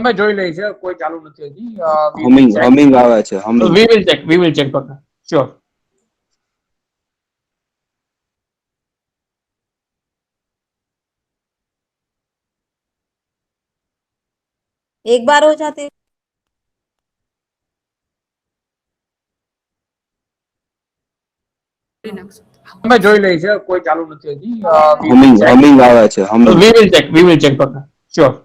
તમે જોઈ લઈ છે કોઈ ચાલુ નથી હજી હમિંગ આવે છે we will check doctor sure एक बार हो जाते તમે જોઈ લઈ છે કોઈ ચાલુ નથી હજી હમિંગ આવે છે we will check doctor sure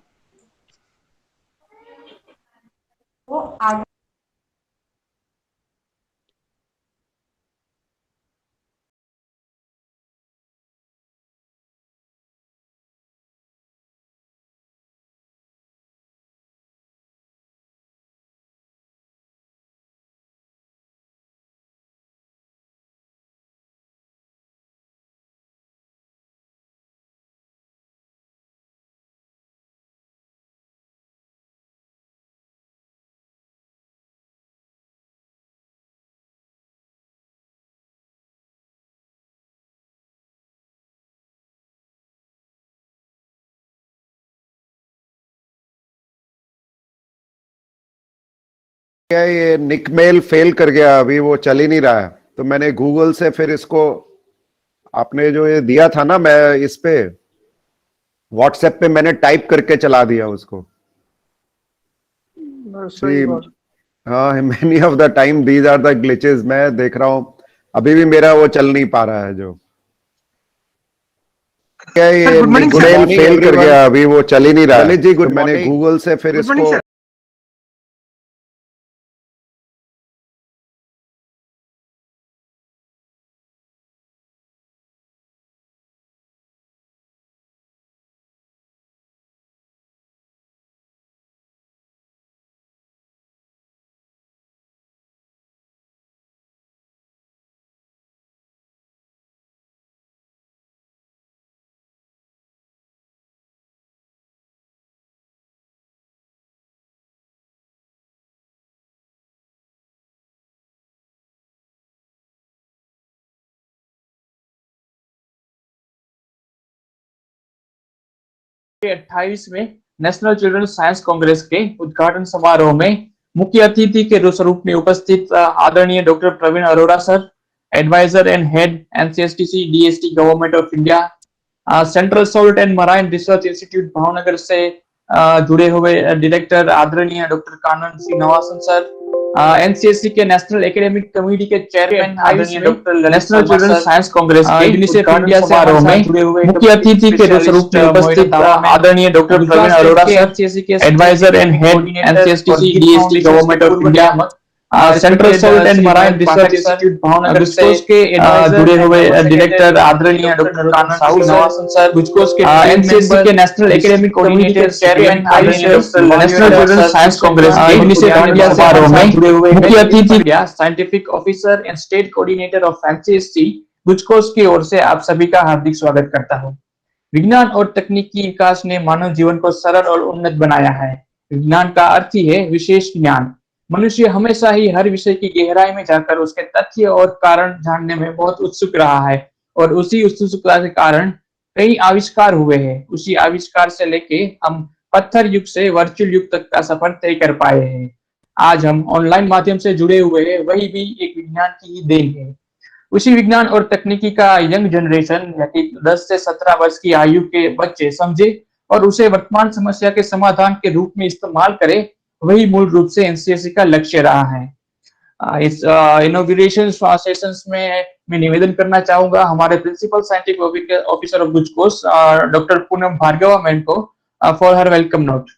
क्या ये निक मेल फेल कर गया, अभी वो चल ही नहीं रहा है, तो मैंने गूगल से फिर इसको, आपने जो ये दिया था ना, मैं इस पे व्हाट्सएप पे मैंने टाइप करके चला दिया उसको। हाँ, many of the time these are the glitches. मैं देख रहा हूं अभी भी मेरा वो चल नहीं पा रहा है। जो क्या ये निक मेल फेल कर गया, अभी वो चल ही नहीं रहा है। जी गुड, मैंने गूगल से फिर इसको के 28 में नेशनल चिल्ड्रन साइंस कांग्रेस के उद्घाटन समारोह में मुख्य अतिथि के रूप में उपस्थित आदरणीय doctor Praveen Arora sir, adviser and head NCSTC DST government of India, central salt and marine research institute Bhavnagar से जुड़े हुए डायरेक्टर आदरणीय doctor Kanan Singh Navasan sir, NCSC के नेशनल एकेडमिक कमेटी के चेयरमैन आदरणीय doctor national children science congress के यूनिसेफ इंडिया समारोह में मुख्य अतिथि के रूप में उपस्थित आदरणीय doctor Praveen Arora sir, adviser and head NCSTC DST government of India, central salt and marine research institute Bhavnagar से जुड़े हुए डायरेक्टर आदरणीय डॉक्टर कानन सिंह नवासन सर, गुजकोस के एनसीएससी के नेशनल एकेडमिक कमेटी के चेयरमैन आदरणीय doctor national children science congress के यूनिसेफ इंडिया समारोह में मुख्य अतिथि scientific officer and state coordinator of NCSC गुजकोस की ओर से आप सभी का हार्दिक स्वागत करता हूं। विज्ञान और तकनीकी विकास ने मानव जीवन को सरल और उन्नत बनाया है। विज्ञान का अर्थ ही है विशेष ज्ञान। मनुष्य हमेशा ही हर विषय की गहराई में जाकर उसके तथ्य और कारण जानने में बहुत उत्सुक रहा है और उसी उत्सुकता के कारण कई आविष्कार हुए हैं। उसी आविष्कार से लेके हम पत्थर युग से वर्चुअल युग तक का सफर तय कर पाए हैं। आज हम ऑनलाइन माध्यम से जुड़े हुए हैं, वही भी एक विज्ञान की ही देन है। उसी विज्ञान और तकनीकी का यंग जनरेशन यानी 10 से 17 वर्ष की आयु के बच्चे समझे और उसे वर्तमान समस्या के समाधान के रूप में इस्तेमाल करे, वही मूल रूप से एनसीएससी का लक्ष्य रहा है। इस इनॉग्रेशन सेशंस में मैं निवेदन करना चाहूंगा हमारे प्रिंसिपल साइंटिफिक ऑफिसर ऑफ गुजकोस डॉक्टर पूनम भार्गवा मैम को for her welcome note.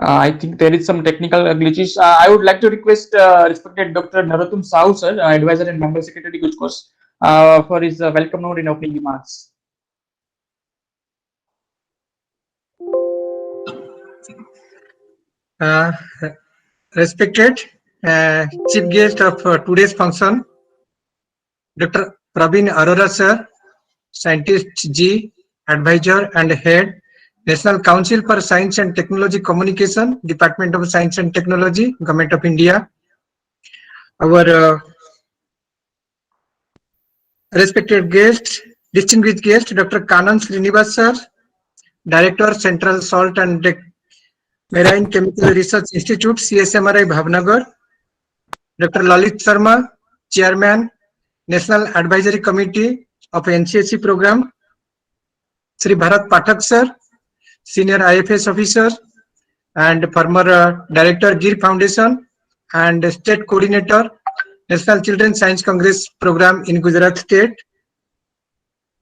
I think there is some technical glitches. I would like to request respected Dr. Narottam Sahu, sir, advisor and member secretary Gujarat, for his welcome note in opening remarks. Respected chief guest of today's function, Dr. Praveen Arora sir, Scientist G, Advisor and Head, National Council for Science and Technology Communication, Department of Science and Technology, Government of India. Our respected guest, distinguished guest, Dr. Kanan Srinivas sir, Director, Central Salt and Marine Chemical Research Institute, CSMRI Bhavnagar. Dr. Lalit Sharma, Chairman, National Advisory Committee of NCSC Program. Sri Bharat Pathak sir, Senior IFS Officer and former Director, GIR Foundation and State Coordinator, National Children's Science Congress Program in Gujarat State.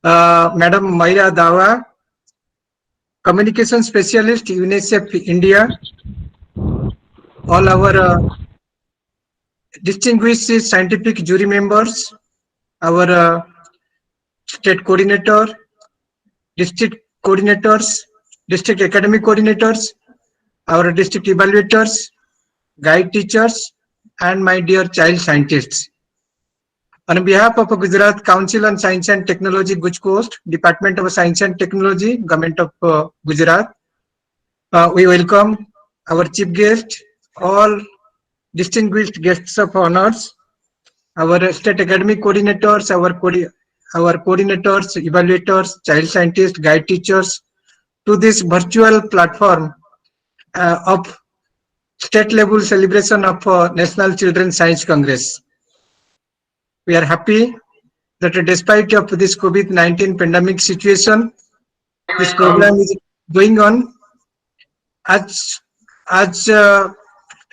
Madam Mayra Dawa, Communication Specialist, UNICEF India. All our distinguished scientific jury members, our state coordinator, district coordinators, district academic coordinators, our district evaluators, guide teachers, and my dear child scientists. On behalf of Gujarat Council on Science and Technology, GUJCOST, Department of Science and Technology, Government of Gujarat, we welcome our chief guest, all distinguished guests of honors, our state academic coordinators, our coordinators, evaluators, child scientists, guide teachers, to this virtual platform of state level celebration of National Children's Science Congress. We are happy that despite of this COVID-19 pandemic situation, this program is going on as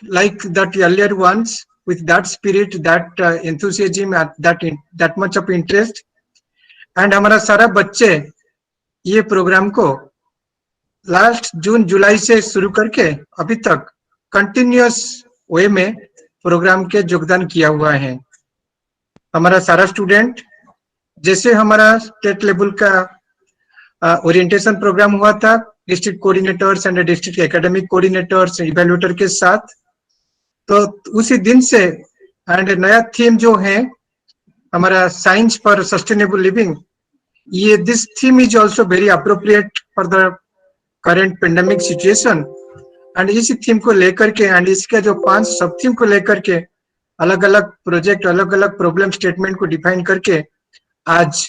like that earlier ones, with that spirit, that enthusiasm, that much of interest. And हमारा सारा बच्चे ये programme को last जून जुलाई से शुरू करके अभी तक कंटिन्यूअस वे में प्रोग्राम के योगदान किया हुआ है। हमारा सारा स्टूडेंट, जैसे हमारा स्टेट लेवल का ओरिएंटेशन प्रोग्राम हुआ था district coordinators and district academic coordinators evaluator के साथ, तो उसी दिन से एंड नया थीम जो है हमारा साइंस फॉर सस्टेनेबल लिविंग, ये this theme is also very appropriate for the current pandemic situation. And इसी थीम को लेकर के एंड इसका जो 5 सब थीम को लेकर के अलग अलग प्रोजेक्ट, अलग अलग प्रॉब्लम स्टेटमेंट को डिफाइन करके आज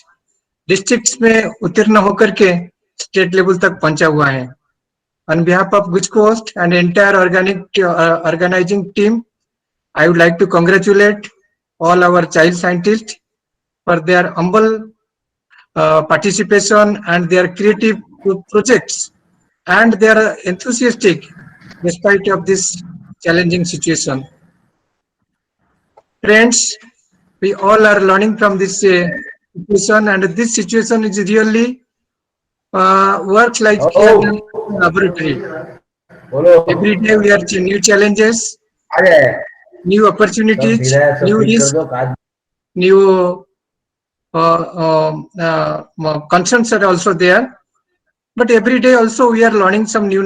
डिस्ट्रिक्ट्स में उत्तीर्ण होकर के स्टेट लेवल तक पहुंचा हुआ है। ऑन बिहाफ ऑफ गुजकोस्ट and entire organising team, I would like to congratulate all our child scientists for their humble participation and their creative projects and their enthusiastic despite of this challenging situation. Friends, we all are learning from this situation, and this situation is really works like a laboratory. Every day we are seeing new challenges, new opportunities, new risks, new concerns are also there. But every day also we are learning some new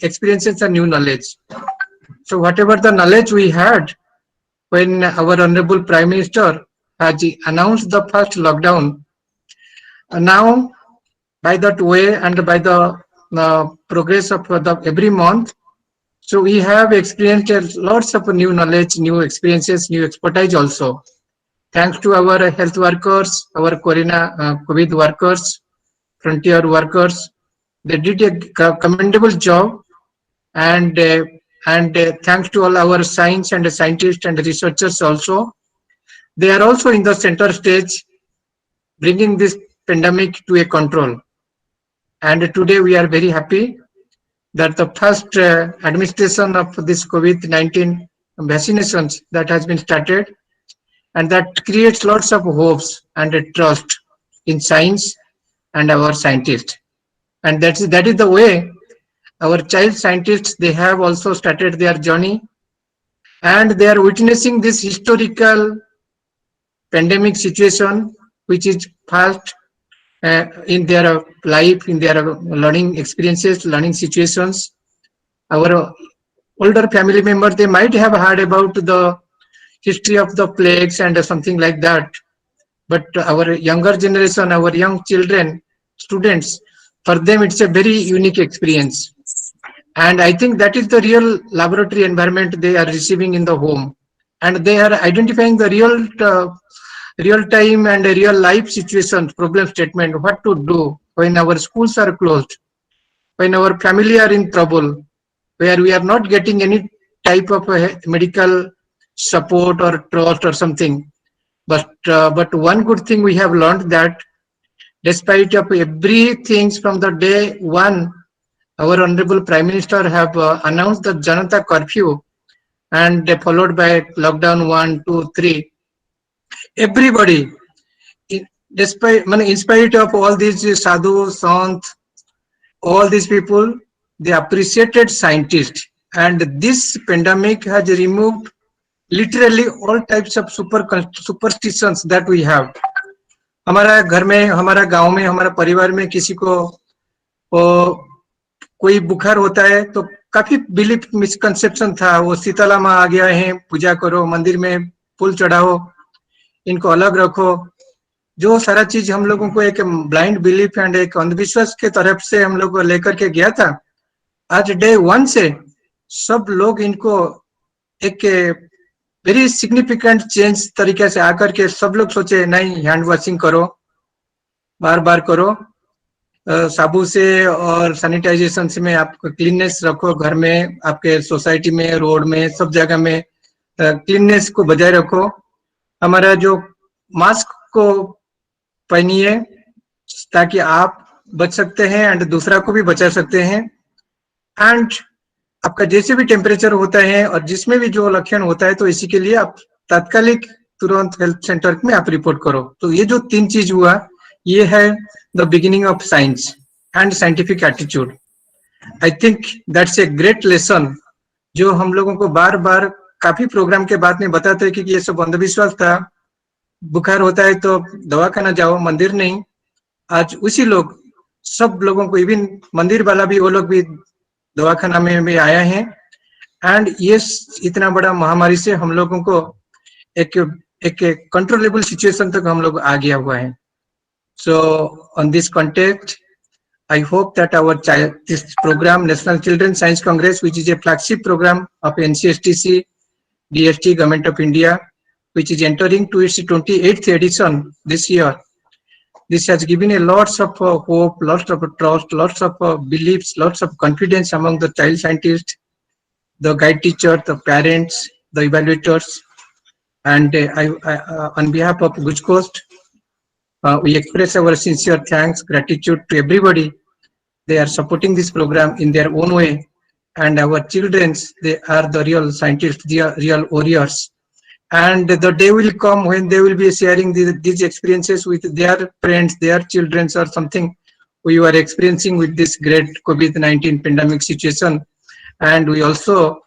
experiences and new knowledge. So whatever the knowledge we had when our Honorable Prime Minister has announced the first lockdown, now by that way and by the progress of the every month, so we have experienced lots of new knowledge, new experiences, new expertise also. Thanks to our health workers, our COVID workers, frontier workers, they did a commendable job. And thanks to all our science and scientists and researchers also. They are also in the center stage, bringing this pandemic to a control. And today we are very happy that the first administration of this COVID-19 vaccinations that has been started, and that creates lots of hopes and trust in science and our scientists. And that is the way our child scientists, they have also started their journey, and they are witnessing this historical pandemic situation, which is first in their life, in their learning experiences, learning situations. Our older family members, they might have heard about the history of the plagues and something like that. But our younger generation, our young children, students, for them it's a very unique experience. And I think that is the real laboratory environment they are receiving in the home. And they are identifying the real time and real life situations, problem statement, what to do when our schools are closed, when our family are in trouble, where we are not getting any type of medical support or trust or something. But one good thing we have learned that despite of everything from the day one, our honorable Prime Minister have announced the Janata curfew and followed by lockdown 1, 2, 3. Everybody, in spite of all these sadhu, sant, all these people, they appreciated scientists. And this pandemic has removed literally all types of superstitions that we have. हमारा घर में, हमारा गांव में, हमारा परिवार में किसी को कोई बुखार होता है तो काफी बिलीफ मिसकंसेप्शन था, वो शीतला माँ आ गया है, पूजा करो, मंदिर में फूल चढ़ाओ, इनको अलग रखो, जो सारा चीज हम लोगों को एक ब्लाइंड बिलीफ एंड एक अंधविश्वास के तरफ से हम लोग लेकर के गया था, आज डे वन से सब लोग इनको एक वेरी सिग्निफिकेंट चेंज तरीके से आकर के सब लोग सोचे नहीं, हैंड वॉशिंग करो, बार बार करो, साबु से और सैनिटाइजेशन से में आप क्लीननेस रखो, घर में, आपके सोसाइटी में, रोड में, सब जगह में क्लीननेस को बजाय रखो, हमारा जो मास्क को पहनिए ताकि आप बच सकते हैं एंड दूसरा को भी बचा सकते हैं, एंड आपका जैसे भी टेम्परेचर होता है और जिसमें भी जो लक्षण होता है तो इसी के लिए आप तात्कालिक तुरंत हेल्थ सेंटर में आप रिपोर्ट करो। तो ये जो 3 चीज हुआ, ये है the beginning of science and scientific attitude. I think that's a great lesson जो हम लोगों को बार बार काफी प्रोग्राम के बाद में बताते हैं कि ये सब अंधविश्वास था, बुखार होता है तो दवा खाना जाओ, मंदिर नहीं। आज उसी लोग सब लोगों को, इवन मंदिर वाला भी, वो लोग भी दवाखाना में भी आया है, एंड ये इतना बड़ा महामारी से हम लोगों को एक कंट्रोलेबल सिचुएशन तक हम लोग आ गया हुआ है। So on this context I hope that this program, National Children's Science Congress, which is a flagship program of NCSTC, DST, Government of India, which is entering to its 28th edition this year. This has given a lots of hope, lots of trust, lots of beliefs, lots of confidence among the child scientists, the guide teacher, the parents, the evaluators. And on behalf of GUJCOST, we express our sincere thanks, gratitude to everybody. They are supporting this program in their own way. And our children, they are the real scientists, they are real warriors. And the day will come when they will be sharing these experiences with their friends, their children, or something we are experiencing with this great COVID-19 pandemic situation. And we also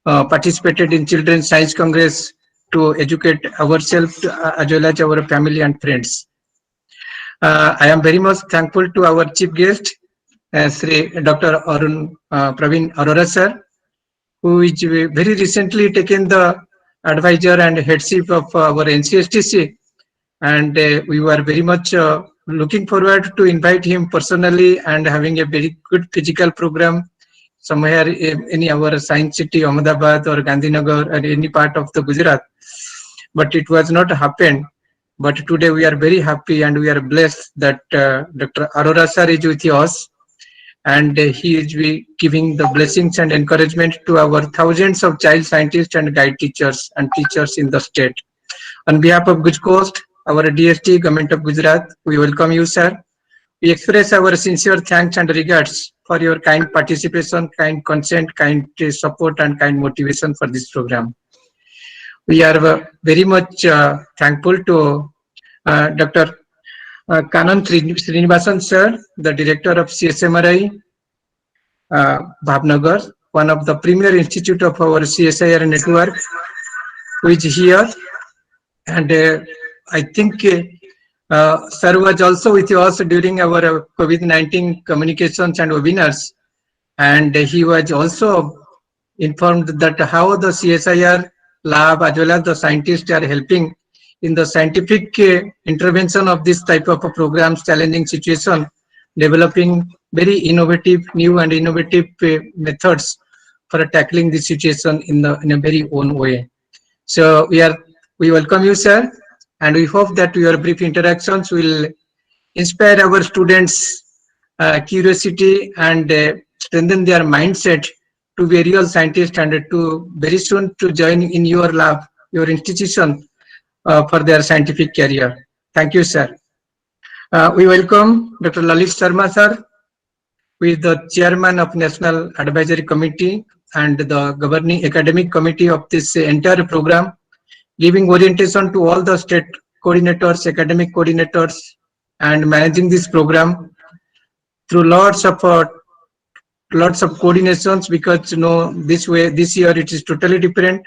participated in Children's Science Congress to educate ourselves as well as our family and friends. I am very much thankful to our chief guest, Sri Dr. Praveen Arora sir, who is very recently taken the advisor and headship of our NCSTC, and we were very much looking forward to invite him personally and having a very good physical program somewhere in our science city, Ahmedabad or Gandhinagar or any part of the Gujarat. But it was not happened. But today we are very happy and we are blessed that Dr. Arora sir is with us, and he is giving the blessings and encouragement to our thousands of child scientists and guide teachers and teachers in the state. On behalf of GUJCOST, our DST, Government of Gujarat, we welcome you, sir. We express our sincere thanks and regards for your kind participation, kind consent, kind support, and kind motivation for this program. We are very much thankful to Dr. Kanan Srinivasan sir, the director of CSMRI, Bhavnagar, one of the premier institute of our CSIR network, who is here. And I think sir was also with us during our COVID-19 communications and webinars. And he was also informed that how the CSIR lab as well as the scientists are helping in the scientific intervention of this type of programs, challenging situation, developing very innovative, new and innovative methods for tackling this situation in a very own way. So we welcome you, sir, and we hope that your brief interactions will inspire our students' curiosity and strengthen their mindset to be real scientists and to very soon to join in your lab, your institution for their scientific career. Thank you, sir. We welcome Dr. Lalit Sharma, sir, who is the chairman of National Advisory Committee and the governing academic committee of this entire program, giving orientation to all the state coordinators, academic coordinators, and managing this program through lots of coordinations, because this year it is totally different.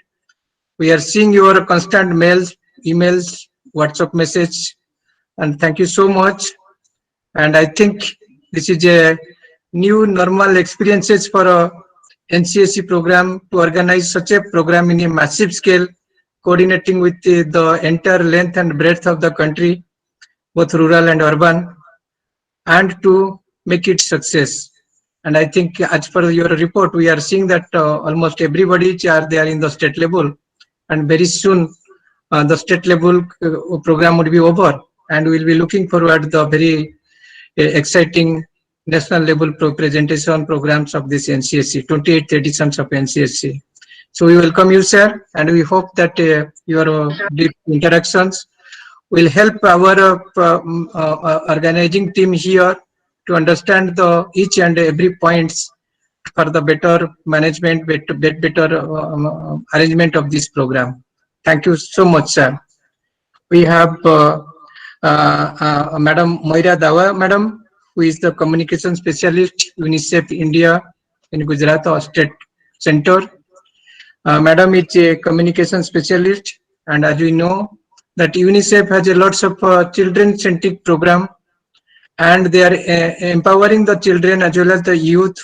We are seeing your constant mails, emails, WhatsApp message, and thank you so much. And I think this is a new normal experiences for a NCSC program to organize such a program in a massive scale, coordinating with the entire length and breadth of the country, both rural and urban, and to make it success. And I think as per your report, we are seeing that almost everybody are there in the state level, and very soon the state level program would be over, and we'll be looking forward the very exciting national level presentation programs of this NCSC, 28th editions of NCSC. So we welcome you, sir, and we hope that your deep interactions will help our organizing team here to understand the each and every points for the better management, better arrangement of this program. Thank you so much, sir. We have Madam Moira Dawa, Madam, who is the communication specialist, UNICEF India in Gujarat State Center. Madam is a communication specialist, and as we know that UNICEF has a lots of children-centric program, and they are empowering the children as well as the youth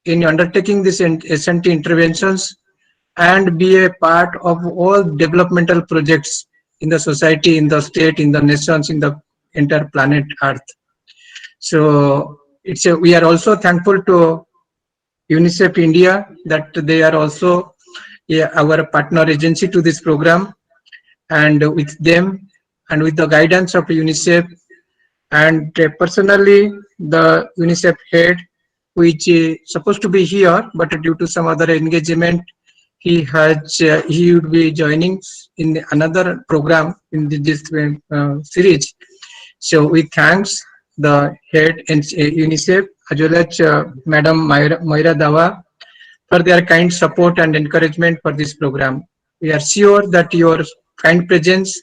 in undertaking these SNT interventions and be a part of all developmental projects in the society, in the state, in the nations, in the entire planet Earth. So we are also thankful to UNICEF India that they are also our partner agency to this program, and with them and with the guidance of UNICEF and personally the UNICEF head, which is supposed to be here, but due to some other engagement, he would be joining in another program in this series. So we thanks the head in UNICEF as well as Madam Moira Dawa for their kind support and encouragement for this program. We are sure that your kind presence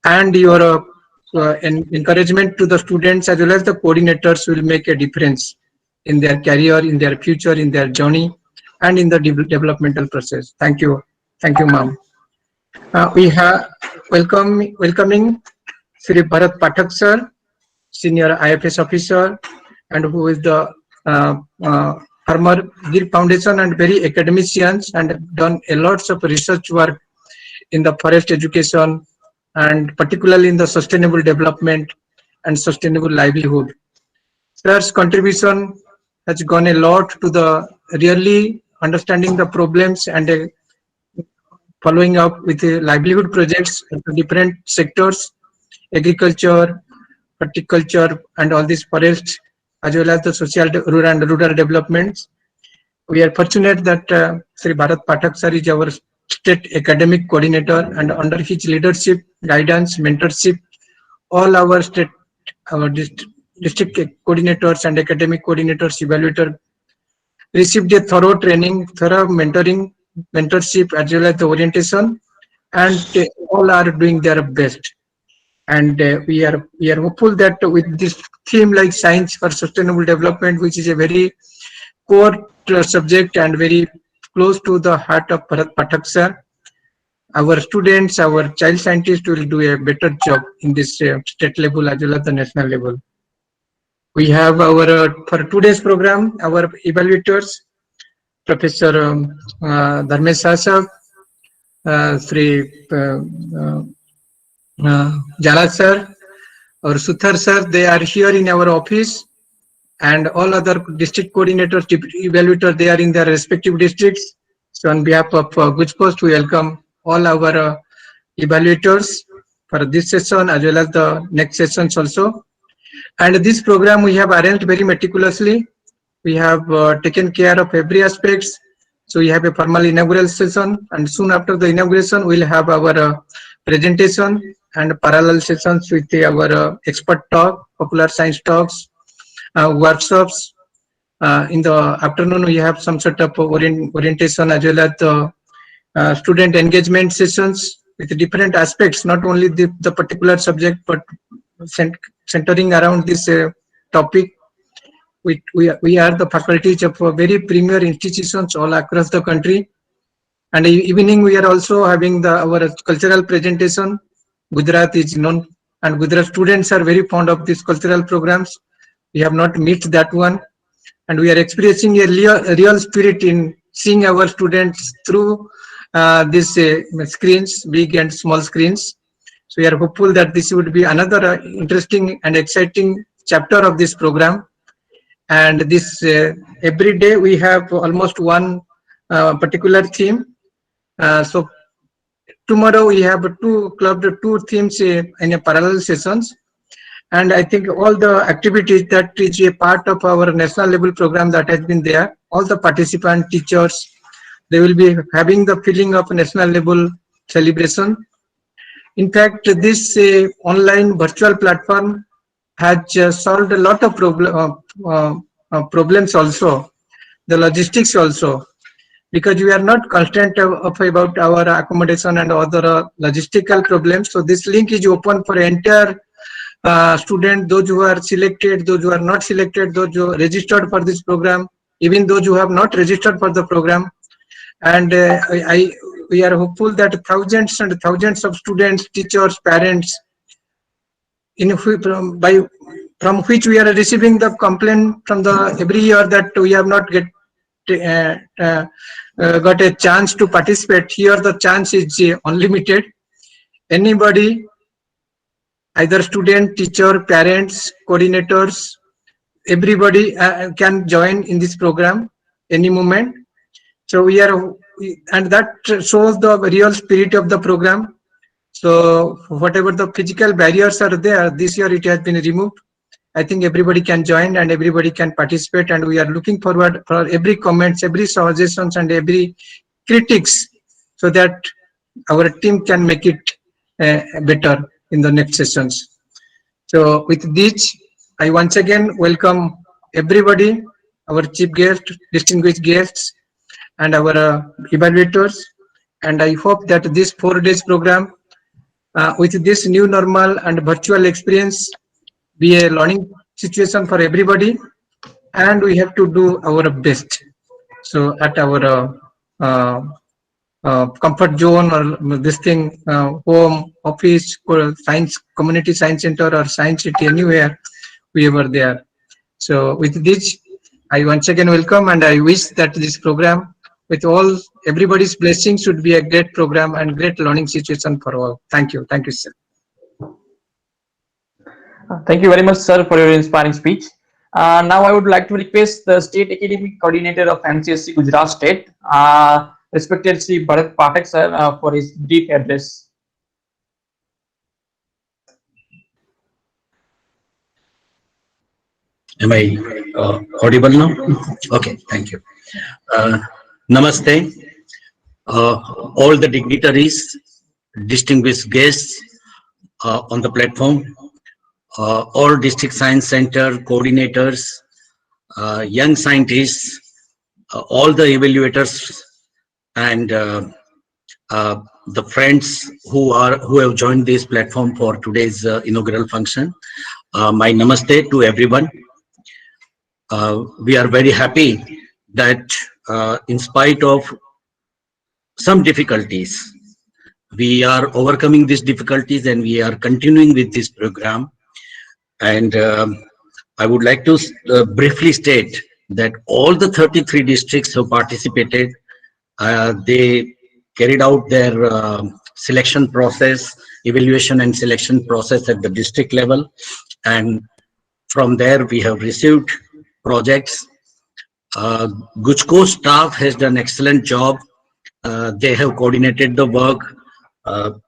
and your encouragement to the students as well as the coordinators will make a difference in their career, in their future, in their journey, and in the developmental process. Thank you. Thank you, ma'am. We have welcoming Sri Bharat Pathak sir, Senior IFS Officer, and who is the former Gir Foundation and very academicians, and done a lots of research work in the forest education and particularly in the sustainable development and sustainable livelihood. Sir's contribution has gone a lot to the really understanding the problems and following up with livelihood projects in different sectors, agriculture, horticulture, and all these forests, as well as the social, rural and rural developments. We are fortunate that Sri Bharat Pathak sir is our state academic coordinator, and under his leadership, guidance, mentorship, all our district coordinators and academic coordinators, evaluator received a thorough training, thorough mentorship, as well as the orientation, and all are doing their best. And we are hopeful that with this theme like science for sustainable development, which is a very core subject and very close to the heart of Bharat Pathak sir, our students, our child scientists will do a better job in this state level as well as the national level. We have our for today's program, our evaluators, Professor Dharmesh Sahab, Sri Jala sir, or Suthar sir, they are here in our office, and all other district coordinators, evaluators, they are in their respective districts. So on behalf of GUJCOST, we welcome all our evaluators for this session as well as the next sessions also. And this program we have arranged very meticulously. We have taken care of every aspect. So we have a formal inaugural session, and soon after the inauguration, we'll have our presentation and parallel sessions with our expert talk, popular science talks, workshops. In the afternoon, we have some sort of orientation as well as the student engagement sessions with different aspects, not only the particular subject, but centering around this topic. We are the faculties of very premier institutions all across the country. And evening, we are also having our cultural presentation. Gujarat is known, and Gujarat students are very fond of these cultural programs. We have not missed that one. And we are experiencing a real spirit in seeing our students through these screens, big and small screens. So we are hopeful that this would be another interesting and exciting chapter of this program. And this every day we have almost one particular theme. So tomorrow we have two themes in a parallel sessions. And I think all the activities that is a part of our national level program that has been there, all the participant teachers, they will be having the feeling of national level celebration. In fact, this online virtual platform has solved a lot of problems also, the logistics also, because we are not concerned about our accommodation and other logistical problems. So this link is open for entire student, those who are selected, those who are not selected, those who are registered for this program, even those who have not registered for the program. And we are hopeful that thousands and thousands of students, teachers, parents, from which we are receiving the complaint from the every year that we have not got a chance to participate. Here the chance is unlimited. Anybody, either student, teacher, parents, coordinators, everybody can join in this program any moment. So and that shows the real spirit of the program. So whatever the physical barriers are there, this year it has been removed. I think everybody can join and everybody can participate, and we are looking forward for every comments, every suggestions, and every critics, so that our team can make it better in the next sessions. So with this, I once again welcome everybody, our chief guest, distinguished guests, and our evaluators. And I hope that this 4 days program with this new normal and virtual experience be a learning situation for everybody, and we have to do our best. So at our comfort zone, or this thing, home, office, or science, community science center, or science city, anywhere we were there. So with this, I once again welcome, and I wish that this program, with all everybody's blessings, should be a great program and great learning situation for all. Thank you. Thank you, sir. Thank you very much, sir, for your inspiring speech. Now I would like to request the State Academic Coordinator of NCSC Gujarat State, respected Sri Bharat Pathak, sir, for his brief address. Am I audible now? Okay, thank you. Namaste, all the dignitaries, distinguished guests on the platform, all district science center coordinators, young scientists, all the evaluators, and the friends who have joined this platform for today's inaugural function. My namaste to everyone. We are very happy that in spite of some difficulties, we are overcoming these difficulties and we are continuing with this program. And I would like to briefly state that all the 33 districts have participated. They carried out their selection process, evaluation and selection process at the district level. And from there, we have received projects. GUJCOST staff has done excellent job. They have coordinated the work.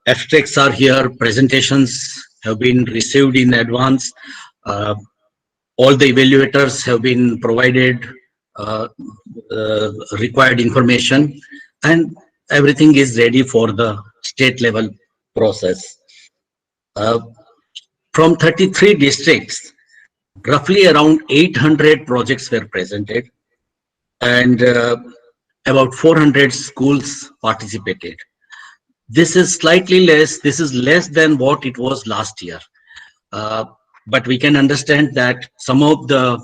Abstracts are here. Presentations have been received in advance. All the evaluators have been provided required information, and everything is ready for the state level process. From 33 districts, roughly around 800 projects were presented, and about 400 schools participated. This is slightly less. This is less than what it was last year. But we can understand that some of the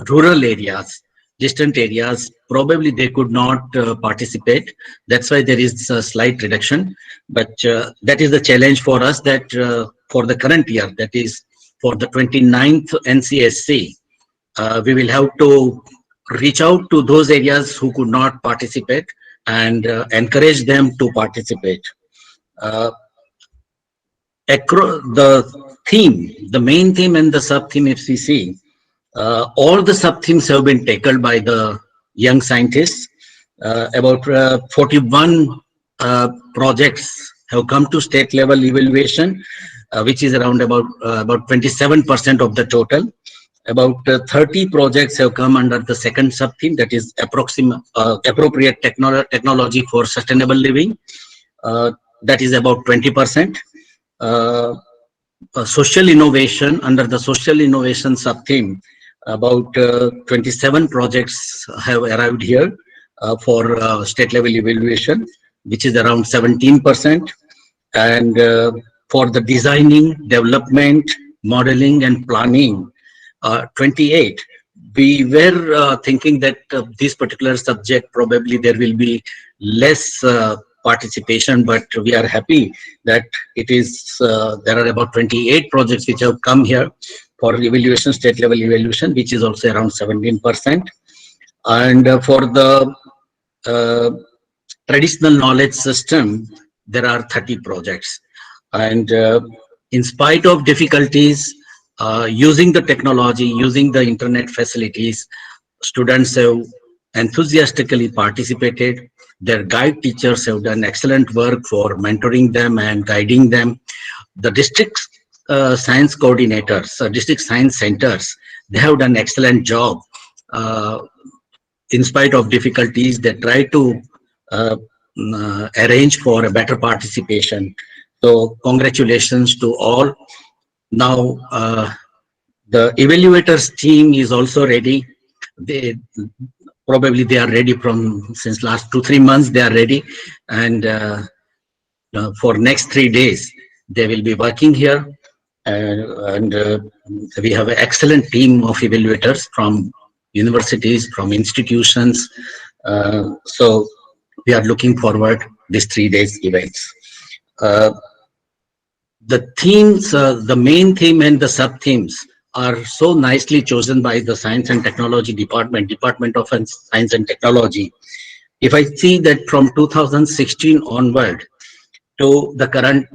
rural areas, distant areas, probably they could not participate. That's why there is a slight reduction. But that is the challenge for us, that for the current year, that is for the 29th NCSC, we will have to reach out to those areas who could not participate and encourage them to participate. The main theme and the sub-theme, if we see, all the sub-themes have been tackled by the young scientists. About 41 projects have come to state level evaluation, which is around about 27% of the total. About 30 projects have come under the second sub-theme, that is appropriate technology for sustainable living. That is about 20%. Social innovation, under the social innovation sub-theme, about 27 projects have arrived here for state level evaluation, which is around 17%. And for the designing, development, modeling and planning, 28. We were thinking that this particular subject, probably there will be less participation, but we are happy that it is there are about 28 projects which have come here for evaluation, state level evaluation, which is also around 17%. And for the traditional knowledge system, there are 30 projects. And in spite of difficulties, using the technology, using the internet facilities, students have enthusiastically participated. Their guide teachers have done excellent work for mentoring them and guiding them. The district science coordinators, district science centers, they have done excellent job. In spite of difficulties, they try to arrange for a better participation. So congratulations to all. Now, the evaluators team is also ready. They are ready from since last 2-3 months. They are ready, and for next 3 days they will be working here. And we have an excellent team of evaluators from universities, from institutions. So we are looking forward these 3 days events. The themes, the main theme and the sub-themes are so nicely chosen by the Science and Technology Department of Science and Technology. If I see that from 2016 onward to the current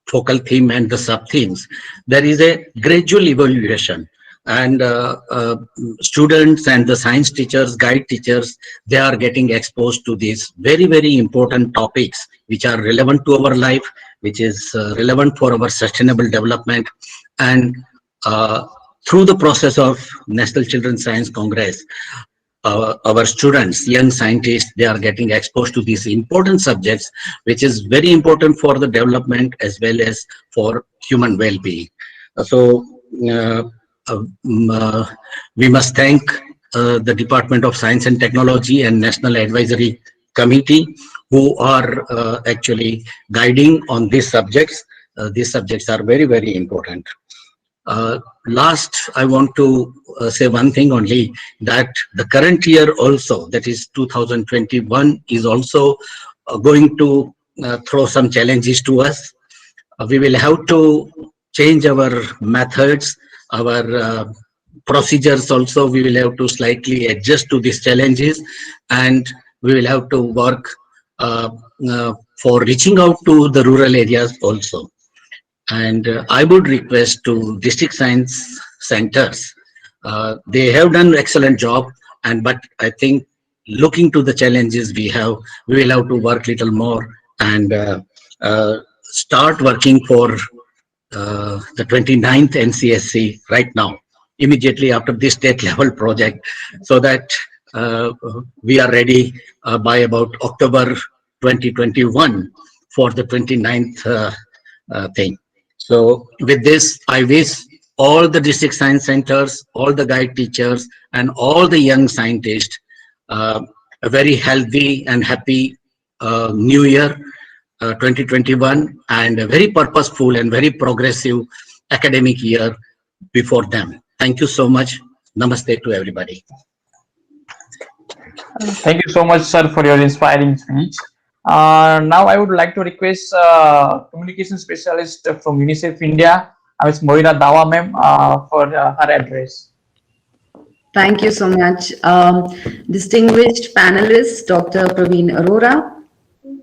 focal theme and the sub-themes, there is a gradual evaluation. And students and the science teachers, guide teachers, they are getting exposed to these very, very important topics which are relevant to our life, which is relevant for our sustainable development. And through the process of National Children's Science Congress, our students, young scientists, they are getting exposed to these important subjects, which is very important for the development as well as for human well-being. So we must thank the Department of Science and Technology and National Advisory Committee, who are actually guiding on these subjects. These subjects are very, very important. Last, I want to say one thing only, that the current year also, that is 2021, is also going to throw some challenges to us. We will have to change our methods, our procedures also we will have to slightly adjust to these challenges, and we will have to work for reaching out to the rural areas also. And I would request to district science centers. They have done excellent job, but I think looking to the challenges we will have to work little more and start working for the 29th NCSC right now, immediately after this state level project, so that we are ready by about October 2021 for the 29th thing. So with this, I wish all the district science centers, all the guide teachers, and all the young scientists a very healthy and happy new year 2021, and a very purposeful and very progressive academic year before them. Thank you so much. Namaste to everybody. Thank you so much, sir, for your inspiring speech. Now I would like to request communication specialist from UNICEF India, Ms. Moira Dawa ma'am, for her address. Thank you so much. Distinguished panelists, Dr. Praveen Arora,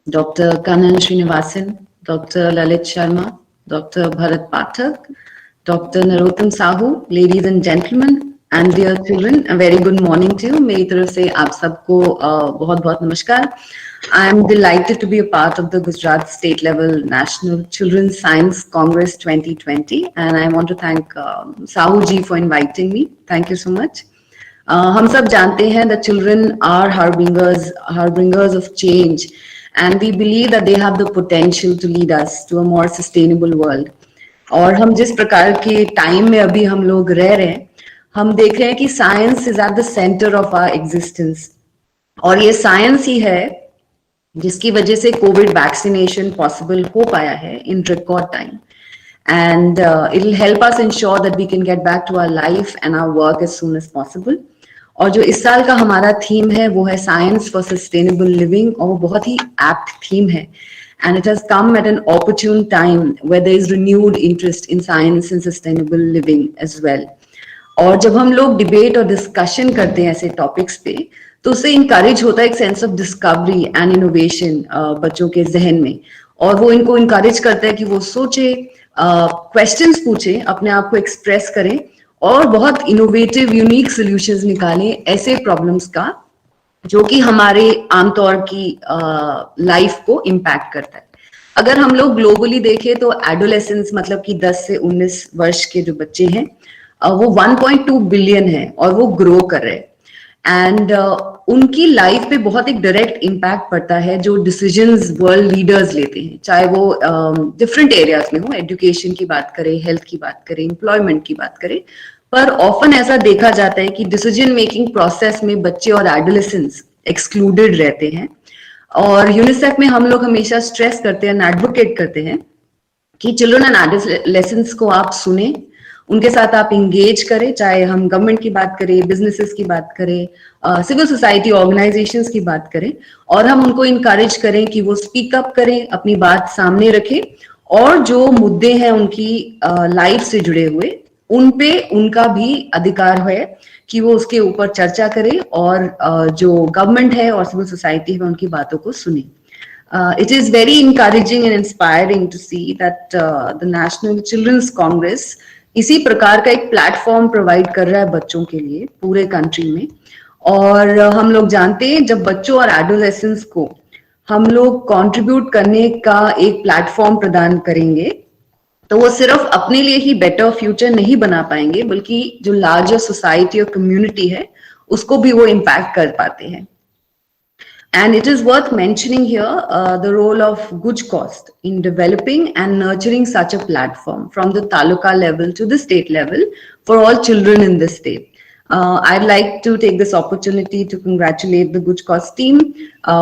Dr. Kanan Srinivasan, Dr. Lalit Sharma, Dr. Bharat Pathak, Dr. Narottam Sahu, ladies and gentlemen, and dear children, a very good morning to you. मेरी तरफ से आप सबको बहुत-बहुत नमस्कार. I am delighted to be a part of the Gujarat State Level National Children's Science Congress 2020, and I want to thank Sahu ji for inviting me. Thank you so much. हम सब जानते हैं that children are harbingers of change, and we believe that they have the potential to lead us to a more sustainable world. और हम जिस प्रकार के time में अभी हम लोग रह रहे हैं, हम देख रहे हैं कि science is at the centre of our existence, और ये साइंस ही है जिसकी वजह से कोविड वैक्सीनेशन पॉसिबल हो पाया है in record time, and it will help us ensure that we can get back to our life and our work as soon as possible. और जो इस साल का हमारा थीम है वो है साइंस फॉर सस्टेनेबल लिविंग, और वो बहुत ही एप्ट थीम है, and it has come at an opportune time where there is renewed interest in science and sustainable living as well. और जब हम लोग डिबेट और डिस्कशन करते हैं ऐसे टॉपिक्स पे, तो उससे इंकरेज होता है एक sense of discovery and innovation बच्चों के जहन में, और वो इनको इंकरेज करता है कि वो सोचे, क्वेश्चंस पूछे, अपने आप को एक्सप्रेस करें और बहुत इनोवेटिव यूनिक सॉल्यूशंस निकालें ऐसे प्रॉब्लम्स का जो कि हमारे आमतौर की लाइफ को इम्पैक्ट करता है. अगर हम लोग ग्लोबली देखें तो एडोलेसेंस मतलब कि 10 से 19 वर्ष के जो बच्चे हैं वो 1.2 बिलियन है और वो ग्रो कर रहे हैं, एंड उनकी लाइफ पे बहुत एक डायरेक्ट इम्पैक्ट पड़ता है जो डिसीजंस वर्ल्ड लीडर्स लेते हैं, चाहे वो डिफरेंट एरियाज में हो, एजुकेशन की बात करें, हेल्थ की बात करें, एम्प्लॉयमेंट की बात करें. पर ऑफन ऐसा देखा जाता है कि डिसीजन मेकिंग प्रोसेस में बच्चे और एडोलेसेंट्स एक्सक्लूडेड रहते हैं, और यूनिसेफ में हम लोग हमेशा स्ट्रेस करते हैं, एडवोकेट करते हैं कि चिल्ड्रन एंड एडोलेसेंट्स को आप सुने, उनके साथ आप इंगेज करें, चाहे हम गवर्नमेंट की बात करें, बिजनेसेस की बात करें, सिविल सोसाइटी ऑर्गेनाइजेशंस की बात करें, और हम उनको इनकरेज करें कि वो स्पीक अप करें, अपनी बात सामने रखें, और जो मुद्दे हैं उनकी लाइफ से जुड़े हुए उन पे उनका भी अधिकार है कि वो उसके ऊपर चर्चा करे, और जो गवर्नमेंट है और सिविल सोसाइटी है उनकी बातों को सुने. It is very encouraging and inspiring to see that the National Children's Congress इसी प्रकार का एक प्लेटफॉर्म प्रोवाइड कर रहा है बच्चों के लिए पूरे कंट्री में. और हम लोग जानते हैं जब बच्चों और एडोलेसेंट्स को हम लोग कंट्रीब्यूट करने का एक प्लेटफॉर्म प्रदान करेंगे तो वो सिर्फ अपने लिए ही बेटर फ्यूचर नहीं बना पाएंगे, बल्कि जो लार्जर सोसाइटी और कम्युनिटी है उसको भी वो इम्पैक्ट कर पाते हैं. And it is worth mentioning here the role of GUJCOST in developing and nurturing such a platform from the taluka level to the state level for all children in the state. I'd like to take this opportunity to congratulate the GUJCOST team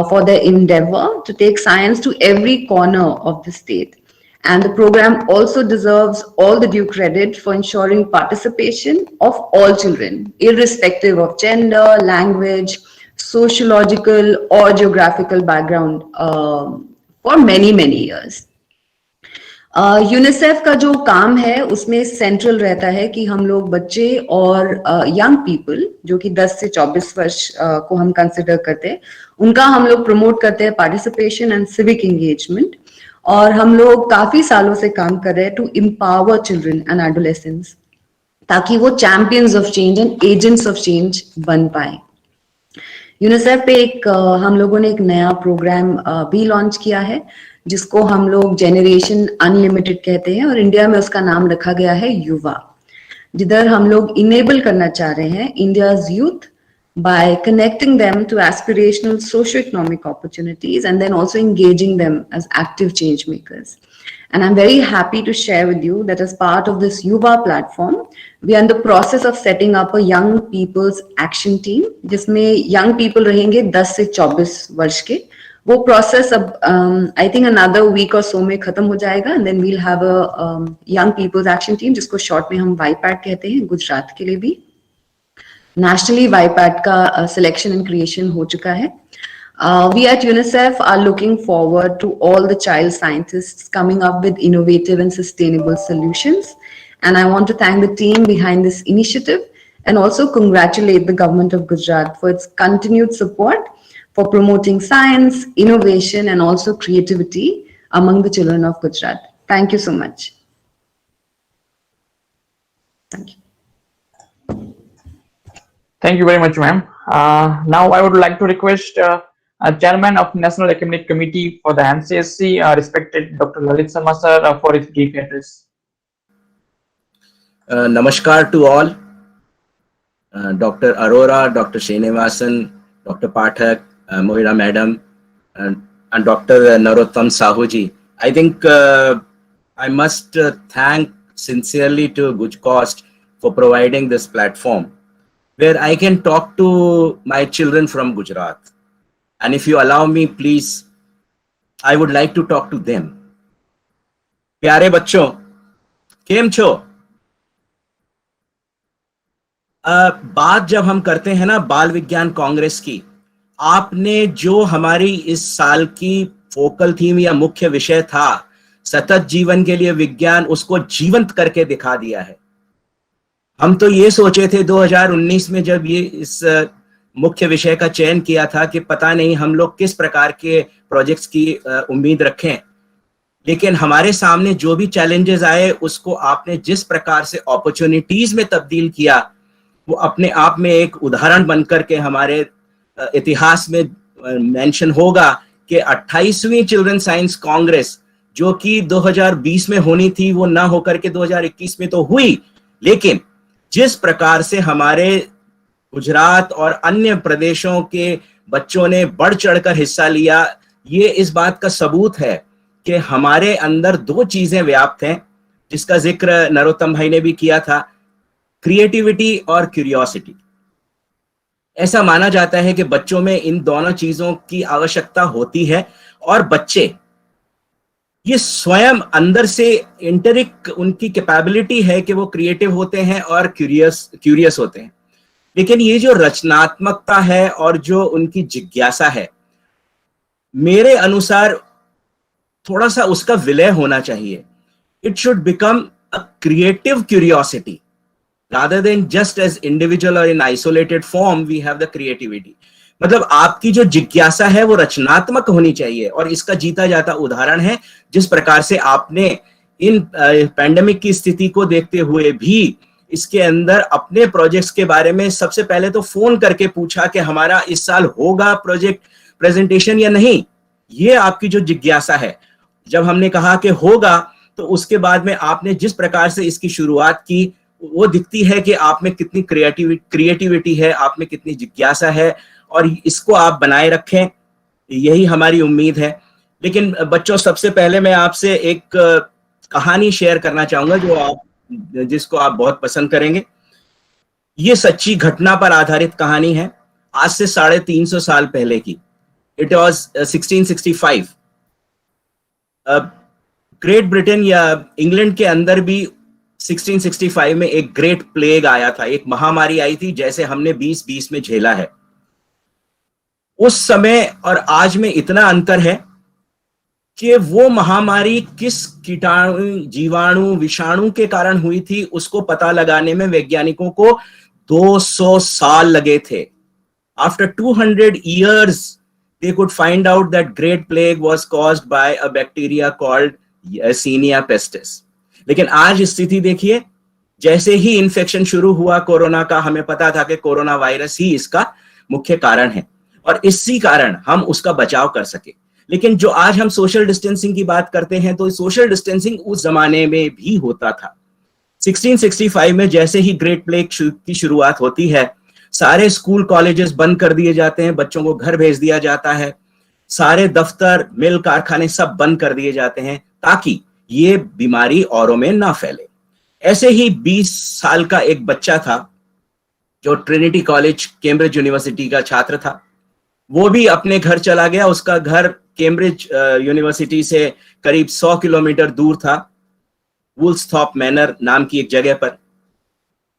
for their endeavor to take science to every corner of the state. And the program also deserves all the due credit for ensuring participation of all children, irrespective of gender, language, sociological or geographical background for many years. UNICEF का जो काम है उसमें central रहता है कि हम लोग बच्चे और यंग पीपल जो कि 10 से 24 वर्ष को हम कंसिडर करते हैं, उनका हम लोग प्रमोट करते हैं पार्टिसिपेशन एंड सिविक एंगेजमेंट। और हम लोग काफी सालों से काम कर रहे हैं to empower children and adolescents, ताकि वो champions of change and agents of change बन पाए। यूनिसेफ पे हम लोगों ने एक नया प्रोग्राम भी लॉन्च किया है जिसको हम लोग जेनरेशन अनलिमिटेड कहते हैं, और इंडिया में उसका नाम रखा गया है युवा, जिधर हम लोग इनेबल करना चाह रहे हैं India's youth by connecting them to aspirational socio-economic opportunities and then also engaging them as active change makers. And I'm very happy to share with you that as part of this Yuva platform, we are in the process of setting up a young people's action team, जिसमें young people रहेंगे 10 से 24 वर्ष के। वो process अब I think another week or so में खत्म हो जाएगा, and then we'll have a young people's action team जिसको short में हम YPAT कहते हैं, गुजरात के लिए भी। Nationally, YPAT का selection and creation हो चुका है। We at UNICEF are looking forward to all the child scientists coming up with innovative and sustainable solutions. And I want to thank the team behind this initiative and also congratulate the government of Gujarat for its continued support for promoting science, innovation, and also creativity among the children of Gujarat. Thank you so much. Thank you. Thank you very much, ma'am. Now I would like to request Chairman of National Academic Committee for the NCSC, respected Dr. Lalit Sharma sir, for his brief address. Namaskar to all. Dr. Arora, Dr. Srinivasan, Dr. Pathak, Mohira Madam, and Dr. Narottam Sahuji. I think I must thank sincerely to GUJCOST for providing this platform where I can talk to my children from Gujarat. And if you allow me, please, I would like to talk to them. प्यारे बच्चों, केम छो? बात जब हम करते हैं ना बाल विज्ञान कांग्रेस की, आपने जो हमारी इस साल की फोकल थीम या मुख्य विषय था सतत जीवन के लिए विज्ञान, उसको जीवंत करके दिखा दिया है। हम तो ये सोचे थे 2019 में जब ये इस मुख्य विषय का चयन किया था कि पता नहीं हम लोग किस प्रकार के प्रोजेक्ट्स की उम्मीद रखें, लेकिन हमारे सामने जो भी चैलेंजेस आए उसको आपने जिस प्रकार से अपॉर्चुनिटीज में तब्दील किया, वो अपने आप में एक उदाहरण बनकर के हमारे इतिहास में मेंशन होगा कि 28वीं चिल्ड्रन साइंस कांग्रेस जो कि 2020 में होनी थी वो ना होकर के 2021 में तो हुई, लेकिन जिस प्रकार से हमारे गुजरात और अन्य प्रदेशों के बच्चों ने बढ़ चढ़कर हिस्सा लिया, ये इस बात का सबूत है कि हमारे अंदर दो चीजें व्याप्त हैं जिसका जिक्र नरोत्तम भाई ने भी किया था, क्रिएटिविटी और क्यूरियोसिटी। ऐसा माना जाता है कि बच्चों में इन दोनों चीजों की आवश्यकता होती है और बच्चे ये स्वयं अंदर से इंटरिक उनकी कैपेबिलिटी है कि वो क्रिएटिव होते हैं और क्यूरियस होते हैं, लेकिन ये जो रचनात्मकता है और जो उनकी जिज्ञासा है, मेरे अनुसार थोड़ा सा उसका विलय होना चाहिए। It should become a creative curiosity rather than just as individual or in isolated form we have the creativity। मतलब आपकी जो जिज्ञासा है वो रचनात्मक होनी चाहिए, और इसका जीता जाता उदाहरण है जिस प्रकार से आपने इन पैंडेमिक की स्थिति को देखते हुए भी इसके अंदर अपने प्रोजेक्ट्स के बारे में सबसे पहले तो फोन करके पूछा कि हमारा इस साल होगा प्रोजेक्ट प्रेजेंटेशन या नहीं। ये आपकी जो जिज्ञासा है, जब हमने कहा कि होगा तो उसके बाद में आपने जिस प्रकार से इसकी शुरुआत की वो दिखती है कि आप में कितनी क्रिएटिविटी है, आप में कितनी जिज्ञासा है, और इसको आप बनाए रखें, यही हमारी उम्मीद है। लेकिन बच्चों, सबसे पहले मैं आपसे एक कहानी शेयर करना चाहूंगा जिसको आप बहुत पसंद करेंगे। ये सच्ची घटना पर आधारित कहानी है, आज से 350 साल पहले की। It was 1665। ग्रेट ब्रिटेन या इंग्लैंड के अंदर भी 1665 में एक ग्रेट प्लेग आया था, एक महामारी आई थी जैसे हमने 2020 में झेला है। उस समय और आज में इतना अंतर है कि वो महामारी किस कीटाणु, जीवाणु, विषाणु के कारण हुई थी, उसको पता लगाने में वैज्ञानिकों को 200 साल लगे थे. After 200 years, they could find out that Great Plague was caused by a bacteria called Yersinia pestis. लेकिन आज स्थिति देखिए, जैसे ही इन्फेक्शन शुरू हुआ कोरोना का, हमें पता था कि कोरोना वायरस ही इसका मुख्य कारण है और इसी कारण हम उसका बचाव कर सके. लेकिन जो आज हम सोशल डिस्टेंसिंग की बात करते हैं, तो सोशल डिस्टेंसिंग उस जमाने में भी होता था. 1665 में जैसे ही ग्रेट प्लेग की शुरुआत होती है, सारे स्कूल कॉलेजेस बंद कर दिए जाते हैं, बच्चों को घर भेज दिया जाता है, सारे दफ्तर, मिल, कारखाने सब बंद कर दिए जाते हैं ताकि ये बीमारी औरों में ना फैले. ऐसे ही 20 साल का एक बच्चा था जो ट्रिनिटी कॉलेज कैम्ब्रिज यूनिवर्सिटी का छात्र था. वो भी अपने घर चला गया. उसका घर कैम्ब्रिज यूनिवर्सिटी से करीब 100 किलोमीटर दूर था, वुल्सथॉर्प मैनर नाम की एक जगह पर.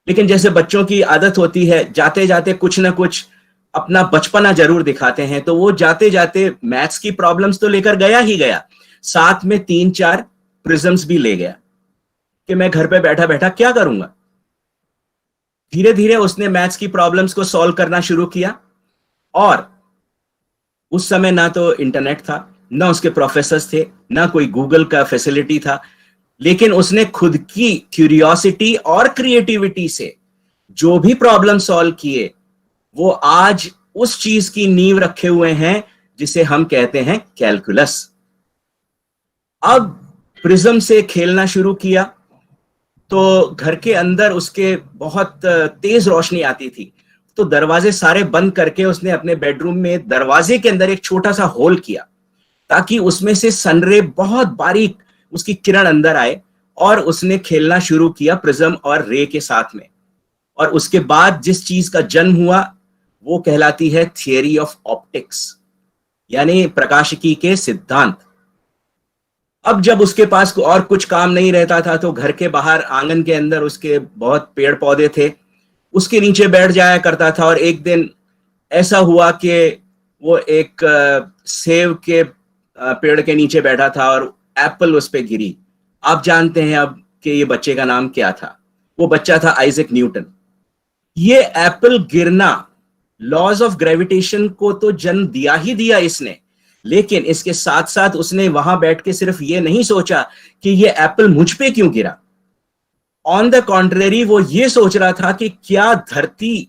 लेकिन जैसे बच्चों की आदत होती है, जाते जाते कुछ ना कुछ अपना बचपना जरूर दिखाते हैं, तो वो जाते जाते मैथ्स की प्रॉब्लम्स तो लेकर गया ही गया, साथ में 3-4 प्रिज्म्स भी ले गया कि मैं घर पे बैठा बैठा क्या करूंगा. धीरे धीरे उसने मैथ्स की प्रॉब्लम्स को सॉल्व करना शुरू किया और उस समय ना तो इंटरनेट था, ना उसके प्रोफेसर्स थे, ना कोई गूगल का फैसिलिटी था, लेकिन उसने खुद की क्यूरियोसिटी और क्रिएटिविटी से जो भी प्रॉब्लम सॉल्व किए, वो आज उस चीज की नींव रखे हुए हैं जिसे हम कहते हैं कैलकुलस. अब प्रिज्म से खेलना शुरू किया तो घर के अंदर उसके बहुत तेज रोशनी आती थी, तो दरवाजे सारे बंद करके उसने अपने बेडरूम में दरवाजे के अंदर एक छोटा सा होल किया ताकि उसमें से सनरे, बहुत बारीक उसकी किरण अंदर आए, और उसने खेलना शुरू किया प्रिज्म और रे के साथ में. और उसके बाद जिस चीज का जन्म हुआ वो कहलाती है थियरी ऑफ ऑप्टिक्स, यानी प्रकाशिकी के सिद्धांत. अब जब उसके पास और कुछ काम नहीं रहता था तो घर के बाहर आंगन के अंदर उसके बहुत पेड़ पौधे थे, उसके नीचे बैठ जाया करता था. और एक दिन ऐसा हुआ कि वो एक सेब के पेड़ के नीचे बैठा था और एप्पल उस पे गिरी. आप जानते हैं अब कि ये बच्चे का नाम क्या था. वो बच्चा था आइजैक न्यूटन. ये एप्पल गिरना, लॉज ऑफ ग्रेविटेशन को तो जन्म दिया ही दिया इसने, लेकिन इसके साथ साथ उसने वहां बैठ के सिर्फ ये नहीं सोचा कि ये एप्पल मुझ पे क्यों गिरा. ऑन द कॉन्ट्रेरी वो ये सोच रहा था कि क्या धरती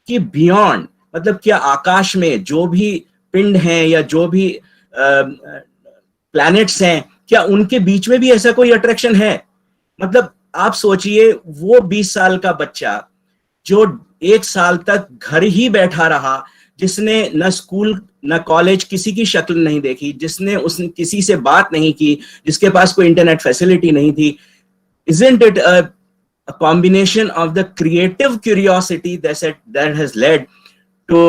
की बियॉन्ड, मतलब क्या आकाश में जो भी पिंड हैं या जो भी प्लैनेट्स हैं, क्या उनके बीच में भी ऐसा कोई अट्रैक्शन है. मतलब आप सोचिए, वो 20 साल का बच्चा जो 1 साल तक घर ही बैठा रहा, जिसने न स्कूल न कॉलेज किसी की शक्ल नहीं देखी, जिसने उसने किसी से बात नहीं की, जिसके पास कोई इंटरनेट फैसिलिटी नहीं थी. Isn't it a combination of the creative curiosity that has led to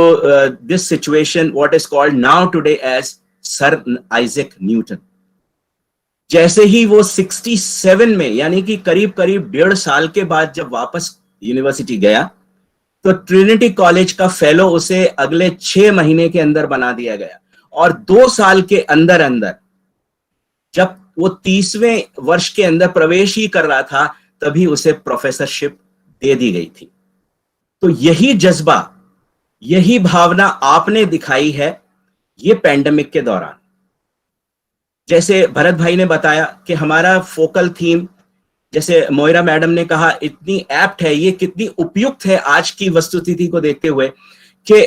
this situation, what is called now today as Sir Isaac Newton. जैसे ही वो 67 में, यानी कि करीब करीब 1.5 साल के बाद जब वापस यूनिवर्सिटी गया, तो ट्रिनिटी कॉलेज का फेलो उसे अगले 6 महीने के अंदर बना दिया गया. और 2 साल के अंदर अंदर जब वो 30वें वर्ष के अंदर प्रवेश ही कर रहा था, तभी उसे प्रोफेसरशिप दे दी गई थी. तो यही जज्बा, यही भावना आपने दिखाई है ये पैंडेमिक के दौरान. जैसे भरत भाई ने बताया कि हमारा फोकल थीम, जैसे मोइरा मैडम ने कहा, इतनी एप्ट है, ये कितनी उपयुक्त है आज की वस्तुस्थिति को देखते हुए, कि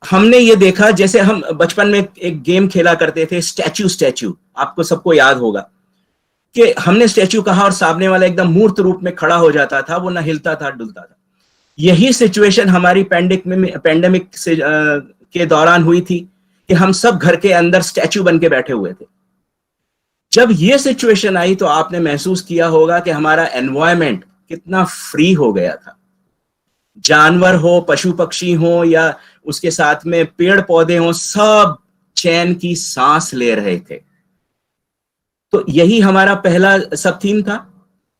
हमने ये देखा, जैसे हम बचपन में एक गेम खेला करते थे, स्टैचू, आपको सबको याद होगा, कि हमने स्टैचू कहा और सामने वाला एकदम मूर्त रूप में खड़ा हो जाता था, वो ना हिलता था डुलता था. यही सिचुएशन हमारी पैंडेमिक से के दौरान हुई थी कि हम सब घर के अंदर स्टैचू बन के बैठे हुए थे. जब ये सिचुएशन आई तो आपने महसूस किया होगा कि हमारा एनवायरमेंट कितना फ्री हो गया था. जानवर हो, पशु पक्षी हो, या उसके साथ में पेड़ पौधे हो, सब चैन की सांस ले रहे थे. तो यही हमारा पहला सब थीम था,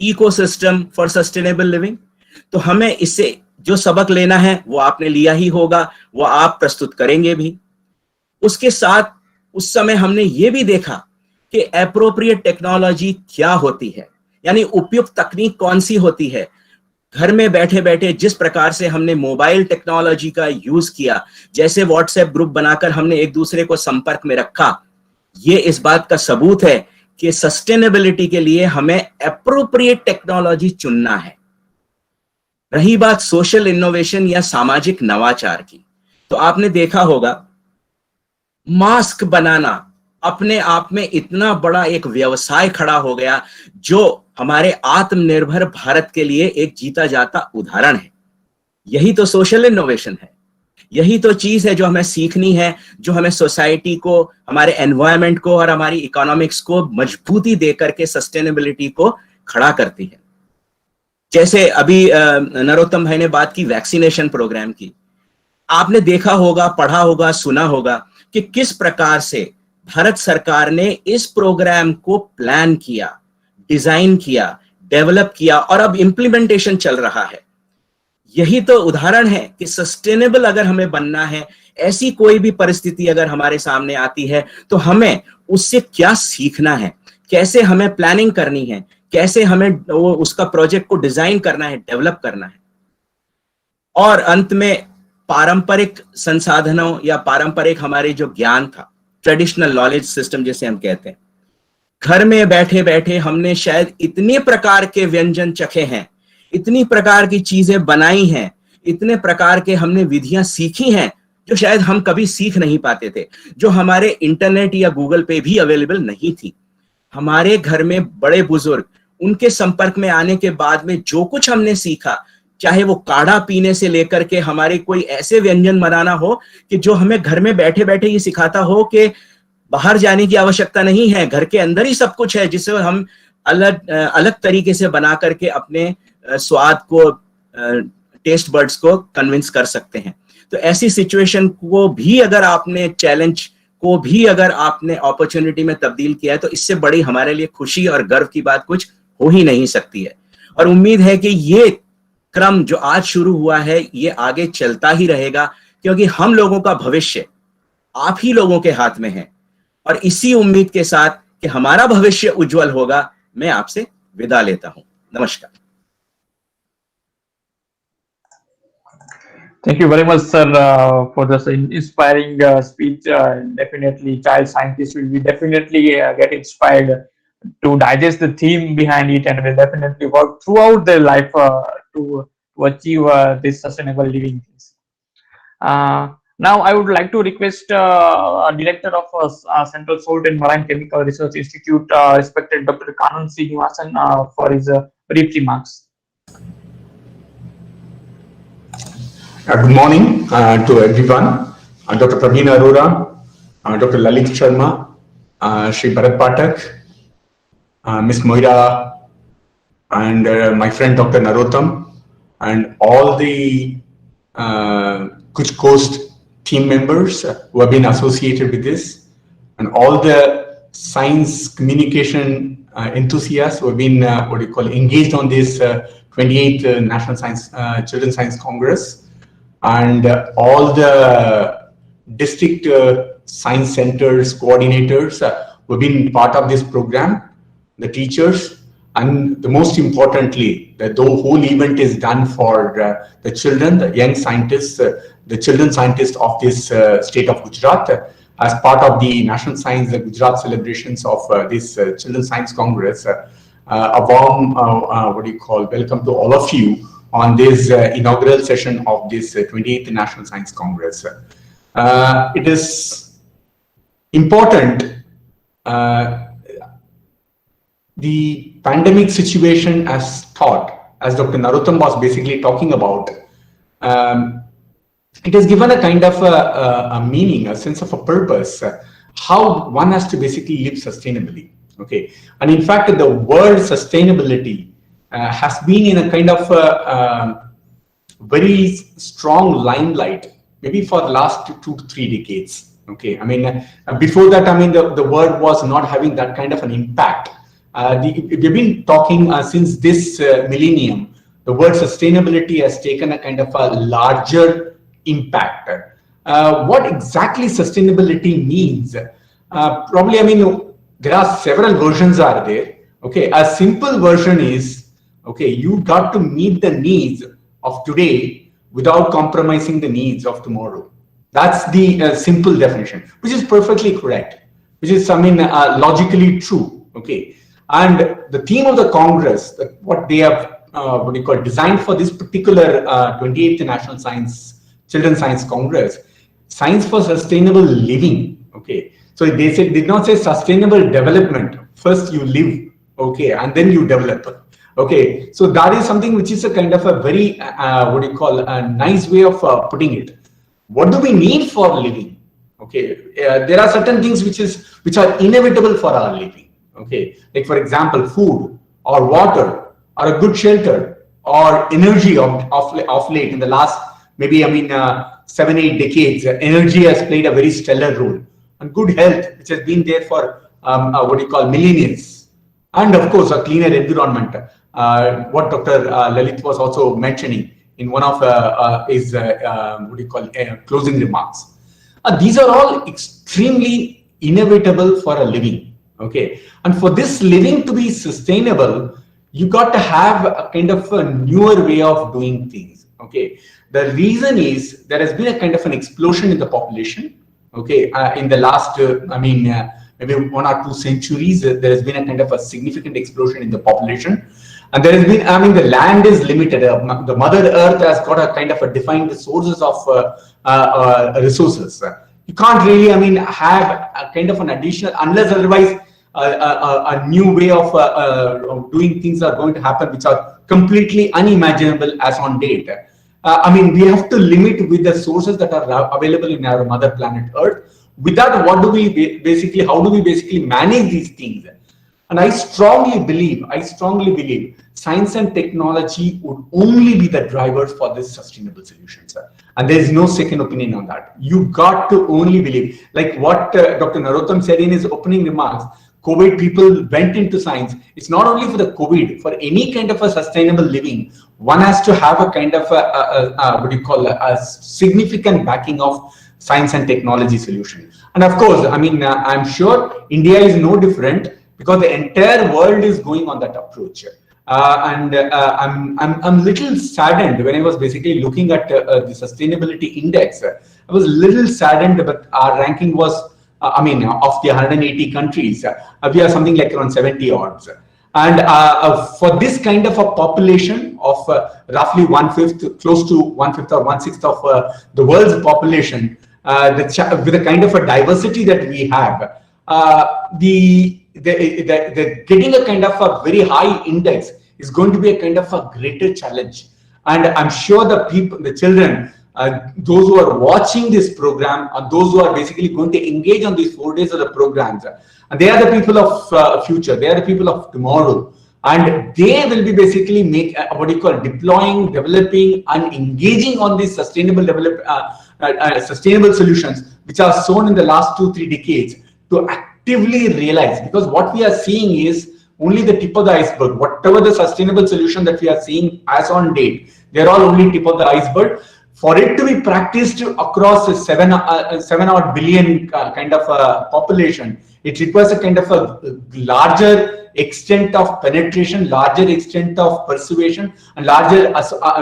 इकोसिस्टम फॉर सस्टेनेबल लिविंग. तो हमें इससे जो सबक लेना है वो आपने लिया ही होगा, वो आप प्रस्तुत करेंगे भी. उसके साथ उस समय हमने ये भी देखा कि एप्रोप्रिएट टेक्नोलॉजी क्या होती है, यानी उपयुक्त तकनीक कौन सी होती है। घर में बैठे बैठे जिस प्रकार से हमने मोबाइल टेक्नोलॉजी का यूज किया, जैसे व्हाट्सएप ग्रुप बनाकर हमने एक दूसरे को संपर्क में रखा, ये इस बात का सबूत है कि सस्टेनेबिलिटी के लिए हमें एप्रोप्रिएट टेक्नोलॉजी चुनना है। रही बात सोशल इनोवेशन या सामाजिक नवाचार की, तो आपने देखा होगा मास्क बनाना अपने आप में इतना बड़ा एक व्यवसाय खड़ा हो गया, जो हमारे आत्मनिर्भर भारत के लिए एक जीता जाता उदाहरण है। यही तो सोशल इनोवेशन है, यही तो चीज है जो हमें सीखनी है, जो हमें सोसाइटी को, हमारे एनवायरनमेंट को और हमारी इकोनॉमिक्स को मजबूती देकर के सस्टेनेबिलिटी को खड़ा करती है। जैसे अभी नरोत्तम भाई ने बात की वैक्सीनेशन प्रोग्राम की, आपने देखा होगा, पढ़ा होगा, सुना होगा कि किस प्रकार से भारत सरकार ने इस प्रोग्राम को प्लान किया, डिजाइन किया, डेवलप किया और अब इंप्लीमेंटेशन चल रहा है। यही तो उदाहरण है कि सस्टेनेबल अगर हमें बनना है, ऐसी कोई भी परिस्थिति अगर हमारे सामने आती है तो हमें उससे क्या सीखना है, कैसे हमें प्लानिंग करनी है, कैसे हमें उसका प्रोजेक्ट को डिजाइन करना है, डेवलप करना है। और अंत में पारंपरिक संसाधनों या पारंपरिक हमारे जो ज्ञान था, ट्रेडिशनल नॉलेज सिस्टम जिसे हम कहते हैं, घर में बैठे बैठे हमने शायद इतने प्रकार के व्यंजन चखे हैं, इतनी प्रकार की चीजें बनाई हैं, इतने प्रकार के हमने विधियां सीखी हैं जो शायद हम कभी सीख नहीं पाते थे, जो हमारे इंटरनेट या गूगल पे भी अवेलेबल नहीं थी। हमारे घर में बड़े बुजुर्ग, उनके संपर्क में आने के बाद में जो कुछ हमने सीखा, चाहे वो काढ़ा पीने से लेकर के हमारे कोई ऐसे व्यंजन बनाना हो कि जो हमें घर में बैठे बैठे ये सिखाता हो कि बाहर जाने की आवश्यकता नहीं है, घर के अंदर ही सब कुछ है, जिसे हम अलग अलग तरीके से बना करके अपने स्वाद को, टेस्ट बर्ड्स को कन्विंस कर सकते हैं। तो ऐसी सिचुएशन को भी अगर आपने, चैलेंज को भी अगर आपने अपॉर्चुनिटी में तब्दील किया है, तो इससे बड़ी हमारे लिए खुशी और गर्व की बात कुछ हो ही नहीं सकती है। और उम्मीद है कि ये क्रम जो आज शुरू हुआ है ये आगे चलता ही रहेगा, क्योंकि हम लोगों का भविष्य आप ही लोगों के हाथ में है। और इसी उम्मीद के साथ कि हमारा भविष्य उज्जवल होगा, मैं आपसे विदा लेता हूं। नमस्कार। Thank you very much, sir, for this inspiring speech. Definitely, child scientists will be definitely get inspired to digest the theme behind it, and will definitely work throughout their life to achieve this sustainable living things. Now, I would like to request Director of Central Salt and Marine Chemical Research Institute, respected Dr. Kanan Srinivasan, for his brief remarks. Good morning to everyone. Dr. Praveen Arora, Dr. Lalit Sharma, Shri Bharat Pathak, Ms. Moira, and my friend Dr. Narottam, and all the GUJCOST team members who have been associated with this, and all the science communication enthusiasts who have been engaged on this 28th National Science Children's Science Congress, and all the district science centers coordinators who have been part of this program, the teachers, and the most importantly, the whole event is done for the children, the young scientists, the children scientists of this state of Gujarat, as part of the National Science Gujarat celebrations of this Children's Science Congress. A warm welcome to all of you on this inaugural session of this 28th National Science Congress. It is important, the pandemic situation as taught, as Dr. Narottam was basically talking about, it has given a kind of a meaning, a sense of a purpose, how one has to basically live sustainably. Okay, and in fact, the word sustainability has been in a kind of very strong limelight, maybe for the last 2 to 3 decades. Okay, I mean, before that, I mean, the word was not having that kind of an impact. We've been talking since this millennium, the word sustainability has taken a kind of a larger impact. What exactly sustainability means? Probably, I mean, there are several versions are there. Okay, a simple version is, okay, you got to meet the needs of today without compromising the needs of tomorrow. That's the simple definition, which is perfectly correct, which is, I mean, logically true. Okay, and the theme of the Congress, what they have, what do you call, designed for this particular 28th National Children's Science Congress, Science for Sustainable Living. Okay, so they did not say sustainable development. First you live, okay, and then you develop. Okay, so that is something which is a kind of a very, what do you call, a nice way of putting it. What do we need for living? Okay, there are certain things which are inevitable for our living. Okay, like for example, food or water or a good shelter or energy of late in the last, maybe, I mean, 7-8 decades, energy has played a very stellar role. And good health, which has been there for what do you call, millennia. And of course, a cleaner environment, what Dr. Lalit was also mentioning in one of his what do you call, closing remarks. These are all extremely inevitable for a living. Okay, and for this living to be sustainable, you got to have a kind of a newer way of doing things. Okay, the reason is there has been a kind of an explosion in the population. Okay, in the last, I mean, maybe 1 or 2 centuries, there has been a kind of a significant explosion in the population. And there has been, I mean, the land is limited. The Mother Earth has got a kind of a defined sources of resources. You can't really, I mean, have a kind of an additional, unless otherwise a new way of doing things are going to happen, which are completely unimaginable as on date. I mean, we have to limit with the sources that are available in our mother planet Earth. With that, what do we basically, how do we basically manage these things? And I strongly believe science and technology would only be the drivers for this sustainable solution, sir. And there is no second opinion on that. You got to only believe, like what Dr. Narottam said in his opening remarks, COVID people went into science. It's not only for the COVID, for any kind of a sustainable living, one has to have a kind of what do you call, a significant backing of science and technology solution. And of course, I mean, I'm sure India is no different, because the entire world is going on that approach. I'm a little saddened when I was basically looking at the sustainability index. I was a little saddened, but our ranking was, I mean, of the 180 countries, we are something like around 70 odds. And for this kind of a population of roughly 1/5, close to 1/5 or 1/6 of the world's population, with the kind of a diversity that we have, the getting a kind of a very high index is going to be a kind of a greater challenge. And I'm sure the people, the children, those who are watching this program, or those who are basically going to engage on these 4 days of the programs, and they are the people of future, they are the people of tomorrow, and they will be basically what do you call, deploying, developing, and engaging on these sustainable sustainable solutions, which are shown in the last 2-3 decades, to actively realize. Because what we are seeing is only the tip of the iceberg. Whatever the sustainable solution that we are seeing as on date, they're all only tip of the iceberg. For it to be practiced across a 7 odd billion kind of population, it requires a kind of a larger extent of penetration, larger extent of persuasion, and larger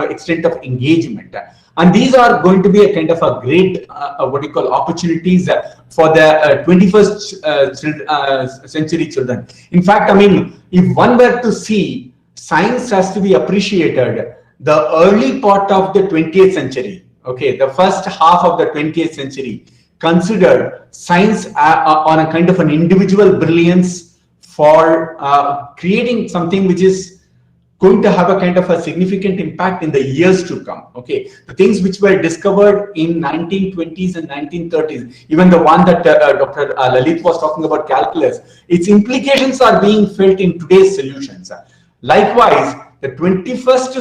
extent of engagement. And these are going to be a kind of a great, what do you call, opportunities for the 21st century children. In fact, I mean, if one were to see, science has to be appreciated the early part of the 20th century. Okay, the first half of the 20th century considered science on a kind of an individual brilliance for creating something which is going to have a kind of a significant impact in the years to come. Okay, the things which were discovered in 1920s and 1930s, even the one that Dr. Lalit was talking about, calculus, its implications are being felt in today's solutions. Likewise, the 21st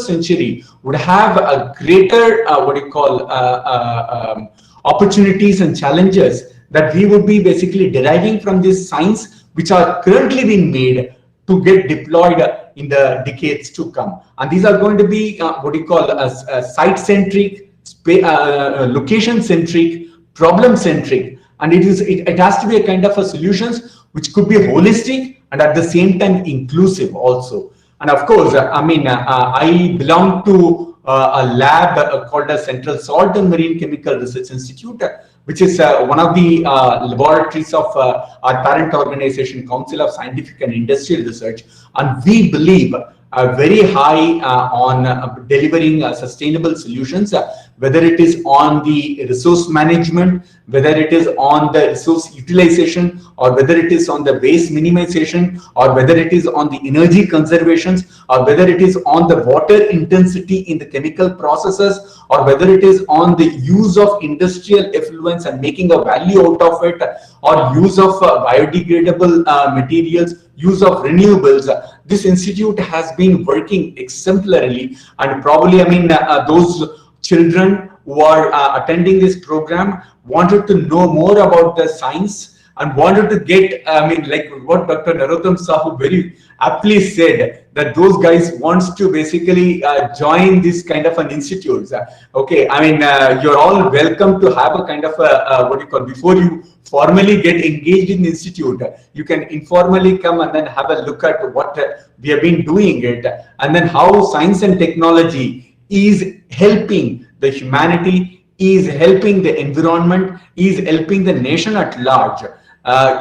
century would have a greater, what do you call, opportunities and challenges that we would be basically deriving from this science, which are currently being made to get deployed in the decades to come. And these are going to be, what do you call, site-centric, location-centric, problem-centric, and it has to be a kind of a solutions which could be holistic and at the same time inclusive also. And of course, I belong to a lab called the Central Salt and Marine Chemical Research Institute, which is one of the laboratories of our parent organization, Council of Scientific and Industrial Research. And we believe very high on delivering sustainable solutions, whether it is on the resource management, whether it is on the resource utilization, or whether it is on the waste minimization, or whether it is on the energy conservations, or whether it is on the water intensity in the chemical processes, or whether it is on the use of industrial effluents and making a value out of it, or use of biodegradable materials, use of renewables. This institute has been working exemplarily, and probably those children who are attending this program wanted to know more about the science and wanted to get, like what Dr. Narottam Sahu very aptly said, that those guys wants to basically join this kind of an institute. Okay, you're all welcome to have a kind of a, before you formally get engaged in the institute, you can informally come and then have a look at what we have been doing it, and then how science and technology is helping the humanity, is helping the environment, is helping the nation at large.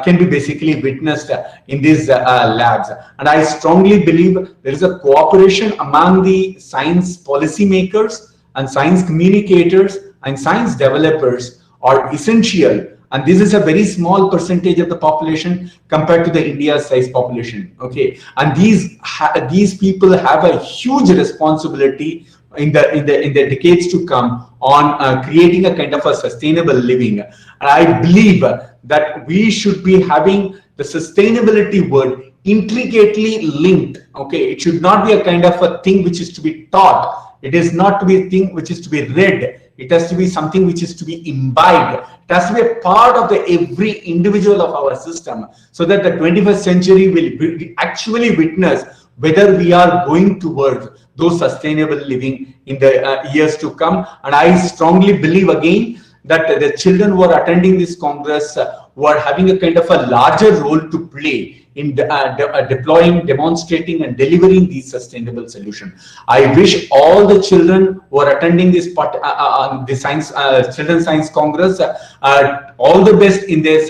Can be basically witnessed in these labs. And I strongly believe there is a cooperation among the science policymakers and science communicators and science developers are essential. And this is a very small percentage of the population compared to the India's size population. Okay, and these people have a huge responsibility in the decades to come on creating a kind of a sustainable living. And I believe that we should be having the sustainability word intricately linked. Okay, it should not be a kind of a thing which is to be taught. It is not to be a thing which is to be read. It has to be something which is to be imbibed. It has to be a part of every individual of our system, so that the 21st century will actually witness whether we are going towards those sustainable living in the years to come. And I strongly believe again that the children who are attending this Congress who are having a kind of a larger role to play in deploying, demonstrating and delivering these sustainable solutions. I wish all the children who are attending this Children's Science Congress all the best in their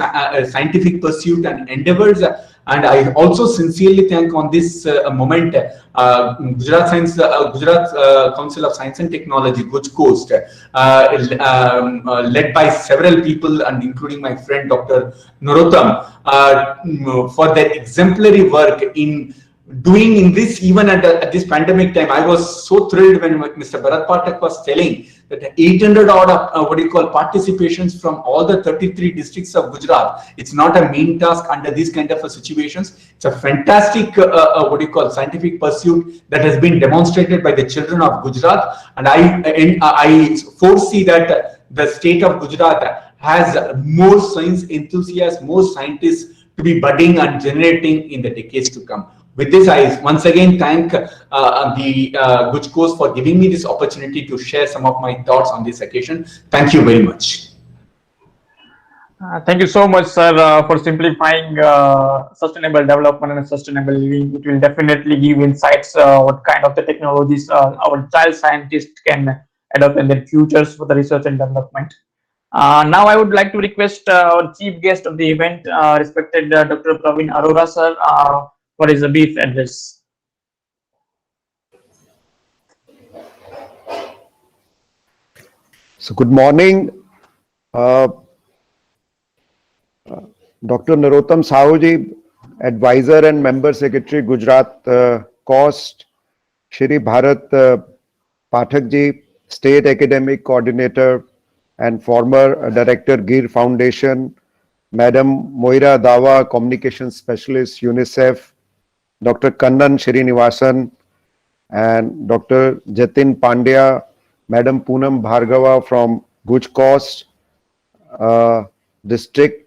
scientific pursuit and endeavors. And I also sincerely thank on this moment Gujarat Council of Science and Technology, GUJCOST, led by several people and including my friend Dr. Narottam, for their exemplary work in doing in this, even at this pandemic time. I was so thrilled when Mr. Bharat Pathak was telling that 800 odd participations from all the 33 districts of Gujarat. It's not a mean task under these kind of situations. It's a fantastic scientific pursuit that has been demonstrated by the children of Gujarat. And I foresee that the state of Gujarat has more science enthusiasts, more scientists to be budding and generating in the decades to come. With this, I once again thank the GUJCOST for giving me this opportunity to share some of my thoughts on this occasion. Thank you very much. Thank you so much, sir, for simplifying sustainable development and sustainable living. It will definitely give insights what kind of the technologies our child scientists can adopt in their futures for the research and development. Now I would like to request our chief guest of the event, respected Dr. Praveen Arora, sir, for his brief address. So good morning, Dr. Narottam Sahu, Advisor and Member Secretary, Gujarat GUJCOST, Shri Bharat Pathak ji, State Academic Coordinator and former Director, Gir Foundation, Madam Moira Dawa, Communication Specialist, UNICEF, Dr. Kannan Srinivasan, and Dr. Jatin Pandya, Madam Poonam Bhargava from GUJCOST, District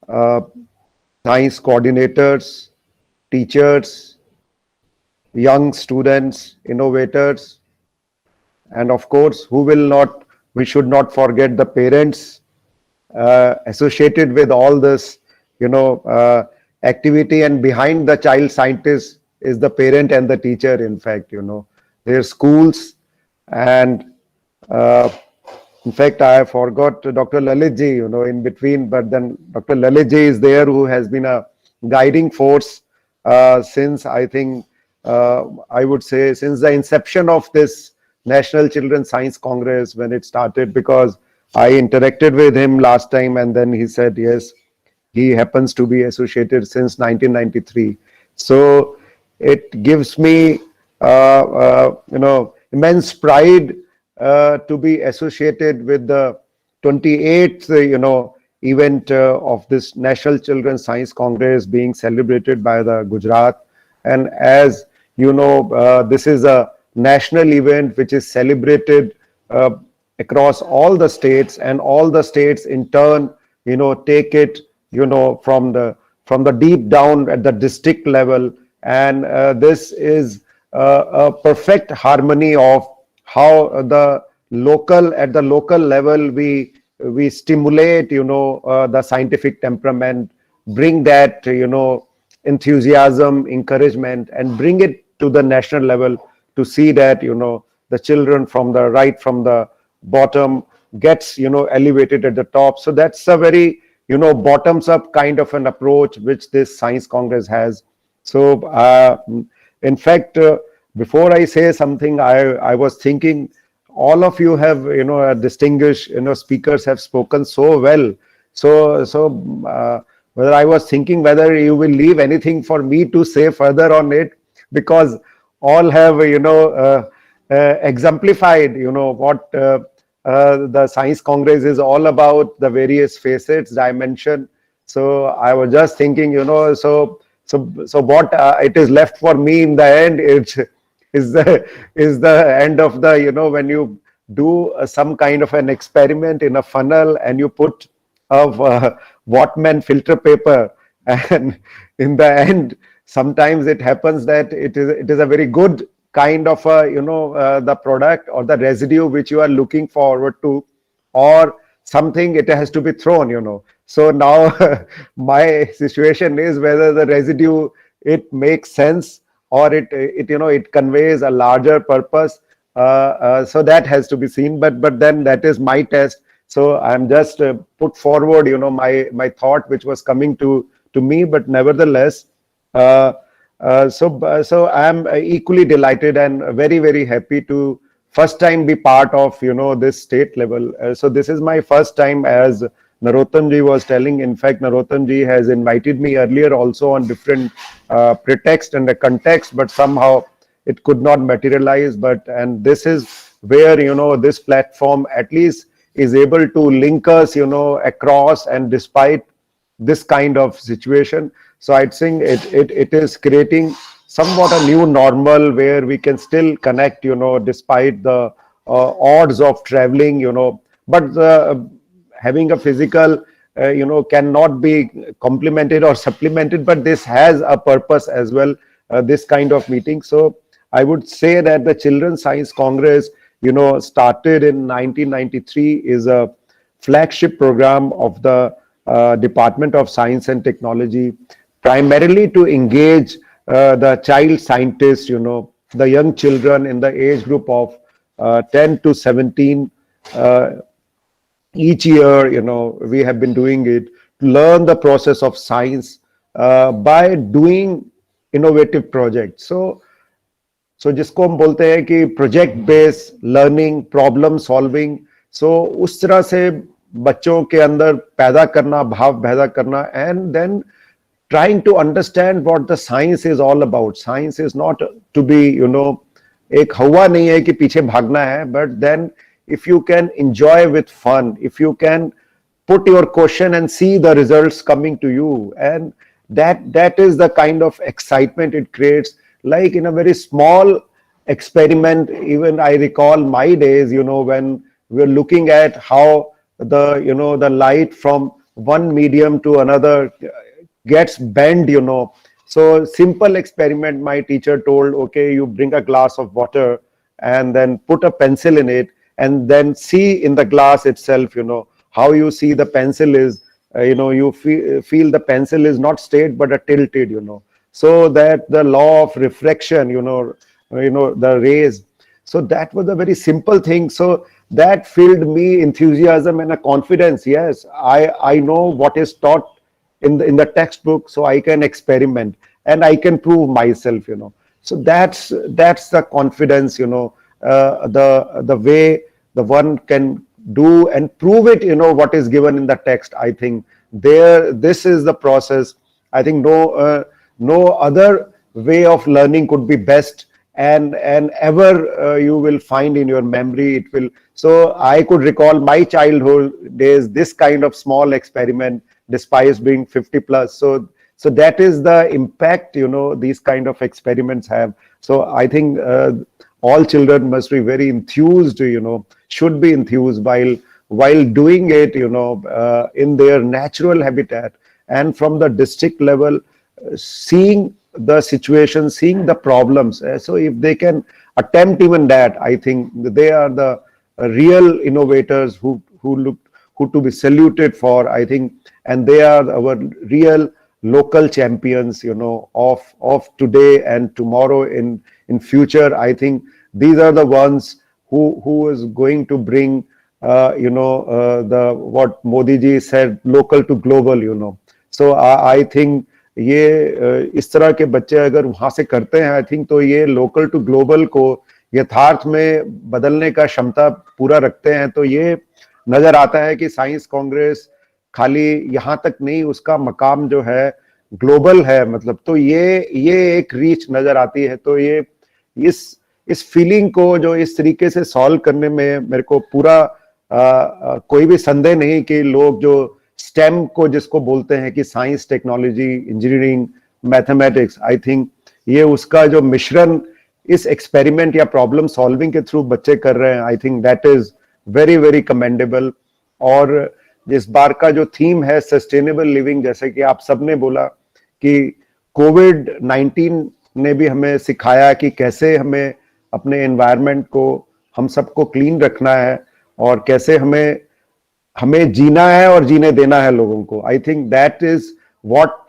Science Coordinators, teachers, young students, innovators, and of course, we should not forget the parents associated with all this, activity, and behind the child scientist is the parent and the teacher. In fact, their schools, and in fact, I forgot Dr. Lalit ji, in between, but then Dr. Lalit ji is there, who has been a guiding force since, I think, I would say, since the inception of this National Children's Science Congress, when it started, because I interacted with him last time, and then he said, yes, he happens to be associated since 1993. So it gives me, immense pride to be associated with the 28th, event of this National Children's Science Congress being celebrated by the Gujarat. And as you know, this is a national event which is celebrated across all the states, and all the states in turn, take it, from the deep down at the district level. And this is a perfect harmony of how at the local level we stimulate, the scientific temperament, bring that, enthusiasm, encouragement, and bring it to the national level to see that, the children from the bottom gets, elevated at the top. So that's a very, bottoms up kind of an approach which this Science Congress has. So in fact, before I say something, I was thinking, all of you have, distinguished, speakers have spoken so well. So whether I was thinking whether you will leave anything for me to say further on it, because all have, exemplified, what the Science Congress is all about, the various facets, dimension. So I was just thinking, so what it is left for me in the end is the end of the, when you do some kind of an experiment in a funnel and you put a Wattman filter paper, and in the end, sometimes it happens that it is a very good kind of a, the product or the residue which you are looking forward to, or something, it has to be thrown. So now my situation is whether the residue, it makes sense, or it conveys a larger purpose. So that has to be seen, but then that is my test. So I'm just put forward, my thought which was coming to me, but nevertheless, so I'm equally delighted and very, very happy to first time be part of, this state level. So this is my first time, as Narottam ji was telling. In fact, Narottam ji has invited me earlier also on different pretext and the context, but somehow it could not materialize. And this is where, this platform at least is able to link us, across and despite this kind of situation. So I think it is creating somewhat a new normal where we can still connect, despite the odds of traveling, but having a physical, cannot be complemented or supplemented, but this has a purpose as well, this kind of meeting. So I would say that the Children's Science Congress, started in 1993, is a flagship program of the Department of Science and Technology, primarily to engage the child scientists, the young children in the age group of 10 to 17. Each year, we have been doing it to learn the process of science by doing innovative projects. So जिसको हम बोलते हैं कि project based learning, problem solving, so उस तरह से बच्चों के अंदर पैदा करना, भाव पैदा करना, and then trying to understand what the science is all about. Science is not to be, एक हवा नहीं है कि पीछे भागना है, but then if you can enjoy with fun, if you can put your question and see the results coming to you, and that is the kind of excitement it creates. Like in a very small experiment, even I recall my days, when we're looking at how the light from one medium to another gets bent, So simple experiment, my teacher told, okay, you bring a glass of water and then put a pencil in it and then see in the glass itself, how you see the pencil is, you feel the pencil is not straight but a tilted, so that the law of refraction, the rays. So that was a very simple thing. So that filled me enthusiasm and a confidence. Yes, I know what is taught in the textbook, so I can experiment and I can prove myself. So that's the confidence. The way the one can do and prove it. What is given in the text. I think this is the process. I think no other way of learning could be best, and ever you will find in your memory. It will. So I could recall my childhood days, this kind of small experiment, despite being 50 plus. So that is the impact these kind of experiments have. So I think all children must be very enthused, should be enthused while doing it, in their natural habitat, and from the district level, seeing the situation, seeing the problems. So if they can attempt even that, I think they are the real innovators who to be saluted for, I think, and they are our real local champions, of today and tomorrow in future. I think these are the ones who is going to bring, the what Modi ji said, local to global. So I think ये इस तरह के बच्चे अगर वहां से करते हैं, आई थिंक तो ये लोकल टू ग्लोबल को यथार्थ में बदलने का क्षमता पूरा रखते हैं. तो ये नजर आता है कि साइंस कांग्रेस खाली यहाँ तक नहीं, उसका मकाम जो है ग्लोबल है, मतलब. तो ये एक रीच नजर आती है. तो ये इस फीलिंग को जो इस तरीके से सॉल्व करने में मेरे को पूरा कोई भी संदेह नहीं कि लोग जो स्टेम को जिसको बोलते हैं कि science, technology, engineering, mathematics, I think ये उसका जो मिश्रण इस एक्सपेरिमेंट या प्रॉब्लम सॉल्विंग के थ्रू बच्चे कर रहे हैं, आई think that is very very commendable. और इस बार का जो थीम है सस्टेनेबल लिविंग, जैसे कि आप सबने बोला कि कोविड-19 ने भी हमें सिखाया कि कैसे हमें अपने एनवायरनमेंट को, हम सबको क्लीन रखना है और कैसे हमें जीना है और जीने देना है लोगों को. I think that is what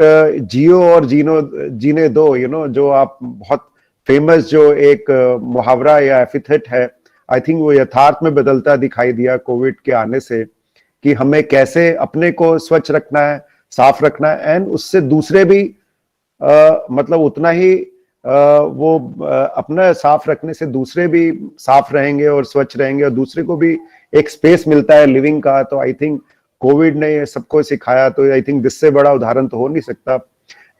जियो और जीने दो, जो आप बहुत फेमस जो एक मुहावरा या एपिथेट है, आई थिंक वो यथार्थ में बदलता दिखाई दिया कोविड के आने से, कि हमें कैसे अपने को स्वच्छ रखना है, साफ रखना है, एंड उससे दूसरे भी मतलब उतना ही वो अपना साफ रखने से दूसरे भी साफ रहेंगे और स्वच्छ रहेंगे और दूसरे को भी एक स्पेस मिलता है लिविंग का. तो आई थिंक कोविड ने ये सबको सिखाया. तो आई थिंक इससे बड़ा उदाहरण तो हो नहीं सकता.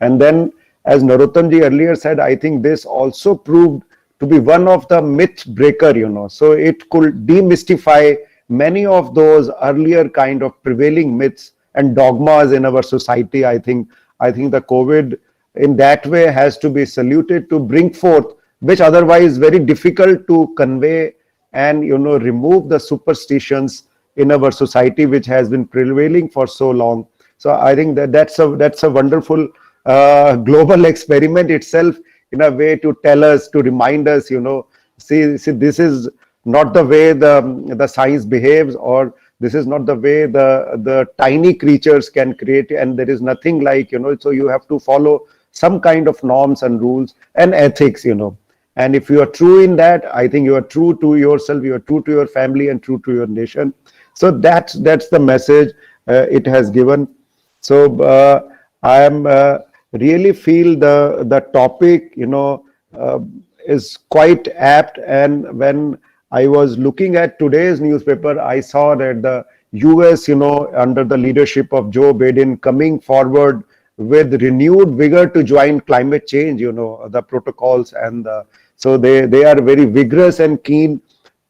And then as Narottam ji earlier said, I think this also proved to be one of the myth breaker, so it could demystify many of those earlier kind of prevailing myths and dogmas in our society. I think the COVID in that way has to be saluted, to bring forth, which otherwise very difficult to convey and remove the superstitions in our society which has been prevailing for so long. So I think that's a wonderful global experiment itself, in a way, to tell us, to remind us, see this is not the way the science behaves, or this is not the way the tiny creatures can create, and there is nothing like, so you have to follow some kind of norms and rules and ethics, and if you are true in that, I think you are true to yourself, you are true to your family and true to your nation. So that's the message it has given. So I am really feel the topic is quite apt, and when I was looking at today's newspaper, I saw that the US under the leadership of Joe Biden coming forward with renewed vigor to join climate change, the protocols, and so they are very vigorous and keen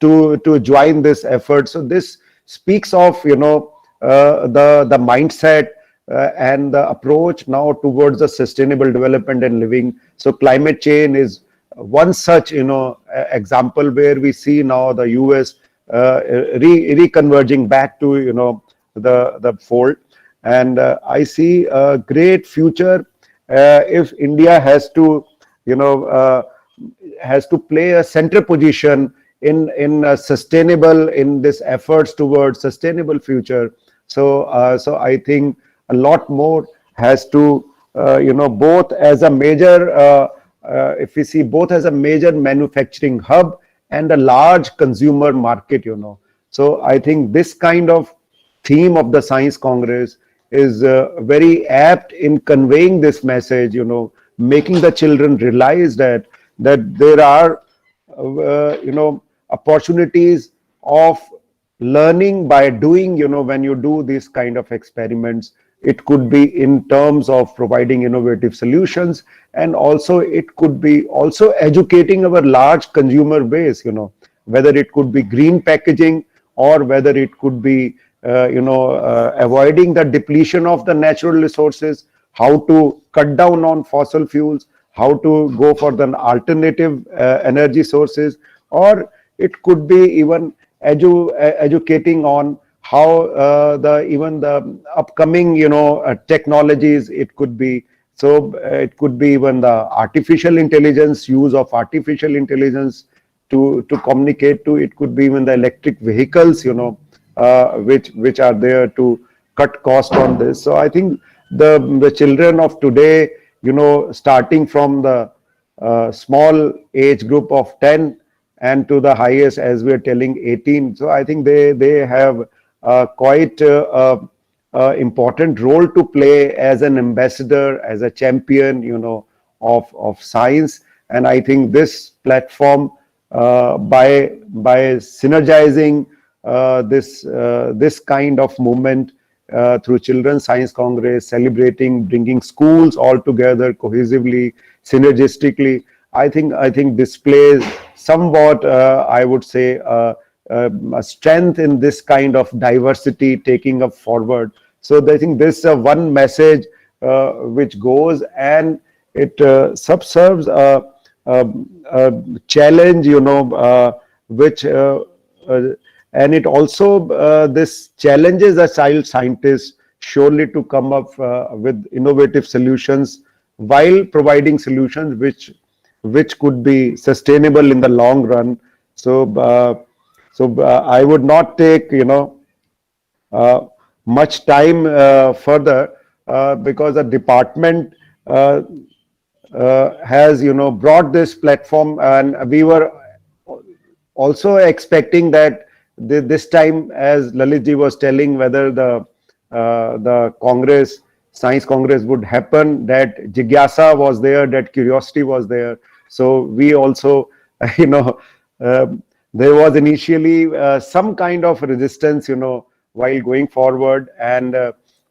to join this effort. So this speaks of the mindset and the approach now towards the sustainable development and living. So climate change is one such example where we see now the US reconverging back to the fold, and I see a great future if India has to play a center position in sustainable, in this efforts towards sustainable future. So I think a lot more has to, both as a major, if we see both as a major manufacturing hub and a large consumer market, So I think this kind of theme of the Science Congress is very apt in conveying this message, making the children realize that there are, opportunities of learning by doing, when you do these kind of experiments. It could be in terms of providing innovative solutions, and also it could be also educating our large consumer base, whether it could be green packaging, or whether it could be avoiding the depletion of the natural resources, how to cut down on fossil fuels, how to go for the alternative energy sources, or it could be even educating on how even the upcoming technologies. It could be, it could be even the artificial intelligence, use of artificial intelligence to communicate to. It could be even the electric vehicles, which are there to cut cost on this. So I think the children of today, starting from the small age group of 10 and to the highest, as we're telling, 18. So I think they have quite important role to play as an ambassador, as a champion, of science. And I think this platform, by synergizing this kind of movement through Children's Science Congress, celebrating, bringing schools all together cohesively, synergistically, I think displays somewhat, I would say, a strength in this kind of diversity taking up forward. So I think this one message which goes, and it subserves a challenge, which and it also this challenges the child scientists surely to come up with innovative solutions, while providing solutions which could be sustainable in the long run. So I would not take much time further, because the department has brought this platform, and we were also expecting that this time, as Lalitji was telling, whether the Congress, Science Congress would happen, that jigyasa was there, that curiosity was there. So we also, there was initially some kind of resistance, while going forward, and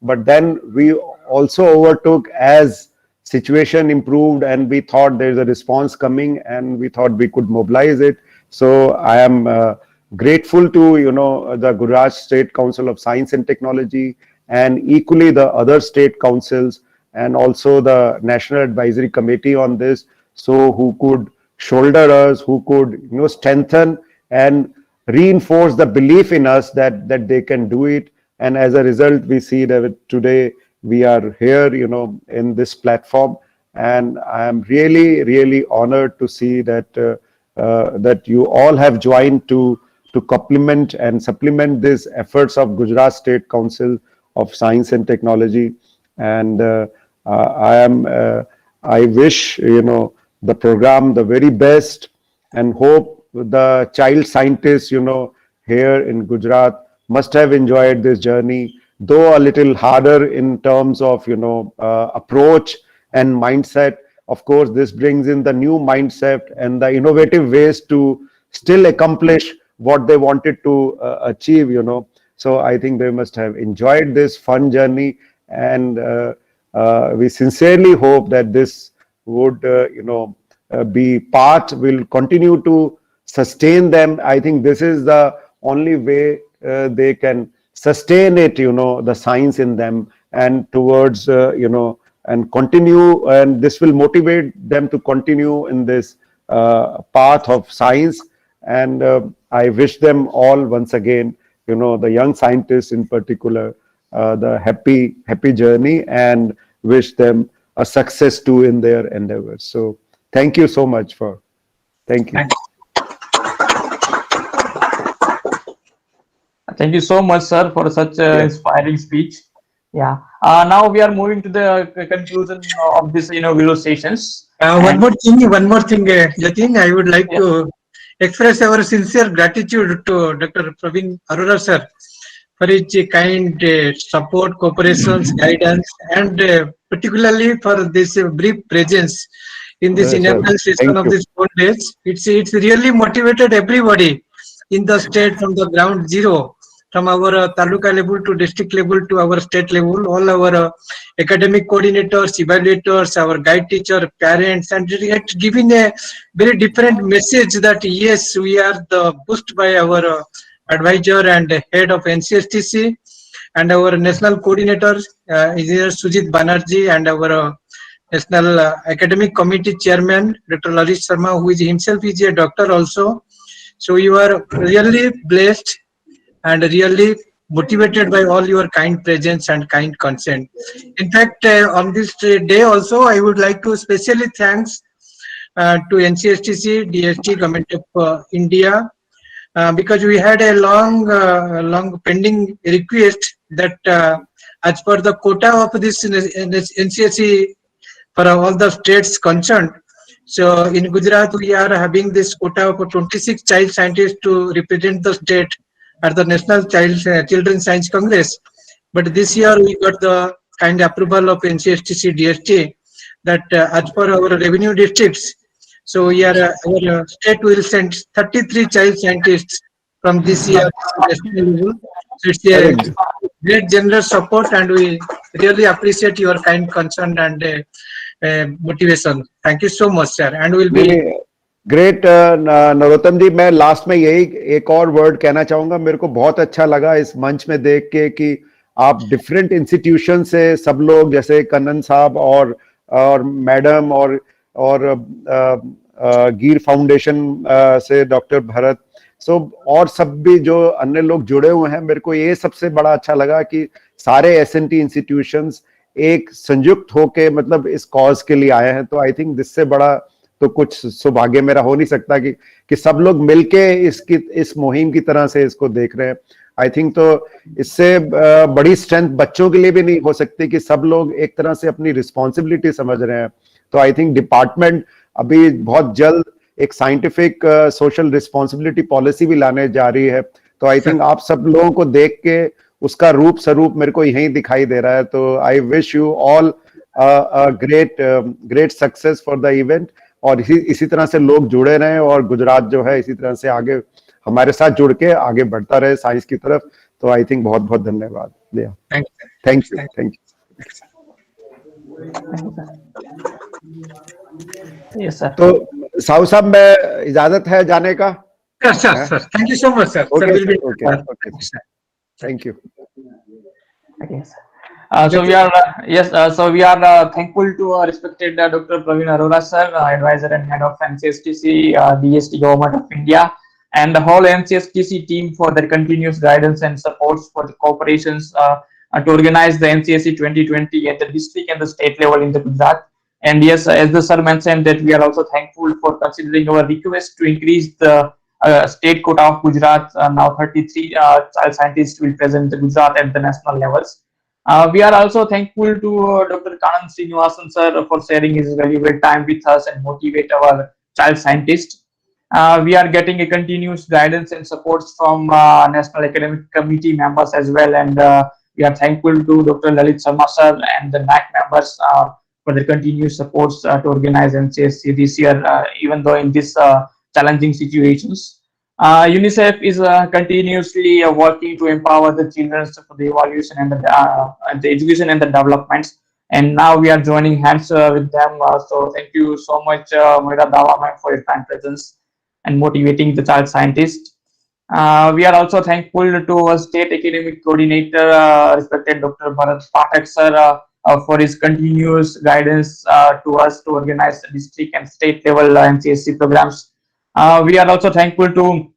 but then we also overtook as situation improved, and we thought there's a response coming, and we thought we could mobilize it. So I am grateful to the Gujarat State Council of Science and Technology, and equally the other state councils, and also the National Advisory Committee on this, so who could shoulder us, who could strengthen and reinforce the belief in us that they can do it. And as a result, we see that today we are here, in this platform, and I am really honored to see that that you all have joined to complement and supplement these efforts of Gujarat State Council of Science and Technology. And I wish the program the very best, and hope the child scientists here in Gujarat must have enjoyed this journey, though a little harder in terms of approach and mindset. Of course, this brings in the new mindset and the innovative ways to still accomplish what they wanted to achieve. So I think they must have enjoyed this fun journey, and we sincerely hope that this would be part, will continue to sustain them. I think this is the only way they can sustain it, the science in them, and towards and continue, and this will motivate them to continue in this path of science. And I wish them all once again, the young scientists in particular, the happy journey, and wish them a success too in their endeavors. So thank you so much thank you. Thank you so much, sir, for such an inspiring speech. Yeah. Now we are moving to the conclusion of this inaugural sessions. One more thing, Jatin, I would like to express our sincere gratitude to Dr. Praveen Arora sir for his kind support, cooperation, guidance, and particularly for this brief presence in this Yes, sir. inaugural session Thank of you. this 4 days. It's really motivated everybody in the state from the ground zero, from our taluka level to district level to our state level, all our academic coordinators, evaluators, our guide teacher, parents, and it's giving a very different message that yes, we are the pushed by our advisor and head of NCSTC and our national coordinator, Engineer Sujit Banerjee, and our National Academic Committee Chairman, Dr. Lalit Sharma, who is himself is a doctor also. So you are really blessed and really motivated by all your kind presence and kind consent. In fact, on this day also, I would like to specially thanks to NCSTC, DST, Government of India, because we had a long pending request that as per the quota of this NCSC for all the states concerned. So in Gujarat, we are having this quota of 26 child scientists to represent the state at the National Children Science Congress. But this year we got the kind approval of NCSTC DST that as per our revenue districts, so we are our state will send 33 child scientists from this year national level. So it's a great generous support, and we really appreciate your kind concern and motivation. Thank you so much, sir. And we'll be great Narottam ji, मैं last में यही एक और word कहना चाहूंगा. मेरे को बहुत अच्छा लगा इस मंच में देख के कि आप डिफरेंट इंस्टीट्यूशन से सब लोग, जैसे कन्नन साहब और मैडम और गिर फाउंडेशन से डॉक्टर भरत, और सब भी जो अन्य लोग जुड़े हुए हैं. मेरे को ये सबसे बड़ा अच्छा लगा कि सारे एसएनटी इंस्टीट्यूशंस एक संयुक्त होके मतलब इस कॉज के लिए आए हैं. तो आई थिंक इससे बड़ा तो कुछ सौभाग्य मेरा हो नहीं सकता कि सब लोग मिलके इस मुहिम की तरह से इसको देख रहे हैं. आई थिंक तो इससे बड़ी स्ट्रेंथ बच्चों के लिए भी नहीं हो सकती कि सब लोग एक तरह से अपनी रिस्पॉन्सिबिलिटी समझ रहे हैं. तो आई थिंक डिपार्टमेंट अभी बहुत जल्द एक साइंटिफिक सोशल रिस्पॉन्सिबिलिटी पॉलिसी भी लाने जा रही है. तो आई थिंक आप सब लोगों को देख के उसका रूप स्वरूप मेरे को यहीं दिखाई दे रहा है. तो I wish you all great success for the event, और इसी तरह से लोग जुड़े रहें और गुजरात जो है इसी तरह से आगे हमारे साथ जुड़ के आगे बढ़ता रहे साइंस की तरफ. तो आई थिंक बहुत बहुत धन्यवाद. Thank you. Yes, sir. तो साहू साहब, मैं इजाजत है जाने का. sir. Thank you so much, sir. Okay, Sir, we'll be okay. Thank you. Okay, sir. So we are thankful to respected Dr. Praveen Arora sir, advisor and head of NCSTC, DST Government of India, and the whole NCSTC team for their continuous guidance and supports for the cooperations to organize the NCSC 2020 at the district and the state level in the Gujarat. And yes, as the sir mentioned, that we are also thankful for considering our request to increase the state quota of Gujarat. Now 33 child scientists will present the Gujarat at the national levels. We are also thankful to Dr. Kanan Srinivasan sir for sharing his valuable time with us and motivate our child scientists. We are getting a continuous guidance and supports from National Academic Committee members as well, and we are thankful to Dr. Lalit Sharma sir and the NAC members for their continuous supports to organize NCSC this year, even though in this challenging situations. UNICEF is continuously working to empower the children for the evaluation and the education and the developments. And now we are joining hands with them. So thank you so much, Moira Dawa ma'am, for your kind presence and motivating the child scientist. We are also thankful to our state academic coordinator, respected Dr. Bharat Pathak sir, for his continuous guidance to us to organize the district and state level NCSC programs. We are also thankful to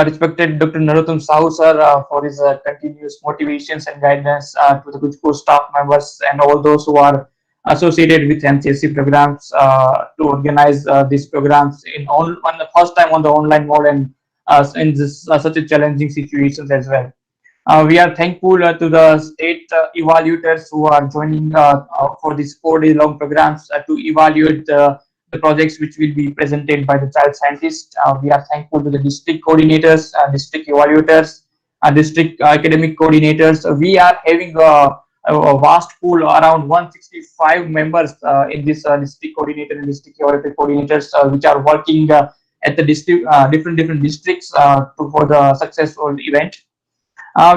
respected Dr. Narottam Sahu sir for his continuous motivations and guidance to the GUJCOST staff members and all those who are associated with NCSC programs to organize these programs on the first time on the online mode and in this such a challenging situations as well. We are thankful to the state evaluators who are joining for this 4 day long programs to evaluate the projects which will be presented by the child scientists. We are thankful to the district coordinators, district evaluators, district academic coordinators. We are having a vast pool, around 165 members in this district coordinator and district evaluator coordinators, which are working at the district, different districts for the successful event.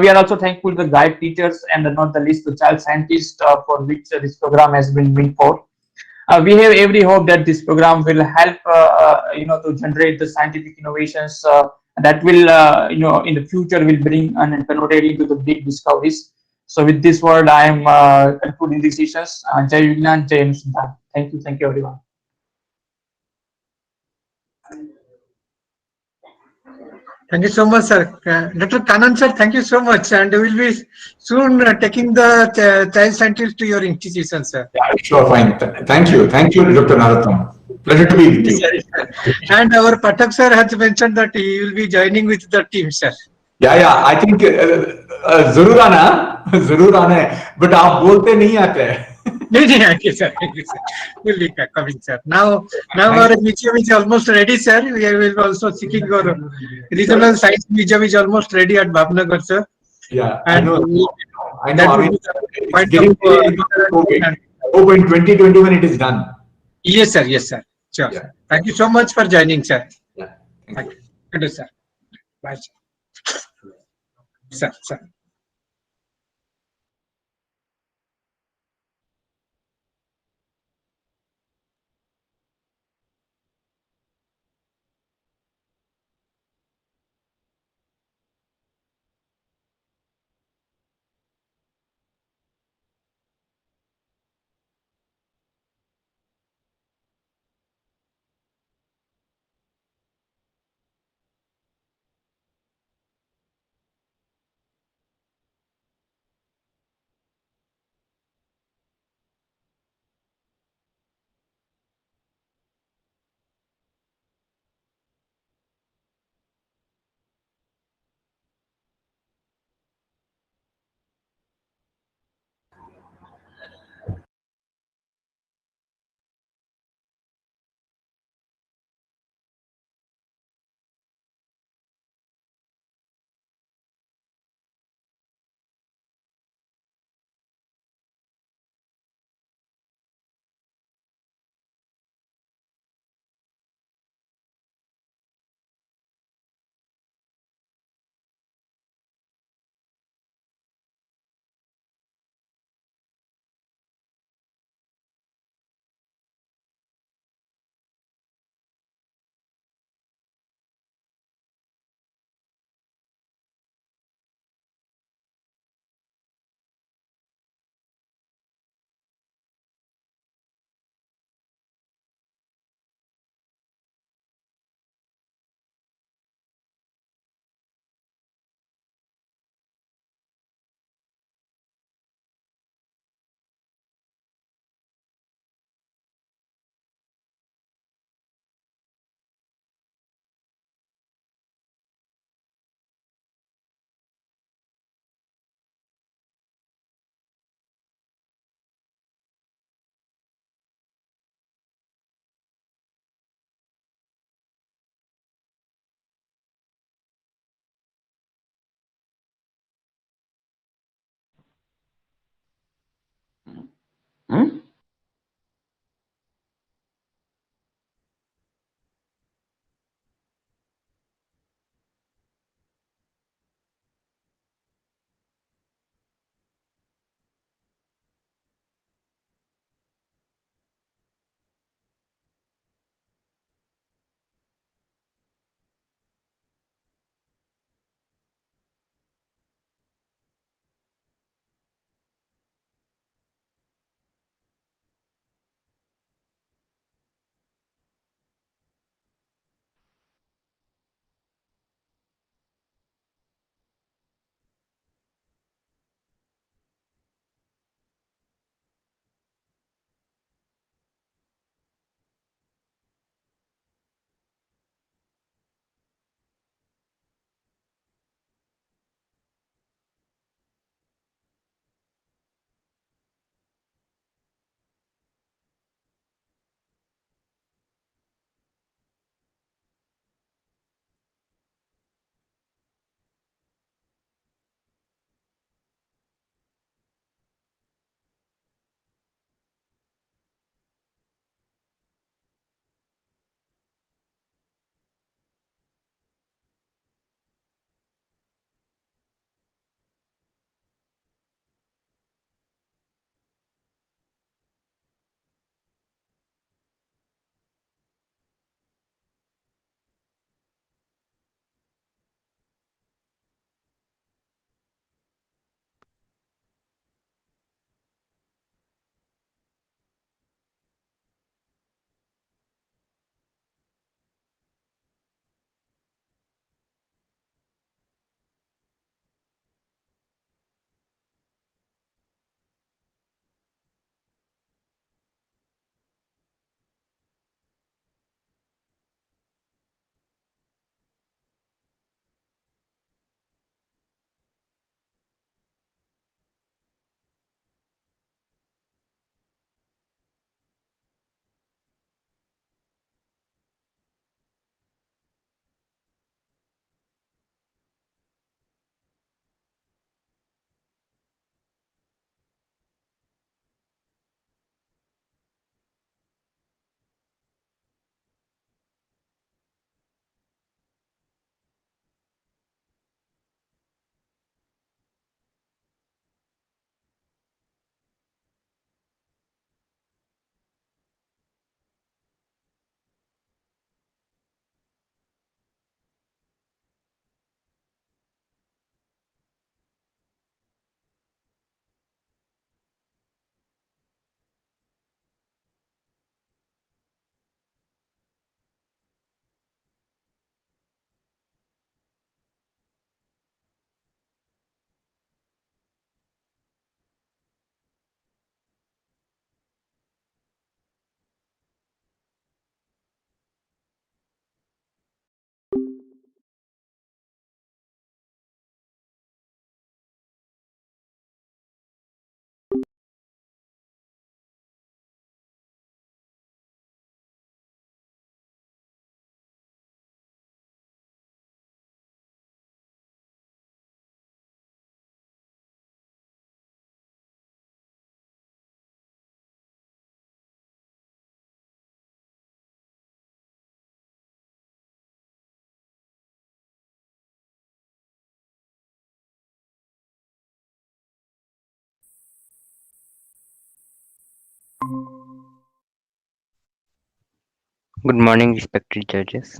We are also thankful to the guide teachers and not the least the child scientists for which this program has been meant for. We have every hope that this program will help to generate the scientific innovations that will in the future will bring and convert it into the big discoveries. So with this word, I am concluding these sessions. Jai Vignan, Jai Anusandhan. Thank you everyone. Thank you so much, sir. Dr. Kanan, sir, thank you so much. And we will be soon taking the child scientist to your institution, sir. Yeah, sure, fine. Thank you. Thank you, Dr. Narottam. Pleasure to be with you. Yes, sir. And our Pathak sir has mentioned that he will be joining with the team, sir. Yeah, I think जरूर आना जरूर आना है, but आप बोलते नहीं आते हैं. नहीं, okay, sir. Thank you, sir. We'll be coming, sir. Now our museum is almost ready, sir. We will also seeking our regional science museum is almost ready at Bhavnagar, sir. Yeah, And I know. that I will mean, be the it's point getting of, ready to COVID. Hope in 2021 it is done. Yes, sir. Yes, sir. Sure. Yeah. Thank you so much for joining, sir. Yeah, Thank you. Good day, sir. Bye, sir. Sir. Good morning, respected judges.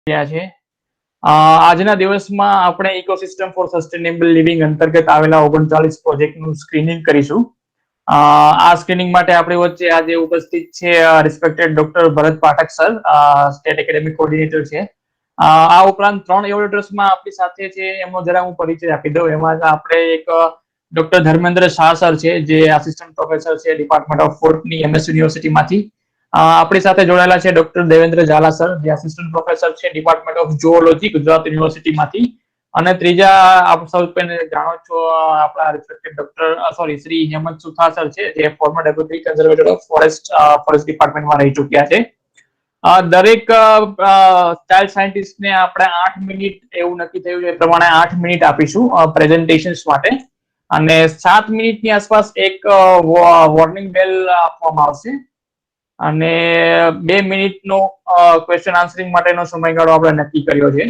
છે આજના દિવસમાં આપણે ecosystem for sustainable living અંતર્ગત આવેલા 39 પ્રોજેક્ટનું screening કરીશું. આ screening માટે આપણી વચ્ચે આજે ઉપસ્થિત છે respected doctor Bharat Pathak sir, state academic coordinator છે. આ ઉપરાંત 3 એવોર્ડર્સમાં આપણી સાથે છે, એમનો જરા હું પરિચય આપી દઉં. એમાં આપણે એક ડોક્ટર ધર્મેન્દ્ર શાહ સર છે, જે આસિસ્ટન્ટ પ્રોફેસર છે ડિપાર્ટમેન્ટ ઓફ ફૂડની MS યુનિવર્સિટીમાંથી. આપણી સાથે જોડાયેલા છે ડોક્ટર દેવેન્દ્ર ઝાલા સર, જે આસિસ્ટન્ટ પ્રોફેસર છે ડિપાર્ટમેન્ટ ઓફ ઝૂઓલોજી ગુજરાત યુનિવર્સિટીમાંથી. અને ત્રીજા આપ સૌ જાણો છો આપણા રિસ્પેક્ટેડ શ્રી હેમંત સુથાર સર છે, જે former deputy conservator of forest ડિપાર્ટમેન્ટમાં રહી ચૂક્યા છે. દરેક ચાઇલ્ડ સાયન્ટિસ્ટને આપણે 8 મિનિટ એવું નક્કી થયું છે, એ પ્રમાણે 8 મિનિટ આપીશું પ્રેઝન્ટેશન્સ માટે. અને 7 મિનિટની આસપાસ એક વોર્નિંગ બેલ આપવામાં આવશે. અને 2 મિનિટનો ક્વેશ્ચન આન્સરિંગ માટેનો સમયગાળો આપણે નક્કી કર્યો છે.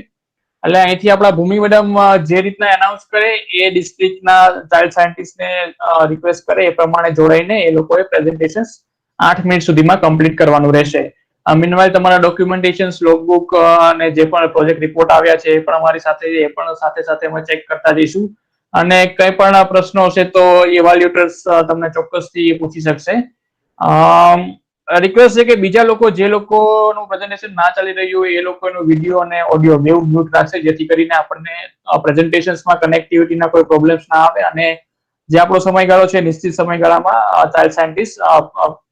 એટલે અહીંથી આપણા ભૂમિ મેડમ જે રીતના એનાઉન્સ કરે એ ડિસ્ટ્રિક્ટના ચાઇલ્ડ સાયન્ટિસ્ટને રિક્વેસ્ટ કરે એ પ્રમાણે જોડાઈને એ લોકોએ પ્રેઝન્ટેશન 8 મિનિટ સુધીમાં કમ્પ્લીટ કરવાનું રહેશે. મીનવાઇલ તમારા ડોક્યુમેન્ટેશન્સ, લોગબુક અને જે પણ પ્રોજેક્ટ રિપોર્ટ આવ્યા છે એ પણ અમારી સાથે, એ પણ સાથે અમે ચેક કરતા જઈશું. અને કંઈ પણ પ્રશ્નો હશે તો ઇવાલ્યુએટર્સ તમને ચોક્કસથી પૂછી શકશે. રિક્વેસ્ટ છે કે બીજા લોકો જે લોકોનું પ્રેઝન્ટેશન ના ચાલી રહ્યું હોય એ લોકોનો વિડીયો અને ઓડિયો બેઉ મ્યુટ રાખશે, જેથી કરીને આપણને પ્રેઝન્ટેશન્સમાં કનેક્ટિવિટીના કોઈ પ્રોબ્લેમ્સ ના આવે અને જે આપણો સમયગાળો છે નિશ્ચિત સમયગાળામાં ચાઇલ્ડ સાયન્ટિસ્ટ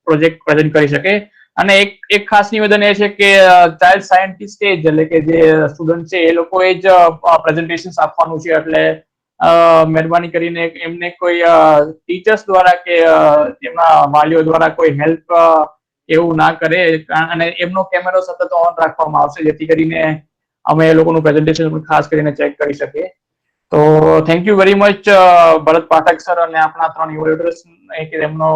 પ્રોજેક્ટ પ્રેઝન્ટ કરી શકે. અને એક ખાસ નિવેદન એ છે કે ચાઇલ્ડ સાયન્ટિસ્ટ એટલે કે જે સ્ટુડન્ટ છે એ લોકોએ જ પ્રેઝન્ટેશન આપવાનું છે. એટલે મહેરબાની કરીને એમને કોઈ ટીચર્સ દ્વારા કે એમના વાલીઓ દ્વારા કોઈ હેલ્પ એવું ના કરે અને એમનો કેમેરો સતત ઓન રાખવામાં આવશે જેથી કરીને અમે એ લોકોનું પ્રેઝન્ટેશન ખાસ કરીને ચેક કરી શકીએ. તો thank you very much Bharat Pathak sir અને આપણા 3 ઇવોલ્યુટર્સ કે એમનો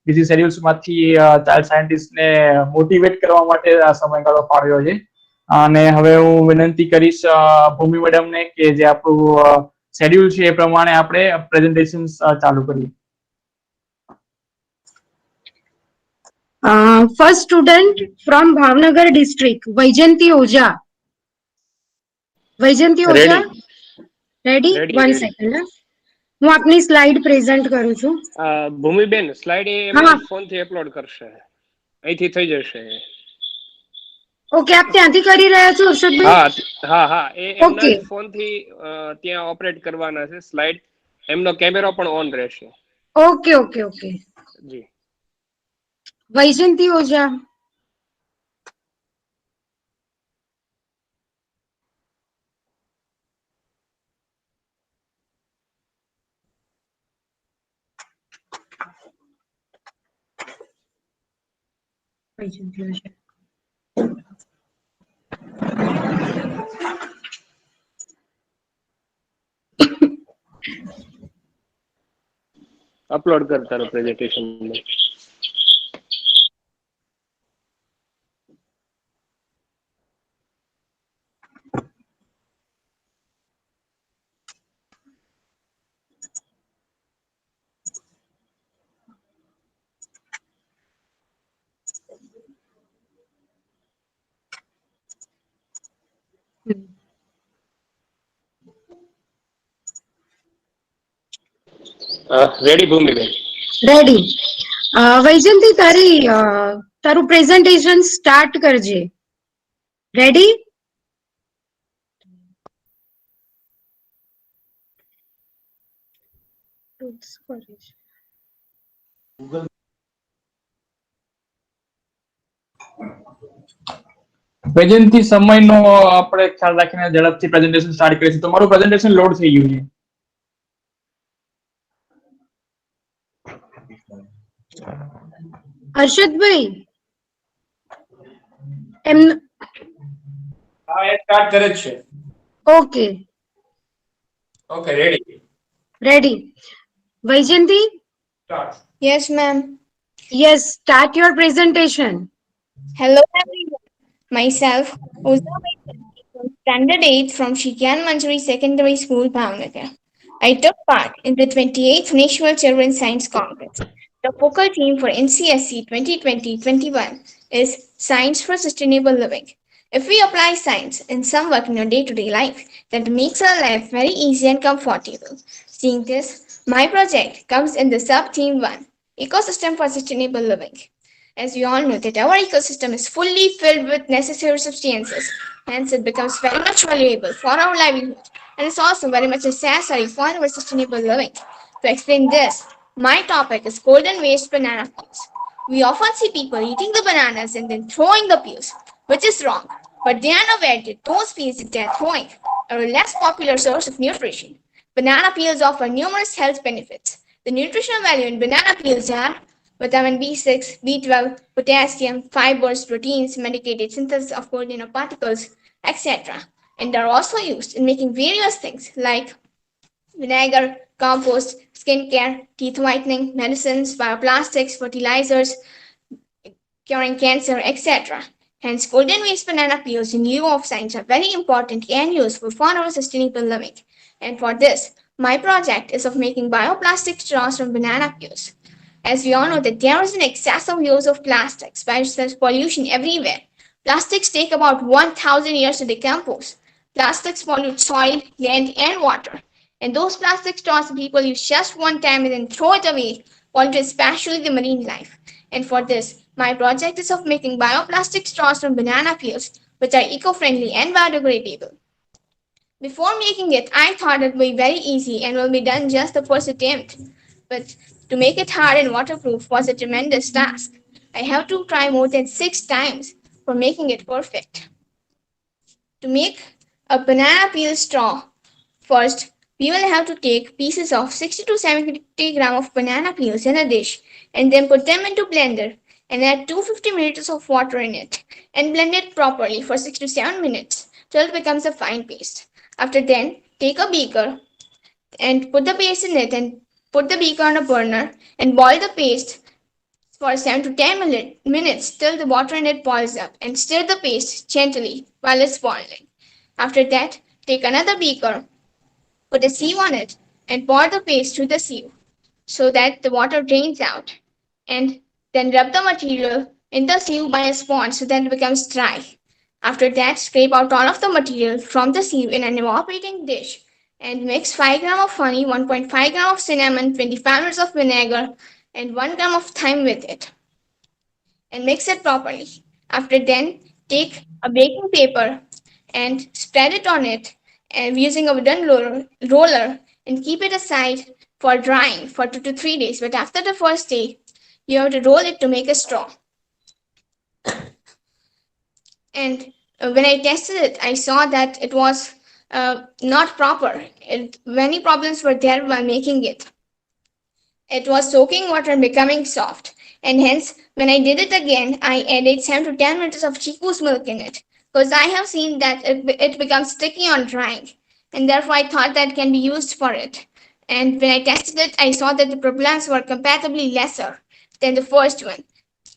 બીજી શેડ્યુલ્સમાંથી ચાઇલ્ડ સાયન્ટિસ્ટને મોટિવેટ કરવા માટે આ સમયગાળો ફાળવ્યો છે. અને હવે હું વિનંતી કરીશ ભૂમિ મેડમને કે જે આપણું શેડ્યુલ છે એ પ્રમાણે આપણે પ્રેઝન્ટેશન ચાલુ કરીએ. First student from Bhavnagar district, Vaijanti Oja. Vaijanti Oja, ready? One second. હું આપની સ્લાઇડ પ્રેઝન્ટ કરું છું. ભૂમિબેન સ્લાઇડ એમના ફોનથી અપલોડ કરશે, અહીંથી થઈ જશે. ઓકે, આપ ત્યાંથી કરી રહ્યા છો હર્ષદભાઈ? હા હા, એ એમના ફોનથી ત્યાં ઓપરેટ કરવાના છે સ્લાઇડ. એમનો કેમેરો પણ ઓન રહેશે. ઓકે ઓકે ઓકે જી. વૈજયંતી ઓઝા. વૈજયંતી ઓઝા. અપલોડ કરતા રહો પ્રેઝન્ટેશન. રેડી ભૂમિબેન? રેડી. વૈજયંતી તારું પ્રેઝન્ટેશન સ્ટાર્ટ કરજે. રેડી? વૈજયંતી સમયનો આપણે ખ્યાલ રાખીને ઝડપથી પ્રેઝન્ટેશન સ્ટાર્ટ કરીશું. તમારું પ્રેઝન્ટેશન લોડ થઈ ગયું છે. હર્ષદભાઈ હા, એ સ્ટાર્ટ કરે છે. Okay okay, ready. Ready. Vaijayanti? Yes, ma'am. Yes, start your presentation. Hello, everyone. Myself, Uza Vaijanti from Standard 8 from Shikyan Manjari Secondary School, Bhavnagar. I took part in the 28th National Children's Science Congress. The focal theme for NCSC 2020-21 is Science for Sustainable Living. If we apply science in some work in our day-to-day life, that makes our life very easy and comfortable. Seeing this, my project comes in the sub-theme 1, Ecosystem for Sustainable Living. As we all know that our ecosystem is fully filled with necessary substances, hence it becomes very much valuable for our livelihood and it's also very much necessary for our sustainable living. To explain this, my topic is golden waste banana peels. We often see people eating the bananas and then throwing the peels, which is wrong, but they are aware that those peels that they are throwing are a less popular source of nutrition. Banana peels offer numerous health benefits. The nutritional value in banana peels are vitamin B6, B12, potassium, fibers, proteins, medicated synthesis of protein particles, etc. And are also used in making various things like vinegar, compost, skincare, teeth whitening, medicines, bioplastics, fertilizers, curing cancer, etc. Hence, golden waste banana peels in lieu of science are very important and useful for our sustainable living. And for this, my project is of making bioplastic straws from banana peels. As we all know that there is an excessive use of plastics, which there's pollution everywhere. Plastics take about 1,000 years to decompose. Plastics pollute soil, land, and water. And those plastic straws people use just one time and then throw it away, pollute especially the marine life. And for this, my project is of making bioplastic straws from banana peels, which are eco-friendly and biodegradable. Before making it, I thought it would be very easy and will be done just the first attempt. But to make it hard and waterproof was a tremendous task. I have to try more than 6 times for making it perfect. To make a banana peel straw, first we will have to take pieces of 60 to 70 grams of banana peels in a dish and then put them into blender and add 250 milliliters of water in it and blend it properly for 6 to 7 minutes till it becomes a fine paste. After then, take a beaker and put the paste in it and put the beaker on a burner and boil the paste for 7 to 10 minutes till the water in it boils up and stir the paste gently while it's boiling. After that, take another beaker, put a sieve on it and pour the paste through the sieve so that the water drains out, and then rub the material in the sieve by a sponge so that it becomes dry. After that, scrape out all of the material from the sieve in an evaporating dish and mix 5 grams of honey, 1.5 grams of cinnamon, 25 ml of vinegar, and 1 gram of thyme with it and mix it properly. After then, take a baking paper and spread it on it and using a wooden roller and keep it aside for drying for 2 to 3 days. But after the first day, you have to roll it to make a straw. And when I tested it, I saw that it was not proper. Many problems were there while making it. It was soaking water and becoming soft. And hence, when I did it again, I added 7 to 10 minutes of chico's milk in it. Because I have seen that it becomes sticky on drying. And therefore, I thought that can be used for it. And when I tested it, I saw that the problems were comparatively lesser than the first one.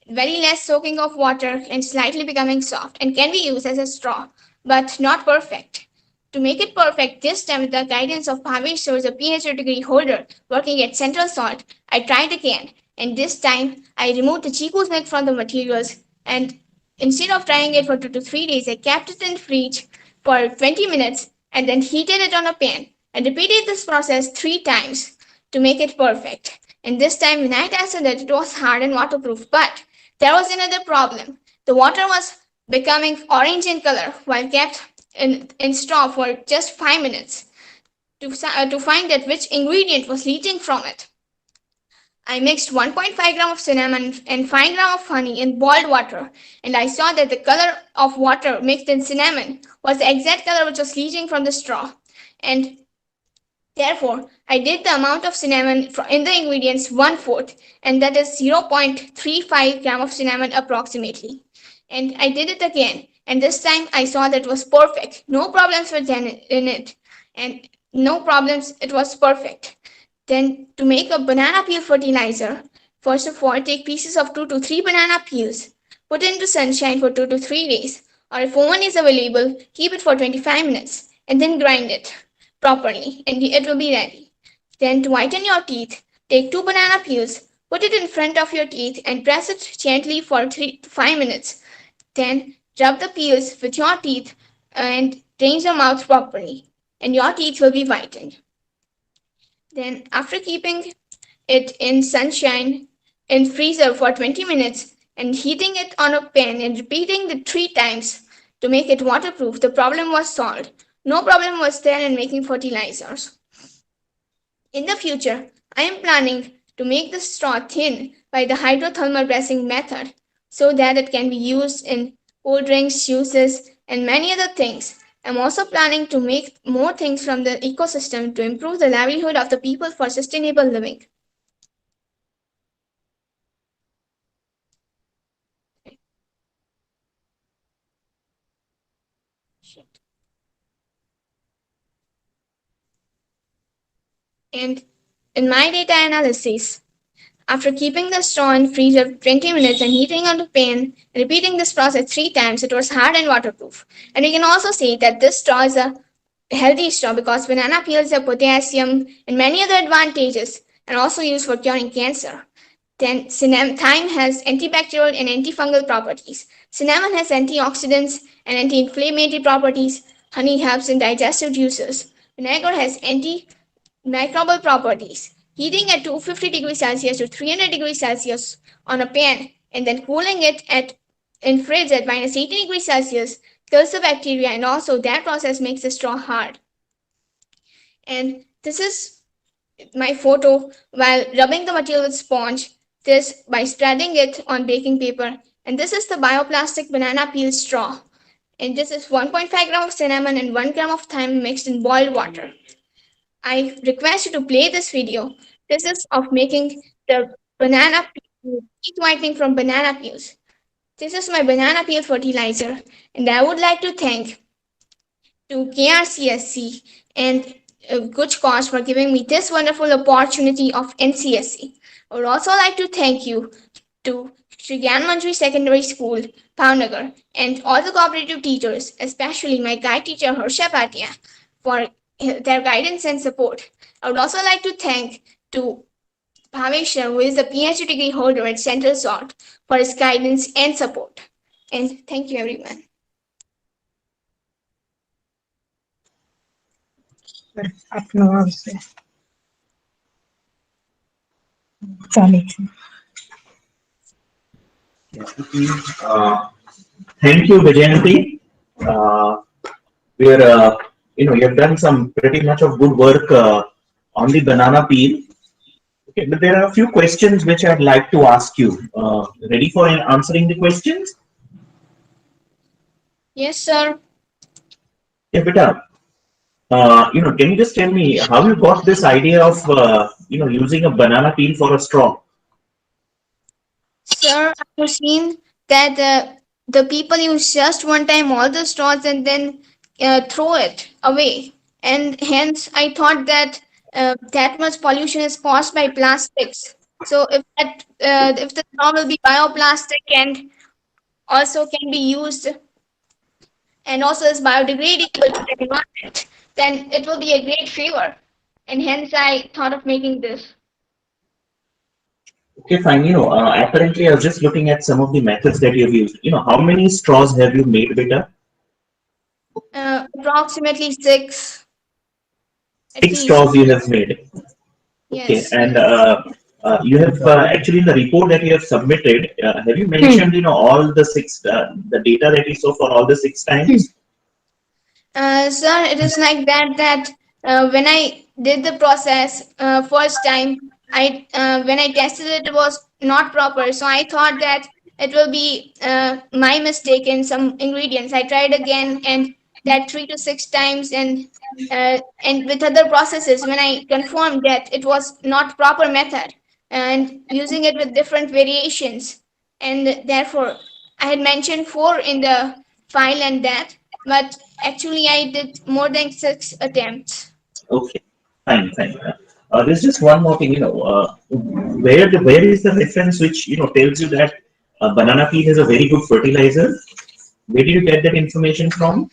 Very less soaking of water and slightly becoming soft and can be used as a straw, but not perfect. To make it perfect, this time with the guidance of Bhavesh, who is a PhD degree holder working at Central Salt, I tried again. And this time, I removed the chico's milk from the materials and instead of drying it for 2 to 3 days, I kept it in fridge for 20 minutes and then heated it on a pan and repeated this process 3 times to make it perfect. And this time when I tested it, it was hard and waterproof. But there was another problem. The water was becoming orange in color while kept in straw for just 5 minutes to find out which ingredient was leaching from it. I mixed 1.5 gram of cinnamon and 5 gram of honey in boiled water, and I saw that the color of water mixed in cinnamon was the exact color which was leaching from the straw. And therefore, I did the amount of cinnamon in the ingredients 1/4, and that is 0.35 gram of cinnamon approximately. And I did it again, and this time I saw that it was perfect. No problems were in it, and no problems, it was perfect. Then to make a banana peel fertilizer, first of all, take pieces of 2 to 3 banana peels, put it into sunshine for 2 to 3 days, or if oven is available, keep it for 25 minutes, and then grind it properly, and it will be ready. Then to whiten your teeth, take 2 banana peels, put it in front of your teeth, and press it gently for 3 to 5 minutes. Then rub the peels with your teeth and rinse your mouth properly, and your teeth will be whitened. Then after keeping it in sunshine in freezer for 20 minutes and heating it on a pan and repeating it 3 times to make it waterproof, the problem was solved. No problem was there in making fertilizers. In the future, I am planning to make the straw thin by the hydrothermal pressing method so that it can be used in cold drinks, juices, and many other things. I'm also planning to make more things from the ecosystem to improve the livelihood of the people for sustainable living. And in my data analysis, after keeping the straw in freezer for 20 minutes and heating on the pan, repeating this process 3 times, it was hard and waterproof. And we can also see that this straw is a healthy straw because banana peels have potassium and many other advantages and also used for curing cancer. Then thyme has antibacterial and antifungal properties. Cinnamon has antioxidants and anti-inflammatory properties. Honey helps in digestive juices. Vinegar has antimicrobial properties. Heating at 250 degrees Celsius to 300 degrees Celsius on a pan and then cooling it in fridge at minus 80 degrees Celsius kills the bacteria, and also that process makes the straw hard. And this is my photo while rubbing the material with sponge, this by spreading it on baking paper. And this is the bioplastic banana peel straw. And this is 1.5 gram of cinnamon and 1 gram of thyme mixed in boiled water. I request you to play this video. This is of making the banana teeth whitening from banana peels. This is my banana peel fertilizer, and I would like to thank to KRCSC and GUJCOST for giving me this wonderful opportunity of NCSC. I would also like to thank you to Sri Manjari Secondary School, Bhavnagar, and all the cooperative teachers, especially my guide teacher Harsha Bhatia, for their guidance and support. I would also like to thank to Bhaveshwar, who is a PhD degree holder at Central SOT, for his guidance and support. And thank you, everyone. Thank you, Vijayanti. We're, you've done some pretty much of good work on the banana peel. Okay, but there are a few questions which I'd like to ask you. Ready for answering the questions? Yes, sir. Yeah, beta. Can you just tell me how you got this idea of, using a banana peel for a straw? Sir, I've seen that the people use just one time all the straws and then throw it away. And hence, I thought that that much pollution is caused by plastics. So if the straw will be bioplastic and also can be used and also is biodegradable to the environment, then it will be a great favor. And hence, I thought of making this. Okay, fine. Apparently I was just looking at some of the methods that you've used. How many straws have you made, beta? Approximately 6. Six straws you have made. Okay, Yes. and you have actually in the report that you have submitted, have you mentioned all the 6 the data that you saw for all the 6 times? Sir, it is like that when I did the process first time, I when I tested it, it was not proper. So I thought that it will be my mistake in some ingredients. I tried again and that 3 to 6 times and with other processes when I confirmed that it was not proper method and using it with different variations, and therefore I had mentioned 4 in the file and that, but actually I did more than 6 attempts. Okay, fine, fine. There's just one more thing, where is the reference which tells you that banana peel is a very good fertilizer? Where did you get that information from?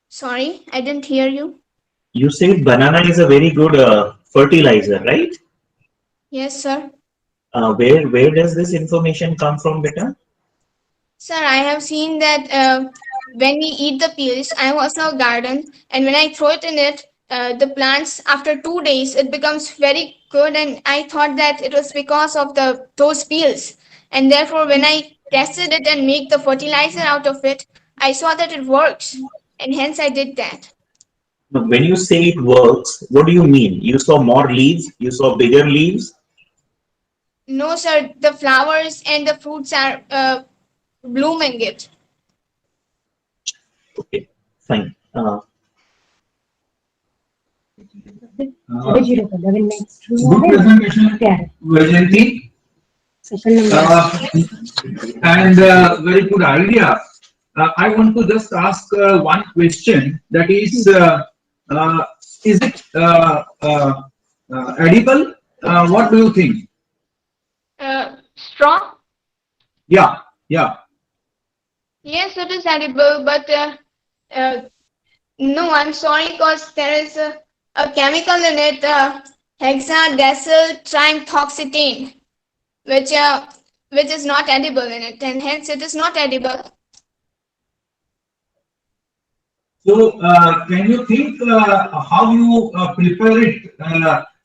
Sorry, I didn't hear you. You said banana is a very good fertilizer, right? Yes, sir. Where does this information come from, beta? Sir, I have seen that when we eat the peels, I have also a garden, and when I throw it in it, the plants after 2 days it becomes very good, and I thought that it was because of those peels, and therefore when I tested it and make the fertilizer out of it, I saw that it works, and hence I did that. When you say it works, what do you mean? You saw more leaves? You saw bigger leaves? No, sir, the flowers and the fruits are blooming it. Okay, fine. Good presentation, Vajanti. And very good idea. I want to just ask one question. That is it edible? What do you think? Straw? Yeah, yeah. Yes, it is edible, but no, I'm sorry, because there is a chemical in it, hexadecyl trimethoxetane, which is not edible in it, and hence it is not edible. So, can you think how you prepare it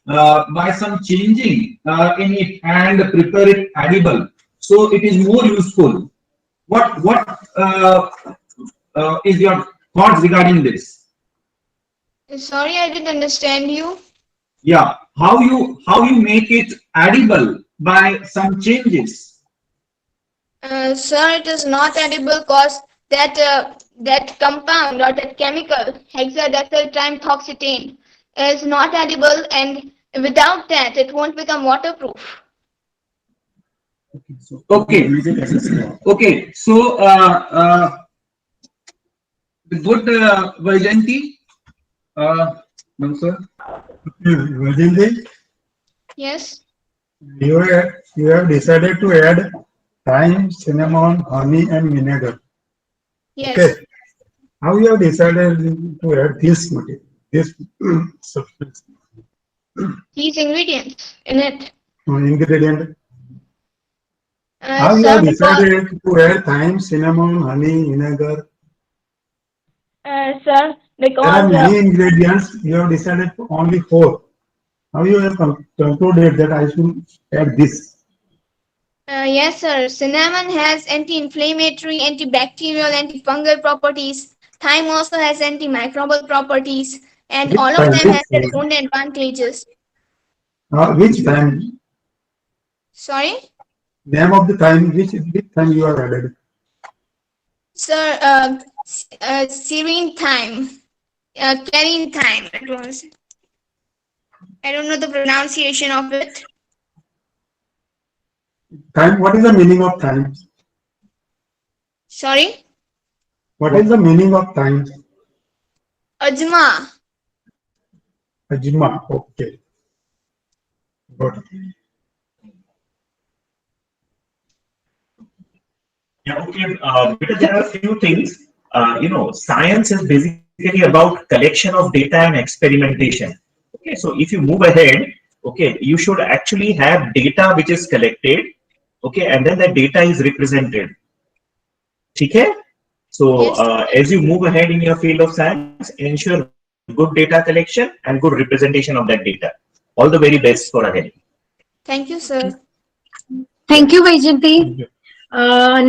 by some changing in it and prepare it edible, so it is more useful? What is your thoughts regarding this? Sorry, I didn't understand you. Yeah, how you make it edible by some changes? Sir, it is not edible because that compound or that chemical, hexadecyl trimethoxetane, is not edible, and without that, it won't become waterproof. Okay. Okay. So, good, Vaijanti. No, sir. Vajendra, Yes. you have decided to add thyme, cinnamon, honey, and vinegar. Okay. Yes. How you have decided to add this material, this substance, These ingredients in it. ingredient? How you Sir, have because decided to add thyme, cinnamon, honey, vinegar? sir, There are because many ingredients. You have decided to only 4. How you have concluded that I should add this? yes, sir. Cinnamon has anti-inflammatory, antibacterial, antifungal properties. Thyme also has antimicrobial properties, and Which all of thyme? them have their own advantages. Which thyme? Sorry, Name of the thyme. Which thyme you have added? sir. Serene thyme, carine thyme. It was. I don't know the pronunciation of it. Thyme. What is the meaning of thyme? Sorry, What is the meaning of thyme? ajma. Ajma. Okay. Good. Yeah, okay. Because there are a few things. Science is basically about collection of data and experimentation. Okay, so if you move ahead, okay, you should actually have data which is collected, okay, and then that data is represented. Okay? So as you move ahead in your field of science, ensure good data collection and good representation of that data. All the very best for ahead. Thank you, sir. Thank you, Vaijanti.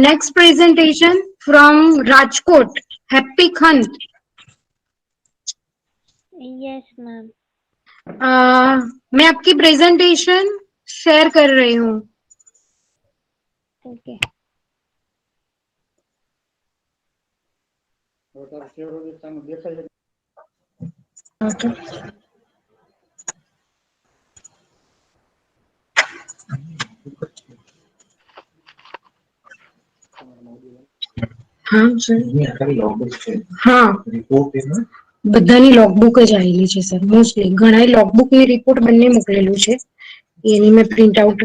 Next presentation from Rajkot. Happy Khant. Yes, ma'am. मैं आपकी presentation share कर रही हूँ. Okay. હા sir. હા બધાની logbook જ આવેલી છે સર. મોસ્ટલી ઘણા લોગબુકની રિપોર્ટ બંને મોકલેલું છે. એની મેં પ્રિન્ટ આઉટ.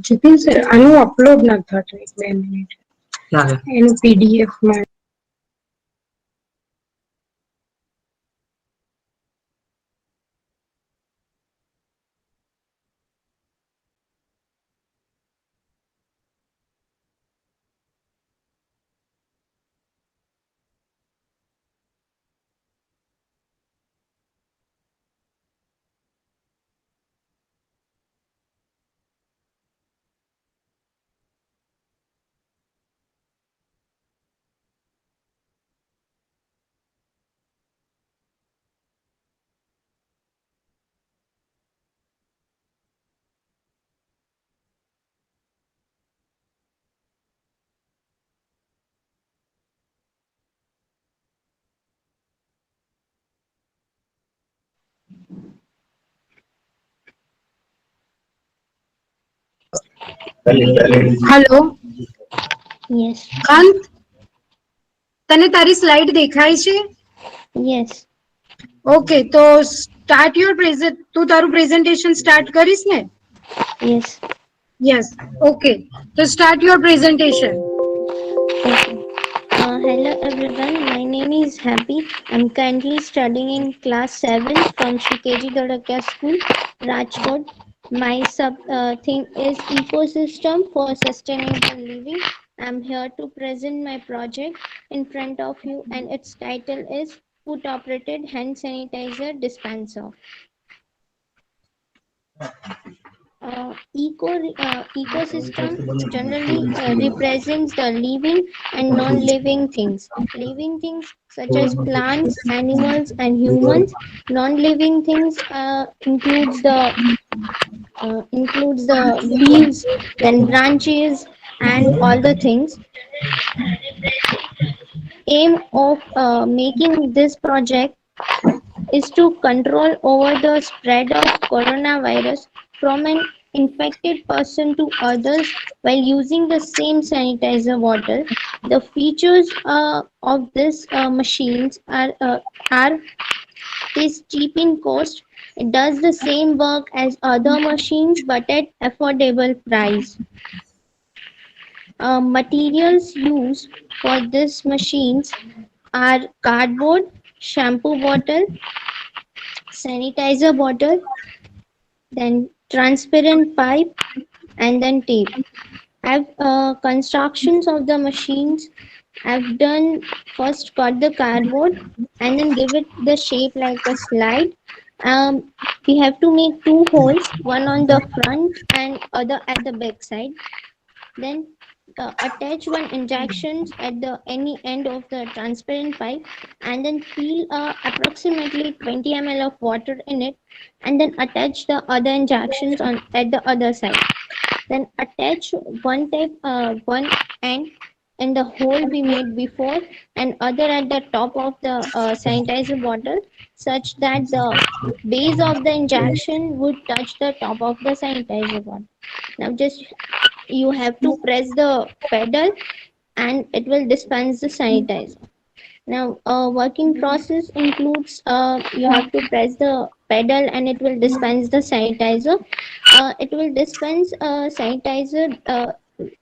જતીન સર આનું અપલોડ ના થતું. 2 મિનિટ એનું પીડીએફ માં. હેલો. Yes. કાંત તને તારી સ્લાઇડ દેખાય છે? Yes. ઓકે તો સ્ટાર્ટ યોર પ્રેઝન્ટ. તું તારું પ્રેઝન્ટેશન સ્ટાર્ટ કરીશ ને? Yes. યસ. ઓકે તો start your presentation. Okay. Hello everyone, my name is Happy. I'm currently studying in class 7 from Shri KG Dodakya School, Rajkot. My sub thing is ecosystem for sustainable living. I'm here to present my project in front of you, and its title is Foot Operated Hand Sanitizer Dispenser. Ecosystem generally represents the living and non-living things. Living things such as plants, animals, and humans. Non-living things includes the leaves, then branches, and all the things. Aim of making this project is to control over the spread of coronavirus from an infected person to others while using the same sanitizer bottle. The features of this machines are is cheap in cost. It does the same work as other machines but at affordable price. Materials used for these machines are cardboard, shampoo bottle, sanitizer bottle, then transparent pipe, and then tape. I've constructions of the machines. I've done first cut the cardboard and then give it the shape like a slide. We have to make two holes, one on the front and other at the back side. Then attach one injections at the any end of the transparent pipe and then fill approximately 20 ml of water in it and then attach the other injections on at the other side. Then attach one end in the hole we made before and other at the top of the sanitizer bottle such that the base of the injection would touch the top of the sanitizer bottle. Now just you have to press the pedal and it will dispense the sanitizer. Now working process includes you have to press the pedal and it will dispense the sanitizer. It will dispense sanitizer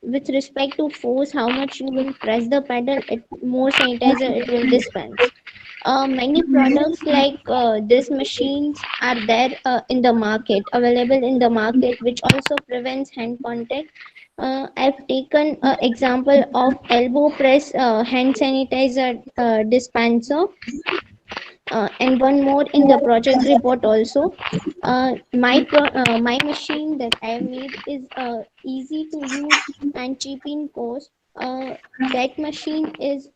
with respect to force, how much you will press the pedal, more sanitizer it will dispense. Many products like these machines are there in the market, available in the market, which also prevents hand contact. I've taken an example of elbow press hand sanitizer dispenser and one more in the project report also. My machine that I have made is easy to use and cheap in cost. That machine is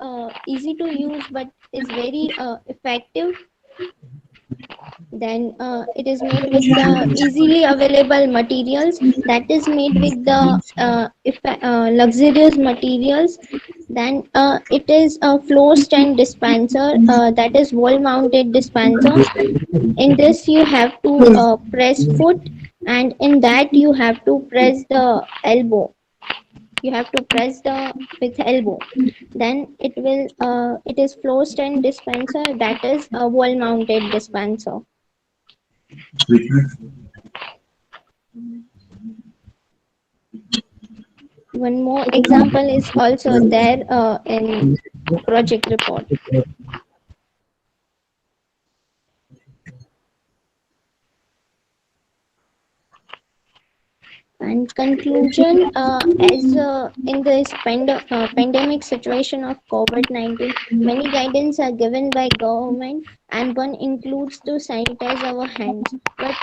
easy to use but is very effective. Then it is made with the easily available materials, that is made with the luxurious materials. Then it is a floor stand dispenser, that is wall mounted dispenser. In this you have to press foot and in that you have to press the elbow. You have to press the with elbow. Then it is floor stand dispenser, that is a wall mounted dispenser. One more example is also there in project report. And conclusion, as in this pandemic situation of COVID-19, many guidance are given by government and one includes to sanitize our hands. But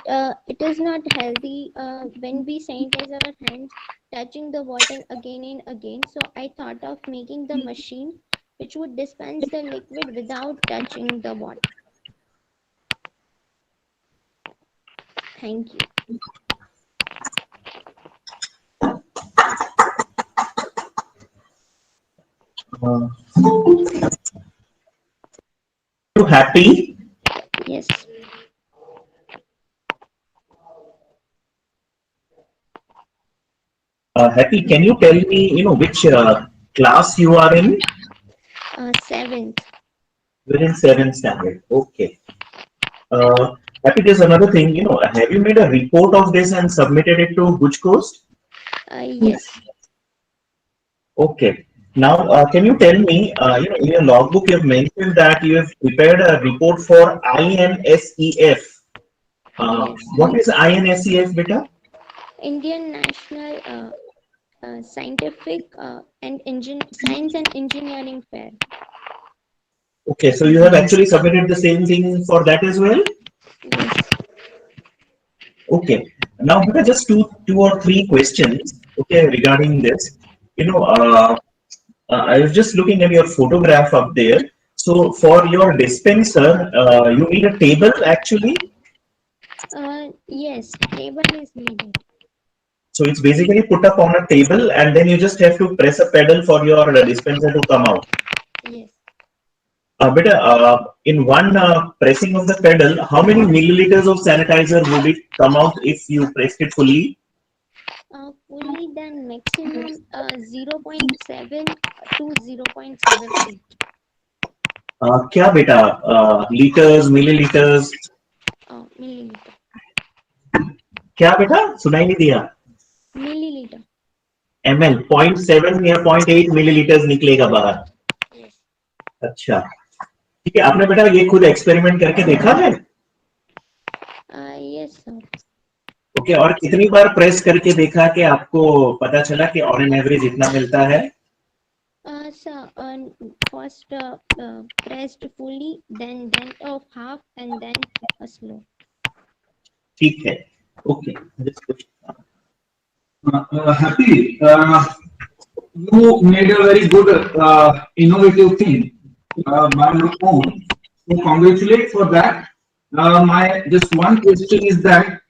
it is not healthy when we sanitize our hands, touching the water again and again. So I thought of making the machine which would dispense the liquid without touching the water. Thank you. You happy? Yes. Happy, can you tell me, which class you are in? 7th. We're in 7th standard. Okay. Happy, there's another thing, have you made a report of this and submitted it to GUJCOST? Yes. Okay. Now, can you tell me, in your logbook, you have mentioned that you have prepared a report for INSEF. What is INSEF, beta? Indian National Scientific and Science and Engineering Fair. Okay, so you have actually submitted the same thing for that as well? Yes. Okay. Now, Beta, just two or three questions, okay, regarding this. I was just looking at your photograph up there. So for your dispenser, you need a table actually. Yes, table is needed. So it's basically put up on a table and then you just have to press a pedal for your dispenser to come out. Yes. In one pressing of the pedal, how many milliliters of sanitizer would it come out if you pressed it fully? Fully then maximum 0.7 to 0.78. क्या बेटा litres millilitres Milliliter. क्या बेटा सुनाई नहीं दिया Milliliter. ml 0.7 या 0.8 millilitres निकलेगा बाहर Yes. अच्छा ठीक है आपने बेटा ये खुद एक्सपेरिमेंट करके देखा है Yes, sir. ओके और कितनी बार प्रेस करके देखा कि आपको पता चला कि ऑन एन एवरेज इतना मिलता है Sir, first pressed fully, then of half, and then slow. ठीक है okay Happy, you made a very good innovative thing by your own. So congratulate for that. My just one question is that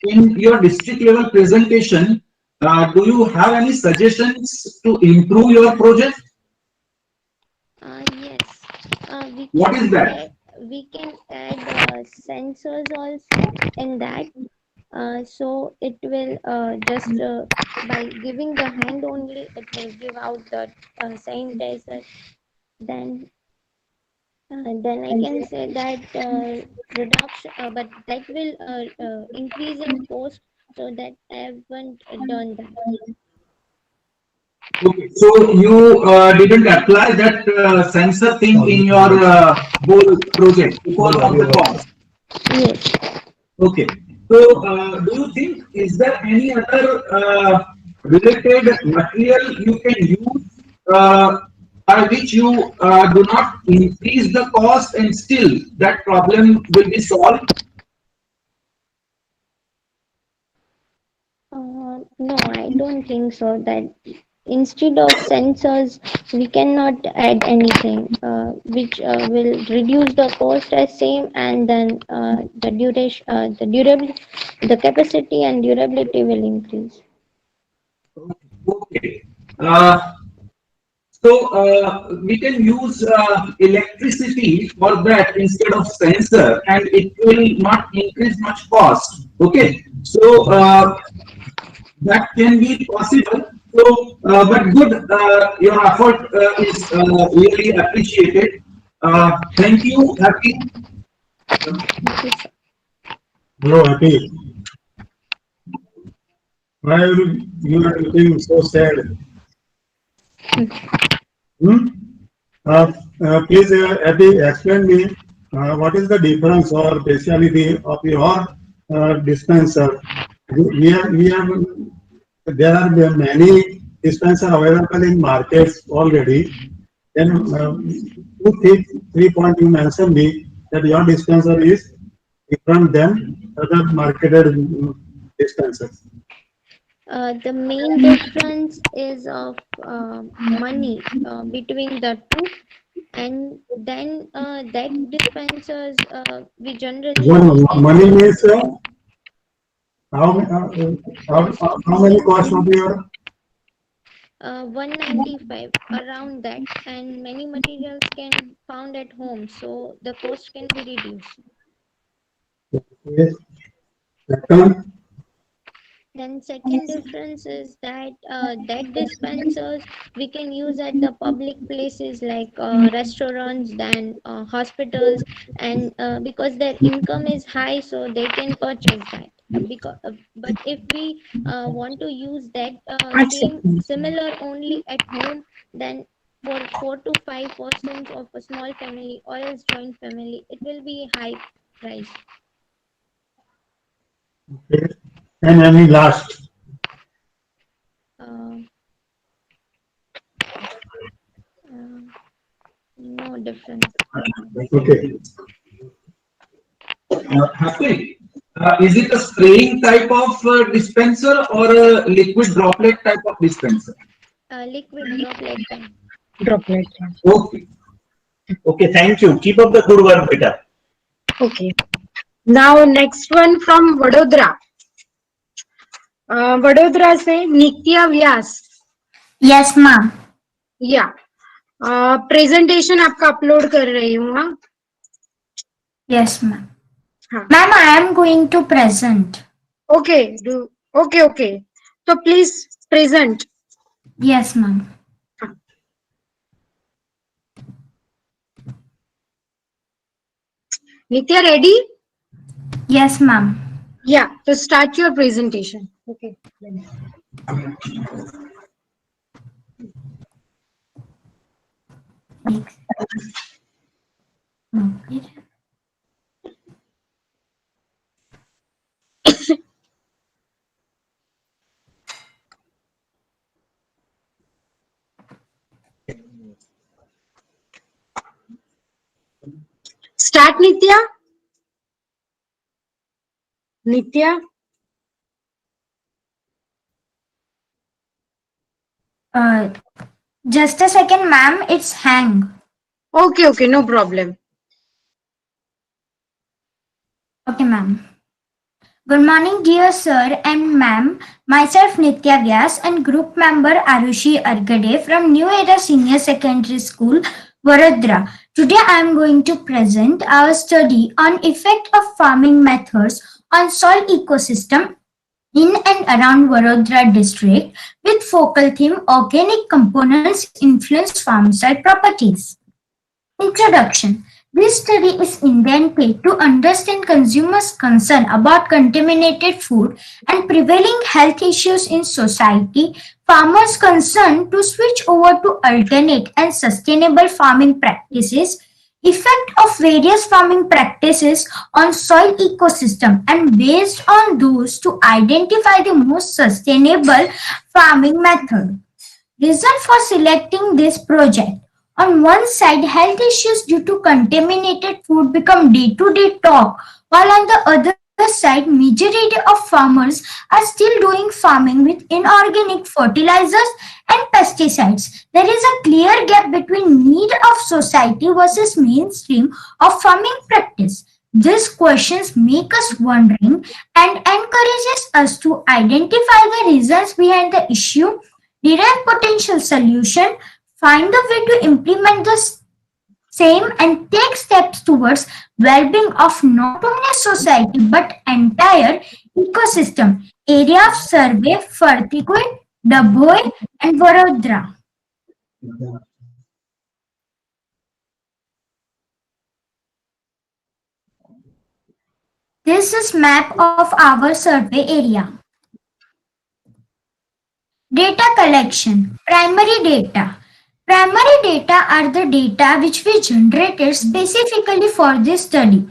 in your district level presentation, do you have any suggestions to improve your project? Yes. What is that? We can add sensors also in that. So it will just by giving the hand only, it will give out the sanitizer. Then I can say that reduction, but that will increase in cost. So that I haven't done that. Okay, so you didn't apply that sensor thing in your whole project because of the cost. Yes. Okay. So, do you think is there any other related material you can use by which you do not increase the cost and still that problem will be solved? No, I don't think so. That instead of sensors, we cannot add anything which will reduce the cost as same, and then the duration, the durability, the capacity and durability will increase. Okay. We can use electricity for that instead of sensor, and it will not increase much cost. Okay, so that can be possible. So, but good, your effort is really appreciated. Thank you, Happy. Hello, Happy. Why are you are looking so sad? Please, Happy, explain me what is the difference or speciality of your dispenser? We have there are many dispensers available in markets already. Then three points you mentioned me that your dispenser is different than other marketed dispensers. The main difference is of money between the two, and then that dispensers we generally use Money means how, how many cost of your 195 around that, and many materials can found at home, so the cost can be reduced. second? Then second difference is that that dispensers we can use at the public places like restaurants, then hospitals, and because their income is high, so they can purchase that. But if we want to use that same similar only at home, then for 4 to 5% of a small family or else joint family, it will be high price. Okay. And any last? Uh, no difference. Okay. Happy. Is it a spraying type of dispenser or a liquid droplet type of dispenser? Liquid droplet pen. Droplet. Okay. Okay, thank you. Keep up the good work, beta. Okay. Now next one from Vadodara. Vadodara से Nitya Vyas. Yes ma'am. या presentation आपका upload कर रही हूँ. हाँ. Yes ma'am. Ma'am I am going to present. Okay. Okay okay. तो please present. Yes ma'am. Nitya ready? Yes ma'am. Yeah, to start your presentation. Okay. Start, Nitya. Nitya? Just a second, ma'am. It's hang. Okay, okay, no problem. Okay, ma'am. Good morning, dear sir and ma'am. Myself Nitya Vyas and group member Arushi Argade from New Era Senior Secondary School, Vadodara. Today I am going to present our study on effect of farming methods on soil ecosystem in and around Vadodara district with focal theme organic components influence farm soil properties. Introduction. This study is intended to understand consumers' concern about contaminated food and prevailing health issues in society, farmers' concern to switch over to alternate and sustainable farming practices, effect of various farming practices on soil ecosystem, and based on those to identify the most sustainable farming method. Reason for selecting this project. On one side, health issues due to contaminated food become day-to-day talk, while on the other side, majority of farmers are still doing farming with inorganic fertilizers and pesticides. There is a clear gap between need of society versus mainstream of farming practice. These questions make us wondering and encourages us to identify the reasons behind the issue, derive potential solution, find a way to implement the same and take steps towards well-being of not only society but entire ecosystem. Area of survey Fertiquid, Dabhoi and Vadodara. This is map of our survey area. Data collection. Primary data. Primary data are the data which we generated specifically for this study.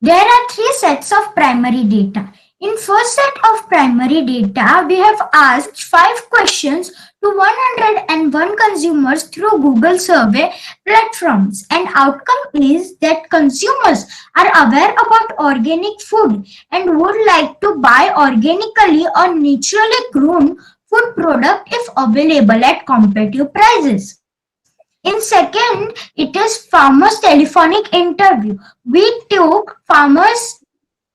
There are three sets of primary data. In first set of primary data, we have asked 5 questions to 101 consumers through Google survey platforms, and outcome is that consumers are aware about organic food and would like to buy organically or naturally grown food product if available at competitive prices. In second, it is farmers telephonic interview. We took farmers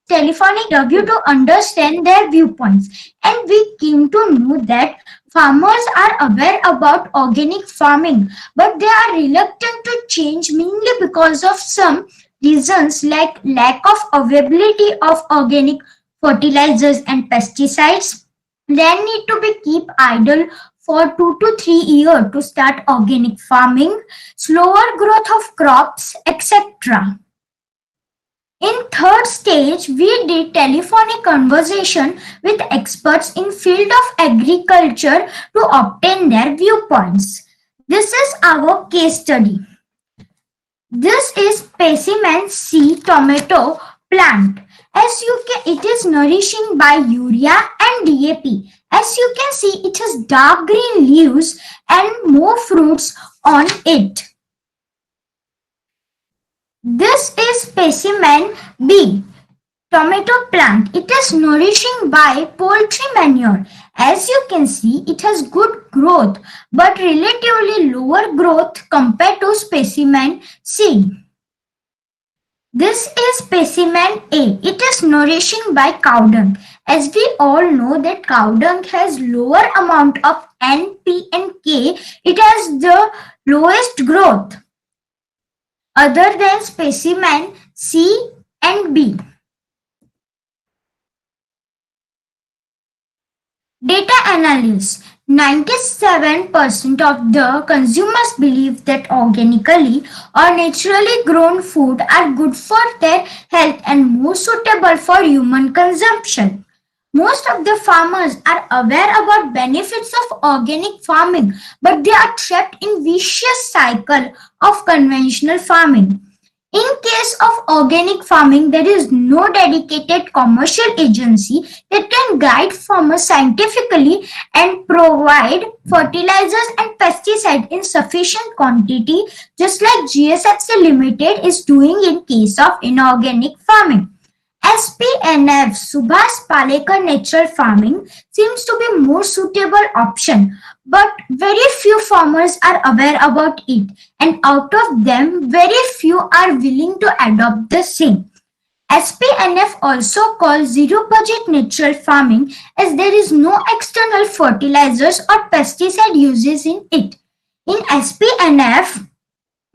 telephonic interview to understand their viewpoints, and we came to know that farmers are aware about organic farming, but they are reluctant to change mainly because of some reasons like lack of availability of organic fertilizers and pesticides. They need to be keep idle for 2 to 3 years to start organic farming, slower growth of crops, etc. In third stage, we did telephonic conversation with experts in field of agriculture to obtain their viewpoints. This is our case study. This is specimen C tomato plant. As you can, it is nourishing by urea and DAP. As you can see, it has dark green leaves and more fruits on it. This is specimen B, tomato plant. It is nourishing by poultry manure. As you can see, it has good growth but relatively lower growth compared to specimen C. This is specimen A. It is nourishing by cow dung. As we all know that cow dung has lower amount of N, P and K, it has the lowest growth other than specimen C and B. Data analysis. 97% of the consumers believe that organically or naturally grown food are good for their health and more suitable for human consumption. Most of the farmers are aware about benefits of organic farming, but they are trapped in vicious cycle of conventional farming. In case of organic farming, there is no dedicated commercial agency that can guide farmers scientifically and provide fertilizers and pesticides in sufficient quantity, just like GSFC Limited is doing in case of inorganic farming. SPNF, Subhas Palekar Natural Farming, seems to be more suitable option, but very few farmers are aware about it, and out of them, very few are willing to adopt the same. SPNF also called zero budget natural farming as there is no external fertilizers or pesticide uses in it. In SPNF,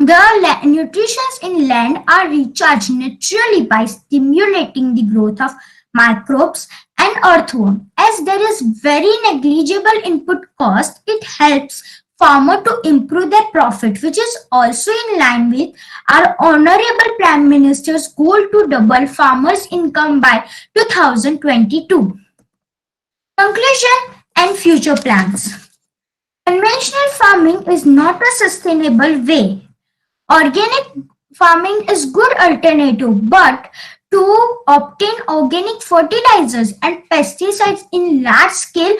the nutrients in land are recharged naturally by stimulating the growth of microbes and earthworm. As there is very negligible input cost, it helps farmer to improve their profit, which is also in line with our Honorable Prime Minister's goal to double farmers' income by 2022. Conclusion and future plans. Conventional farming is not a sustainable way. Organic farming is good alternative, but to obtain organic fertilizers and pesticides in large scale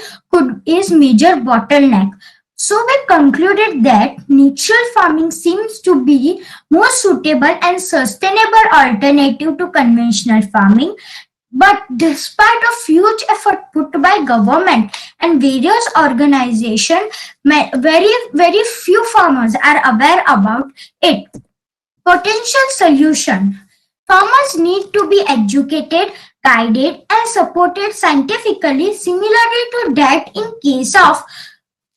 is major bottleneck. So we concluded that natural farming seems to be more suitable and sustainable alternative to conventional farming. But despite of huge effort put by government and various organizations, very few farmers are aware about it. Potential solution. Farmers need to be educated, guided and supported scientifically, similarly to that in case of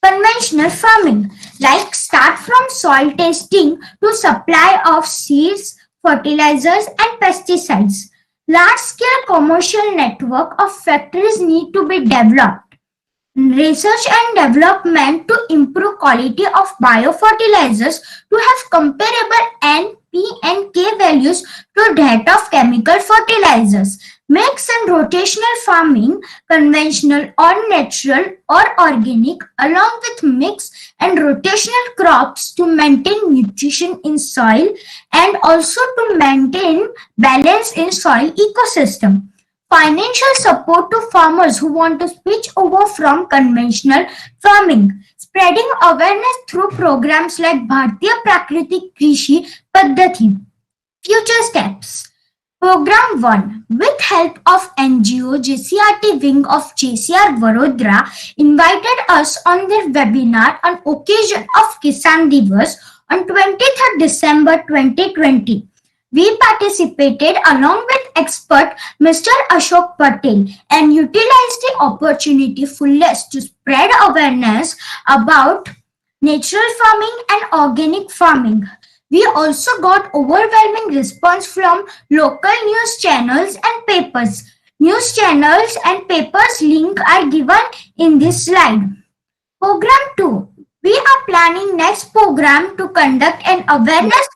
conventional farming, like start from soil testing to supply of seeds, fertilizers and pesticides. Large-scale commercial network of factories need to be developed. Research and development to improve quality of biofertilizers to have comparable N, P and K values to that of chemical fertilizers. Mix and rotational farming, conventional or natural or organic, along with mix and rotational crops to maintain nutrition in soil and also to maintain balance in soil ecosystem. Financial support to farmers who want to switch over from conventional farming. Spreading awareness through programs like Bharatiya Prakritik Krishi Paddhati. Future steps. Program 1, with help of NGO JCRT wing of JCR Vadodara, invited us on their webinar on occasion of Kisan Divas on 23rd December 2020. We participated along with expert Mr. Ashok Patel and utilized the opportunity fullest to spread awareness about natural farming and organic farming. We also got overwhelming response from local news channels and papers. News channels and papers link are given in this slide. Program 2. We are planning next program to conduct an awareness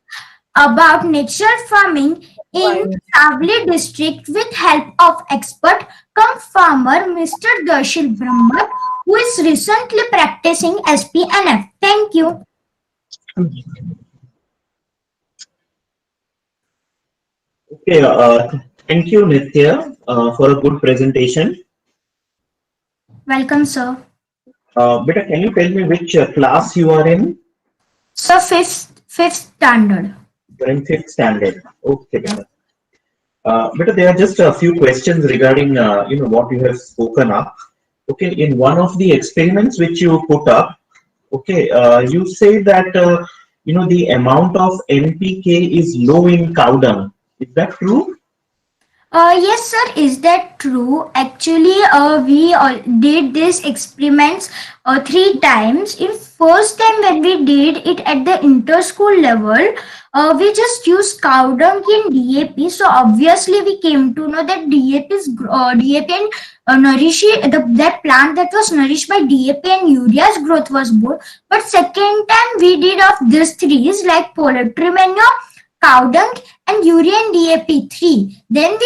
about natural farming in Savli district with help of expert come farmer Mr. Darshil Brahma, who is recently practicing SPNF. Thank you. Okay, Thank you, Nitya, for a good presentation. Welcome, sir. Beta, can you tell me which class you are in? So fifth standard. You're in fifth standard. Okay, beta. Beta, there are just a few questions regarding what you have spoken up. Okay, in one of the experiments which you put up, okay, you say that the amount of NPK is low in cow dung. Is that true? Yes, sir. Is that true? Actually, we all did this experiments 3 times. In first time when we did it at the inter-school level, we just used cow dung in DAP. So obviously, we came to know that DAP is DAP and that plant that was nourished by DAP and urea's growth was good. But second time we did of these threes like poultry manure, cow dung and urea and DAP3. Then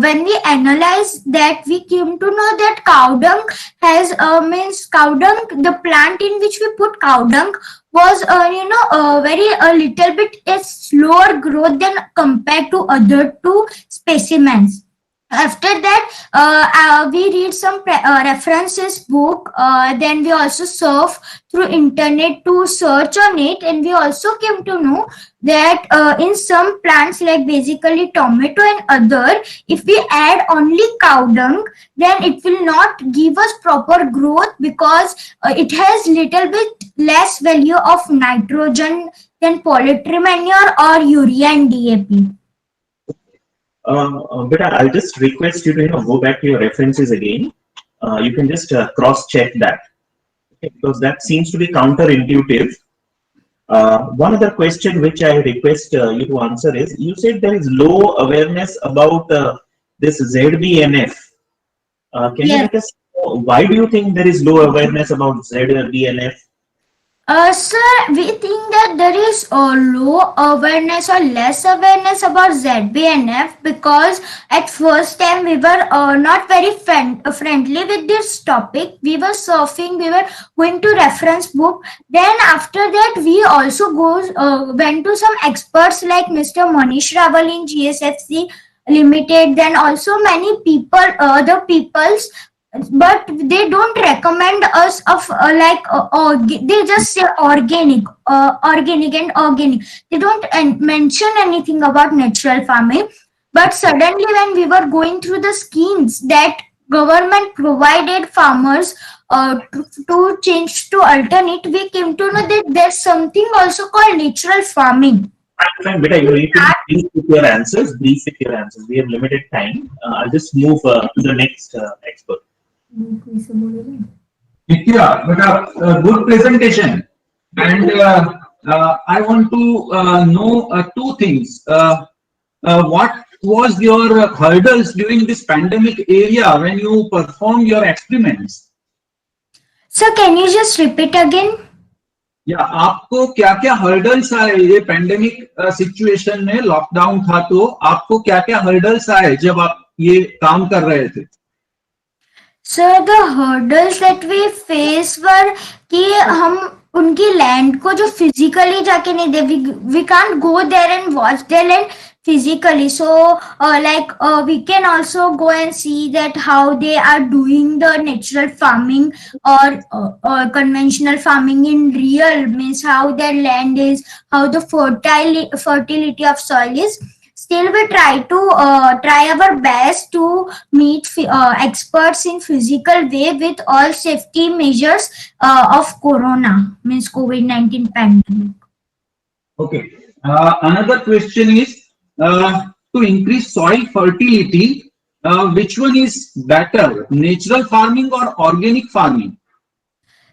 when we analyzed that, we came to know that cow dung has means cow dung, the plant in which we put cow dung was very a little bit a slower growth than compared to other two specimens. After that, we read some references book. Then we also surf through internet to search on it, and we also came to know that in some plants like basically tomato and other, if we add only cow dung, then it will not give us proper growth because it has little bit less value of nitrogen than poultry manure or urea and DAP. But I'll just request you to go back to your references again. You can just cross-check that, okay, because that seems to be counterintuitive. One other question which I request you to answer is, you said there is low awareness about this ZBNF. Can you let us know why do you think there is low awareness about ZBNF? Sir, we think that there is low awareness or less awareness about ZBNF because at first time we were not very friendly with this topic. We were surfing, we were going to reference book. Then after that, we also went to some experts like Mr. Manish Rawal in GSFC Limited. Then also many people, other peoples. But they don't recommend us of they just say organic and organic. They don't mention anything about natural farming. But suddenly when we were going through the schemes that government provided farmers to change to alternate, we came to know that there's something also called natural farming. Fine, Beta, you need to be brief with your answers. We have limited time. I'll just move to the next expert. Yeah, but a good presentation. And I want to know two things. What was your hurdles during this pandemic area when you performed your experiments? So can you just repeat again? Yeah, आपको क्या क्या hurdles आए ये pandemic situation में lockdown था तो आपको क्या क्या hurdles आए जब आप ये काम कर रहे थे? So the hurdles that we face were कि हम उनकी land को जो physically जाके नहीं दे, we can't go there and watch their land physically. So we can also go and see that how they are doing the natural farming or conventional farming in real, means how their land is, how the fertility of soil is. Still, we try our best to meet experts in physical way with all safety measures of Corona, means COVID-19 pandemic. Okay. Another question is to increase soil fertility. Which one is better, natural farming or organic farming?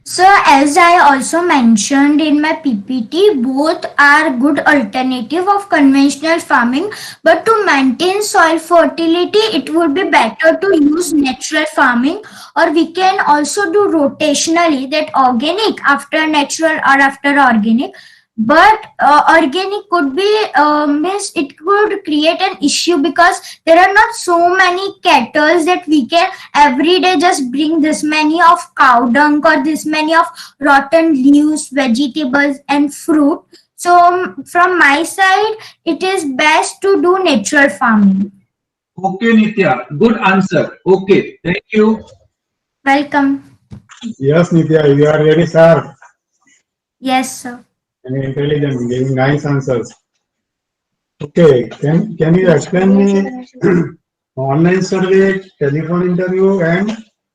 So as I also mentioned in my PPT, both are good alternative of conventional farming, but to maintain soil fertility, it would be better to use natural farming, or we can also do rotationally, that organic after natural or after organic. But organic could be means it could create an issue because there are not so many cattle that we can every day just bring this many of cow dung or this many of rotten leaves, vegetables and fruit. So from my side, it is best to do natural farming. Okay, Nitya, good answer. Okay, thank you. Welcome. Yes, Nitya, you are very sharp Yes, sir. and intelligent, giving nice answers. Okay, can you explain me online survey, telephone interview, and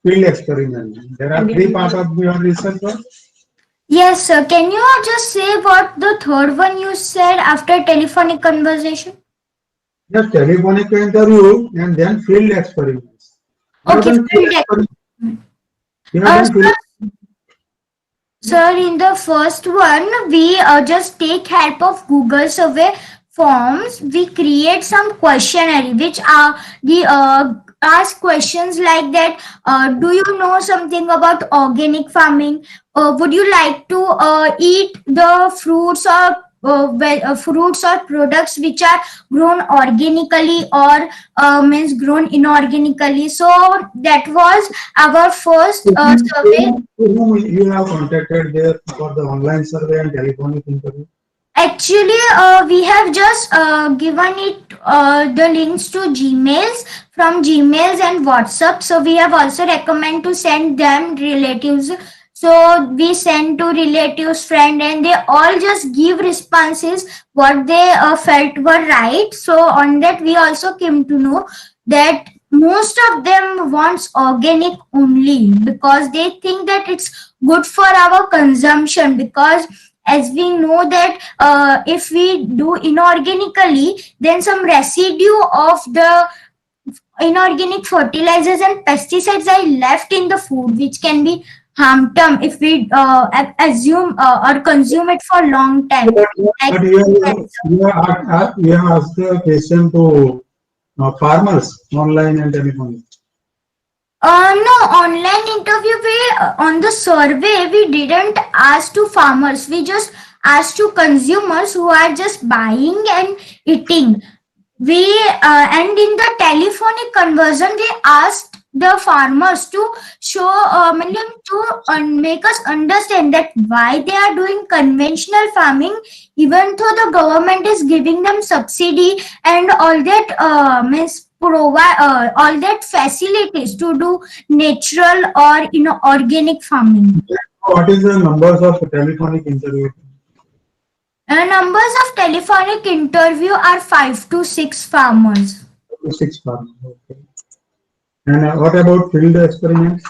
field experiment? There are three parts of your research work. Yes, sir. Can you just say what the third one you said after telephonic conversation? Yes, telephonic interview and then field experiments. You have Okay, done field field experiment. experiment. You have done field. Sir, in the first one, we just take help of Google survey forms. We create some questionnaire which are the ask questions like that. Do you know something about organic farming? Would you like to eat the fruits or products which are grown organically or means grown inorganically? So that was our first survey. Whom you have contacted there for the online survey and telephonic interview? Actually, we have just given it the links to Gmails from Gmails and WhatsApp. So we have also recommend to send them relatives. So we send to relatives, friend, and they all just give responses what they felt were right. So on that, we also came to know that most of them wants organic only because they think that it's good for our consumption, because as we know that if we do inorganically, then some residue of the inorganic fertilizers and pesticides are left in the food, which can be harmful if we assume or consume it for long time. Like, But you have asked the question to farmers online and telephonic. No, online interview we on the survey we didn't ask to farmers. We just asked to consumers who are just buying and eating. We and in the telephonic conversion we asked the farmers to show meaning to make us understand that why they are doing conventional farming even though the government is giving them subsidy and all that means provide all that facilities to do natural or organic farming. What is the numbers of telephonic interview? Numbers of telephonic interview are 5 to 6 farmers. 6 farmers. Okay. And what about field experiments?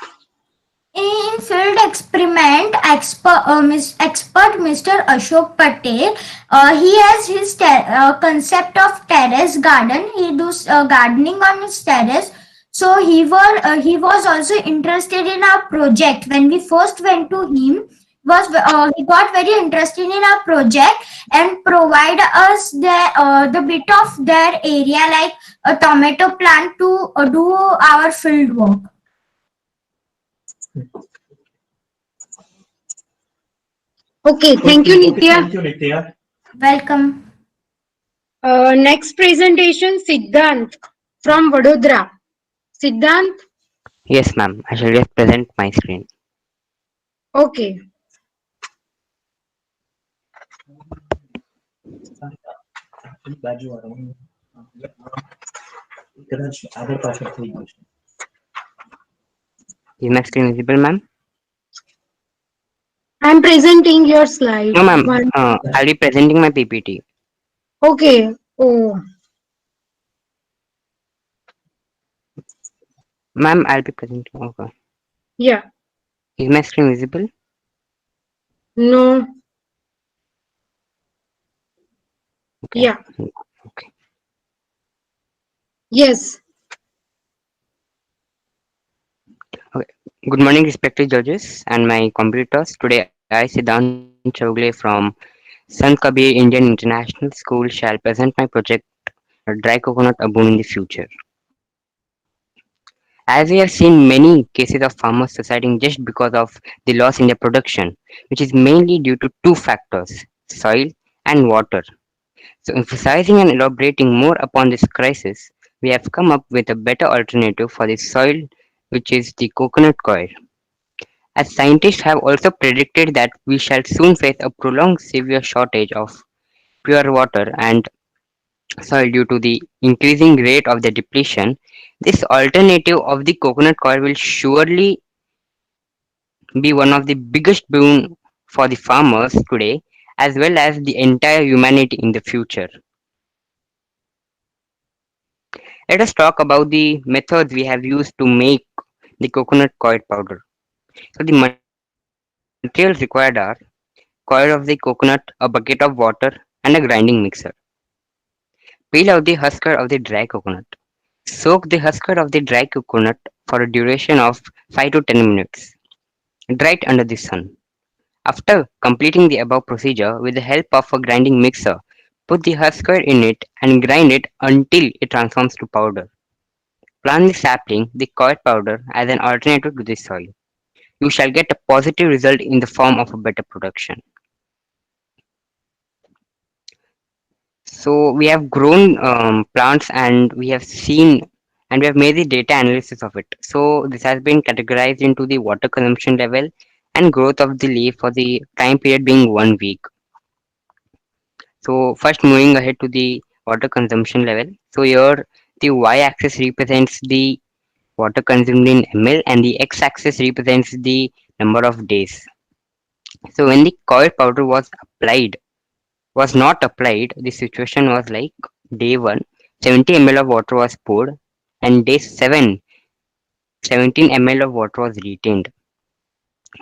In field experiment, expert Mr. Ashok Patel, he has his concept of terrace garden. He does gardening on his terrace. So he was also interested in our project. When we first went to him, he got very interested in our project and provide us the bit of their area like a tomato plant to do our field work. Okay, thank you, Nitya. Thank you, Nitya. Welcome. Next presentation, Siddhant from Vadodara. Siddhant, Yes, ma'am. I shall just present my screen. okay. Is my screen visible, ma'am? I'm presenting your slide. No, ma'am. I'll be presenting my PPT. Okay. Oh, Ma'am, I'll be presenting. Okay. yeah. Is my screen visible? No. Okay. Yeah. Okay. Yes. Okay. Good morning, respected judges and my competitors. Today, I, Siddhant Chowgle from Sant Kabir Indian International School, shall present my project, Dry Coconut A Boon in the Future. As we have seen many cases of farmers suiciding just because of the loss in their production, which is mainly due to two factors, soil and water. So, emphasizing and elaborating more upon this crisis, we have come up with a better alternative for the soil, which is the coconut coir. As scientists have also predicted that we shall soon face a prolonged severe shortage of pure water and soil due to the increasing rate of the depletion, this alternative of the coconut coir will surely be one of the biggest boon for the farmers today as well as the entire humanity in the future. Let us talk about the methods we have used to make the coconut coir powder. So the materials required are coir of the coconut, a bucket of water, and a grinding mixer. Peel out the husker of the dry coconut. Soak the husker of the dry coconut for a duration of 5 to 10 minutes. Dry it under the sun. After completing the above procedure with the help of a grinding mixer, put the husker in it and grind it until it transforms to powder. Plant the sapling, the coir powder, as an alternative to the soil. You shall get a positive result in the form of a better production. So we have grown plants and we have seen and we have made the data analysis of it. So this has been categorized into the water consumption level and growth of the leaf for the time period being 1 week. So first moving ahead to the water consumption level. So here the y-axis represents the water consumed in ml and the x-axis represents the number of days. So when the coir powder was not applied, the situation was like day 1, 70 ml of water was poured and day 7, 17 ml of water was retained.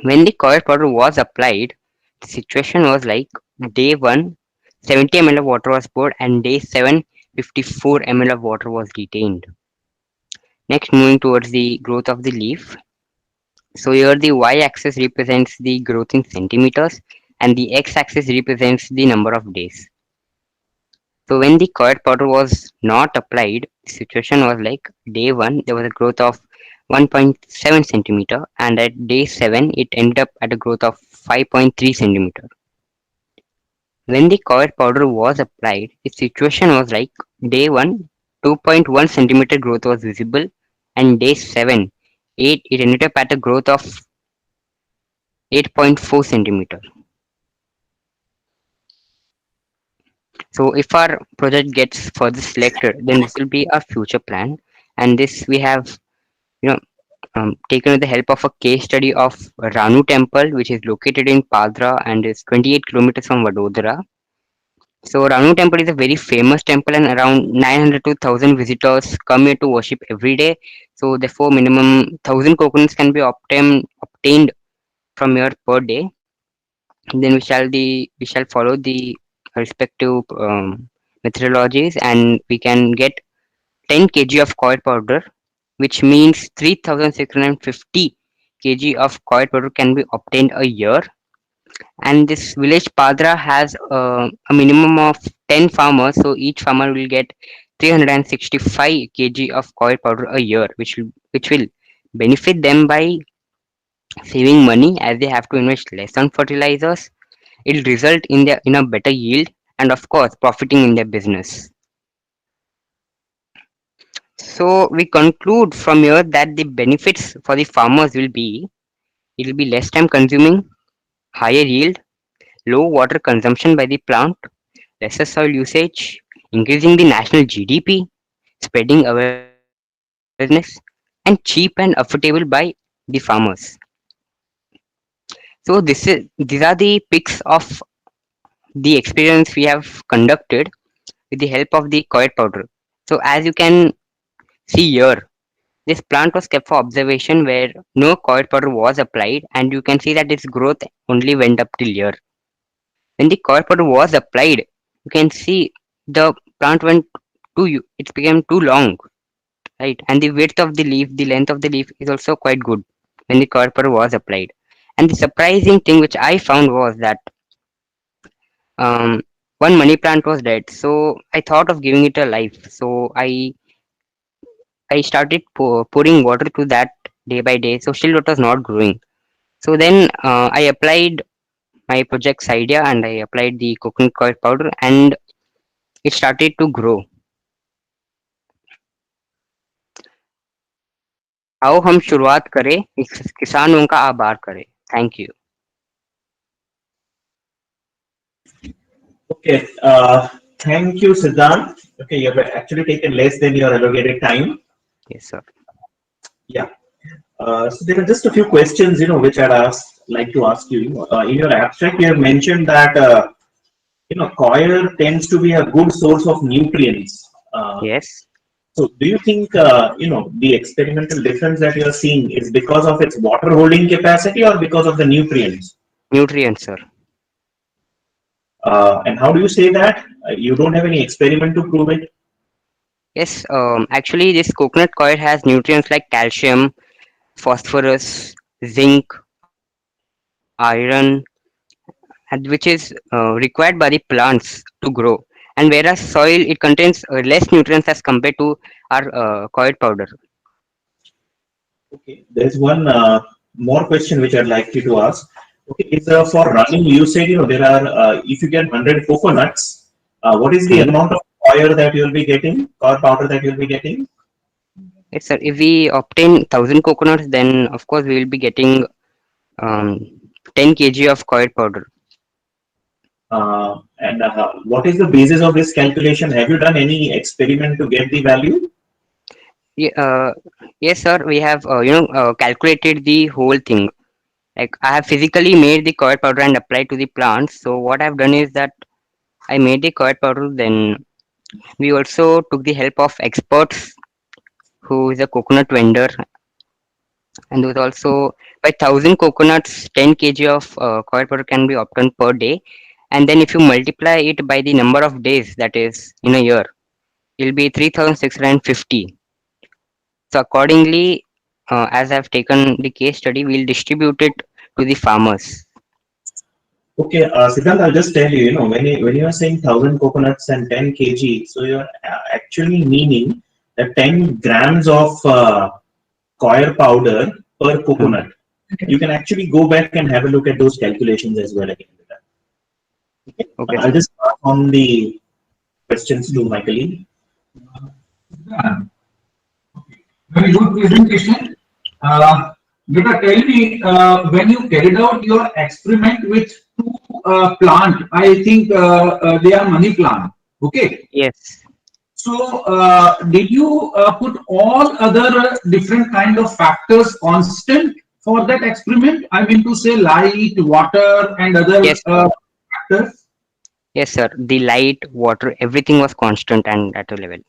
When the coir powder was applied, the situation was like day 1, 70 ml of water was poured and day 7, 54 ml of water was retained. Next, moving towards the growth of the leaf. So here the y-axis represents the growth in centimeters and the x-axis represents the number of days. So when the coir powder was not applied, the situation was like day 1 there was a growth of 1.7 centimeter and at day 7 it ended up at a growth of 5.3 centimeter. When the coir powder was applied, the situation was like day 1 2.1 centimeter growth was visible and day 7 it ended up at a growth of 8.4 centimeter. So if our project gets further selected, then this will be our future plan. And this we have, you know, taken with the help of a case study of Ranu Temple, which is located in Padra and is 28 kilometers from Vadodara. So Ranu Temple is a very famous temple, and around 900 to 1000 visitors come here to worship every day. So therefore, minimum 1000 coconuts can be obtained from here per day. Then we shall follow the respective methodologies, and we can get 10 kg of coir powder, which means 3650 kg of coir powder can be obtained a year. And this village Padra has a minimum of 10 farmers, so each farmer will get 365 kg of coir powder a year, which will benefit them by saving money as they have to invest less on fertilizers. It'll result in a better yield and of course profiting in their business. So we conclude from here that the benefits for the farmers will be it will be less time consuming, higher yield, low water consumption by the plant, lesser soil usage, increasing the national GDP, spreading awareness, and cheap and affordable by the farmers. So these are the pics of the experiments we have conducted with the help of the coir powder. So as you can see here, this plant was kept for observation where no coir powder was applied and you can see that its growth only went up till here. When the coir powder was applied, you can see the plant it became too long, right? And the width of the leaf, the length of the leaf is also quite good when the coir powder was applied. And the surprising thing which I found was that um, one money plant was dead. So I thought of giving it a life. So I started pouring water to that day by day. So still it was not growing. So then I applied my project's idea and I applied the coconut coir powder and it started to grow. आओ हम शुरुआत करें किसानों का आभार करें. Thank you. Okay. Thank you, Siddharth. Okay, you have actually taken less than your allocated time. Yes, sir. Yeah. So there are just a few questions, which like to ask you. In your abstract, you have mentioned that coir tends to be a good source of nutrients. Yes. So do you think the experimental difference that you are seeing is because of its water holding capacity or because of the nutrients? Nutrients, sir. And how do you say that? You don't have any experiment to prove it? Yes. Actually, this coconut coir has nutrients like calcium, phosphorus, zinc, iron, and which is required by the plants to grow. And whereas soil, it contains less nutrients as compared to our coir powder. Okay, there's one more question which I'd like you to ask. Okay, is for running, you said there are if you get 100 coconuts, what is the Hmm. amount of coir that you'll be getting, or powder that you'll be getting? Yes, sir. If we obtain 1,000 coconuts, then of course we will be getting um, 10 kg of coir powder. And what is the basis of this calculation? Have you done any experiment to get the value? Yes, sir. We have calculated the whole thing. Like I have physically made the coir powder and applied to the plants. So what I've done is that I made the coir powder. Then we also took the help of experts who is a coconut vendor, and was also by 1,000 coconuts, 10 kg of coir powder can be obtained per day. And then if you multiply it by the number of days, that is in a year, it will be 3,650. So accordingly, as I've taken the case study, we'll distribute it to the farmers. Okay, Siddhant, I'll just tell you, when you are saying 1,000 coconuts and 10 kg, so you're actually meaning that 10 grams of coir powder per coconut. You can actually go back and have a look at those calculations as well again. Okay. I'll just pass on the questions to my colleague. Very good presentation. Beta, tell me, when you carried out your experiment with two plant, I think they are money plant. Okay. Yes. So, did you put all other different kind of factors constant for that experiment? I mean to say light, water, and other Yes. factors. Yes, sir. The light, water, everything was constant and at a level.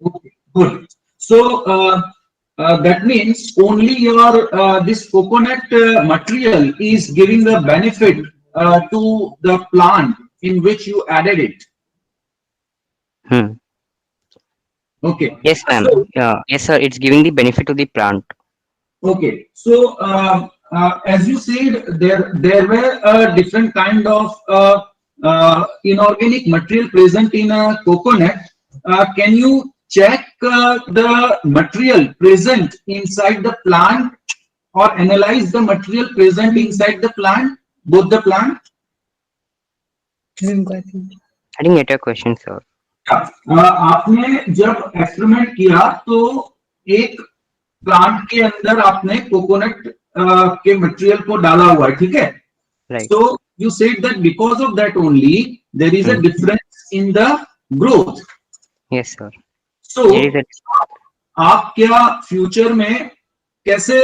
Okay, good. So that means only your this coconut material is giving the benefit to the plant in which you added it. Hmm. Okay. Yes, ma'am. So, Yes, sir. It's giving the benefit to the plant. okay. So as you said, there were different kind of inorganic material present in a coconut. Can you check the material present inside the plant or analyze the material present inside the plant, both the plant? I didn't get your question, sir. आपने जब experiment किया तो एक plant के अंदर आपने coconut के material को डाला हुआ है, ठीक है? Right. So you said that because of that only there is a difference in the growth. Yes, sir. So There is a आप क्या फ्यूचर में कैसे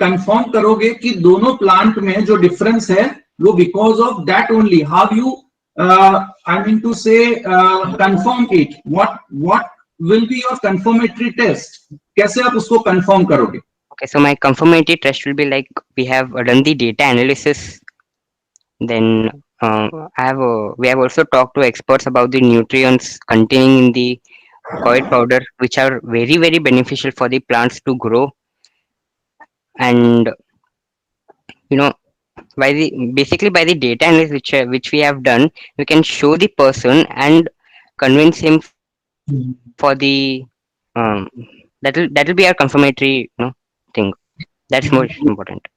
कंफर्म करोगे कि दोनों प्लांट में जो डिफरेंस है वो because of that only? How you I mean to say confirm it? What will be your confirmatory test? कैसे आप उसको कंफर्म करोगे? Okay, so my confirmatory test will be like we have done the data analysis. Then we have also talked to experts about the nutrients containing in the coir powder, which are very very beneficial for the plants to grow. And basically by the data analysis which we have done, we can show the person and convince him for the that will be our confirmatory thing. That's most important.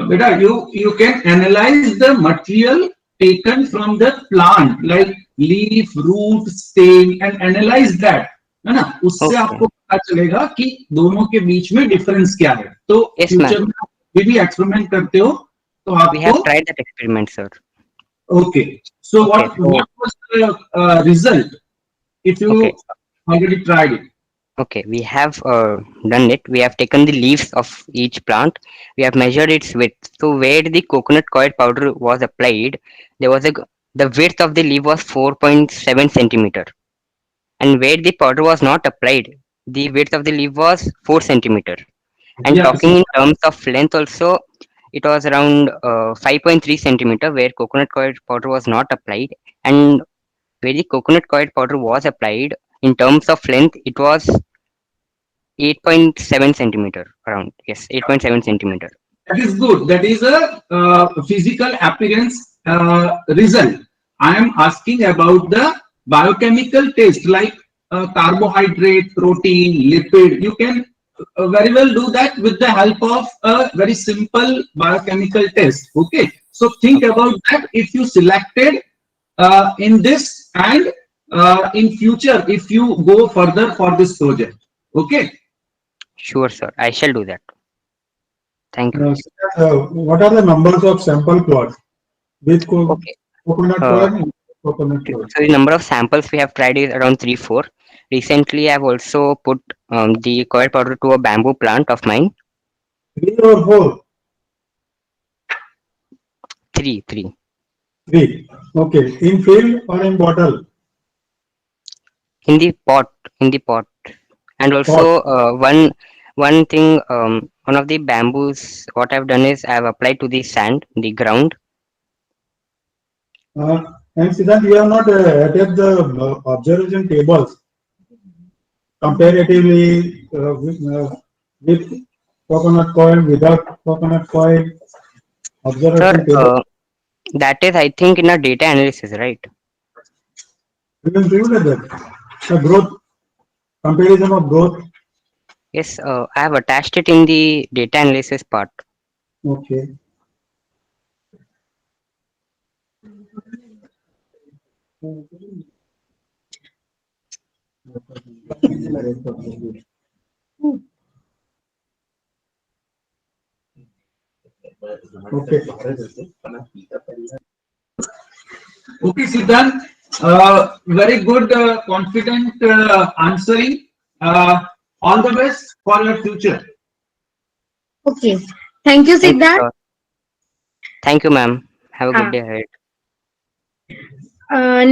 Beta, you can analyze the material taken from the plant like leaf, root, stem and analyze that, है ना? उससे आपको पता चलेगा कि दोनों के बीच में डिफरेंस क्या है. तो फ्यूचर में आप भी एक्सपेरिमेंट करते हो तो आपको We have tried that experiment, sir. Okay. So what was result if you Okay. already tried it? Okay, we have done it. We have taken the leaves of each plant. We have measured its width. So where the coconut coir powder was applied, there was the width of the leaf was 4.7 centimeter, and where the powder was not applied, the width of the leaf was 4 centimeter. And Yeah. talking in terms of length also, it was around 5.3 centimeter where coconut coir powder was not applied, and where the coconut coir powder was applied, in terms of length, it was 8.7 centimeter around. Yes, 8.7 centimeter. That is good. That is a physical appearance result. I am asking about the biochemical taste, like carbohydrate, protein, lipid. You can very well do that with the help of a very simple biochemical test. Okay. So think about that if you selected in this, and in future if you go further for this project. Okay. Sure, sir. I shall do that. Thank you. What are the numbers of sample plots with coconut Uh, coir and coconut coir? So the number of samples we have tried is around 3-4. Recently, I've also put the coir powder to a bamboo plant of mine. 3 or 4? 3. 3. Okay. In field or in bottle? In the pot. And also one thing, one of the bamboos, what I've done is I've applied to the sand, the ground. And Siddhant, you have not attached the observation tables comparatively with coconut coil, without coconut coil, observation table. Sir, that is, I think, in a data analysis, right? You included that. The growth, comparison of growth. Yes, I have attached it in the data analysis part. Okay. Okay. Okay, Siddhant. Very good, confident answering. All the best for your future. Okay. Thank you, Siddharth. Thank you, ma'am. Have a good day ahead.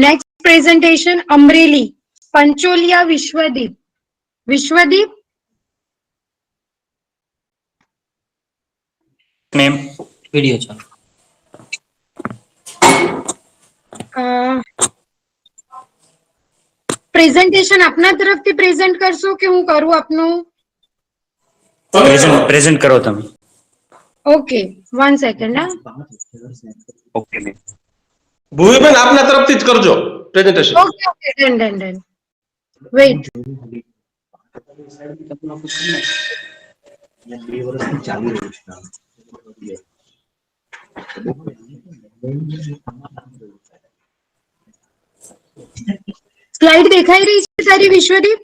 Next presentation, Amreli, Pancholia Vishwadeep. Vishwadeep? Ma'am video चालू presentation આપના તરફથી present કરશો કે હું કરું આપનું? Present કરો તમે. Okay, 1 second. Okay ma'am. ભૂમિબેન આપના તરફથી જ કરજો presentation. Okay okay, done. Wait. Slide દેખાઈ રહી છે તારી, વિશ્વદીપ?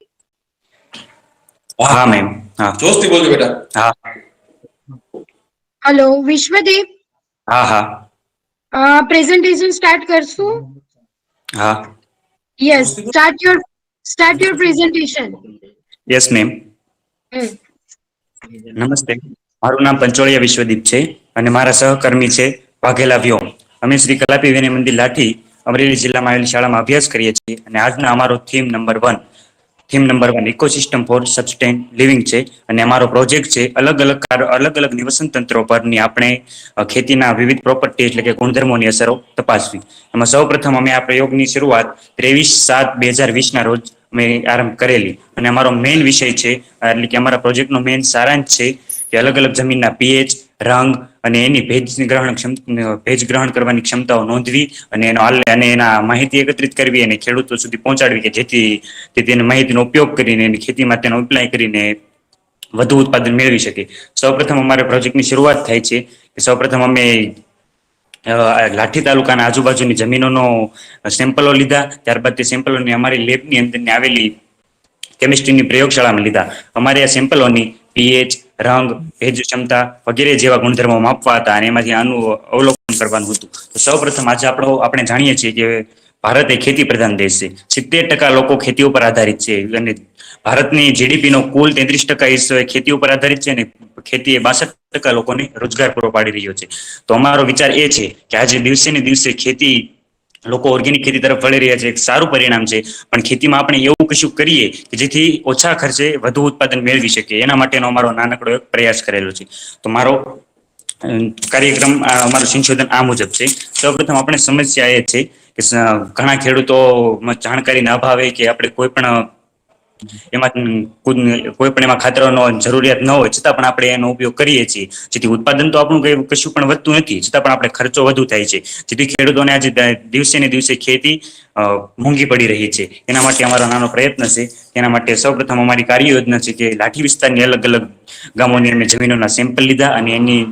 હા મેમ. હા જોશથી બોલજો બેટા. હા. હેલો વિશ્વદીપ, હા હા પ્રેઝન્ટેશન સ્ટાર્ટ કરશું? હા. Yes, start your presentation. Yes ma'am. નમસ્તે, મારું નામ પંચોળિયા વિશ્વદીપ છે અને મારા સહકર્મી છે વાઘેલા વ્યોમ. અમે શ્રી કલાપી વિનય મંદિર લાઠી અમરેલી જિલ્લામાં આવેલી શાળામાં અભ્યાસ કરીએ છીએ અને આજનો અમારો theme number 1 ecosystem for sustain living છે. અને અમારો પ્રોજેક્ટ છે અલગ અલગ નિવસન તંત્રો પરની આપણે ખેતીના વિવિધ પ્રોપર્ટી એટલે કે ગુણધર્મોની અસરો તપાસવી. એમાં સૌપ્રથમ અમે આ પ્રયોગની શરૂઆત 23/7/2020 ના રોજ અમે આરંભ કરેલી અને અમારો મેઇન વિષય છે એટલે કે અમારા પ્રોજેક્ટનો મેઇન સારાંશ છે કે અલગ જમીનના પીએચ, રંગ અને એની ભેજ ગ્રહણ કરવાની ક્ષમતાઓ નોંધવી અને એના માહિતી એકત્રિત કરવી અને ખેડૂતો સુધી પહોંચાડવી કે જેથી તે તેની માહિતીનો ઉપયોગ કરીને એની ખેતીમાં તેનો એપ્લાય કરીને વધુ ઉત્પાદન મેળવી શકે. સૌપ્રથમ અમારા પ્રોજેક્ટની શરૂઆત થાય છે કે સૌપ્રથમ અમે લાઠી તાલુકાના આજુબાજુની જમીનોનો સેમ્પલો લીધા. ત્યારબાદ તે સેમ્પલોને અમારી લેબની અંદરની આવેલી કેમિસ્ટ્રીની પ્રયોગશાળામાં લીધા. અમારે આ સેમ્પલોની પીએચ, રંગ, ભેજ ક્ષમતા વગેરે જેવા ગુણધર્મો માપવા હતા અને એમાંથી આનું અવલોકન કરવાનું હતું. તો સૌપ્રથમ આજે આપણે જાણીએ છીએ કે ભારત એ ખેતી પ્રધાન દેશ છે. 70% લોકો ખેતી ઉપર આધારિત છે અને ભારતની જીડીપી નો કુલ 33% હિસ્સો એ ખેતી ઉપર આધારિત છે અને ખેતી એ 62% લોકોને રોજગાર પૂરો પાડી રહ્યો છે. તો અમારો વિચાર એ છે કે આજે દિવસે ને દિવસે ખેતી લોકો ઓર્ગેનિક ખેતી તરફ વળી રહ્યા છે, એક સારું પરિણામ છે. પણ ખેતીમાં આપણે એવું કશું કરીએ કે જેથી ઓછા ખર્ચે વધુ ઉત્પાદન મેળવી શકીએ, એના માટેનો અમારો નાનકડો એક પ્રયાસ કરેલો છે. તો મારો કાર્યક્રમ અમારું સંશોધન આ મુજબ છે. સૌપ્રથમ આપણે સમસ્યા એ છે કે ઘણા ખેડૂતો જાણકારીના અભાવે કે આપણે કોઈ પણ એમાં ખાતરોનો જરૂરિયાત ન હોય છતાં પણ આપણે એનો ઉપયોગ કરીએ છીએ, જેથી ઉત્પાદન તો આપણું કઈ કશું પણ વધતું નથી, છતાં પણ આપણે ખર્ચો વધુ થાય છે, જેથી ખેડૂતોને આજે દિવસે ને દિવસે ખેતી મોંઘી પડી રહી છે. એના માટે અમારો નાનો પ્રયત્ન છે. એના માટે સૌપ્રથમ અમારી કાર્ય યોજના છે કે લાઠી વિસ્તારની અલગ અલગ ગામોની અમે જમીનોના સેમ્પલ લીધા અને એની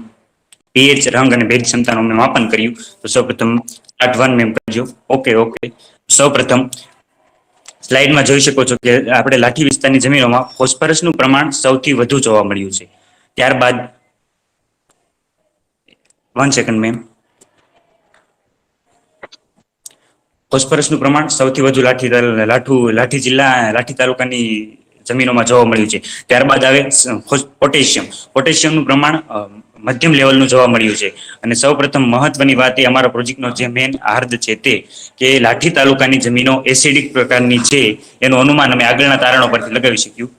પીએચ, રંગ અને ભેજ ક્ષમતાનું અમે માપન કર્યું. તો સૌપ્રથમ પાર્ટ 1 મેમ કરજો. ઓકે. સૌપ્રથમ સ્લાઇડમાં જોઈ શકો છો કે આપણે લાઠી વિસ્તારની જમીનોમાં ફોસ્ફરસનું પ્રમાણ સૌથી વધુ જોવા મળ્યું છે. ત્યારબાદ 1 સેકન્ડ મેમ. ફોસ્ફરસનું પ્રમાણ સૌથી વધુ લાઠી તાલુકાની જમીનોમાં જોવા મળ્યું છે. ત્યારબાદ આવે પોટેશિયમનું પ્રમાણ મધ્યમ લેવલનું જોવા મળ્યું છે. અને સૌપ્રથમ મહત્વની વાત એ અમારા પ્રોજેક્ટનો જે મેન હાર્દ છે તે કે લાઠી તાલુકાની જમીનો એસિડિક પ્રકારની છે એનું અનુમાન અમે આગળના તારણો પરથી લગાવી શક્યું.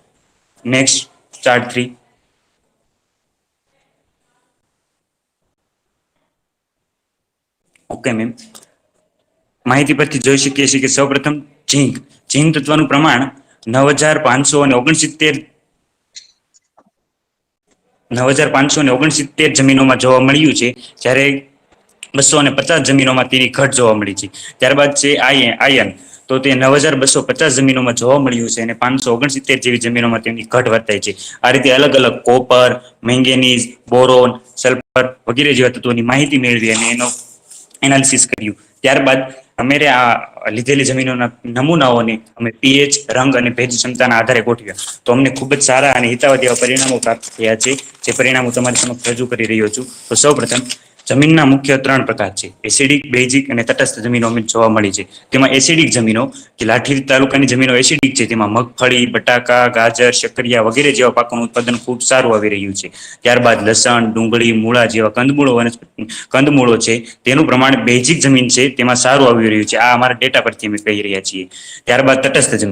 Next chart 3. Okay ma'am. માહિતી પરથી જોઈ શકીએ છીએ કે સૌપ્રથમ ઝીંક તત્વનું પ્રમાણ 9569 જમીનોમાં જોવા મળ્યું છે, જ્યારે 250 જમીનોમાં તેની ઘટ જોવા મળી છે. ત્યારબાદ છે આયન, તો તે 9250 જમીનોમાં જોવા મળ્યું છે અને 569 જેવી જમીનોમાં તેની ઘટ વર્તાય છે. આ રીતે અલગ અલગ કોપર, મેંગેનીઝ, બોરોન, સલ્ફર વગેરે જેવા તત્વોની માહિતી મેળવી અને એનો એનાલિસિસ કર્યું. ત્યારબાદ અમે આ લીધેલી જમીનોના નમૂનાઓને અમે પીએચ, રંગ અને ભેજ ક્ષમતાના આધારે ગોઠવ્યા. તો અમને ખૂબ જ સારા અને હિતાવહ એવા પરિણામો પ્રાપ્ત થયા છે, જે પરિણામો તમારી સમક્ષ રજૂ કરી રહ્યો છું. તો સૌપ્રથમ જમીનના મુખ્ય 3 પ્રકાર છે: એસિડિક, બેઝિક અને તટસ્થ જમીનો અમે જોવા મળી છે. તેમાં એસિડિક જમીનો કે લાઠી તાલુકાની જમીનો એસિડિક છે, તેમાં મગફળી, બટાકા, ગાજર, શક્કરિયા વગેરે જેવા પાકોનું ઉત્પાદન ખૂબ સારું આવી રહ્યું છે. ત્યારબાદ લસણ, ડુંગળી, મૂળા જેવા કંદમૂળો છે તેનું પ્રમાણ બેઝિક જમીન છે તેમાં સારું આવી રહ્યું છે. આ અમારા ડેટા પરથી અમે કહી રહ્યા છીએ. ત્યારબાદ તટસ્થ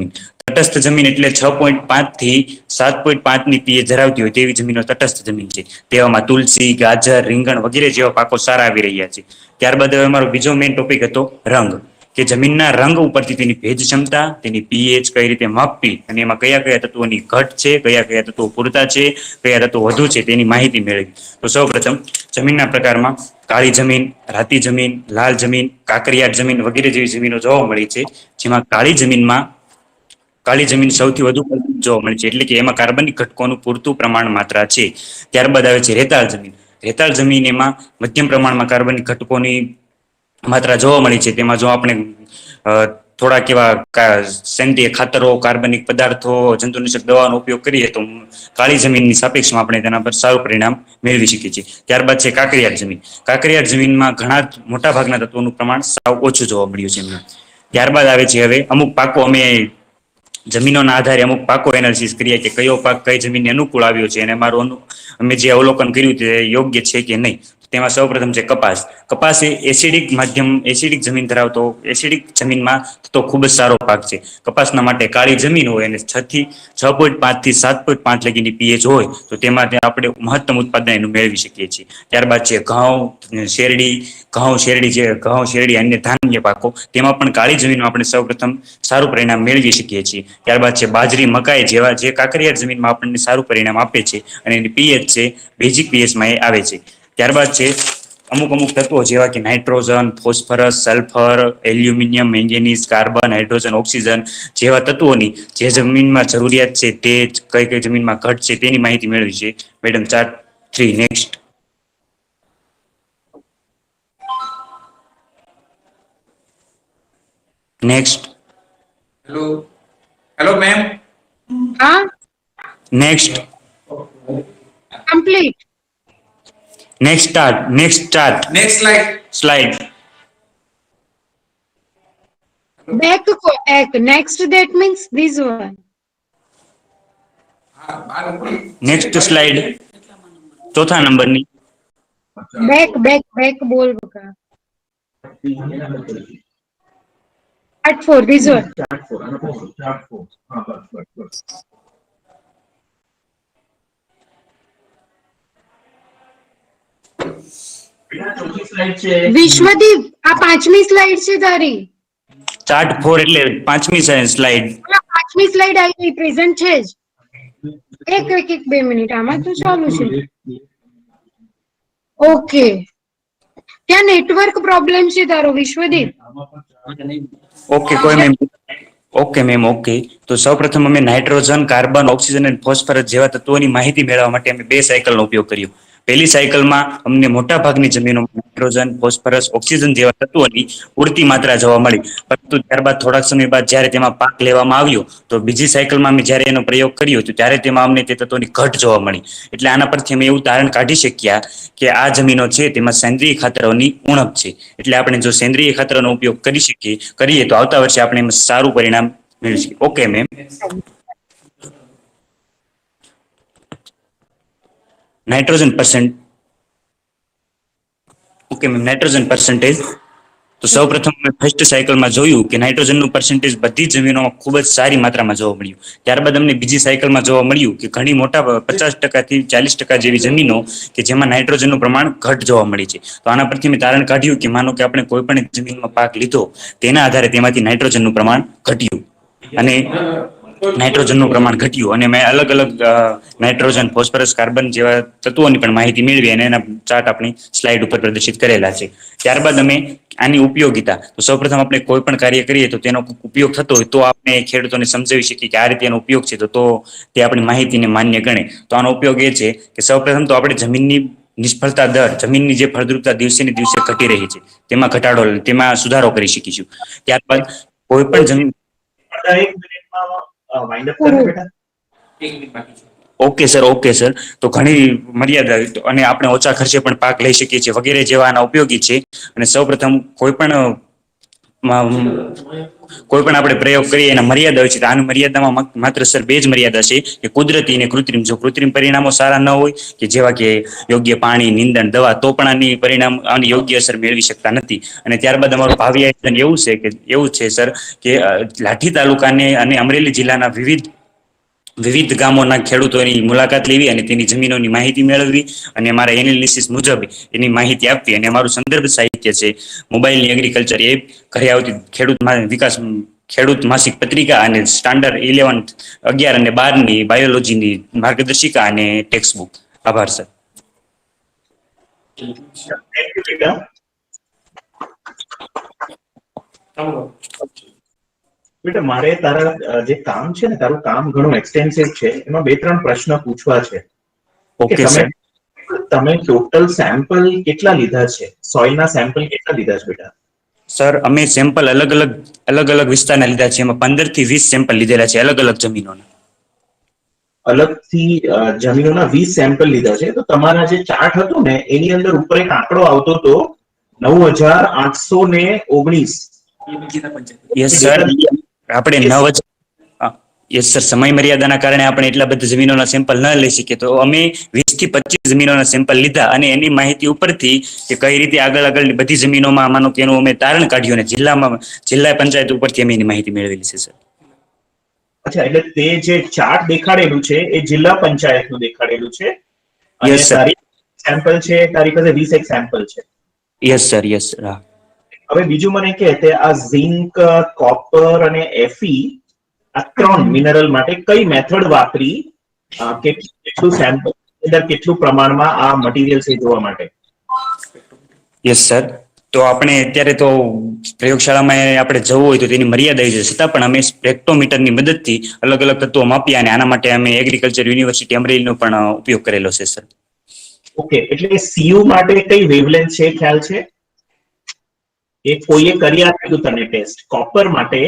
જમીન એટલે 6.5 થી 7.5 ની પીએચ ધરાવતી હોય તેવી જમીનો તટસ્થ જમીન છે. તેવામાં તુલસી, ગાજર, રીંગણ વગેરે જેવા પાકો સારા આવી રહ્યા છે. ત્યારબાદ હવે અમારો બીજો મેઇન ટોપિક હતો રંગ, કે જમીનના રંગ ઉપરથી તેની ભેજ ક્ષમતા, તેની પીએચ કઈ રીતે માપવી અને એમાં કયા કયા તત્વોની ઘટ છે, કયા કયા તત્વો પૂરતા છે, કયા તત્વો વધુ છે તેની માહિતી મેળવી. તો સૌપ્રથમ જમીનના પ્રકારમાં કાળી જમીન, રાતી જમીન, લાલ જમીન, કાંકરિયાળ જમીન વગેરે જેવી જમીનો જોવા મળી છે. જેમાં કાળી જમીન સૌથી વધુ જોવા મળે છે, એટલે કે એમાં કાર્બનિક ઘટકોનું પૂરતું પ્રમાણ માત્રા છે. ત્યારબાદ આવે છે રેતાળ જમીન એમાં મધ્યમ પ્રમાણમાં કાર્બનિક ઘટકોની માત્રા જોવા મળી છે. તેમાં જો આપણે થોડાક એવા સેન્દ્રીય ખાતરો, કાર્બનિક પદાર્થો, જંતુનાશક દવાનો ઉપયોગ કરીએ તો કાળી જમીનની સાપેક્ષમાં આપણે તેના પર સારું પરિણામ મેળવી શકીએ છીએ. ત્યારબાદ છે કાંકરિયાળ જમીનમાં ઘણા મોટા ભાગના તત્વોનું પ્રમાણ સાવ ઓછું જોવા મળ્યું છે. ત્યારબાદ આવે છે હવે અમુક પાકો, અમે જમીનોના આધારે અમુક પાકો એનાલિસિસ કરીએ કે કયો પાક કઈ જમીનને અનુકૂળ આવ્યો છે અને અમે જે અવલોકન કર્યું તે યોગ્ય છે કે નહીં. તેમાં સૌપ્રથમ છે કપાસ એ એસિડિક જમીનમાં તો ખૂબ જ સારો પાક છે. કપાસના માટે કાળી જમીન હોય અને 6.5 થી 7.5 લગીની પીએચ હોય તો તેમાં આપણે મહત્તમ ઉત્પાદન એનું મેળવી શકીએ છીએ. ત્યારબાદ છે ઘઉં, શેરડી અન્ય ધાન્ય પાકો, તેમાં પણ કાળી જમીનમાં આપણે સૌપ્રથમ સારું પરિણામ મેળવી શકીએ છીએ. ત્યારબાદ છે બાજરી, મકાઈ જેવા જે કાંકરિયાળ જમીનમાં આપણને સારું પરિણામ આપે છે અને એની પીએચ છે બેઝિક પીએચમાં એ આવે છે. ત્યારબાદ છે અમુક તત્વો જેવા કે nitrogen, phosphorus, sulphur, aluminium, manganese, carbon, hydrogen, oxygen જેવા તત્વોની જે જમીનમાં જરૂરિયાત છે તે કઈ જમીનમાં ઘટ છે તેની માહિતી મેળવી છે. Madam chart 3. Next. Hello, ma'am. Next. Complete. Next chart. Next slide. Slide. back next that means this one. Next slide ચોથા નંબરની. Back બોલ બકા. Chart 4 this one. Chart 4. બસ. વિશ્વદીપ આ પાંચમી સ્લાઇડ છે તારી. ચાર્ટ 4 એટલે પાંચમી સ્લાઇડ. પાંચમી સ્લાઇડ આવી પ્રેઝન્ટ છે જ. એક 2 મિનિટ આમાં તો ચાલુ છે. ઓકે ત્યાં નેટવર્ક પ્રોબ્લેમ છે તારો વિશ્વદીપ. ઓકે કોઈ મેમ. Okay ma'am okay. તો સૌપ્રથમ અમે નાઇટ્રોજન, કાર્બન, ઓક્સિજન અને ફોસ્ફરસ જેવા તત્વોની માહિતી મેળવવા માટે અમે 2 સાયકલનો ઉપયોગ કર્યો. પહેલી સાયકલમાં અમને મોટા ભાગની જમીનોમાં નાઇટ્રોજન, ફોસ્ફરસ, ઓક્સિજન જેવા તત્વોની પૂરતી માત્રા જોવા મળી, પરંતુ ત્યારબાદ થોડાક સમય બાદ જ્યારે તેમાં પાક લેવામાં આવ્યો તો બીજી સાયકલમાં અમે જ્યારે એનો પ્રયોગ કર્યો તો ત્યારે તેમાં અમને તે તત્વોની ઘટ જોવા મળી. એટલે આના પરથી અમે એવું તારણ કાઢી શક્યા કે આ જમીનો છે તેમાં સેન્દ્રીય ખાતરોની ઉણપ છે. એટલે આપણે જો સેન્દ્રીય ખાતરોનો ઉપયોગ કરીએ તો આવતા વર્ષે આપણે એમાં સારું પરિણામ મેળવી શકીએ. Okay ma'am. Nitrogen percent. Okay ma'am. Nitrogen percentage. તો સૌપ્રથમ મેં ફર્સ્ટ સાયકલમાં જોયું કે નાઇટ્રોજનનું પર્સન્ટેજ બધી જમીનોમાં ખૂબ જ સારી માત્રામાં જોવા મળ્યું. ત્યારબાદ અમને બીજી સાયકલમાં જોવા મળ્યું કે ઘણી મોટા 50% થી 40% જેવી જમીનો કે જેમાં નાઇટ્રોજનનું પ્રમાણ ઘટ જોવા મળી છે. તો આના પરથી મેં તારણ કાઢ્યું કે માનો કે આપણે કોઈ પણ જમીનમાં પાક લીધો તેના આધારે તેમાંથી નાઇટ્રોજનનું પ્રમાણ ઘટ્યું અને નાઇટ્રોજનનું પ્રમાણ ઘટ્યું અને મેં અલગ અલગ નાઇટ્રોજન, ફોસ્ફરસ, કાર્બન જેવા તત્વોની પણ માહિતી મેળવી અને એના ચાર્ટ આપણી સ્લાઇડ ઉપર પ્રદર્શિત કરેલા છે. ત્યારબાદ અમે આની ઉપયોગિતા. તો સૌપ્રથમ આપણે કોઈ પણ કાર્ય કરીએ તો તેનો ઉપયોગ થતો હોય તો આપણે ખેડૂતોને સમજાવી શકીએ કે આ રીતે એનો ઉપયોગ છે તો તે આપણી માહિતીને માન્ય ગણે. તો આનો ઉપયોગ એ છે કે સૌપ્રથમ તો આપણે જમીનની નિષ્ફળતા દર, જમીનની જે ફળદ્રુપતા દિવસે ને દિવસે ઘટી રહી છે તેમાં સુધારો કરી શકીશું. ત્યારબાદ કોઈ પણ જમીન. Okay sir. તો ઘણી મર્યાદા અને આપણે ઓછા ખર્ચે પણ પાક લઈ શકીએ છીએ વગેરે જેવા આના ઉપયોગી છે. અને સૌપ્રથમ કોઈ પણ આપણે પ્રયોગ કરીએ એના મર્યાદા હોય છે. તો આની મર્યાદામાં માત્ર સર 2 જ મર્યાદા છે કે કુદરતી અને કૃત્રિમ. જો કૃત્રિમ પરિણામો સારા ન હોય કે જેવા કે યોગ્ય પાણી, નિંદણ, દવા, તો પણ આની યોગ્ય અસર મેળવી શકતા નથી. અને ત્યારબાદ અમારું ભાવિ આયોજન એવું છે સર કે લાઠી તાલુકાને અને અમરેલી જિલ્લાના વિવિધ ગામોના ખેડૂતોની મુલાકાત લેવી અને તેની જમીનોની માહિતી મેળવવી અને અમારા એનાલિસિસ મુજબ એની માહિતી આપવી. અને અમારું સંદર્ભ સાહિત્ય છે મોબાઈલની એગ્રીકલ્ચર એપ, ઘરે આવતી ખેડૂત માસિક પત્રિકા અને સ્ટાન્ડર્ડ 11, 11 અને 12ની બાયોલોજીની માર્ગદર્શિકા અને ટેક્સ્ટ બુક. આભાર સર. બેટા મારે તારા જે કામ છે ને, તારું કામ ઘણું એક્સટેન્સિવ છે. એમાં 2-3 પ્રશ્ન પૂછવા છે. Okay sir. તમે ટોટલ સેમ્પલ કેટલા લીધા છે? સોઇલના સેમ્પલ કેટલા લીધા છે બેટા? સર અમે સેમ્પલ અલગ અલગ વિસ્તારના લીધા છે. એમાં 15 થી 20 સેમ્પલ લીધેલા છે અલગ અલગ જમીનોના. અલગથી જમીનોના 20 સેમ્પલ લીધા છે. તો તમારા જે ચાર્ટ હતું ને એની અંદર ઉપર એક આંકડો આવતો હતો 9819. Yes sir. આપણે યસ સર, સમય મર્યાદાના કારણે આપણે એટલા બધા જમીનોના સેમ્પલ ન લઈ શકીએ. તો અમે 20 થી 25 જમીનોના સેમ્પલ લીધા અને એની માહિતી ઉપરથી કે કઈ રીતે આગળ બધી જમીનોમાં માનો કે એનું અમે તારણ કાઢ્યું અને જિલ્લા પંચાયત ઉપરથી અમે એની માહિતી મેળવેલી છે સર. અચ્છા, એટલે તે જે ચાર્ટ દેખાડેલું છે એ જિલ્લા પંચાયતનું દેખાડેલું છે અને તારી સેમ્પલ છે, તારી પાસે 20 સેમ્પલ છે. Yes sir. હવે બીજું મને કહે તે આ ઝિંક, કોપર અને Fe આ 3 મિનરલ માટે કઈ મેથડ વાપરી? કેટલું સેમ્પલ અંદર કેટલું પ્રમાણમાં આ મટીરીયલ છે જોવા માટે? Yes sir. તો આપણે અત્યારે તો પ્રયોગશાળામાં આપણે જવું હોય તો તેની મર્યાદા છે, છતાં પણ અમે સ્પેક્ટ્રોમીટરની મદદથી અલગ અલગ તત્વો માપ્યા અને આના માટે અમે એગ્રીકલ્ચર યુનિવર્સિટી અમરેલીનો પણ ઉપયોગ કરેલો છે સર. ઓકે, એટલે CU માટે કઈ વેવલેન્થ છે ખ્યાલ છે? એ કોઈએ કરી આપ્યું તને ટેસ્ટ? કોપર માટે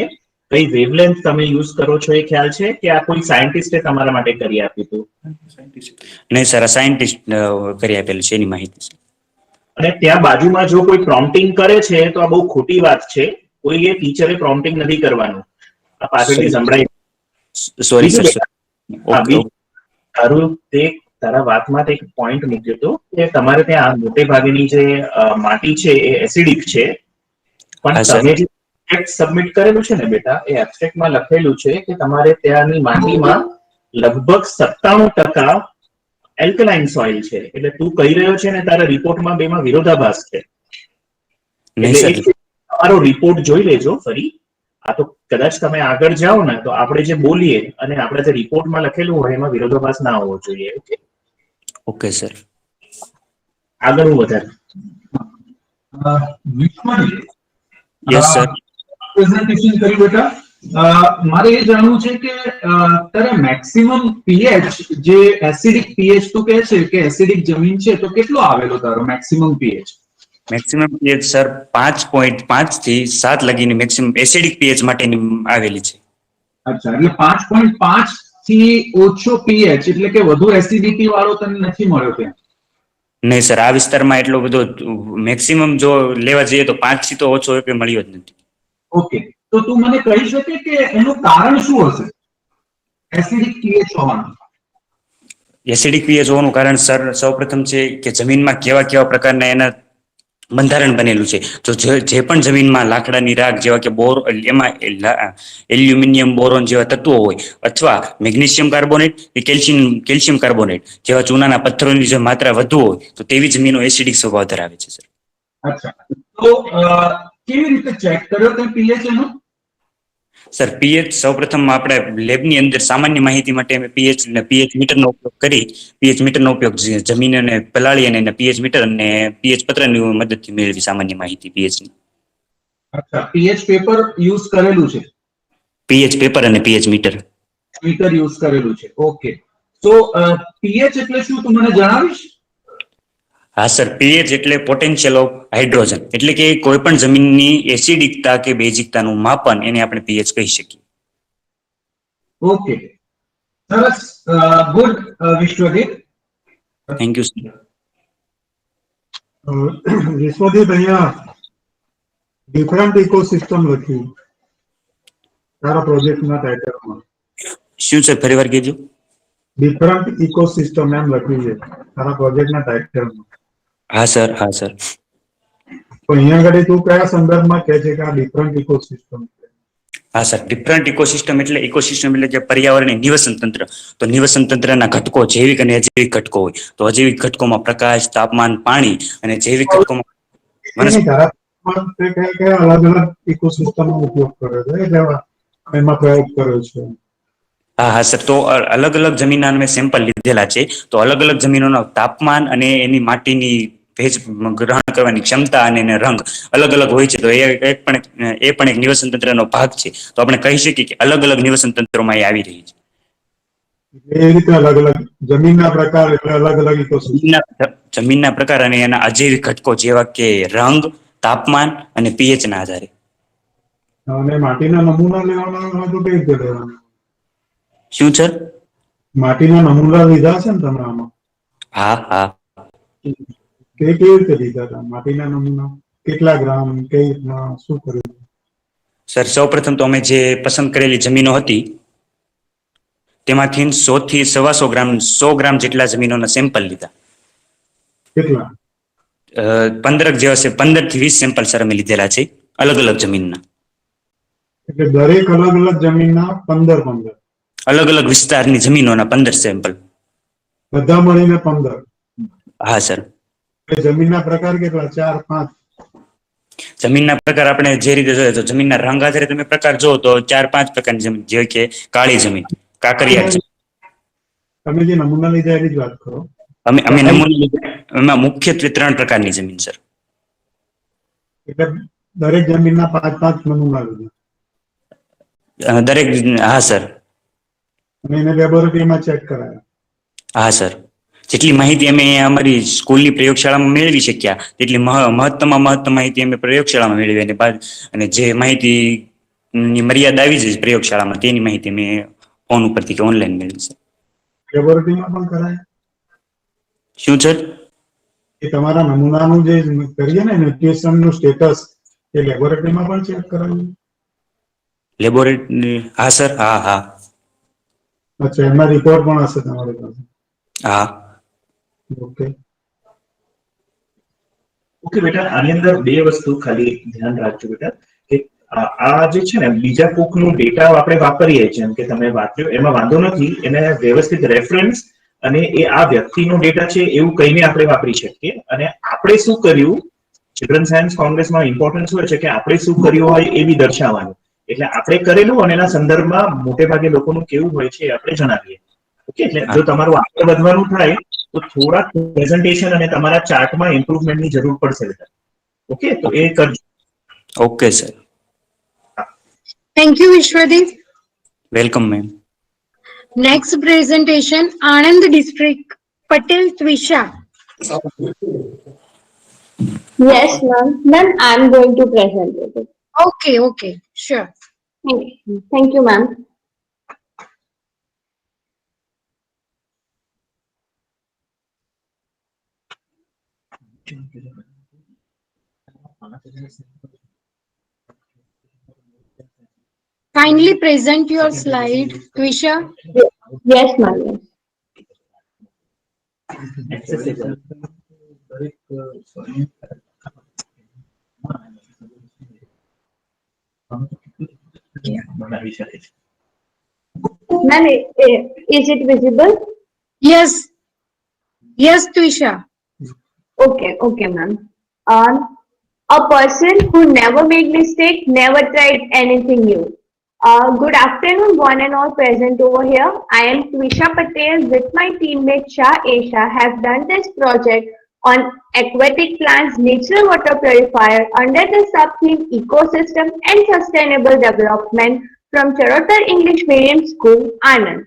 કઈ વેવલેન્થ તમે યુઝ કરો છો એ ખ્યાલ છે કે આ કોઈ સાયન્ટિસ્ટે તમારા માટે કરી આપ્યું હતું? નહીં સર, સાયન્ટિસ્ટ કરી આપેલું છે એની માહિતી. અને ત્યાં બાજુમાં જો કોઈ પ્રોમ્પ્ટિંગ કરે છે તો આ બહુ ખોટી વાત છે. કોઈએ ટીચરે પ્રોમ્પ્ટિંગ નથી કરવાનું. આ પાછળથી સંભળાય. Sorry sir. હા, તારું તે તારા વાતમાં એક પોઈન્ટ મૂક્યો હતો કે તમારે ત્યાં મોટે ભાગેની જે માટી છે એ એસિડિક છે, પણ તમે જે એબ્સ્ટ્રેક્ટ સબમિટ કરેલું છે ને બેટા, એ એબ્સ્ટ્રેક્ટમાં લખેલું છે કે તમારે ત્યાંની માટીમાં લગભગ 97% એલ્કલાઇન સોઇલ છે. એટલે તું કહી રહ્યો છે ને તારા રિપોર્ટમાં બેમાં વિરોધાભાસ છે. એટલે તમારો રિપોર્ટ જોઈ લેજો ફરી. આ તો કદાચ તમે આગળ જાઓ ને તો આપણે જે બોલીએ અને આપણે જે રિપોર્ટમાં લખેલું હોય એમાં વિરોધાભાસ ના હોવો જોઈએ. Okay okay sir. આગળ હું વધારે યસ સર. પ્રેઝન્ટેશન કર્યું બેટા. મારે એ જાણવું છે કે તારા મેક્સિમમ પીએચ, જે એસિડિક પીએચ તું કહે છે કે એસિડિક જમીન છે, તો કેટલો આવેલો તારો maximum pH? Maximum pH sir 5.5 થી 7 લગીને મેક્સિમમ એસિડિક પીએચ માટેની આવેલી છે. અચ્છા, એટલે 5.5 થી ઓછો પીએચ એટલે કે વધુ એસિડિટી વાળો તને નથી મળ્યો ત્યાં? નહીં સર, આ વિસ્તારમાં એટલો બધો મેક્સિમમ જો લેવા જઈએ તો 5 થી તો ઓછો એક મળ્યો જ નથી. ઓકે, તો તું મને કહી શકે કે એનું કારણ શું હશે એસિડિક પીએચ હોવાનું? એસિડિક પીએચ હોવાનું કારણ સર સૌપ્રથમ છે કે જમીનમાં કેવા કેવા પ્રકારના એના બંધારણ બનેલું છે. તો જે પણ જમીનમાં લાકડાની રાખ જેવા કે એમાં એલ્યુમિનિયમ, બોરોન જેવા તત્વો હોય, અથવા મેગ્નેશિયમ કાર્બોનેટ કે કેલ્શિયમ કાર્બોનેટ જેવા ચૂનાના પથ્થરોની જો માત્રા વધુ હોય તો તેવી જમીનો એસિડિક સ્વભાવ ધરાવે છે સર. અચ્છા, તો કેવી રીતે ચેક કર્યો તે પીએચ એનો? સર પીએચ સૌપ્રથમ આપણે લેબની અંદર સામાન્ય માહિતી માટે પીએચ મીટરનો ઉપયોગ કરી પીએચ મીટરનો ઉપયોગ જમીનને પલાળી અને પીએચ મીટર અને પીએચ પત્રની મદદથી મેળવી સામાન્ય માહિતી પીએચની. અચ્છા, પીએચ પેપર યુઝ કરેલું છે? પીએચ પેપર અને પીએચ મીટર યુઝ કરેલું છે. ઓકે, તો પીએચ એટલે શું તું મને જણાવીશ? હા સર, પીએચ એટલે પોટેન્શિયલ ઓફ હાઇડ્રોજન, એટલે કે કોઈ પણ જમીનની એસિડિકતા કે બેઝિકતાનું માપન એને આપણે પીએચ કહી શકીએ. ઓકે, સરસ, good Vishwajit. Thank you sir. Vishwajit, અહીંયા ડિફરન્ટ ઇકોસિસ્ટમ લખ્યું તારા પ્રોજેક્ટના ટાઇટલમાં. શું સર, ફરીવાર કહેજો. ડિફરન્ટ ઇકોસિસ્ટમ એમ લખ્યું છે તારા પ્રોજેક્ટના ટાઇટલમાં. હા સર, હા સર. તો અહીંયા આગળ તું કયા સંદર્ભમાં કહે છે કે આ ડિફરન્ટ ઇકોસિસ્ટમ? હા સર, ડિફરન્ટ ઇકોસિસ્ટમ એટલે કે પર્યાવરણીય નિવસન તંત્ર. તો નિવસન તંત્રના ઘટકો જૈવિક અને અજૈવિક ઘટકો હોય. તો અજૈવિક ઘટકોમાં પ્રકાશ, તાપમાન, પાણી, અને જૈવિક ઘટકોમાં અલગ અલગ ઇકોસિસ્ટમનો ઉપયોગ કર્યો છે, એમાં પ્રયોગ કર્યો છે. હા હા સર, તો અલગ અલગ જમીનના અમે સેમ્પલ લીધેલા છે. તો અલગ અલગ જમીનોના તાપમાન અને એની માટીની ભેજ ગ્રહણ કરવાની ક્ષમતા અને એને રંગ અલગ અલગ હોય છે. તો એ પણ એક નિવસન તંત્રનો ભાગ છે. તો આપણે કહી શકીએ કે અલગ અલગ નિવસન તંત્રોમાં એ આવી રહી છે. એ રીતે અલગ અલગ જમીનના પ્રકાર એટલે અલગ અલગ ઇકોસિસ્ટમ. જમીનના પ્રકાર અને એના અજૈવિક ઘટકો જેવા કે રંગ, તાપમાન અને પીએચ ના આધારે. અને માટીના નમૂના લેવાના હોય તો કઈ રીતે લેવાના? શું સર? માટીના નમૂના લીધા છે ને તમે આમાં? હા હા. કેવી રીતે લીધા હતા માટીના નમૂના? કેટલા ગ્રામ, કઈ રીતના, શું કર્યું? સર સૌપ્રથમ તો અમે જે પસંદ કરેલી જમીનો હતી તેમાંથી 100 થી 100 ગ્રામ જેટલા જમીનોના સેમ્પલ લીધા. કેટલા? 15 થી 20 સેમ્પલ સર અમે લીધેલા છે અલગ અલગ જમીનના. એટલે દરેક અલગ અલગ જમીનના 15 અલગ અલગ વિસ્તારની જમીનોના 15 સેમ્પલ. બધા મળીને 15? હા સર. જમીનના પ્રકાર કેટલા? 4, 5? જમીનના પ્રકાર આપણે જે રીતે જોઈએ તો જમીનના રંગ આધારે તમે પ્રકાર જો તો 4-5 પ્રકારની જમીન, જેવી કે કાળી જમીન, કાકરિયા જમીન. તમે જે નમૂના લીધા એની જ વાત કરો. અમે નમૂના લીધા એમાં મુખ્યત્વે 3 પ્રકારની જમીન સર. એટલે દરેક જમીનના 5-5 નમૂના લીધા? દરેક, હા સર. અને એને લેબોરેટરીમાં ચેક કરાયા? હા સર. જેટલી માહિતી અમે અમારી સ્કૂલની પ્રયોગશાળામાં મેળવી શક્યા તેટલી મહત્તમ માહિતી અમે પ્રયોગશાળામાં મેળવી, અને જે માહિતીની મર્યાદા આવી જાય પ્રયોગશાળામાં તેની માહિતી અમે ફોન ઉપરથી કે ઓનલાઈન મેળવી છે. લેબોરેટરીમાં પણ કરાય? શું સર? એ તમારા નમૂનાનું જે કરીએ ને ન્યુટ્રિશનનું સ્ટેટસ એ લેબોરેટરીમાં પણ ચેક કરાવ્યું? લેબોરેટરી હા સર, હા હા અચ્છા, એમના રિપોર્ટ પણ હશે તમારી પાસે? હા. ઓકે. ઓકે બેટા, આની અંદર બે વસ્તુ ખાલી ધ્યાન રાખજો બેટા કે આ જે છે ને બીજા કોકનું ડેટા આપણે વાપરીએ જેમ કે તમે વાપર્યો એમાં વાંધો નથી, એને વ્યવસ્થિત રેફરન્સ અને એ આ વ્યક્તિનો ડેટા છે એવું કહીને આપણે વાપરી શકીએ. અને આપણે શું કર્યું ચિલ્ડ્રન સાયન્સ કોંગ્રેસમાં ઇમ્પોર્ટન્સ હોય છે કે આપણે શું કર્યું હોય એ બી દર્શાવવાનું. એટલે આપણે કરેલું અને એના સંદર્ભમાં મોટે ભાગે લોકોનું કેવું હોય છે એ આપણે જણાવીએ. ઓકે, એટલે જો તમારું આગળ વધવાનું થાય તો થોડા પ્રેઝન્ટેશન અને તમારા ચાર્ટમાં ઇમ્પ્રુવમેન્ટની જરૂર પડશે બેટા. ઓકે, તો એ કરજો. Okay sir. Thank you, Vishwadeep. Welcome ma'am. Next presentation, Anand District, Patel Twisha. Yes, ma'am. Ma'am, I'm going to present it. Okay, okay, sure. Thank you, ma'am. Kindly present your slide, Twisha. Yes, ma'am. Ma'am, is it visible? Yes. Yes, Twisha. Okay, ma'am. A person who never made mistake, never tried anything new. Good afternoon, one and all present over here. I am Twisha Patel with my teammate Shah Esha have done this project on aquatic plants natural water purifier under the sub-theme ecosystem and sustainable development from Charotar English Medium School, Anand.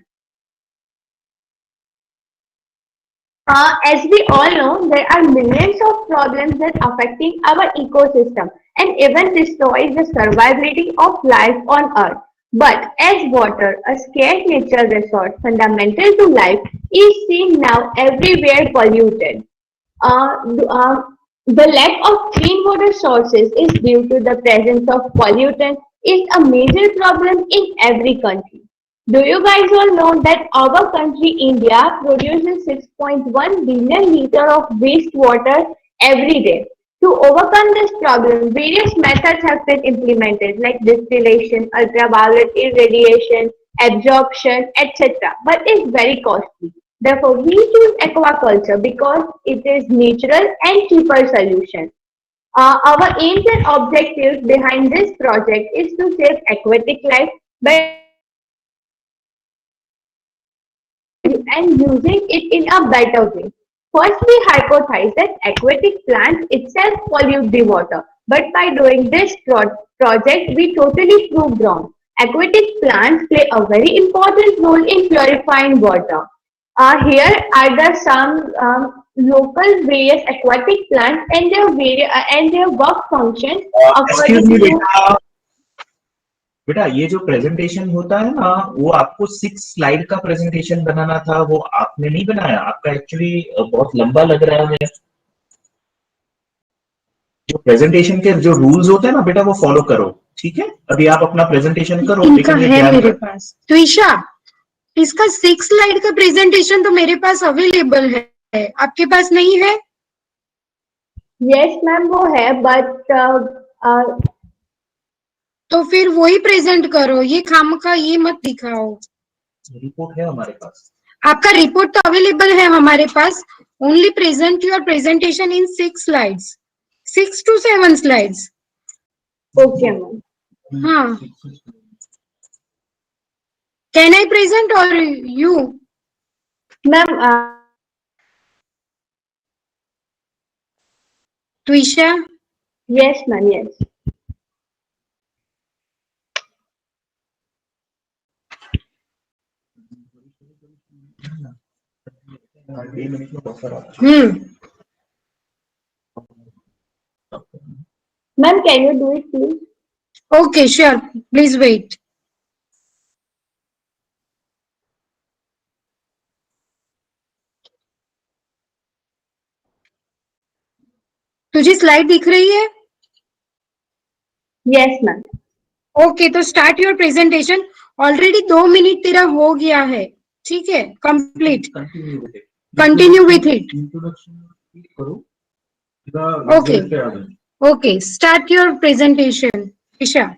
As we all know, there are millions of problems that affecting our ecosystem and even destroys the survivability of life on Earth. But as water, a scarce natural resource fundamental to life, is seen now everywhere polluted. The lack of clean water sources is due to the presence of pollutants is a major problem in every country. Do you guys all know that our country, India, produces 6.1 billion liters of wastewater every day? To overcome this problem, various methods have been implemented like distillation, ultraviolet irradiation, absorption, etc. But it's very costly. Therefore, we choose aquaculture because it is natural and cheaper solution. Our aims and objectives behind this project is to save aquatic life by and using it in a better way. First, we hypothesize that aquatic plants itself pollute the water, but by doing this project, we totally proved wrong. Aquatic plants play a very important role in purifying water. Here are the some local various aquatic plants and their work functions Excuse according me to. बेटा ये जो presentation होता है ना वो आपको 6 slide का presentation बनाना था, वो आपने नहीं बनाया. आपका एक्चुअली बहुत लंबा लग रहा है. जो प्रेजेंटेशन के जो रूल्स होते हैं ना बेटा वो फॉलो करो, ठीक है? अभी आप अपना प्रेजेंटेशन करो. इनका है मेरे पास. त्विषा, इसका 6 स्लाइड का प्रेजेंटेशन तो मेरे पास अवेलेबल है, आपके पास नहीं है? यस मैम वो है, बट तो फिर वही प्रेजेंट करो, ये खामखा ये मत दिखाओ. रिपोर्ट है हमारे पास. आपका रिपोर्ट तो अवेलेबल है हमारे पास. Only present your presentation in 6 slides, 6 to 7 slides. Okay ma'am. हाँ. Can I present or you? Ma'am Twisha. Yes ma'am, yes. Ma'am, can you do it please? Okay, sure. Please wait. तुझे slide दिख रही है? Yes, ma'am. Okay तो start your presentation. Already 2 minute तेरा हो गया है. ठीक है, complete. Continue with it. Okay okay, start your presentation. Isha.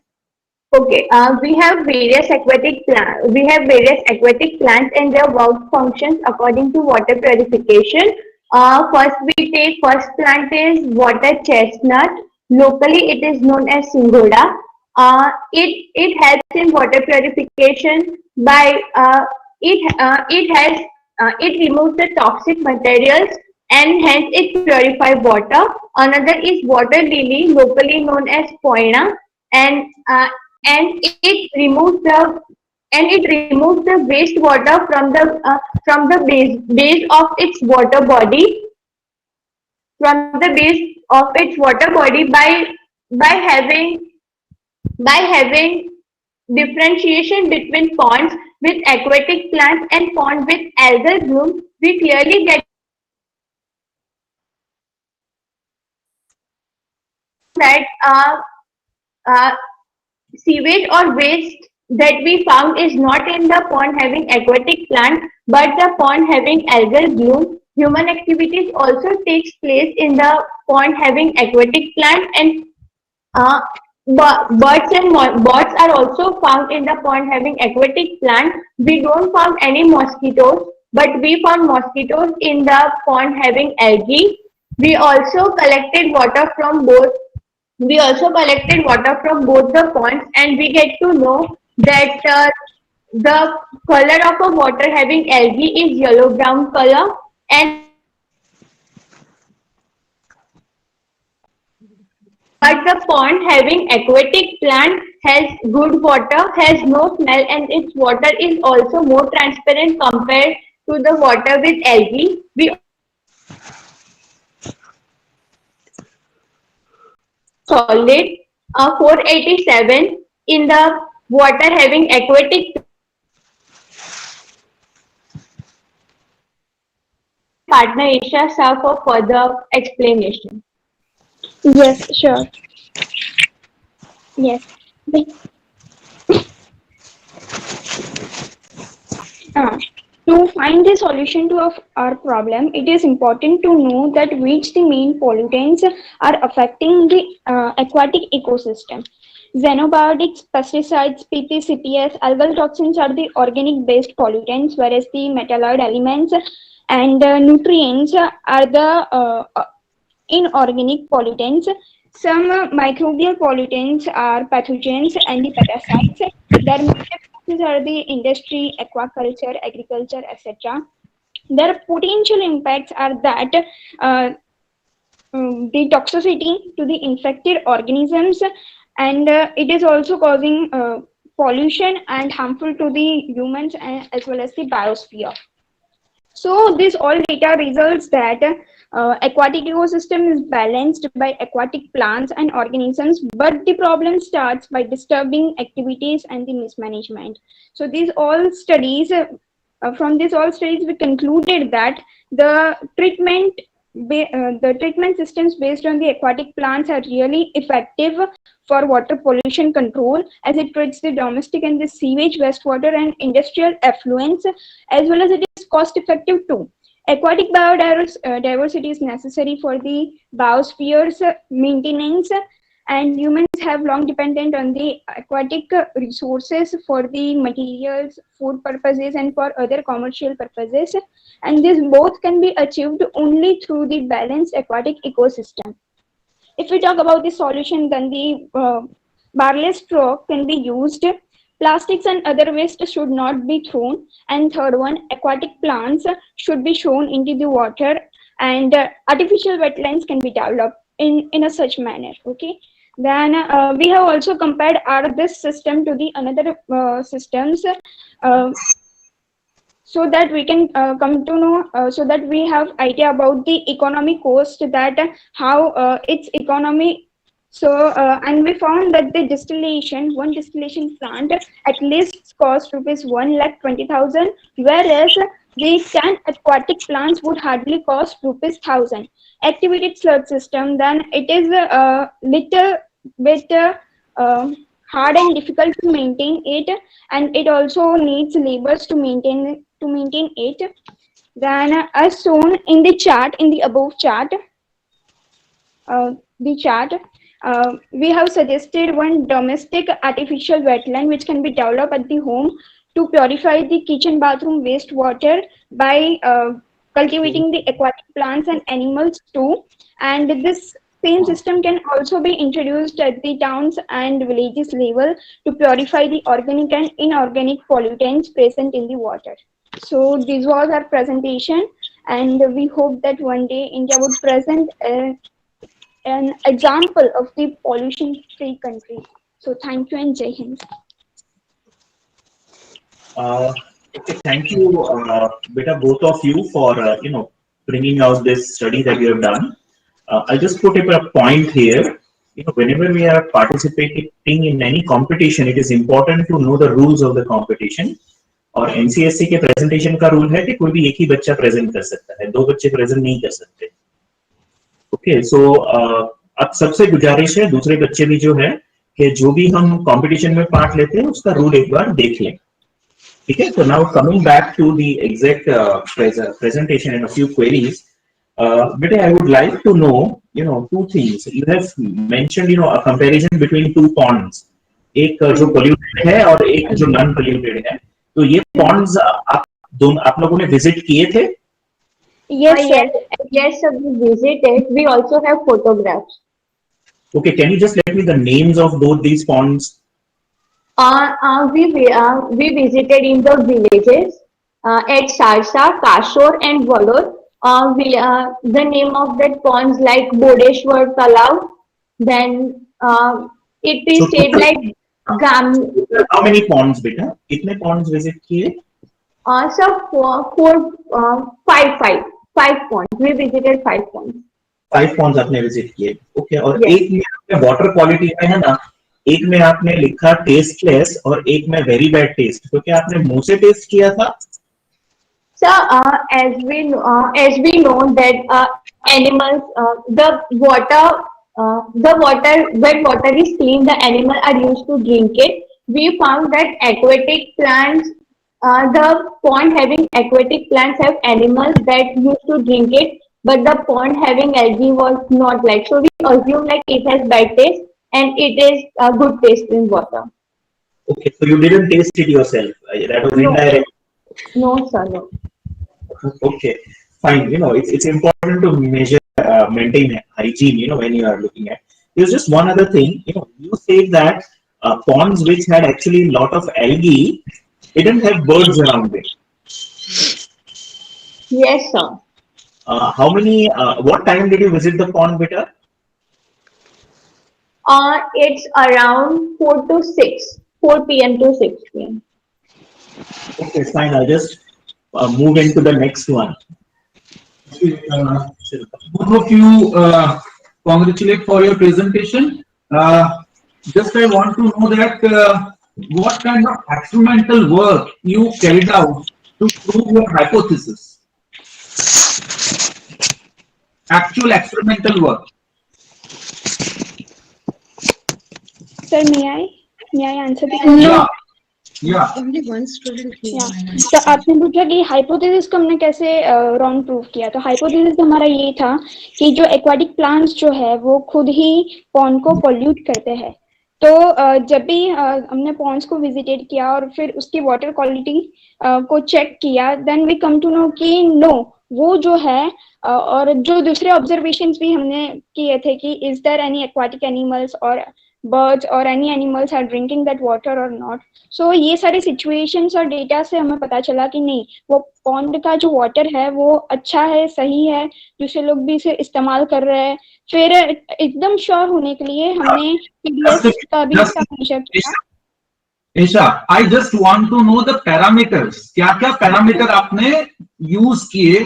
Okay, we have various aquatic plants and their work functions according to water purification. First plant is water chestnut. Locally, it is known as singoda. It helps in water purification by it removes the toxic materials and hence it purifies water. Another is water lily, locally known as poina, and it removes the wastewater from the base of its water body by having differentiation between ponds with aquatic plants and ponds with algal bloom. We clearly get that sewage or waste that we found is not in the pond having aquatic plant but the pond having algal bloom. Human activities also takes place in the pond having aquatic plant, and birds are also found in the pond having aquatic plant. We don't found any mosquitoes, but we found mosquitoes in the pond having algae. We also collected water from both the ponds, and we get to know that the color of a water having algae is yellow brown color, and but the pond having aquatic plant has good water, has no smell, and its water is also more transparent compared to the water with algae. We solid 487 in the water having aquatic partner Isha Shah for further explanation. Yes, sure. Yes. To find the solution to our problem, it is important to know that which the main pollutants are affecting the aquatic ecosystem. Xenobiotics, pesticides, PP, CPS, algal toxins are the organic-based pollutants, whereas the metalloid elements and nutrients are the inorganic pollutants. Some microbial pollutants are pathogens and the parasites. Their major causes are the industry, aquaculture, agriculture, etc. Their potential impacts are that the toxicity to the infected organisms, and it is also causing pollution and harmful to the humans as well as the biosphere. So this all data results that aquatic ecosystem is balanced by aquatic plants and organisms, but the problem starts by disturbing activities and the mismanagement. So these all studies, from these all studies, we concluded that the treatment systems based on the aquatic plants are really effective for water pollution control, as it treats the domestic and the sewage, wastewater and industrial effluents, as well as it is cost effective too. Aquatic biodiversity is necessary for the biosphere's maintenance, and humans have long depended on the aquatic resources for the materials, food purposes and for other commercial purposes, and this both can be achieved only through the balanced aquatic ecosystem. If we talk about the solution, then the barley straw can be used. Plastics and other waste should not be thrown. And third one, aquatic plants should be shown into the water, and artificial wetlands can be developed in a such manner. Okay. Then we have also compared this system to the another systems. So that we can come to know, so that we have idea about the economic cost, that how its economy. So and we found that the one distillation plant at least cost rupees 1,20,000, whereas the 10 aquatic plants would hardly cost rupees 1,000. Activated sludge system, then it is a little bit hard and difficult to maintain it, and it also needs labors to maintain it. Then, as shown in the chart, in the above chart, the chart, we have suggested one domestic artificial wetland which can be developed at the home to purify the kitchen bathroom wastewater by cultivating the aquatic plants and animals too. And this same system can also be introduced at the towns and villages level to purify the organic and inorganic pollutants present in the water. So this was our presentation, and we hope that one day India would present an example of the pollution-free country. So thank you and Jai Hind. Okay, thank you, beta, both of you for bringing out this study that you have done. I'll just put up a point here. Whenever we are participating in any competition, it is important to know the rules of the competition. और NCSC के presentation का rule है कि कोई भी एक ही बच्चा present कर सकता है, दो बच्चे present नहीं कर सकते. Okay, so अब सबसे गुजारिश है दूसरे बच्चे भी जो है कि जो भी हम competition में part लेते हैं उसका rule एक बार देख लें. ठीक है, so now coming back to the exact presentation and a few queries. But I would like to know, two things. You have mentioned, a comparison between two ponds. एक जो polluted है और एक जो non polluted है. तो ये ponds आप लोगों ने visit किए थे? Yes, sir, we visited. We also have photographs. Okay, can you just let me the names of both these ponds? We visited in the villages at Sarsa, Kashor, and Valor. The name of that ponds like Bodeshwar Talav. Then it is said like Gam. How many ponds, beta? कितने ponds visit किए? So five ponds. We visited 5 ponds. 5 ponds आपने visit किए. Okay, और एक में आपने water quality में है ना, एक में आपने लिखा tasteless और एक में very bad taste. तो क्या आपने मुंह से taste किया था? So as we know that animals, when water is clean, the animals are used to drink it. We found that aquatic plants, the pond having aquatic plants have animals that used to drink it, but the pond having algae was not like. So we assume like it has bad taste and it is a good taste in water. Okay, so you didn't taste it yourself. That was indirect. No, sir, no. Okay, fine. It's important to measure, maintain hygiene. When you are looking at. There's just one other thing. You say that ponds which had actually a lot of algae didn't have birds around it. Yes, sir. How many? What time did you visit the pond, beta? It's around 4 p.m. to 6 p.m. Okay, fine. I'll just move into the next one. Both of you congratulate for your presentation. Just I want to know that what kind of experimental work you carried out to prove your hypothesis. Actual experimental work. Sir, may I answer the question? Yeah. Yeah. Only one student here. तो आपने पूछा कि hypothesis को हमने कैसे wrong prove किया. तो hypothesis हमारा ये था कि जो एक्वाटिक प्लांट्स जो है वो खुद ही पॉन्ड को पोल्यूट करते हैं. तो जब भी हमने पॉन्ड्स को विजिटेट किया और फिर उसकी वाटर क्वालिटी को चेक किया, then we come to know कि नो, वो जो है और जो दूसरे ऑब्जर्वेशंस भी हमने किए थे कि is there any aquatic animals और birds or any animals are drinking that water or not. So ये सारे situations और data से हमें पता चला कि नहीं, वो pond का जो water है वो अच्छा है, सही है, दूसरे लोग भी इसे इस्तेमाल कर रहे हैं. फिर एकदम श्योर होने के लिए हमने TDS का भी मेजर किया. Isha, I just want to know the parameters. क्या क्या पैरामीटर आपने यूज किए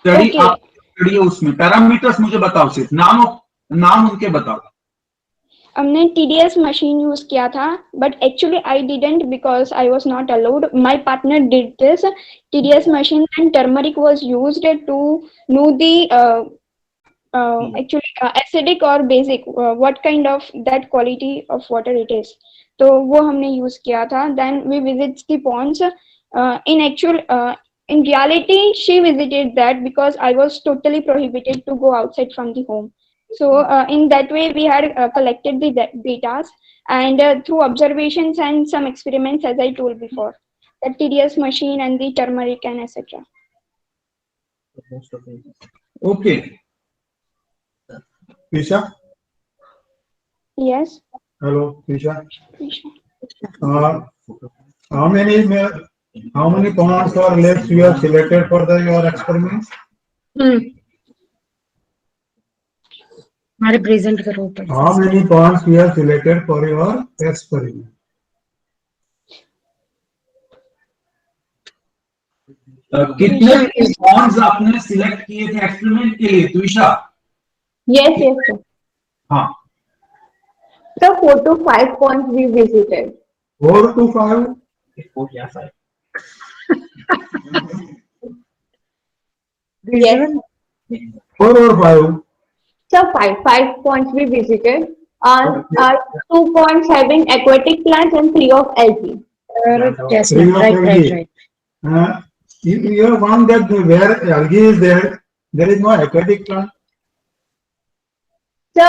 स्टडी उसमें? पैरामीटर्स मुझे बताओ, सिर्फ नाम उनके बताओ. हमने TDS मशीन यूज किया था, but actually I didn't because I was not allowed. My partner did this. TDS machine and turmeric was used to know the actually acidic or basic, what kind of that quality of water it is. तो वो हमने use किया था. Then we visit the ponds. In reality, she visited that because I was totally prohibited to go outside from the home. So in that way, we had collected the data, and through observations and some experiments, as I told before, the TDS machine and the turmeric and etc. Okay. Tisha? Yes. Hello, Tisha. How many ponds or lakes you have selected for your experiments? हमारे present करो ऊपर. How many ponds you have selected for your experiment? कितने ponds आपने select किए थे experiment के लिए tussah? Yes, sir. हाँ. So 4 to 5 ponds we visited. 4 to 5? 4 या 5. Yes. 4 or 5? So 5 ponds we visited. 2 ponds having aquatic plants and 3 of algae. Yes, Three of right. algae. You have found that where algae is there is no aquatic plant. So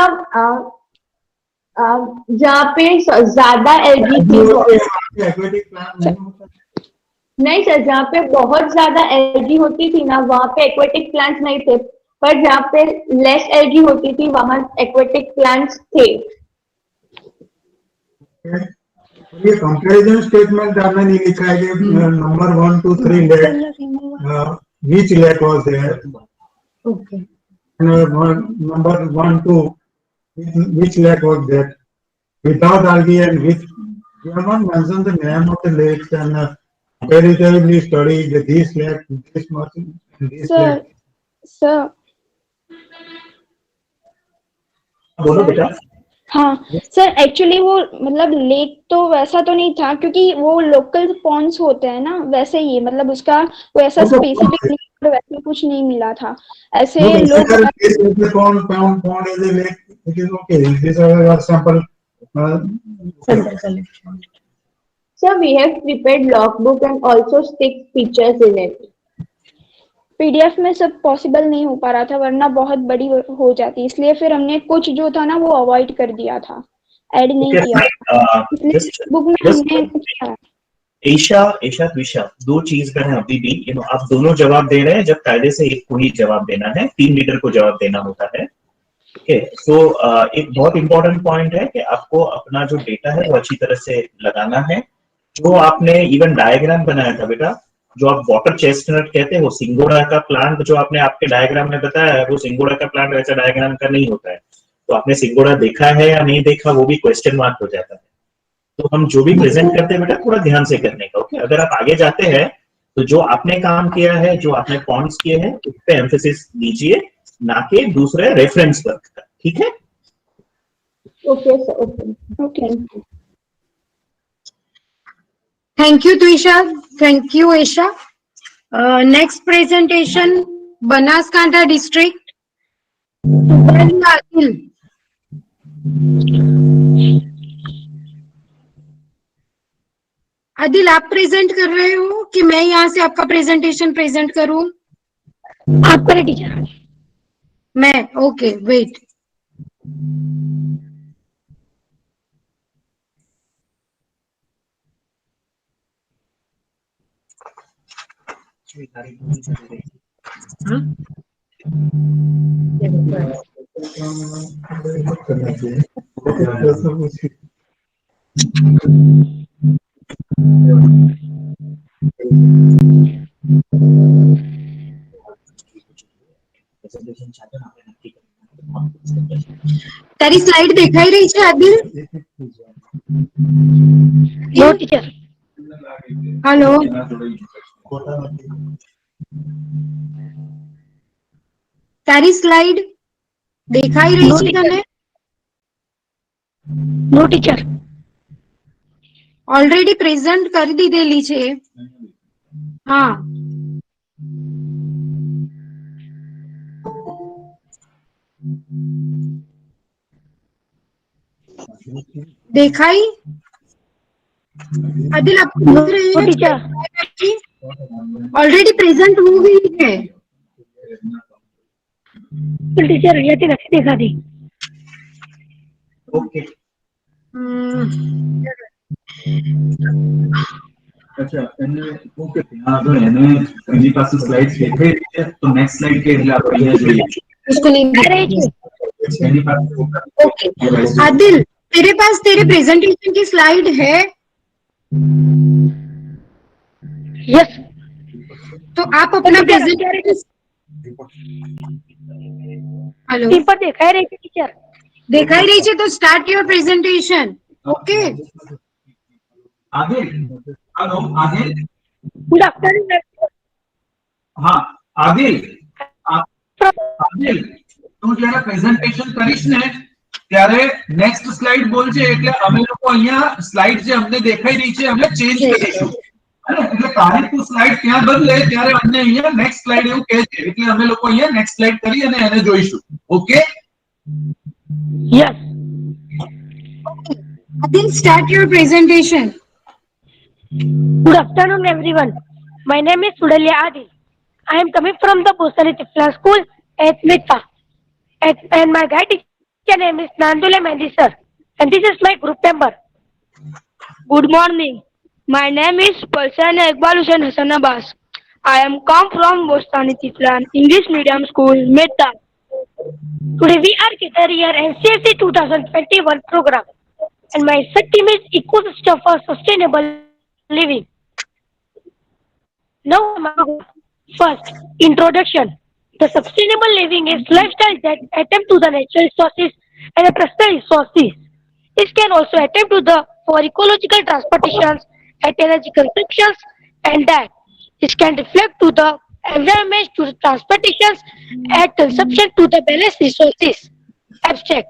जहाँ पे ज्यादा algae थी, aquatic plant नहीं होता. नहीं sir, जहाँ पे बहुत ज्यादा एल्गी होती थी ना, वहाँ पे एक्वेटिक प्लांट्स नहीं थे, पर जहाँ पे लेस एल्गी होती थी वहाँ एक्वेटिक प्लांट्स थे. ये कंपैरिजन स्टेटमेंट आपने नहीं लिखा है कि number 1 2 3 lake, which lake was there? Okay. Number 1 2, which lake was that without algae, and which you have not mentioned the name of the lakes and comparatively studied this lake, this much, and this lake. Sir. बोलो बेटा. हाँ sir, actually वो मतलब lake तो वैसा तो नहीं था, क्योंकि वो लोकल पॉन्ड्स होते हैं ना, वैसे ही मतलब उसका वो ऐसा स्पेसिफिक वैसे कुछ नहीं मिला था. ऐसे लोग Pond is a lake, it is okay. These are your sample. So we have prepared logbook and also stick pictures in it. PDF में सब पॉसिबल नहीं हो पा रहा था, वरना बहुत बड़ी हो जाती, इसलिए फिर हमने कुछ जो था ना वो अवॉइड कर दिया था, ऐड नहीं किया था. बुक में हमने किया. ईशा त्विषा, दो चीज का है अभी भी. आप दोनों जवाब दे रहे हैं, जब कायदे से एक को ही जवाब देना है, 3 लीडर को जवाब देना होता है. ओके, सो एक बहुत इंपॉर्टेंट पॉइंट है कि आपको अपना जो डेटा है वो अच्छी तरह से लगाना है. जो आपने इवन डायग्राम बनाया था बेटा, जो आप वाटर चेस्टनट कहते हैं, वो सिंगोड़ा का प्लांट जो आपने आपके डायग्राम में बताया है, वो सिंगोड़ा का प्लांट वैसा डायग्राम का नहीं होता है. तो आपने सिंगोड़ा देखा है या नहीं देखा, वो भी क्वेश्चन मार्क हो जाता है. तो हम जो भी प्रेजेंट करते हैं बेटा, पूरा ध्यान से करने का. ओके, अगर आप आगे जाते हैं तो जो आपने काम किया है, जो आपने पॉइंट्स किए हैं, उस पे एम्फेसिस दीजिए, ना कि दूसरे रेफरेंस वर्क का. ठीक है? Okay sir. Okay. Thank you, Twisha. Thank you, Isha. Next presentation, Banaskantha district. Adil, आप प्रेजेंट कर रहे हो कि मैं यहाँ से आपका प्रेजेंटेशन प्रेजेंट करूं? आप करें टीचर. मैं ओके, वेट. તારી સ્લાઇડ દેખાઈ રહી છે આદિલ? નો ટીચર. હેલો, તારી સ્લાઇડ દેખાઈ રહી છે તને? નો ટીચર. ઓલરેડી પ્રેઝન્ટ કરી દીધેલી છે. હા. दिखाई आदिल आपको दिख रही है टीचर ऑलरेडी प्रेजेंट हो गई है टीचर ये थी रखी दिखा दी ओके अच्छा ઓકે આગળ એને એની પાસે સ્લાઇડ્સ દેખાઈ રહી છે તો નેક્સ્ટ સ્લાઇડ કે એટલે આપણે અહીંયા જોઈએ उसको नहीं दिख रही है એની પાસે ओके आदिल तेरे पास तेरे प्रेजेंटेशन की स्लाइड है यस तो आप अपना प्रेजेंटेशन हेलो पेपर दिखाई रही है टीचर दिखाई रही है तो start your presentation okay Adil hello Adil good afternoon હા આદિલ આદિલ તું જ્યારે પ્રેઝન્ટેશન કરીશ ને ત્યારે નેક્સ્ટ સ્લાઇડ બોલજે એટલે અમે લોકો અહીંયા સ્લાઇડ જે અમને દેખાઈ રહી છે અમે ચેન્જ કરીશું એટલે તારે તું સ્લાઇડ ત્યાં બદલે ત્યારે અમને અહીંયા નેક્સ્ટ સ્લાઇડ એવું કહેજે એટલે અમે લોકો અહીંયા નેક્સ્ટ સ્લાઇડ કરી અને એને જોઈશું okay yes Adil, start your presentation. Good afternoon, everyone. My name is Sudalya Adil. I am coming from the Boston Tifla School at Mitha. And my guide teacher name is Nandula Mehndi sir. And this is my group member. Good morning. My name is Palsan Iqbal Hussain Hassan Abbas. I am come from Boston Tifla English Medium School, Mitha. Today we are gathered here NCSC 2021 program. And my theme is Ecosystem for Sustainable Living. Now, first, introduction. The sustainable living is lifestyle that attempt to the natural resources and the personal resources. It can also attempt to the for ecological transportations at energy consumptions and that it can reflect to the environment to the transportations at consumption to the balanced resources. Abstract.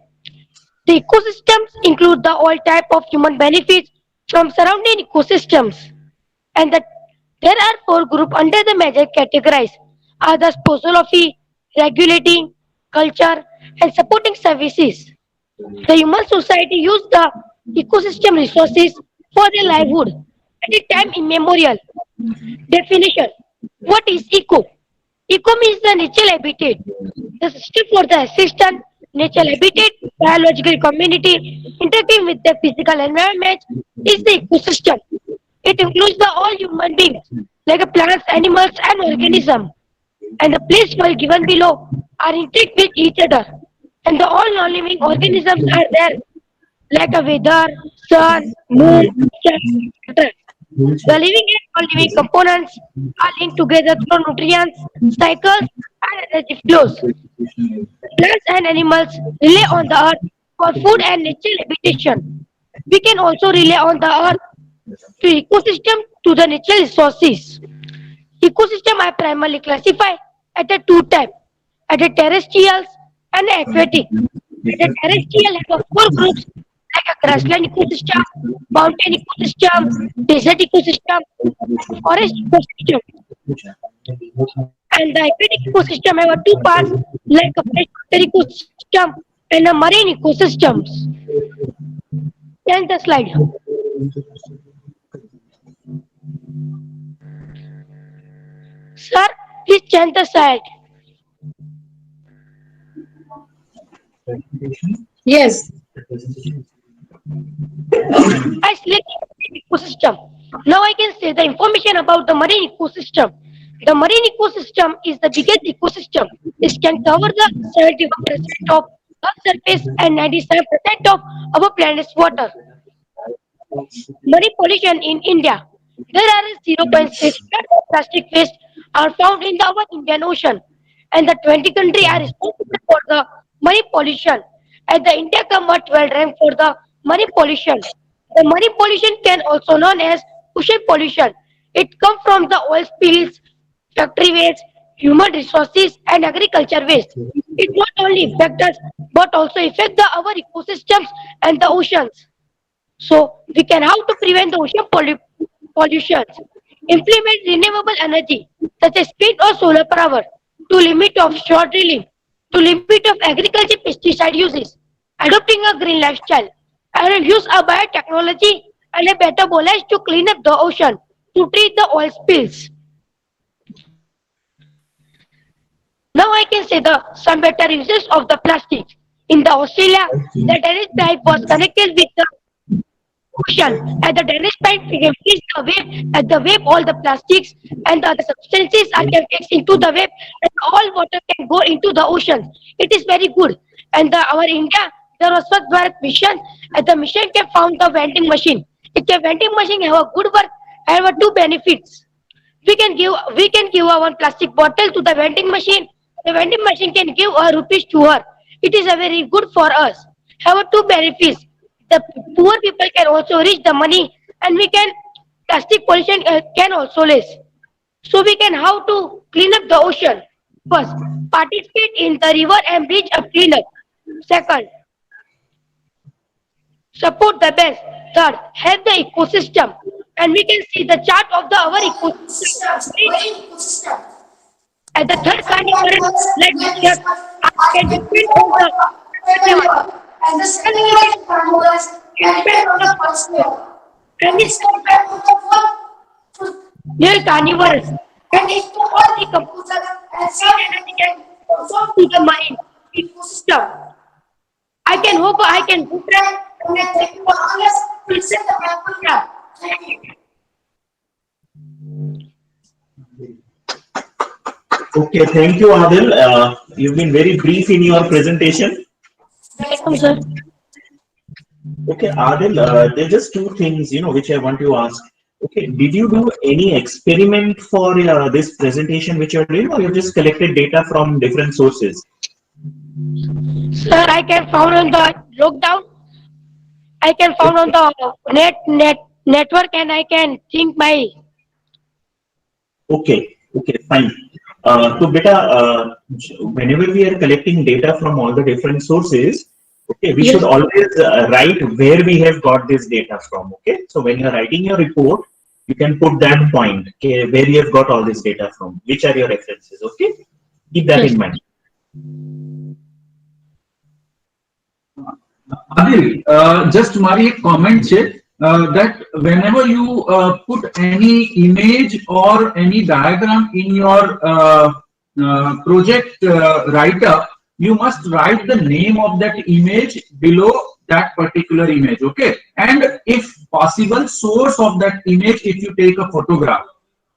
The ecosystems include the all type of human benefits from surrounding ecosystems, and there are 4 groups under the major categories are the sociology, regulating, culture, and supporting services. The human society use the ecosystem resources for their livelihood at a time immemorial. Definition: what is eco? Eco means the natural habitat, the system for the assistance natural habitat, biological community interacting with the physical environment is the ecosystem. It includes the all human beings like plants, animals, and organisms. And the place well given below are interact with each other. And the all non-living organisms are there like a weather, sun, moon, water. The living and non-living components are linked together through nutrients, cycles, and energy flows. Plants and animals rely on the earth for food and natural habitation. We can also rely on the earth to ecosystem to the natural resources. Ecosystem are primarily classified at the 2 types, at the terrestrials and aquatic. The terrestrial have 4 groups like a grassland ecosystem, mountain ecosystem, desert ecosystem, forest ecosystem. And the aquatic ecosystem have 2 parts like a freshwater ecosystem and a marine ecosystems. Change the slide. Sir, please change the slide. Yes. I selected ecosystem. Now I can say the information about the marine ecosystem. The marine ecosystem is the biggest ecosystem. It can cover the 71% of Earth's surface and 97% of our planet's water. Marine pollution in India. There are 0.6 tons of plastic waste are found in our Indian Ocean, and the 20 countries are responsible for the marine pollution. And the India comes 12 rank for the marine pollution. The marine pollution can also known as ocean pollution. It comes from the oil spills, factory waste, human resources, and agriculture waste. It not only affects us but also affect our ecosystems and the oceans. So we can how to prevent the ocean pollution. Implement renewable energy such as wind or solar power to limit offshore drilling, to limit of agriculture pesticide uses, adopting a green lifestyle, and use a biotechnology and a better knowledge to clean up the ocean, to treat the oil spills. Now I can say some better uses of the plastic. In the Australia, the drainage pipe was connected with the ocean, and the drainage pipe fills the wave, and the wave all the plastics and the other substances are can fix into the wave, and all water can go into the ocean. It is very good. And our India, there was Swachh Bharat mission, and the mission can found the vending machine. If the vending machine have a good work, have a two benefits. We can give a one plastic bottle to the vending machine. The vending machine can give a rupees to her. It is a very good for us. Have a two benefits. The poor people can also reach the money, and we can plastic pollution can also less. So we can how to clean up the ocean. First, participate in the river and beach of cleanup. Second, support the best. Third, help the ecosystem. And we can see the chart of our ecosystem. And the third carnivorous, like here, can depend on the level. And the second carnivorous can depend on the first level. And this near carnivorous. And it's to all the computer and some energy can also to the marine ecosystem. I can hope I can do that and take for honest to set the program. Okay, thank you, Adil. You've been very brief in your presentation. Welcome, sir. Okay, Adil, there are just two things, which I want to ask. Okay, did you do any experiment for this presentation which you're doing, or you just collected data from different sources? Sir, I can found on the lockdown. I can found on the network, and I can think my. Okay, fine. So, beta, whenever we are collecting data from all the different sources, okay, we should always write where we have got this data from. Okay, so when you are writing your report, you can put that point, okay, where you have got all this data from, which are your references. Okay, keep that in mind. Adil, just મારી એક comment છે that whenever you put any image or any diagram in your project write-up, you must write the name of that image below that particular image, okay? And if possible, source of that image if you take a photograph.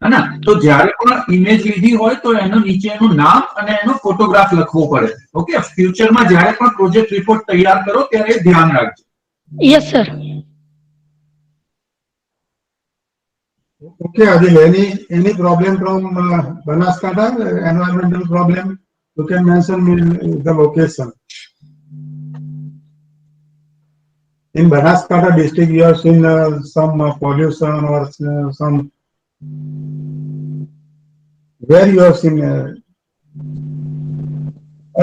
है ना तो જ્યારે પણ image લીધી હોય તો એનો નીચે એનું નામ અને એનો ફોટોગ્રાફ લખવો પડે ઓકે ફ્યુચરમાં જ્યારે પણ પ્રોજેક્ટ રિપોર્ટ તૈયાર કરો ત્યારે ધ્યાન રાખજો Yes, sir. Okay, Adil, any problem from Banaskantha, environmental problem, you can mention the location. In Banaskantha district, you have seen some pollution or some. Where you have seen a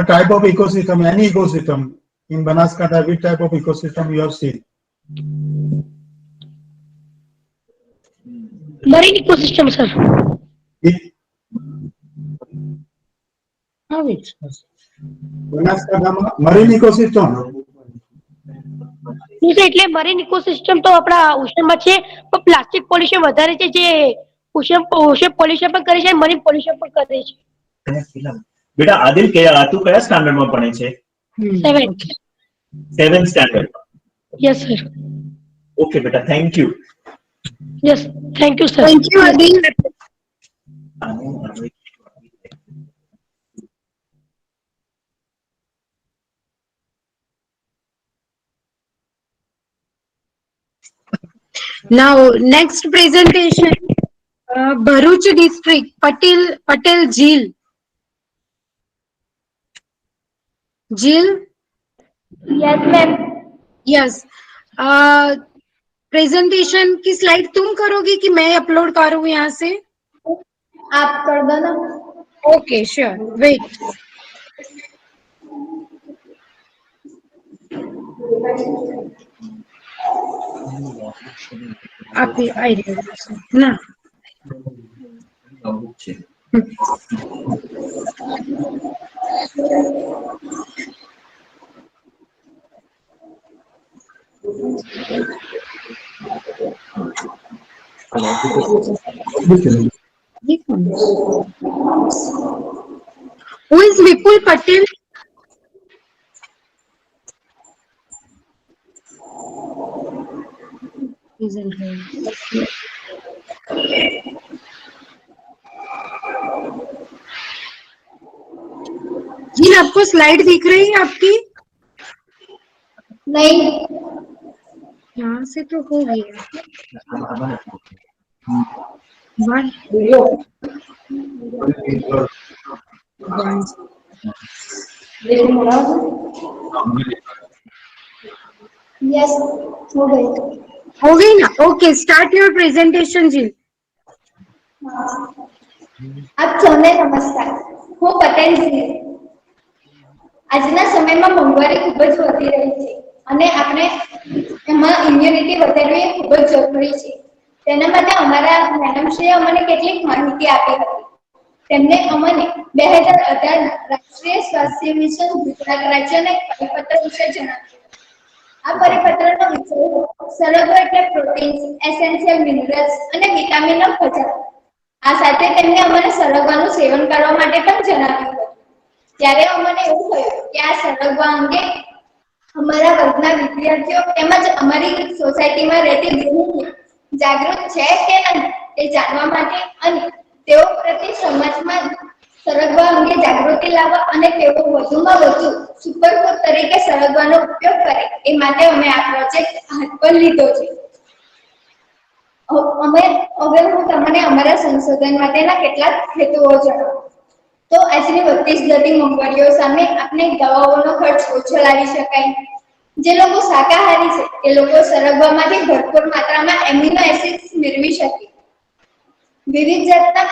type of ecosystem, any ecosystem in Banaskantha, which type of ecosystem you have seen? Marine ecosystem, sir. How it? Banaskantha marine ecosystem. એટલે marine ecosystem તો આપણા ઓશનમાં છે પણ plastic pollution વધારે છે જે ocean pollution પણ કરે છે મરીન પોલ્યુશન પણ કરે છે. બેટા આદિલ તું કયા સ્ટાન્ડર્ડમાં ભણે છે? 7th standard. Yes, sir. Okay, બેટા, thank you. Yes, thank you, sir. Thank you, Adil. Now, next presentation, Bharuch district, Patel Jil. Jil? Yes, ma'am. Yes. Presentation की स्लाइड तुम करोगी कि मैं अपलोड करूँ यहाँ से? आप कर दो ना. Okay, sure. वेट. आप आई ना. Who is Vipul Patel? जी आपको स्लाइड दिख रही है आपकी? नहीं, यहाँ से तो हो गया। यस, हो गई। हो गई ना? ओके, स्टार्ट योर प्रेजेंटेशन जी। આપ સૌને નમસ્કાર. હું પટેલ છું. આજના સમયમાં મોંઘવારી ખૂબ જ વધી રહી છે અને આપણે એમાં ઇમ્યુનિટી વધારવી એ ખૂબ જ જરૂરી છે. તેના માટે અમારા મેડમશ્રીએ અમને કેટલીક માહિતી આપી હતી. તેમણે અમને 2018 રાષ્ટ્રીય સ્વાસ્થ્ય મિશન ગુજરાત રાજ્યને પરિપત્ર વિશે જણાવ્યું. આ પરિપત્રનો વિષય સરગવો એટલે પ્રોટીન્સ, એસેન્શિયલ મિનરલ્સ અને વિટામિનનો ખજાનો. આ સાથે તેમને અમને સરગવાનું સેવન કરવા માટે પણ જણાવ્યું હતું. ત્યારે અમને એવું થયું કે આ સરગવા અંગે અમારા વર્ગના વિદ્યાર્થીઓ તેમજ અમારી સોસાયટીમાં રહેતી ગૃહિણીઓ જાગૃત છે કે નહીં તે જાણવા માટે અને તેઓ પ્રતિ સમાજમાં સરગવા અંગે જાગૃતિ લાવવા અને તેઓ વધુમાં વધુ સુપરફૂડ તરીકે સરગવાનો ઉપયોગ કરે એ માટે અમે આ પ્રોજેક્ટ હાથ પર લીધો છે. હવે હું તમને અમારા સંશોધન માટેના કેટલાક હેતુઓ જણાવું. તો આજની વધતી જતી મોંઘવારીઓ સામે આપણે દવાઓનો ખર્ચ ઓછો લાવી શકાય. જે લોકો શાકાહારી છે તે લોકો સરગવામાંથી ભરપૂર માત્રામાં એમિનો એસિડ્સ મેળવી શકે. વિવિધ જાતના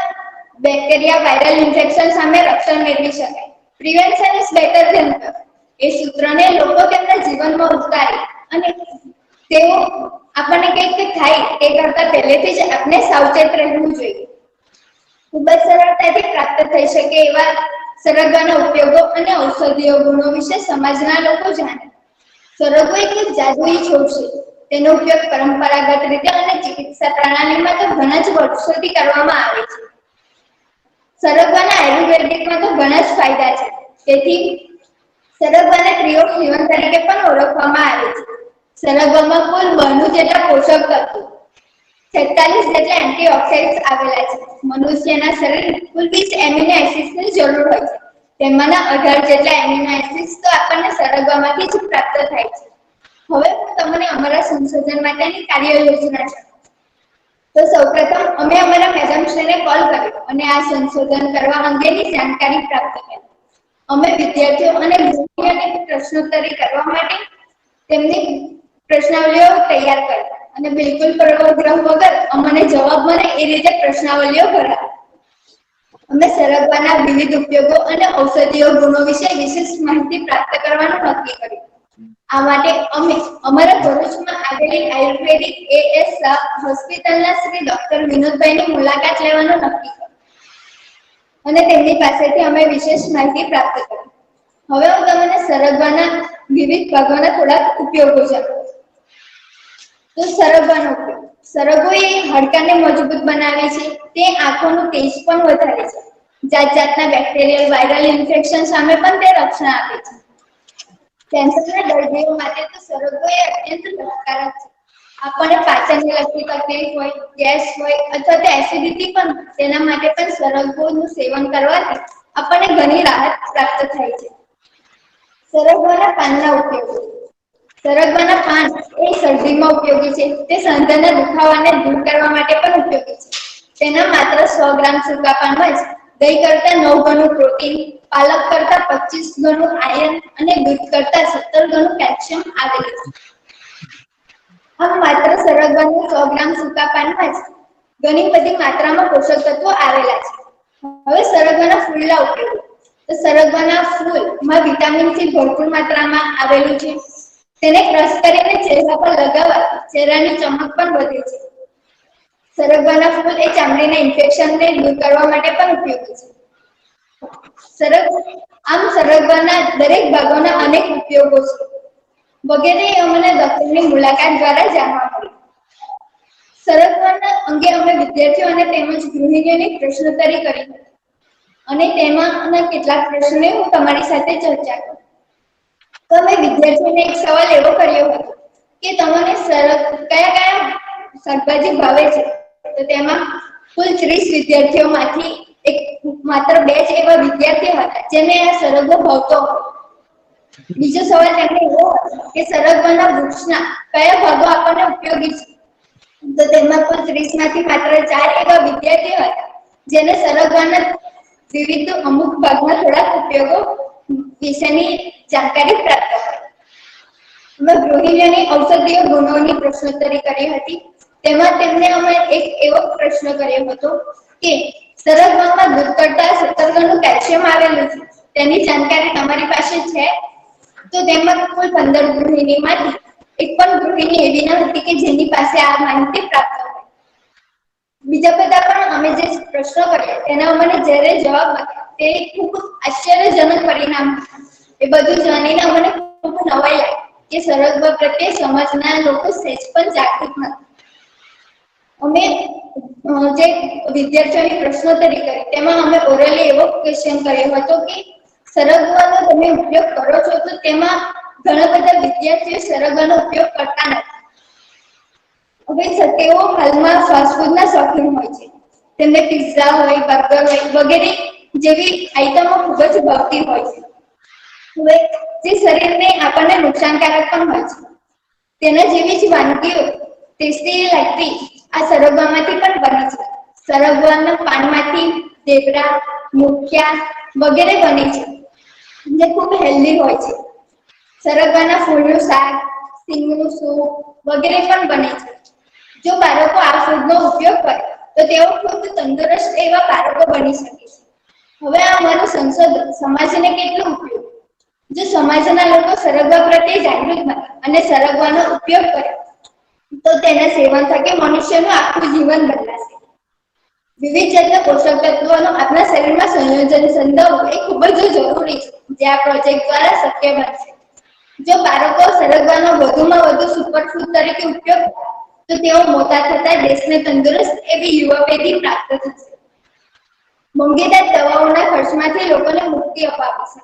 બેક્ટેરિયા વાયરલ ઇન્ફેક્શન સામે રક્ષણ મેળવી શકાય. Prevention is better than cure એ સૂત્રને લોકો તેમના જીવનમાં ઉતારે અને તેઓ આપણને કંઈક થાય તે કરતા પહેલેથી જ આપણે સાવચેત રહેવું જોઈએ. ખૂબ જ સરળતાથી પ્રાપ્ત થઈ શકે એવા સરગવાના ઉપયોગો અને ઔષધીય ગુણો વિશે સમાજના લોકો જાણે. સરગવો એક જાદુઈ છોડ છે. તેનો ઉપયોગ પરંપરાગત રીતે અને ચિકિત્સા પ્રણાલીમાં તો ઘણા જ વર્ષોથી કરવામાં આવે છે. સરગવાના આયુર્વેદિકમાં તો ઘણા જ ફાયદા છે. તેથી સરગવાને ટ્રી ઓફ હેવન તરીકે પણ ઓળખવામાં આવે છે. સરગવામાં કુલ 92 જેટલા પોષક તત્વો, 46 જેટલા એન્ટીઓક્સિડન્ટ્સ આવેલા છે. મનુષ્યના શરીર કુલ 20 એમિનો એસિડ્સની જરૂર હોય છે. તેમાંના 18 જેટલા એમિનો એસિડ્સ તો આપણને સરગવામાંથી જ પ્રાપ્ત થાય છે. હવે હું તમને અમારા સંશોધન માટેની કાર્ય યોજના છે. તો સૌપ્રથમ અમે અમારા મેડમશ્રીને કોલ કર્યો અને આ સંશોધન કરવા અંગેની જાણકારી પ્રાપ્ત કરી. અમે વિદ્યાર્થીઓ અને ગૃહિણીઓને પ્રશ્નોત્તરી કરવા માટે તેમની પ્રશ્નાવલીઓ તૈયાર કરી અને બિલકુલ પૂર્વગ્રહ વગર અમને જવાબ મળે એ રીતે પ્રશ્નાવલીઓ ભરાવી. અમે સરગવાના વિવિધ ઉપયોગો અને ઔષધીય ગુણો વિશે વિશેષ માહિતી પ્રાપ્ત કરવાનું નક્કી કર્યું. આ માટે અમે અમારા ભરૂચમાં આવેલી આયુર્વેદિક AS હોસ્પિટલના શ્રી ડોક્ટર વિનોદભાઈની મુલાકાત લેવાનું નક્કી કર્યું અને તેમની પાસેથી અમે વિશેષ માહિતી પ્રાપ્ત કરી. હવે હું તમને સરગવાના વિવિધ ભાગોના થોડાક ઉપયોગો જણાવું. તો સરગવાનો ઉપયોગ. સરગવો એ હાડકાને મજબૂત બનાવે છે. તે આંખોનું તેજ પણ વધારે છે. જાત જાતના બેક્ટેરિયલ વાયરલ ઇન્ફેક્શન સામે પણ તે રક્ષણ આપે છે. કેન્સરના દર્દીઓ માટે તો સરગવો એ અત્યંત લાભકારક છે. આપણને પાચનને લગતી તકલીફ હોય, ગેસ હોય અથવા તો એસિડિટી પણ તેના માટે પણ સરગવોનું સેવન કરવાથી આપણને ઘણી રાહત પ્રાપ્ત થાય છે. સરગવાના પાનના ઉપયોગો. સરગવાના પાન એ શરદીમાં ઉપયોગી છે. તે સાંધાના દુખાવાને દૂર કરવા માટે પણ ઉપયોગી છે. તેના માત્ર 100 ગ્રામ સૂકા પાનમાં જ દહીં કરતા 9 ગણું પ્રોટીન, પાલક કરતા 25 ગણું આયર્ન અને દૂધ કરતા 17 ગણું કેલ્શિયમ આવેલું છે. આમ માત્ર સરગવાના 100 ગ્રામ સૂકા પાનમાં જ ઘણી બધી માત્રામાં પોષક તત્વો આવેલા છે. હવે સરગવાના ફૂલના ઉપયોગો. તો સરગવાના ફૂલમાં વિટામિન સી ભરપૂર માત્રામાં આવેલું છે. તેને ક્રશ કરીને ચહેરા પર લગાવવા ચહેરાની ચમક પણ વધે છે. સરગવાના ફૂલ એ ચામડીના ઇન્ફેક્શનને દૂર કરવા માટે પણ ઉપયોગી છે. સરગવાના દરેક ભાગોના અનેક ઉપયોગો છે વગેરે અમને ડોક્ટરની મુલાકાત દ્વારા જાણવા મળ્યું. સરગવાના અંગે અમે વિદ્યાર્થીઓ અને તેમજ ગૃહિણીઓની પ્રશ્નોત્તરી કરી હતી અને તેમાંના કેટલાક પ્રશ્નો હું તમારી સાથે ચર્ચા કરું. તો અમે વિદ્યાર્થીઓને એક સવાલ એવો કર્યો હતો કે તમને કયા કયા શાકભાજી ભાવે છે? તો તેમાં કુલ 30 વિદ્યાર્થીઓમાંથી માત્ર 2 જ એવા વિદ્યાર્થીઓ હતા જેને આ સરગવો ભાવતો હતો. બીજો સવાલ તેમણે એવો હતો કે સરગવાના વૃક્ષના કયા ભાગો આપણને ઉપયોગી છે? તો તેમાં કુલ 30 માંથી માત્ર 4 એવા વિદ્યાર્થીઓ હતા જેને સરગવાના વિવિધ અમુક ભાગના થોડાક ઉપયોગો વિશેની જાણકારી પ્રાપ્ત કરી. અમે ગૃહિણીઓની ઔષધીય ગુણોની પ્રશ્નોત્તરી કરી હતી. તેમાં તેમને અમે એક એવો પ્રશ્ન કર્યો હતો કે સરગવામાં દૂધ કરતા 17 ગણું કેલ્શિયમ આવેલું છે, તેની જાણકારી તમારી પાસે છે? તો તેમાં કુલ 15 ગૃહિણીમાંથી એક પણ ગૃહિણી એવી ન હતી કે જેની પાસે આ માહિતી પ્રાપ્ત હોય. બીજા બધા પણ અમે જે પ્રશ્નો કર્યા તેના અમને જ્યારે જવાબ આપ્યા તે ખૂબ આશ્ચર્યજનક પરિણામ હતું. એ બધું જાણીને અમને ખૂબ નવાઈ લાગી કે સરગવા પ્રત્યે સમાજના લોકો સહેજ પણ જાગૃત નથી. અમે જે વિદ્યાર્થીઓની પ્રશ્નોત્તરી કરી તેમાં અમે ઓરલી એવો ક્વેશ્ચન કર્યો હતો કે સરગવાનો તમે ઉપયોગ કરો છો તો તેમાં ઘણા બધા વિદ્યાર્થીઓ સરગવાનો ઉપયોગ કરતા નથી. હવે તેઓ હાલમાં ફાસ્ટફૂડના શોખીન હોય છે. તેમને પિઝા હોય, બર્ગર હોય વગેરે જેવી આઈટમો ખૂબ જ ભાવતી હોય છે. હવે જે શરીરને આપણને નુકસાનકારક પણ હોય છે તેના જેવી જ વાનગીઓ ટેસ્ટી લાગતી આ સરગવામાંથી પણ બને છે. સરગવાના પાનમાંથી ઢેબરા, મુઠિયા વગેરે બને છે જે ખૂબ હેલ્ધી હોય છે. સરગવાના ફૂલનું શાક, સિંગનું સૂપ વગેરે પણ બને છે. જો બાળકો આ ફૂડનો ઉપયોગ કરે તો તેઓ ખૂબ તંદુરસ્ત એવા બાળકો બની શકે છે. હવે આ અમારું સંશોધન સમાજને કેટલું ઉપયોગ? જો સમાજના લોકો સરગવા પ્રત્યે જાગૃત બને અને સરગવાનો ઉપયોગ કરે તો તેના સેવન થકી મનુષ્યનું આખું જીવન બદલાશે. વિવિધ જાતના પોષક તત્વોનો આપણા શરીરમાં સંયોજન સંધાવવું એ ખૂબ જ જરૂરી છે, જે આ પ્રોજેક્ટ દ્વારા શક્ય બનશે. જો બાળકો સરગવાનો વધુમાં વધુ સુપરફૂડ તરીકે ઉપયોગ કરે તો તેઓ મોટા થતા દેશને તંદુરસ્ત એવી યુવા પેઢી પ્રાપ્ત થશે. મોંઘીદાટ દવાઓના ખર્ચમાંથી લોકોને મુક્તિ અપાવી શકે.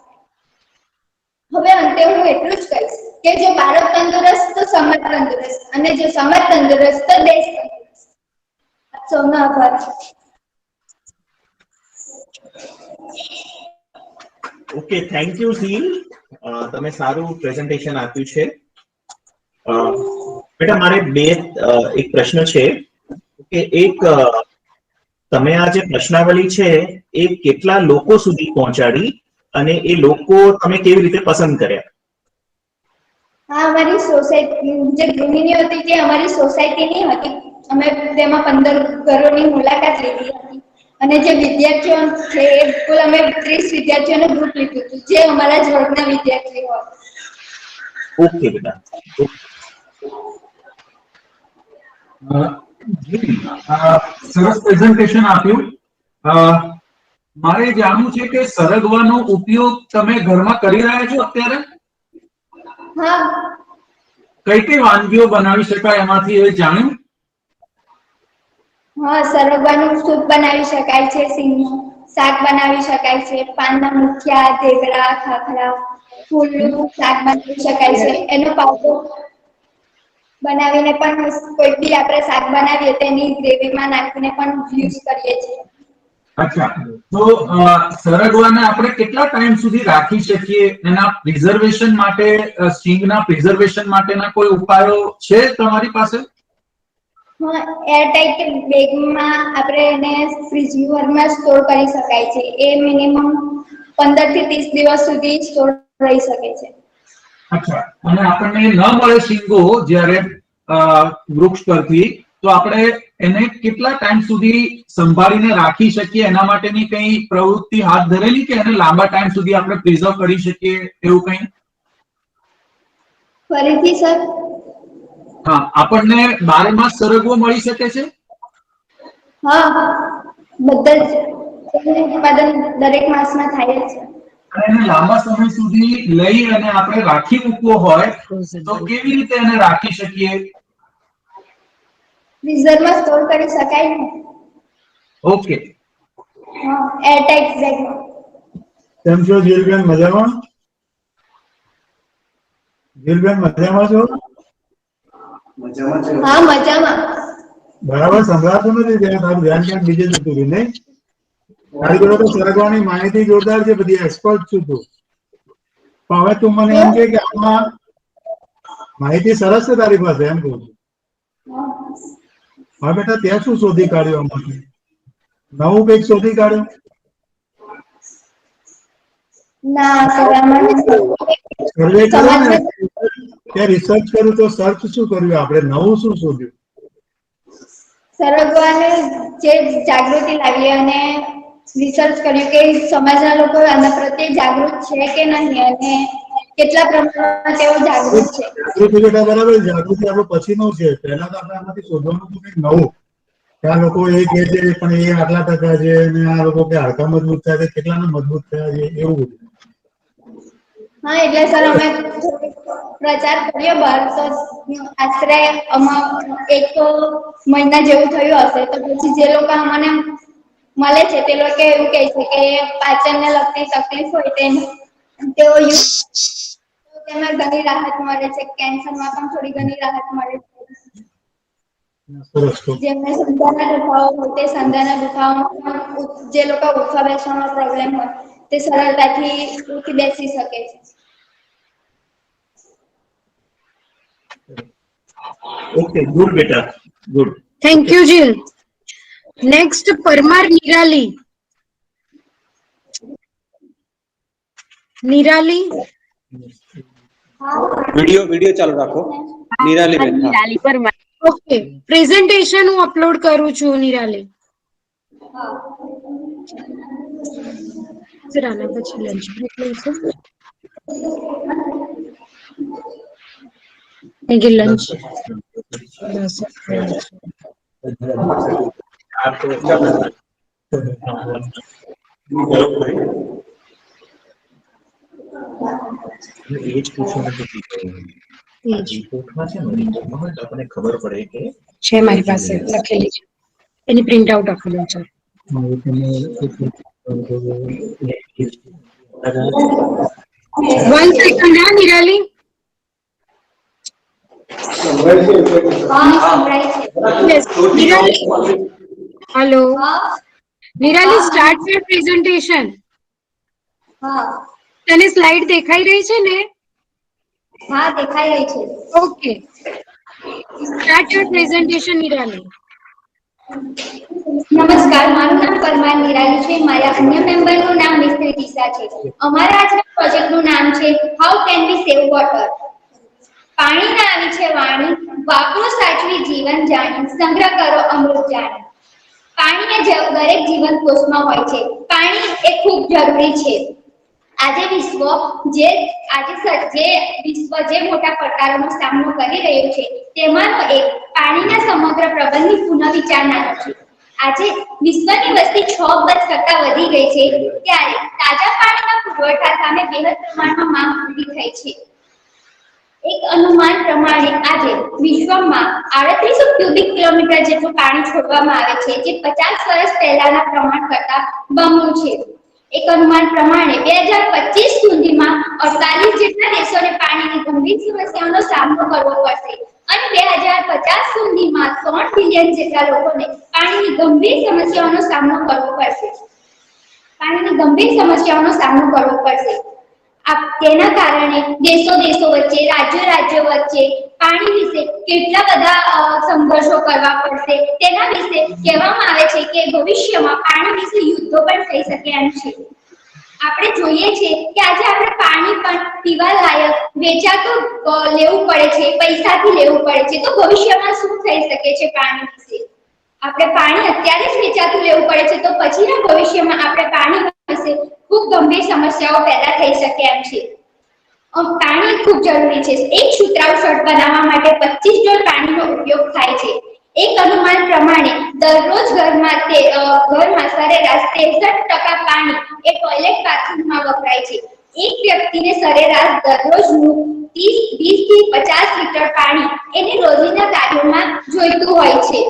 હવે અંતે હું એટલું જ કહીશ કે જો બાળક તંદુરસ્ત તો સમાજ તંદુરસ્ત, અને જો સમાજ તંદુરસ્ત તો દેશ તંદુરસ્ત. સૌનો આભાર. ઓકે, થેન્ક યુ ઝીલ. તમે સારું પ્રેઝન્ટેશન આપ્યું છે. બેટા મારે એક પ્રશ્ન છે કે તમે આ જે પ્રશ્નાવલી છે એ કેટલા લોકો સુધી પહોંચાડી અને એ લોકો તમે કેવી રીતે પસંદ કર્યા? હા, અમારી સોસાયટી જે ગૃહિણીઓ હતી તે અમારી સોસાયટીની હતી. અમે તેમાં 15 ઘરોની મુલાકાત લીધી હતી અને જે વિદ્યાર્થીઓ છે એ કુલ અમે 30 વિદ્યાર્થીઓનું ગ્રુપ લીધું હતું જે અમારા જ વર્ગના વિદ્યાર્થીઓ હતા. ઓકે બેટા. સરસ પ્રેઝન્ટેશન આપ્યું. મારે જાણવું છે કે સરગવાનો ઉપયોગ તમે ઘરમાં કરી રહ્યા છો અત્યારે? હા. કઈ કઈ વાનગીઓ બનાવી શકાય એમાંથી એ જાણ્યું? હા, સરગવાનું સૂપ બનાવી શકાય છે, સિંગનું શાક બનાવી શકાય છે, પાનના મુઠિયા, ઢેબરા, ખાખરા, ફૂલનું શાક બનાવી શકાય છે. એનો પાવડર બનાવીને પણ કોઈ બી આપણે શાક બનાવીએ તેની ગ્રેવીમાં નાખીને પણ યુઝ કરીએ છીએ. અચ્છા, તો સરગવાને આપણે કેટલા ટાઈમ સુધી રાખી શકીએ? એના પ્રિઝર્વેશન માટે, સ્ટિંગના પ્રિઝર્વેશન માટેના કોઈ ઉપાયો છે તમારી પાસે? હા, એરટાઇટ બેગમાં આપણે એને ફ્રીઝરમાં સ્ટોર કરી શકાય છે. એ મિનિમમ 15 થી 30 દિવસ સુધી સ્ટોર રહી શકે છે. અચ્છા, અને આપણને ન મળે શીંગો જ્યારે વૃક્ષ પરથી, તો આપણે એને કેટલા ટાઈમ સુધી સંભાળીને રાખી શકીએ? એના માટેની કઈ પ્રવૃત્તિ હાથ ધરેલી કે એને લાંબા ટાઈમ સુધી આપણે પ્રિઝર્વ કરી શકીએ એવું કઈ? ફરીથી સર? હા, આપણને 12 માસ સરગવો મળી શકે છે? હા, બધા જ ઉત્પાદન દરેક માસમાં થાય છે. અને એને લાંબા સમય સુધી લઈ અને આપણે રાખી મૂકવો હોય તો કેવી રીતે એને રાખી શકીએ? ફ્રીઝરમાં સ્ટોર કરી શકાય ને. ઓકે. એરટાઇટ બેગમાં. કેમ છો જીલબેન, મજામાં? જીલબેન મજામાં છો? હા, મજામાં. બરાબર સંભળાતું નથી, તારું ધ્યાન ક્યાંક બીજે જતું રહ્યું નહીં? તારી જોડે તો સરગવાની માહિતી જોરદાર છે, બધી એક્સપર્ટ છું તું. પણ હવે તું મને એમ કે આમાં માહિતી સરસ છે તારી પાસે, એમ કહું છું. હા બેટા, ત્યાં શું શોધી કાઢ્યું આમાંથી? નવું કંઈક શોધી કાઢ્યું? ના સર, આમાં સર્વે કર્યો ને, ત્યાં રિસર્ચ કર્યું તો સર્ચ શું કર્યું આપણે, નવું શું શોધ્યું? સરગવાને જે જાગૃતિ લાવી અને રિસર્ચ કર્યું કે સમાજના લોકો આના પ્રત્યે જાગૃત છે કે નહીં અને કેટલા પ્રમાણમાં તેઓ જાગૃત છે. જાગૃતિ બેટા બરાબર, જાગૃતિ આપણો પછીનો છે. પહેલા તો આપણે આમાંથી શોધવાનું હતું કંઈક નવું. આ લોકો એ કહે છે પણ એ આટલા ટકા છે અને આ લોકો કે હાડકા મજબૂત થયા છે, કેટલાના મજબૂત થયા છે, એવું બધું. હા, એટલે સર અમે પ્રચાર કર્યો બહાર, તો આશરે એક મહિના જેવું થયું હશે. તો પછી જે લોકો અમને મળે છે તે લોકો એવું કહે છે કે પાચનને લગતી તકલીફ હોય તેઓ તેમાં ઘણી રાહત મળે છે. કેન્સરમાં પણ થોડી ઘણી રાહત મળે છે. જેમને સંધાના દુખાવો હોય તે સંધાના દુખાવામાં જે લોકો ઉઠવા બેસવામાં પ્રોબ્લેમ હોય તે સરળતાથી ઉઠી બેસી શકે છે. Okay, good beta, good. Thank you, Jill. Next, Parmar Nirali. Nirali. Video ચાલુ રાખો. નિરાલી બેન. નિરાલી પરમાર. ઓકે, પ્રેઝન્ટેશન હું અપલોડ કરું છું નિરાલી. જરા પછી લંચ બ્રેક લઈશું. કે લંચ આપણને ખબર પડે કે છે મારી પાસે લખેલી છે, એની પ્રિન્ટ આઉટ આપેલું છે. 1 second, હા Nirali. Hello Nirali, start your presentation. તને સ્લાઇડ દેખાઈ રહી છે ને? હા, દેખાઈ રહી છે. Okay, start your presentation Nirali. નમસ્કાર, મારું નામ પરમાર નિરાલી છે. મારા અન્ય મેમ્બરનું નામ મિસ્ત્રી દિશા છે. અમારા આજના પ્રોજેક્ટનું નામ છે how can we save water. પાણીના આવી છે વાણી, વાપરો સાચવી જીવન જાણી, સંગ્રહ કરો અમૃત જાણી. પાણી એ દરેક જીવન કોષમાં હોય છે. પાણી એ ખૂબ જરૂરી છે. આજે વિશ્વ જે મોટા પડકારોનો સામનો કરી રહ્યું છે તેમાંનો એક પાણીના સમગ્ર પ્રબંધની પુનઃવિચારણાનો છે. આજે વિશ્વની વસ્તી 6% વધી ગઈ છે ત્યારે તાજા પાણીના પુરવઠા સામે બેહદ પ્રમાણમાં માંગ ઊભી થઈ છે. એક અનુમાન પ્રમાણે આજે વિશ્વમાં 3800 ક્યુબિક કિલોમીટર જેટલું પાણી છોડવામાં આવે છે, જે 50 વર્ષ પહેલાના પ્રમાણ કરતા બમણું છે. એક અનુમાન પ્રમાણે 2025 સુધીમાં 48 જેટલા દેશોને પાણીની ગંભીર સમસ્યાઓનો સામનો કરવો પડશે અને 2050 સુધીમાં 3 બિલિયન જેટલા લોકોને પાણીની ગંભીર સમસ્યાઓનો સામનો કરવો પડશે. તેના કારણે દેશો વચ્ચે, રાજ્યો વચ્ચે પાણી વિશે કેટલા બધા સંઘર્ષો કરવા પડશે. તેના વિશે કહેવામાં આવે છે કે ભવિષ્યમાં પાણી વિશે યુદ્ધો પણ થઈ શકે એમ છે. આપણે જોઈએ છે કે આજે આપણે પાણી પણ પીવા લાયક વેચાતું લેવું પડે છે, પૈસાથી લેવું પડે છે. તો ભવિષ્યમાં શું થઈ શકે છે પાણી વિશે? આપણે પાણી અત્યારે જ વેચાતું લેવું પડે છે, તો પછીના ભવિષ્યમાં આપણે પાણી વિશે ખૂબ ગંભીર સમસ્યાઓ પેદા થઈ શકે એમ છે. પાણી ખૂબ જરૂરી છે. એક સુતરાઉ શર્ટ બનાવવા માટે 25 જોડ પાણીનો ઉપયોગ થાય છે. એક અનુમાન પ્રમાણે દરરોજ ઘરમાં સરેરાશ 63% પાણી એ ટોયલેટ બાથરૂમમાં વપરાય છે. એક વ્યક્તિને સરેરાશ દરરોજનું 30 થી 50 લીટર પાણી એને રોજિંદા કાર્યોમાં જોઈતું હોય છે.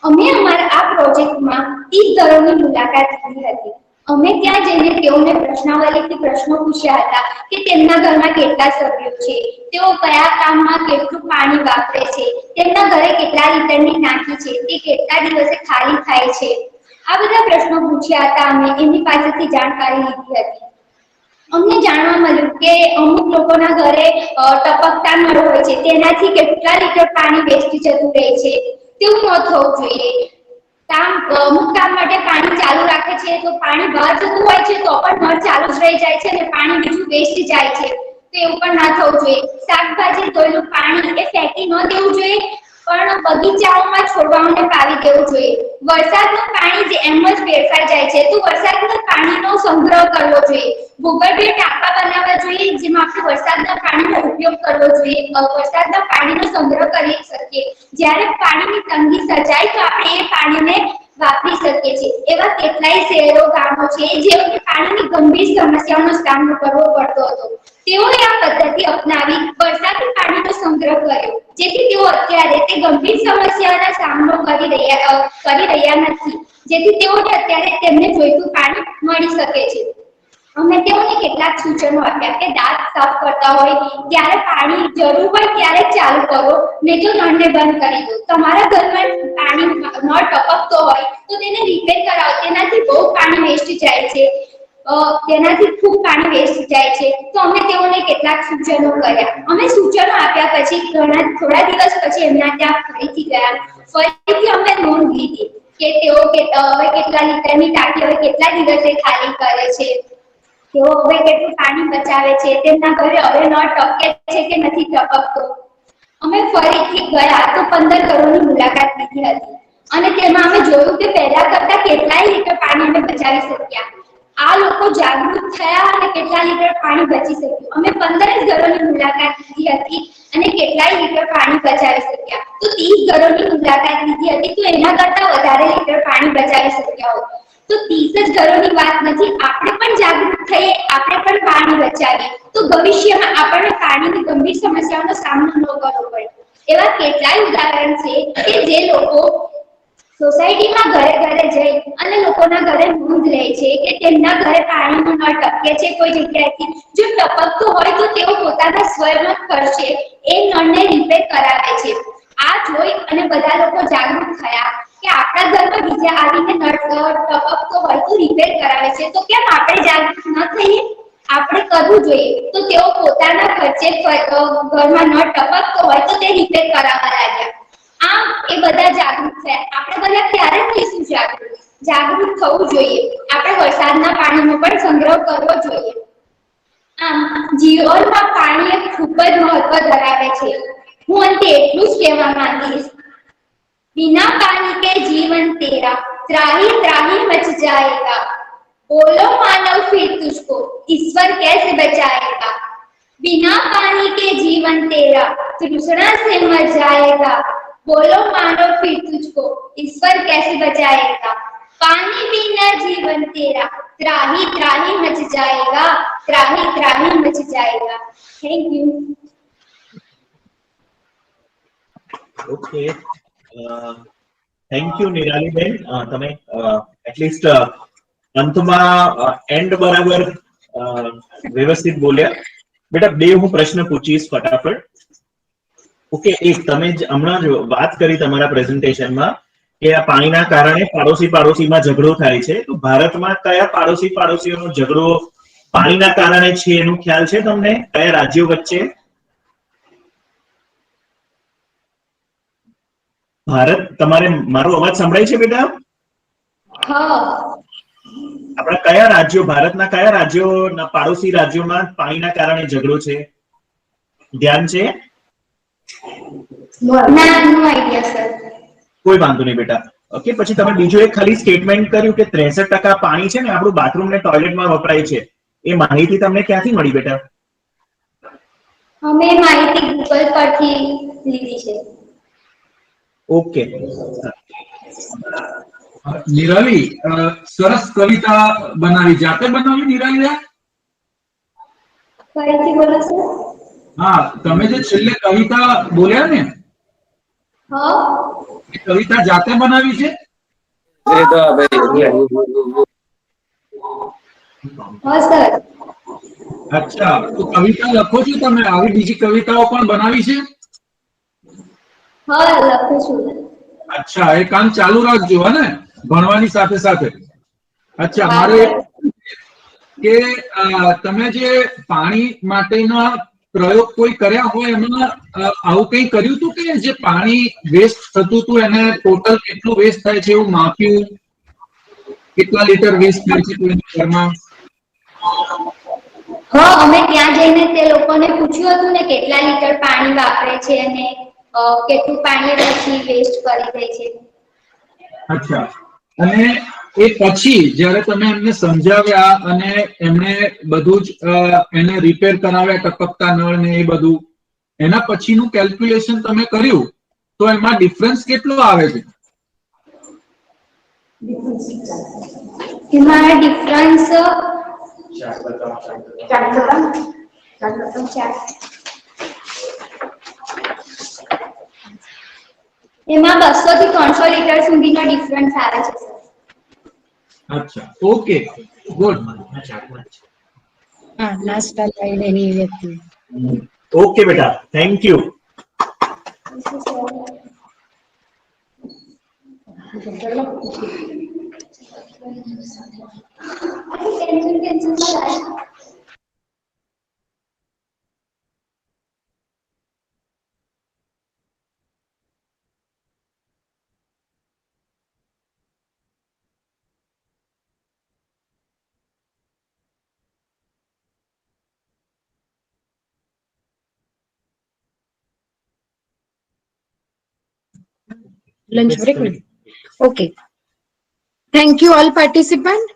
અમે અમારા આ પ્રોજેક્ટમાં 30 ઘરોની મુલાકાત લીધી હતી. અમે ત્યાં જઈને તેઓને પ્રશ્નાવલીથી પ્રશ્નો પૂછ્યા હતા કે તેમના ઘરમાં કેટલા સભ્યો છે, તેઓ કયા કામમાં કેટલું પાણી વાપરે છે, તેમના ઘરે કેટલા લીટરની ટાંકી છે, તે કેટલા દિવસે ખાલી થાય છે. આ બધા પ્રશ્નો પૂછ્યા હતા. અમે એમની પાસેથી જાણકારી લીધી હતી. અમને જાણવા મળ્યું કે અમુક લોકોના ઘરે ટપકતા નળ હોય છે, તેનાથી કેટલા લીટર પાણી વેસ્ટ જતું રહે છે. તેવું ન થવું જોઈએ. અમુક કામ માટે પાણી ચાલુ રાખે છે તો પાણી બહાર જતું હોય છે તો પણ નળ ચાલુ જ રહી જાય છે અને પાણી બીજું વેસ્ટ જાય છે. તો એવું પણ ના થવું જોઈએ. શાકભાજી ધોયેલું પાણી એ ફેંકી ન દેવું જોઈએ, પણ બગીચાઓમાં છોડવાઓને પાવી દેવું જોઈએ. વરસાદનું પાણી જે એમ જ વેડફાઈ જાય છે તો વરસાદના પાણીનો સંગ્રહ કરવો જોઈએ. ભૂગર્ભ ટાંકા બનાવવા જોઈએ જેમાં આપણે વરસાદના પાણીનો ઉપયોગ કરવો જોઈએ. વરસાદના પાણીનો સંગ્રહ કરી શકીએ. જ્યારે પાણીની તંગી સર્જાય તો આપણે એ પાણીને વાપરી શકીએ છીએ. એવા કેટલાય શહેરો ગામો છે જેઓને પાણીની ગંભીર સમસ્યાઓનો સામનો કરવો પડતો હતો. તેઓએ આ પદ્ધતિ અપનાવી વરસાદી પાણીનો સંગ્રહ કર્યો, જેથી તેઓ અત્યારે તે ગંભીર સમસ્યાનો સામનો કરી રહ્યા નથી. જેથી તેઓને અત્યારે તેમને જોઈતું પાણી મળી શકે છે. અમે તેઓને કેટલાક સૂચનો આપ્યા કે દાંત સાફ કરતા હોય ત્યારે પાણી જરૂર હોય ત્યારે જ ચાલુ કરો, નહીં તો નળને બંધ કરી દો. તમારા ઘરમાં પાણી નળ ટપકતો હોય તો તેને રિપેર કરાવો. તેનાથી બહુ પાણી વેસ્ટ જાય છે. તેનાથી ખૂબ પાણી વેસ્ટ જાય છે. તો અમે તેઓને કેટલાક સૂચનો કર્યા. અમે સૂચનો આપ્યા પછી થોડા દિવસ પછી એમના ત્યાં ફરીથી ગયા. ફરીથી અમે નોંધ લીધી કે તેઓ હવે કેટલા લીટરની ટાંકી હવે કેટલા દિવસે ખાલી કરે છે, તેઓ હવે કેટલું પાણી બચાવે છે, તેમના ઘરે હવે નળ ટપકે છે કે નથી ટપકતો. અમે ફરીથી ગયા તો 15 ઘરોની મુલાકાત લીધી હતી અને તેમાં અમે જોયું કે પહેલા કરતા કેટલાય લીટર પાણી અમે બચાવી શક્યા. આ લોકો જાગૃત થયા અને કેટલા લીટર પાણી બચી શક્યું. અમે 15 ઘરોની મુલાકાત લીધી હતી અને કેટલાય લીટર પાણી બચાવી શક્યા. તો 30 ઘરોની મુલાકાત લીધી હતી તો એના કરતા વધારે લીટર પાણી બચાવી શક્યા હોત. તો 30 જ ઘરોની વાત નથી. આપણે પણ જાગૃત થઈએ, આપણે પણ પાણી બચાવીએ તો ભવિષ્યમાં આપણને પાણીની ગંભીર સમસ્યાઓનો સામનો ન કરવો પડે. એવા કેટલાય ઉદાહરણ છે કે જે લોકો સોસાયટીમાં ઘરે ઘરે જઈ અને લોકોના ઘરે નોંધ લે છે કે તેમના ઘરે પાણીનો નળ ટપકે છે કોઈ જગ્યાએથી. જો ટપકતો હોય તો તેઓ પોતાના સ્વયં ખર્ચે એ નળને રિપેર કરાવે છે. આ જોઈ અને બધા લોકો જાગૃત થયા કે આપણા ઘરમાં બીજા આવીને નળ ટપકતો હોય તો રિપેર કરાવે છે, તો કેમ આપણે જાગૃત ન થઈએ? આપણે કરવું જોઈએ. તો તેઓ પોતાના ખર્ચે ઘરમાં નળ ટપકતો હોય તો તે રિપેર કરાવવા લાગ્યા. આમ એ બધા જાગૃત થયા. આપણે બધા ક્યારે થઈશું જાગૃત? જાગૃત થવું જોઈએ. આપણે વરસાદના પાણીનો પણ સંગ્રહ કરવો જોઈએ. આમ જીવનમાં પાણી એક ખૂબ જ મહત્વ ધરાવે છે. હું અંતે એટલું જ કહેવા માંગીશ, बिना पानी के जीवन तेरा त्राही त्राही मच जाएगा. बोलो मानव फिर तुझको ईश्वर कैसे बचाएगा. बिना पानी के जीवन तेरा तृष्णा से मर जाएगा. बोलो मानव फिर तुझको ईश्वर कैसे बचाएगा. पानी बिना जीवन तेरा त्राही त्राही मच जाएगा. त्राही त्राही मच जाएगा. Thank you. Okay, thank you નિરાલીબેન. તમે એટલીસ્ટ અંતમાં એન્ડ બરાબર વ્યવસ્થિત બોલ્યા. બેટા બે હું પ્રશ્ન પૂછીશ ફટાફટ. ઓકે, એક તમે હમણાં જ વાત કરી તમારા પ્રેઝન્ટેશનમાં કે આ પાણીના કારણે પાડોશીમાં ઝઘડો થાય છે. તો ભારતમાં કયા પાડોશીઓનો ઝઘડો પાણીના કારણે છે એનો ખ્યાલ છે તમને? કયા રાજ્યો વચ્ચે? ભારત, તમારે મારો અવાજ સંભળાય છે બેટા? આપણા કયા રાજ્યો, ભારતના કયા રાજ્યોના પાડોશી રાજ્યોમાં પાણીના કારણે ઝઘડો છે? ધ્યાન છે? કોઈ વાંધો નહીં બેટા. ઓકે, પછી તમે બીજું એક ખાલી સ્ટેટમેન્ટ કર્યું કે 63% પાણી છે ને આપણું બાથરૂમ ને ટોયલેટમાં વપરાય છે. એ માહિતી તમને ક્યાંથી મળી બેટા? અમે માહિતી ગૂગલ પરથી લીધી છે. ઓકે. નિરાલી સરસ કવિતા બનાવી. જાતે બનાવી નિરાલી? ફરીથી બોલો સર. હા, તમે જે છેલ્લે કવિતા બોલ્યા ને, હા. એ કવિતા જાતે બનાવી છે? હા સર. અચ્છા, તો કવિતા લખો છો તમે? આવી બીજી કવિતાઓ પણ બનાવી છે? હા, લખું છું. અચ્છા, એ કામ ચાલુ રાખજો હે ને, ભણવાની સાથે સાથે. અચ્છા, હા મારે સર. કે તમે જે પાણી માટેના પ્રયોગ કોઈ કર્યા હોય એમાં આવું કંઈ કર્યું હતું કે જે પાણી વેસ્ટ થતું હતું એને ટોટલ કેટલું વેસ્ટ થાય છે એવું માપ્યું? કેટલા લીટર વેસ્ટ થાય છે કોઈના ઘરમાં? હા, અમે ત્યાં જઈને તે લોકોને પૂછ્યું હતું ને કેટલા લીટર પાણી વાપરે છે અને કેટલું પાણી પછી વેસ્ટ કરી દે છે. અચ્છા, અને એ પછી જ્યારે તમે એમને સમજાવ્યા અને એમને બધું જ એને રિપેર કરાવ્યા, ટપકતા નળ ને એ બધું, એના પછીનું કેલ્ક્યુલેશન તમે કર્યું તો એમાં ડિફરન્સ કેટલો આવે છે? એમાં ડિફરન્સ એમાં 200 થી 300 લીટર સુધીનો ડિફરન્સ આવે છે સર. અચ્છા, ઓકે, ગુડ. હા, નાસ્તા લઈને એની વ્યક્તિ. ઓકે બેટા, થેન્ક યુ. लंच ब्रेक में. Okay, thank you all participant.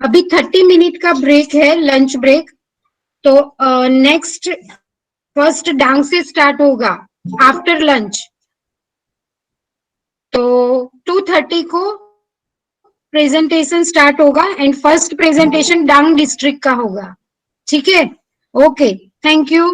अभी 30 मिनट का ब्रेक है, लंच ब्रेक. तो नेक्स्ट फर्स्ट डांग से स्टार्ट होगा आफ्टर लंच. तो 2:30 को प्रेजेंटेशन स्टार्ट होगा and first presentation Dang district का होगा. ठीक है? Okay, thank you.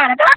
रहा था।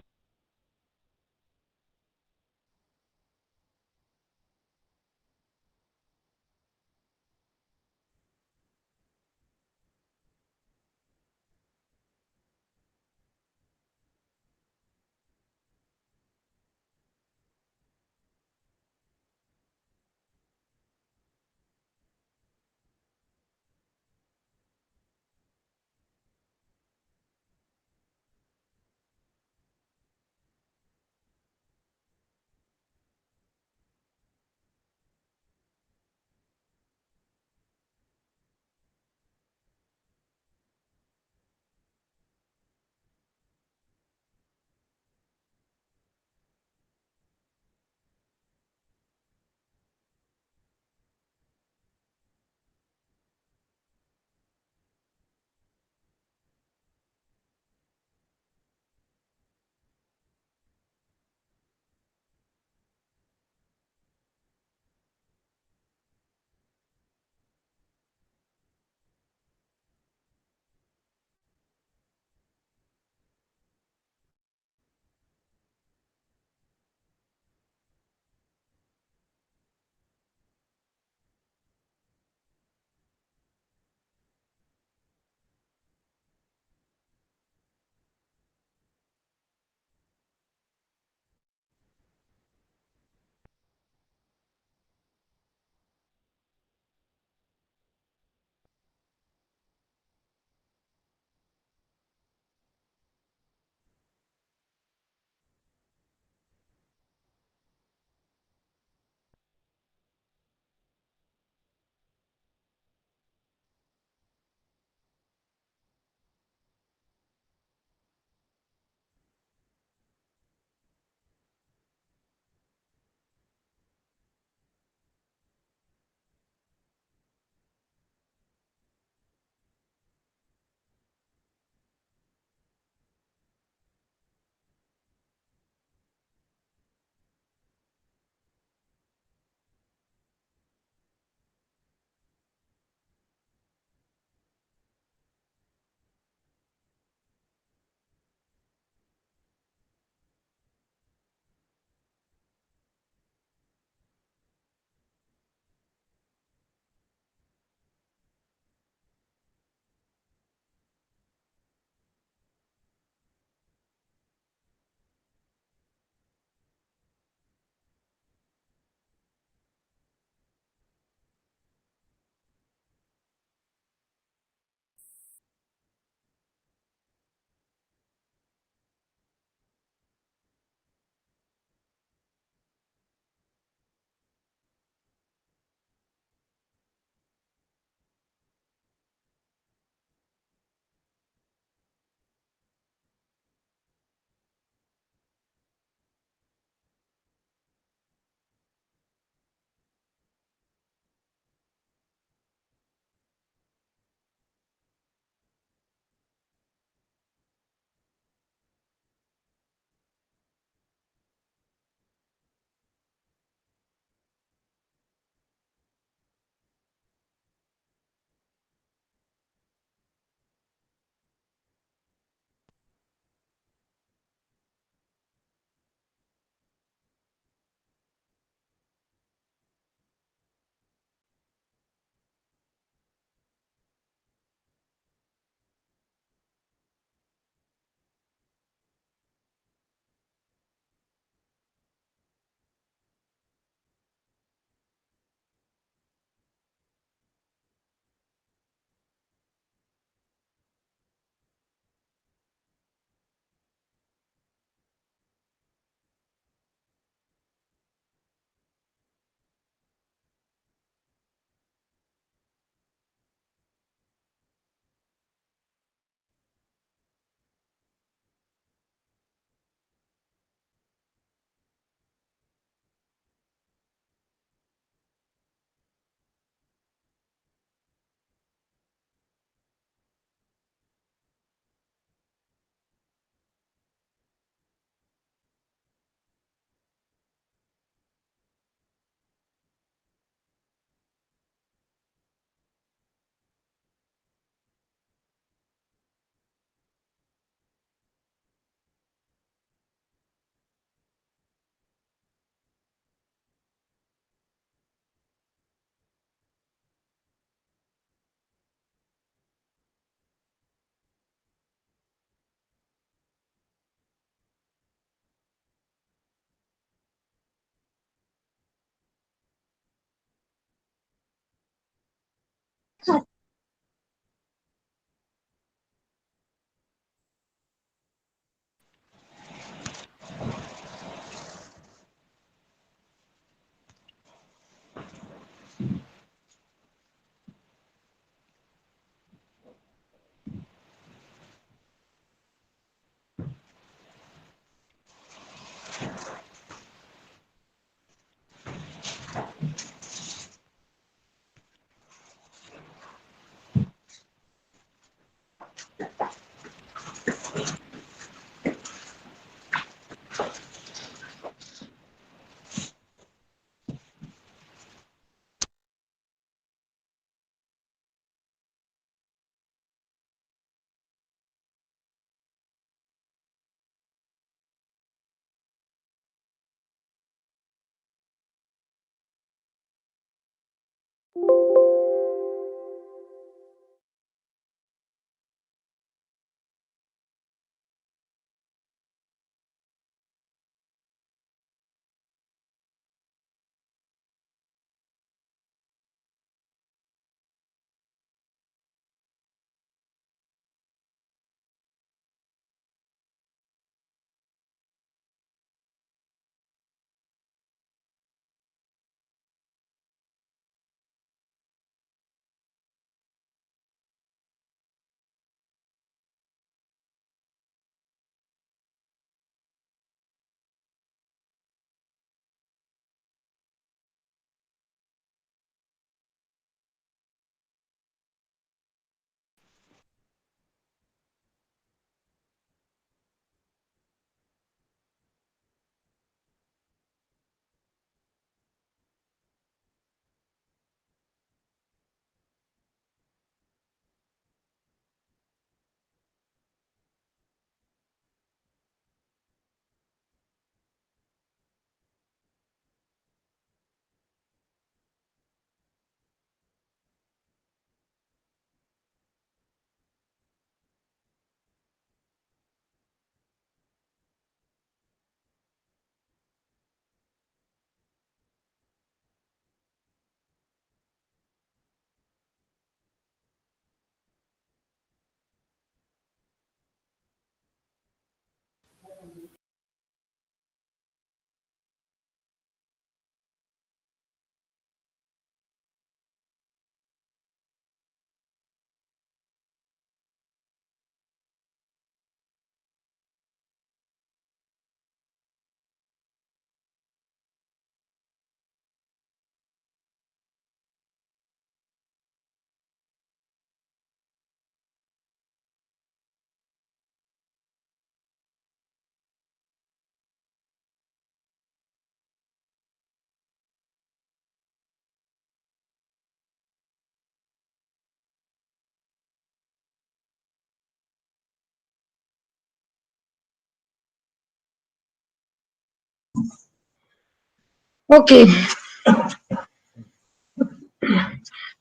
Okay.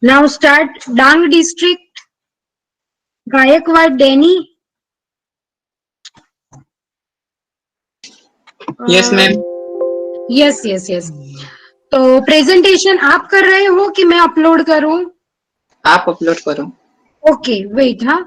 Now start Dang district. Gayakwad Denny. Yes, ma'am. Yes yes yes तो प्रेजेंटेशन आप कर रहे हो कि मैं अपलोड करूं? आप अपलोड करो. Okay wait. हाँ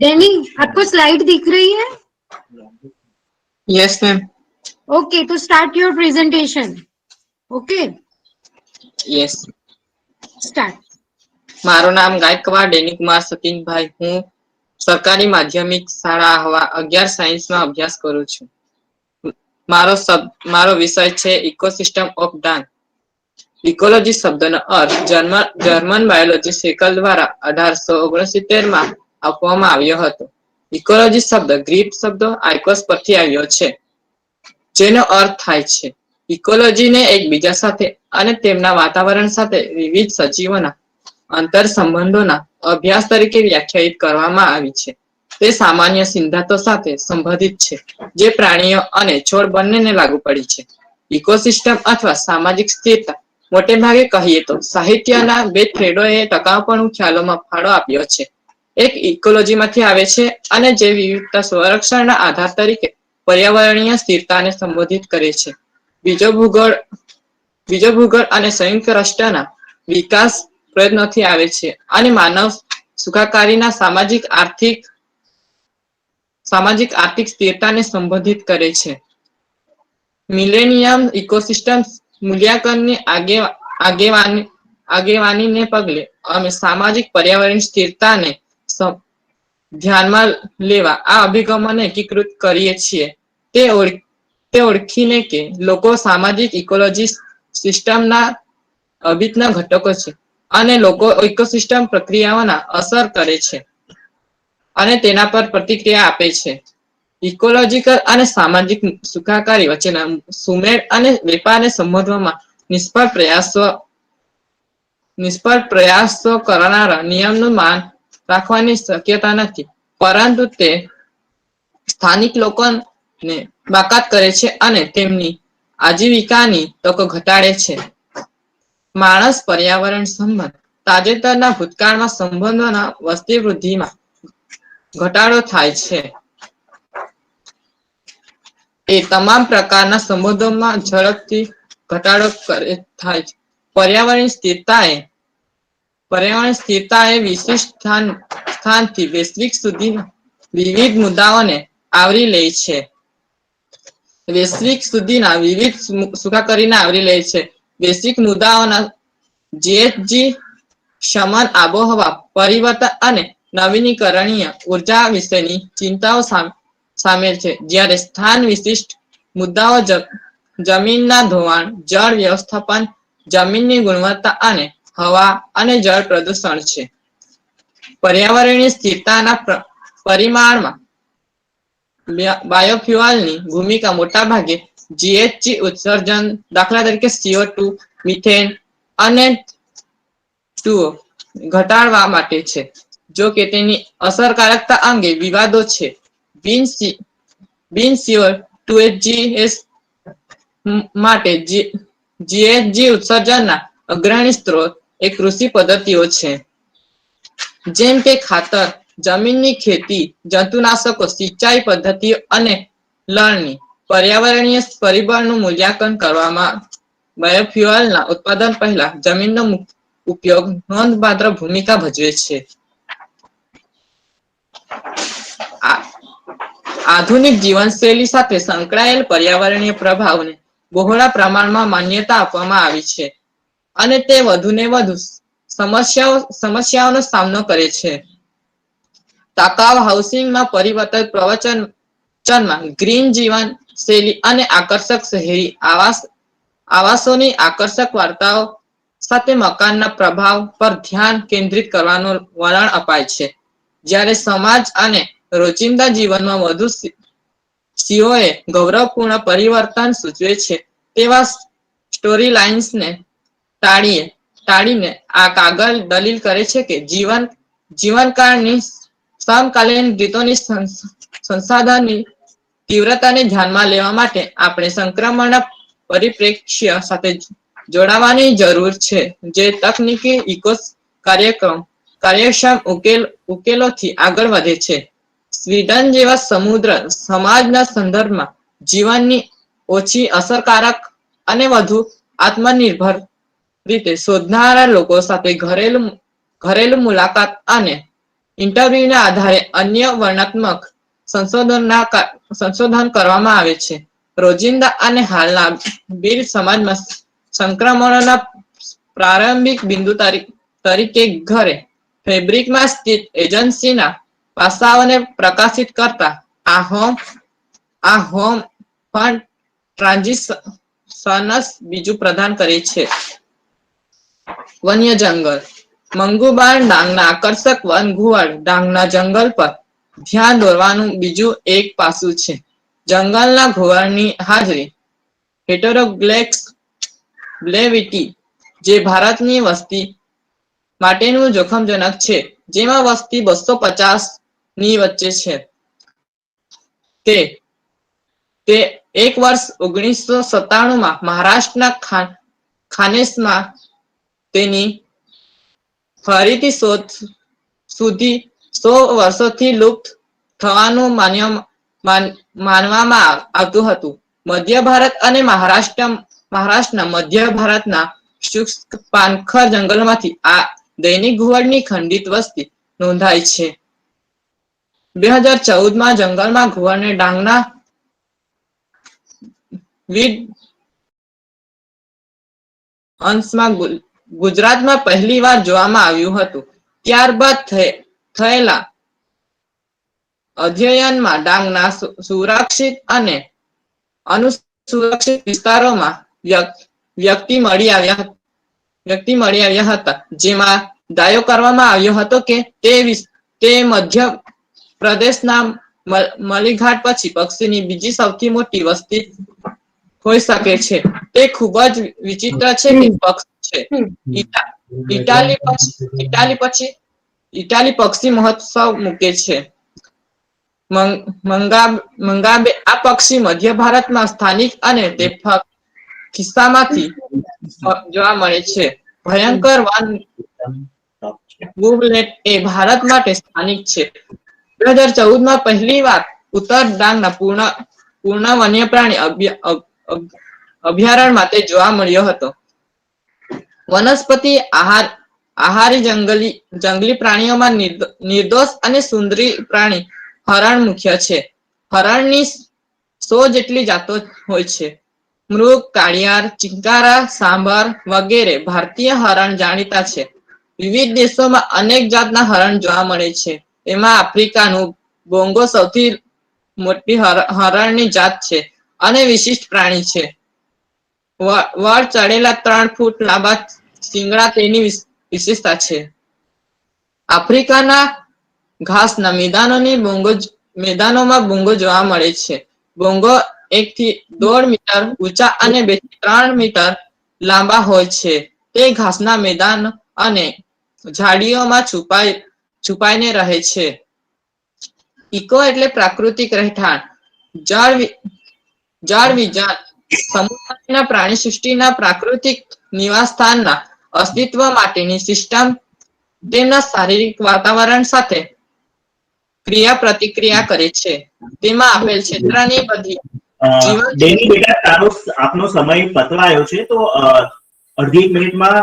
डैनी आपको स्लाइड दिख रही है? Yes ma'am. ओके तो start your presentation. Okay yes. Start. મારું નામ ગાયકવાડ ડેનીકુમાર સતીનભાઈ. હું સરકારી માધ્યમિક શાળા હવા 11 સાયન્સમાં અભ્યાસ કરું છું. મારો વિષય છે ઇકોસિસ્ટમ ઓફ ડાંગ. ઇકોલોજી શબ્દનો અર્થ જર્મન બાયોલોજી સેકલ દ્વારા 1869માં આપવામાં આવ્યો હતો. ઇકોલોજી શબ્દ ગ્રીક શબ્દ આઇકોસ પરથી આવ્યો છે, જેનો અર્થ થાય છે ઇકોલોજીને એકબીજા સાથે અને તેમના વાતાવરણ સાથે વિવિધ સજીવોના અંતર સંબંધોના અભ્યાસ તરીકે વ્યાખ્યાયિત કરવામાં આવી છે. તે સામાન્ય સિદ્ધાંતો સાથે સંબંધિત છે જે પ્રાણીઓ અને છોડ બંનેને લાગુ પડી છે. ઇકોસિસ્ટમ અથવા સામાજિક સ્થિરતા મોટે ભાગે કહીએ તો સાહિત્યના બે થ્રેડોએ ટકાઉપણું ખ્યાલોમાં ફાળો આપ્યો છે. એક ઇકોલોજીમાંથી આવે છે અને જે વિવિધતા સંરક્ષણના આધાર તરીકે પર્યાવરણીય સ્થિરતાને સંબોધિત કરે છે. બીજો ભૂગોળ અને સંયુક્ત રાષ્ટ્રના વિકાસ પ્રયત્નોથી આવે છે અને માનવ સુખાકારીના સામાજિક આર્થિક સ્થિરતાને સંબોધિત કરે છે. મિલેનિયમ ઇકોસિસ્ટમ મૂલ્યાંકનની આગેવાનીને પગલે અમે સામાજિક પર્યાવરણ સ્થિરતાને ધ્યાનમાં લેવા આ અભિગમોને એકીકૃત કરીએ છીએ. તે ઓળખીને કે લોકો સામાજિક ઇકોલોજી સિસ્ટમના અભિન્ન ઘટકો છે અને લોકો ઇકોસિસ્ટમ પ્રક્રિયાઓના અસર કરે છે. અને તેના પર પ્રતિક્રિયા આપે છે. ઇકોલોજીકલ અને સામાજિક સુખાકારી વચ્ચેના સુમેળ અને વેપારને સંબોધવામાં નિષ્ફળ પ્રયાસો કરનારા નિયમનું માન રાખવાની શક્યતા નથી, પરંતુ તે સ્થાનિક લોકોને બાકાત કરે છે અને તેમની આજીવિકાની તકો ઘટાડે છે. માણસ પર્યાવરણ સંબંધ તાજેતરના ભૂતકાળમાં સંબંધોના વસ્તી વૃદ્ધિમાં ઘટાડો થાય છે. એ તમામ પ્રકારના સંબંધોમાં ઝડપથી ઘટાડો થાય છે. પર્યાવરણીય સ્થિરતા એ વિશિષ્ટ સ્થાનથી વૈશ્વિક સુધી વિવિધ મુદ્દાઓને આવરી લે છે. વૈશ્વિક સુધીના વિવિધ સુખાકારીને આવરી લે છે. વૈશ્વિક મુદ્દાઓના GHG, શમન, આબોહવા પરિવર્તન અને નવીનીકરણીય ઉર્જા વિશેની ચિંતાઓ સામેલ છે, જ્યારે સ્થાન વિશિષ્ટ મુદ્દાઓ જમીનના ધોવાણ, જળ વ્યવસ્થાપન, જમીનની ગુણવત્તા અને હવા અને જળ પ્રદૂષણ છે. પર્યાવરણીય સ્થિરતાના પરિમાણમાં બાયોફ્યુઅલની ભૂમિકા મોટાભાગે GHG ઉત્સર્જન, દાખલા તરીકે CO2, મિથેન અને ઘટાડવા માટે છે. જો કે તેની અસરકારકતા અંગે વિવાદો છે. બિન CO2 માટે GHG ઉત્સર્જનના અગ્રણી સ્ત્રોત એ કૃષિ પદ્ધતિઓ છે, જેમ કે ખાતર, જમીનની ખેતી, જંતુનાશકો, સિંચાઈ પદ્ધતિઓ અને લણણી. પર્યાવરણીય પરિબળનું મૂલ્યાંકન કરવામાં બાયોફ્યુઅલના ઉત્પાદન પહેલા જમીનનો ઉપયોગ નોંધપાત્ર ભૂમિકા ભજવે છે. આધુનિક જીવનશૈલી સાથે સંકળાયેલ પર્યાવરણીય પ્રભાવને બહોળા પ્રમાણમાં માન્યતા આપવામાં આવી છે અને તે વધુને વધુ સમસ્યાઓનો સામનો કરે છે. ટકાઉ હાઉસિંગમાં પરિવર્તન પ્રવચનમાં ગ્રીન જીવનશૈલી અને આકર્ષક શહેરી આવાસોની આકર્ષક વાર્તાઓ સાથે મકાનના પ્રભાવ પર ધ્યાન કેન્દ્રિત કરવાનું વલણ અપાય છે. જ્યારે સમાજ અને રોજિંદા જીવનમાં વધુ સીઓએ ગૌરવપૂર્ણ પરિવર્તન સૂચવે છે તેવા સ્ટોરી લાઇન્સને ટાળીને આ કાગળ દલીલ કરે છે કે જીવનકાળની સમકાલીન રીતોની સંસાધનની તીવ્રતાને ધ્યાનમાં લેવા માટે આપણે સંક્રમણના પરિપ્રેક્ષ્ય સાથે જોડાવાની જરૂર છે, જે તકનીકી કાર્યક્ષમ ઉકેલોથી આગળ વધે છે. સ્વીડન જેવા સમુદ્ર સમાજના સંદર્ભમાં જીવનની ઓછી અસરકારક અને વધુ આત્મનિર્ભર રીતે શોધનારા લોકો સાથે ઘરેલું મુલાકાત અને ઇન્ટરવ્યુના આધારે અન્ય વર્ણનાત્મક સંશોધન કરવામાં આવે છે. રોજિંદા અને હાલના બિલ સમાજમાં સંક્રમણોના પ્રારંભિક બિંદુ તરીકે ઘરે ફેબ્રિકમાં સ્થિત એજન્સીના પાસાઓને પ્રકાશિત કરતા આ હોમ ફંડ ટ્રાન્ઝિશન્સ બીજું પ્રદાન કરે છે. વન્ય જંગલ મંગુબાણ ડાંગના આકર્ષક વન ઘુવડ ડાંગના જંગલ પર ધ્યાન દોરવાનું બીજું એક પાસું છે. જંગલના ઘુવડની હાજરી હેટેરોગ્લેક્સ બ્લેવિટી, જે ભારતની વસ્તી માટેનું જોખમજનક છે, જેમાં વસ્તી 250 ની વચ્ચે છે. તે એક વર્ષ 1997માં મહારાષ્ટ્રના ખાનેસમાં તેની ફરીથી શોધ સુધી 100 વર્ષોથી લુપ્ત થવાનું માનવામાં આવતું હતું. મધ્ય ભારત અને મહારાષ્ટ્રના મધ્ય ભારતના શુષ્ક પાનખર જંગલમાંથી આ દૈનિક ઘુવડની ખંડિત વસ્તી નોંધાઈ છે. 2014માં જંગલમાં ઘુવડને ડાંગના વિવિધ અંશમાં ગુજરાતમાં પહેલીવાર જોવામાં આવ્યું હતું. ત્યારબાદ થયેલા અધ્યયનમાં ડાંગના સુરક્ષિત અને અનુસુરક્ષિત વિસ્તારોમાં વ્યક્તિ મળી આવ્યા હતા, જેમાં દાવો કરવામાં આવ્યો હતો કે તે પ્રદેશના મલીઘાટ પછી પક્ષીની બીજી સૌથી મોટી વસ્તી હોઈ શકે છે. તે ખૂબ જ વિચિત્ર છે કે પક્ષી છે. ઇટાલી પક્ષી મહોત્સવ મૂકે છે. મંગાબે આ પક્ષી મધ્ય ભારતમાં સ્થાનિક અને તે ખિસ્સામાંથી જોવા મળે છે. ભયંકર વાન બુબલેટ એ ભારત માટે સ્થાનિક છે. 2014માં પહેલી વાર ઉત્તર ડાંગના પૂર્ણ વન્ય પ્રાણી અભયારણ્યમાં તે જોવા મળ્યો હતો. વનસ્પતિ આહારી જંગલી પ્રાણીઓમાં નિર્દોષ અને સુંદરી પ્રાણી હરણ મુખ્ય છે. હરણની 100 જેટલી જાતો હોય છે. મૃગ, કાળિયાર, ચિંકારા, સાંભર વગેરે ભારતીય હરણ જાણીતા છે. વિવિધ દેશોમાં અનેક જાતના હરણ જોવા મળે છે. એમાં આફ્રિકાનું બોંગો સૌથી મોટી હરણની જાત છે અને વિશિષ્ટ પ્રાણી છે. વળ ચડેલા 3 ફૂટ લાંબા શિંગડા તેની વિશેષતા છે. આફ્રિકાના ઘાસના મેદાનોમાં બોંગો જોવા મળે છે. બોંગો 1 થી 1.5 મીટર ઊંચા અને 2 થી 3 મીટર લાંબા હોય છે. તે ઘાસના મેદાન અને ઝાડીઓમાં છુપાઈને રહે છે. ઇકો એટલે પ્રાકૃતિક રહેઠાણ. જળ વિજ્ઞાન સમુદ્રના પ્રાણી સૃષ્ટિના પ્રાકૃતિક નિવાસસ્થાનના અસ્તિત્વ માટેની સિસ્ટમ તેમના શારીરિક વાતાવરણ સાથે ક્રિયા પ્રતિક્રિયા કરે છે. તેમાં આપેલ ક્ષેત્રની બધી ડેની બેટા આપનો સમય પતવાયો છે તો અડધી મિનિટમાં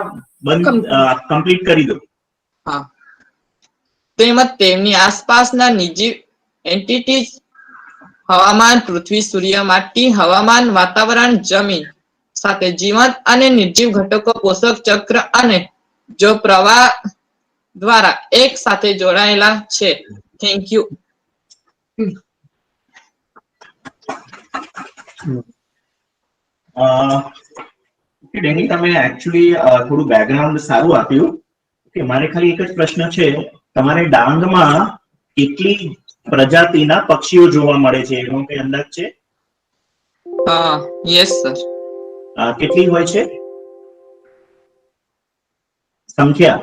કમ્પ્લીટ કરી દો. હા, તેમજ તેમની આસપાસના નિજી એન્ટિટીઝ હવામાન, પૃથ્વી, સૂર્ય, માટી, હવામાન, વાતાવરણ, જમીન સાથે જીવંત અને નિર્જીવ ઘટકો પોષક ચક્ર અને જો પ્રવાહ દ્વારા એક સાથે જોડાયેલા છે. Thank you. ડેની તમે એકચ્યુઅલી થોડું બેકગ્રાઉન્ડ સારું આપ્યું. કે મારે ખાલી એક જ પ્રશ્ન છે. તમારે ડાંગમાં કેટલી પ્રજાતિના પક્ષીઓ જોવા મળે છે એનો કઈ અંદાજ છે? Yes sir. કેટલી હોય છે સંખ્યા?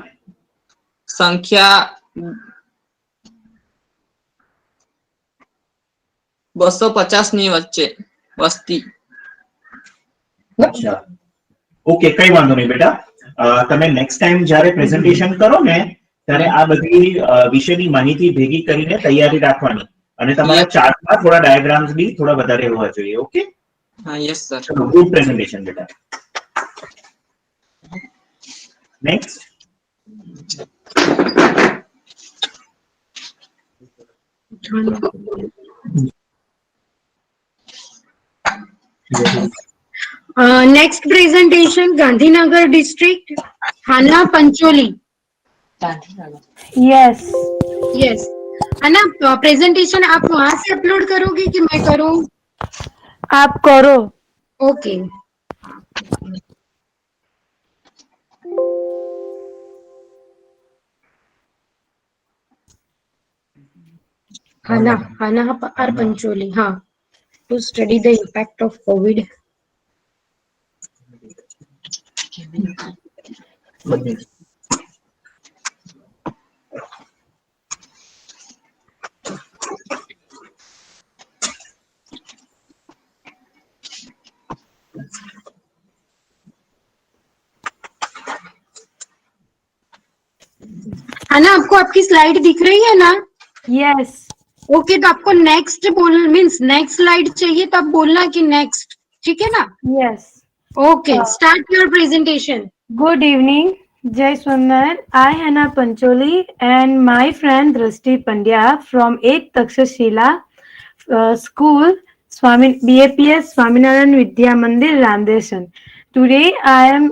250 ની વચ્ચે વસ્તી. અચ્છા, ઓકે, કઈ વાંધો નહીં બેટા. તમે નેક્સ્ટ ટાઈમ જ્યારે પ્રેઝન્ટેશન કરો ને ત્યારે આ બધી વિષયની માહિતી ભેગી કરીને તૈયારી રાખવાની અને તમારા ચાર્ટમાં થોડા ડાયાગ્રામ્સ બી થોડા વધારે હોવા જોઈએ. ઓકે? હા, યસ સર. ગુડ પ્રેઝન્ટેશન બેટા. Next. Next presentation, Gandhinagar district, Hana Pancholi. Yes Yes. Hana, presentation आप वहां से अपलोड करोगे कि मैं करूं? आप करो. Okay. Hana R. Pancholi. हाँ. To study the impact of COVID. हना, आपको आपकी स्लाइड दिख रही है ना? यस. ओके, तो आपको नेक्स्ट मीन्स नेक्स्ट स्लाइड चाहिए तो आप बोलना कि नेक्स्ट. ठीक है ना? Yes. Okay, start your presentation. Good evening, Jai Sundar. I Hana Pancholi and my friend Drishti Pandya from 8th Takshashila School, BAPS Swaminarayan Vidya Mandir, Ramdesan. Today I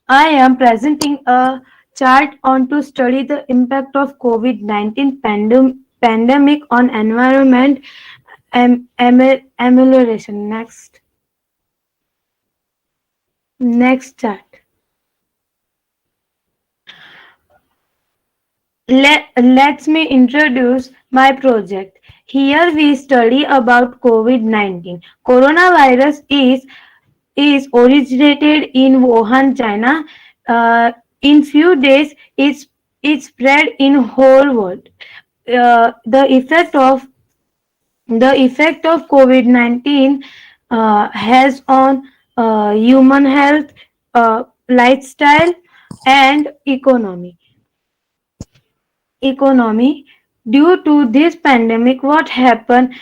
am presenting a chart on to study the impact of COVID-19 pandemic on environment amelioration. Next chart. Let me introduce my project. Here we study about COVID-19. Coronavirus is originated in Wuhan, China. In few days, it spread in whole world. The effect of COVID-19 has on human health, lifestyle, and economy. Due to this pandemic, what happened?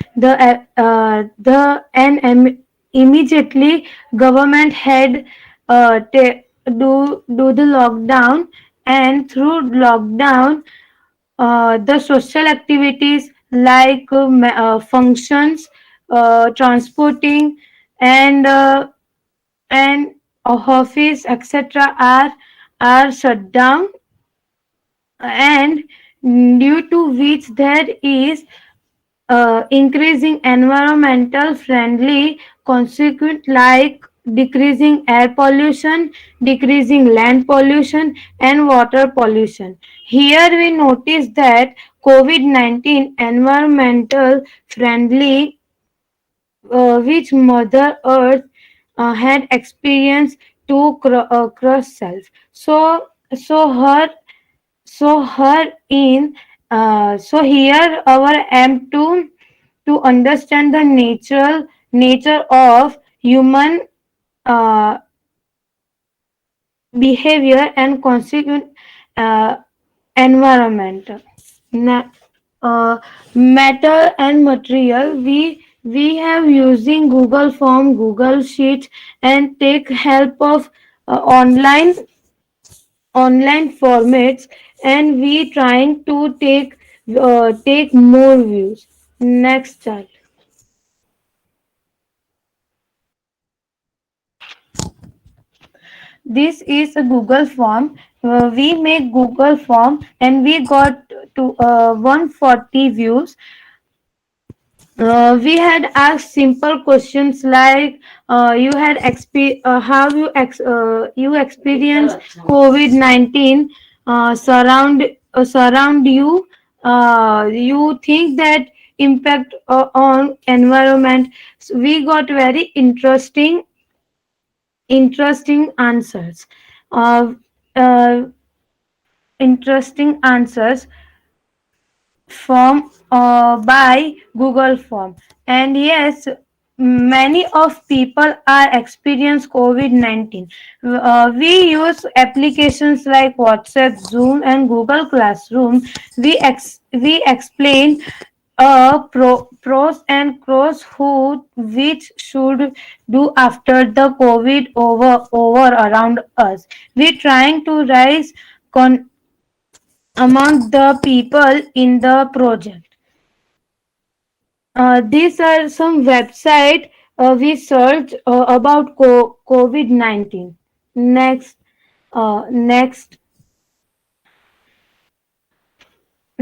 Immediately government had do the lockdown, and through lockdown, the social activities like functions, transporting, and office, etc., are shut down, and due to which there is increasing environmental friendly consequence like decreasing air pollution, decreasing land pollution, and water pollution. Here we notice that COVID-19 environmental friendly, which Mother Earth had experienced to cross self. So her her in so here our aim to understand the nature of human uh, behavior and consequent uh, environment. Na- Matter and material, we have using Google Form, Google Sheets, and take help of online formats, and we trying to take more views. Next chart. This is a Google form. We make Google form and we got to 140 views. We had asked simple questions like how you experience COVID-19 surround you. You think that impact on environment. So we got very interesting answers. Uh, uh, Interesting answers form by Google Form. And yes, many of people are experience COVID-19. We use applications like WhatsApp, Zoom, and Google Classroom. We explain pros and cons who which should do after the COVID over around us. We trying to raise among the people in the project. These are some website we search about COVID-19. Next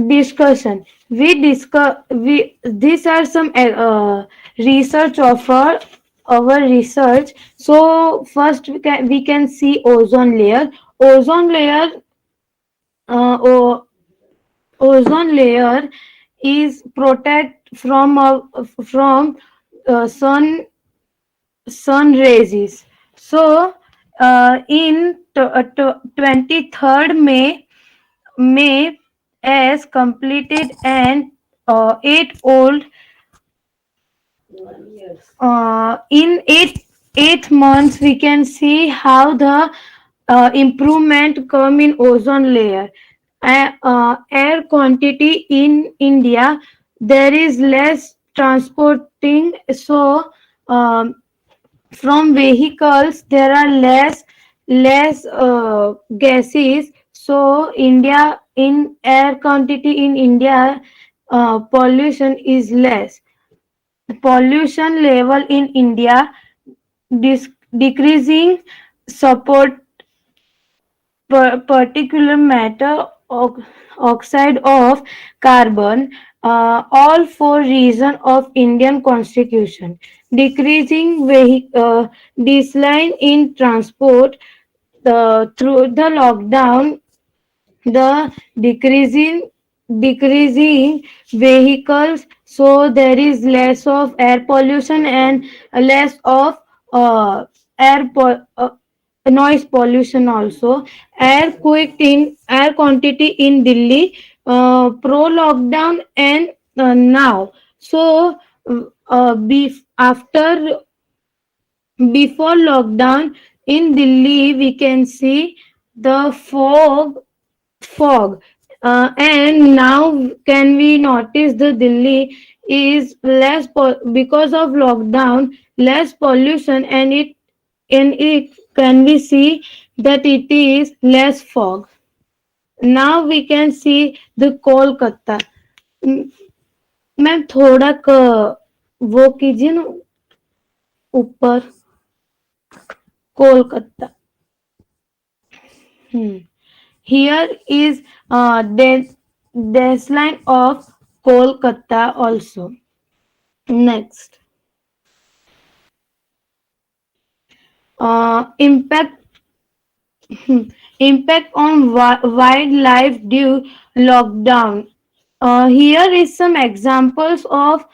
discussion. We these are some research of our research. So first we can see ozone layer. Ozone layer uh, o- ozone layer is protect from sun rays. So in 23rd May as completed an 8 old in eight months we can see how the improvement come in ozone layer. Air quantity in India, there is less transporting, so from vehicles there are less gases. So India, in air quantity in India, pollution is less. Pollution level in India decreasing, support particular matter oxide of carbon, all for reason of Indian constitution, decreasing decline in transport through the lockdown. the decreasing vehicles, so there is less of air pollution and less of uh, air po- uh, noise pollution also. Air quantity in Delhi pro lockdown and now. So after before lockdown in Delhi, we can see the fog. And now can we notice the Delhi is because of lockdown, less pollution, and it can we see that it is less fog. Now we can see the Kolkata. Ma'am थोड़ा वो कीजिए ना ऊपर Kolkata. Here is the baseline of Kolkata also. Next, impact impact on wildlife due lockdown. Here is some examples of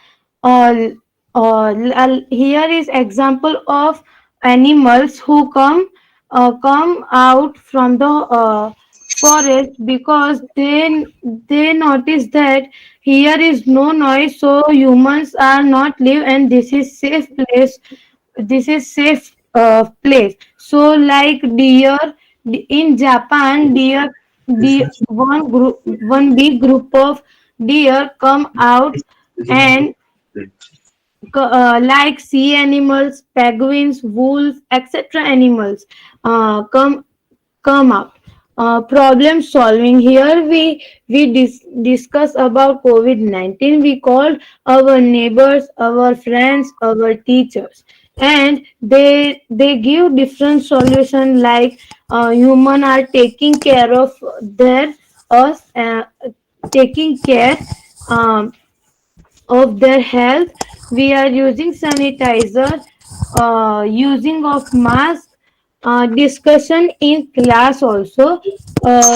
here is example of animals who come out from the forest because they notice that here is no noise, so humans are not live, and this is safe place. This is safe place. So like deer in Japan, one big group of deer come out and like sea animals, penguins, wolves, etc. animals come up. Problem solving. Here we discuss about COVID-19. We called our neighbors, our friends, our teachers, and they give different solution like human are taking care of their us taking care um, of their health. We are using sanitizer, using of mask, discussion in class also.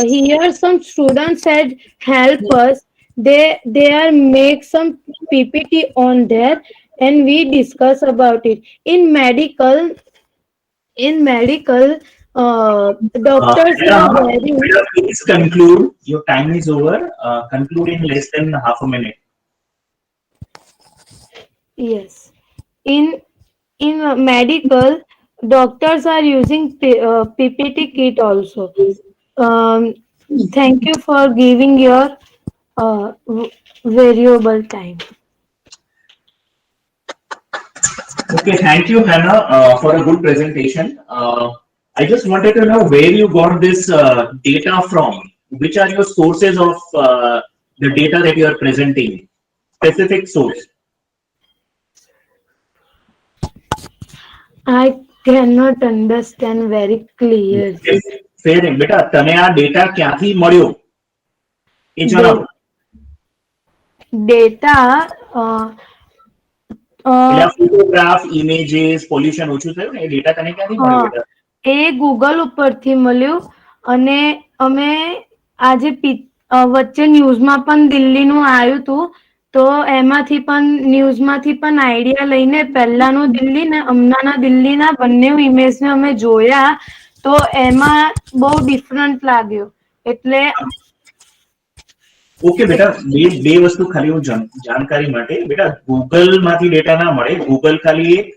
Here some students said help us. They are make some PPT on there and we discuss about it. In medical, doctors are very. Please conclude. Your time is over. Conclude in less than half a minute. Yes. In medical, doctors are using PPT kit also. Um, Thank you for giving your variable time. Okay, thank you, Hannah, for a good presentation. I just wanted to know where you got this data from. Which are your sources of the data that you are presenting? Specific source. I cannot understand very clearly. Fair enough. બેટા તને આ data ક્યાંથી મળ્યો એ જણાવો. Data એટલે photograph images pollution ઓછું થયું ને એ ડેટા તને ક્યાંથી મળ્યો બેટા? એ ગૂગલ ઉપરથી મળ્યું અને અમે આજે વચ્ચે ન્યૂઝમાં પણ દિલ્હીનું આવ્યું હતું તો એમાંથી પણ ન્યૂઝમાંથી પણ આઈડિયા લઈને પહેલાનું દિલ્હી ને હમણાંના દિલ્હીના બંને ઇમેજને અમે જોયા તો એમાં બહુ ડિફરન્ટ લાગ્યો એટલે ઓકે બેટા બે વસ્તુ ખાલી હું જાણકારી માટે બેટા ગૂગલ માંથી ડેટા ના મળે ગૂગલ ખાલી એક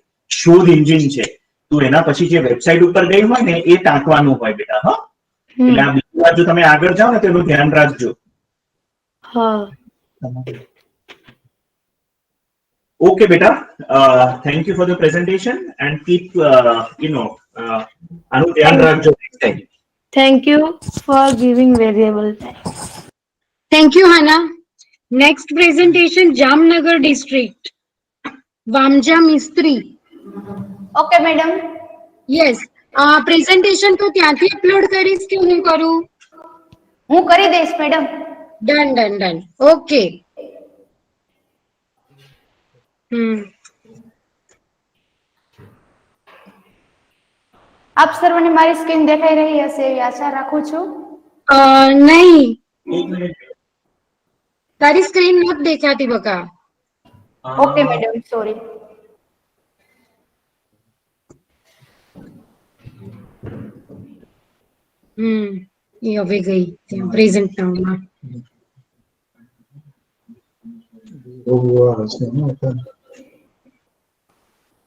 શોધ એન્જિન છે તું એના પછી જે વેબસાઇટ ઉપર ગઈ હોય ને એ ટાંકવાનું હોય બેટા હા એટલે આ બીજી વાર જો તમે આગળ જાઓ ને તો એનું ધ્યાન રાખજો. Okay beta, thank you for the presentation and keep આનું ધ્યાન રાખજો next time. Thank you for giving variable time. Thank you, Hannah. Next presentation, Jamnagar district. Vamja Mistri. Okay, madam. Yes. Presentation તો ત્યાંથી upload કરીશ કે હું કરું? હું કરી દઈશ, madam. Done. Okay. આપ સર્વને મારી સ્ક્રીન દેખાઈ રહી હશે એવી આશા રાખું છું. નહીં, તારી સ્ક્રીન નથી દેખાતી બકા. Okay madam, sorry. એ હવે ગઈ ત્યાં પ્રેઝન્ટ નાઉમાં.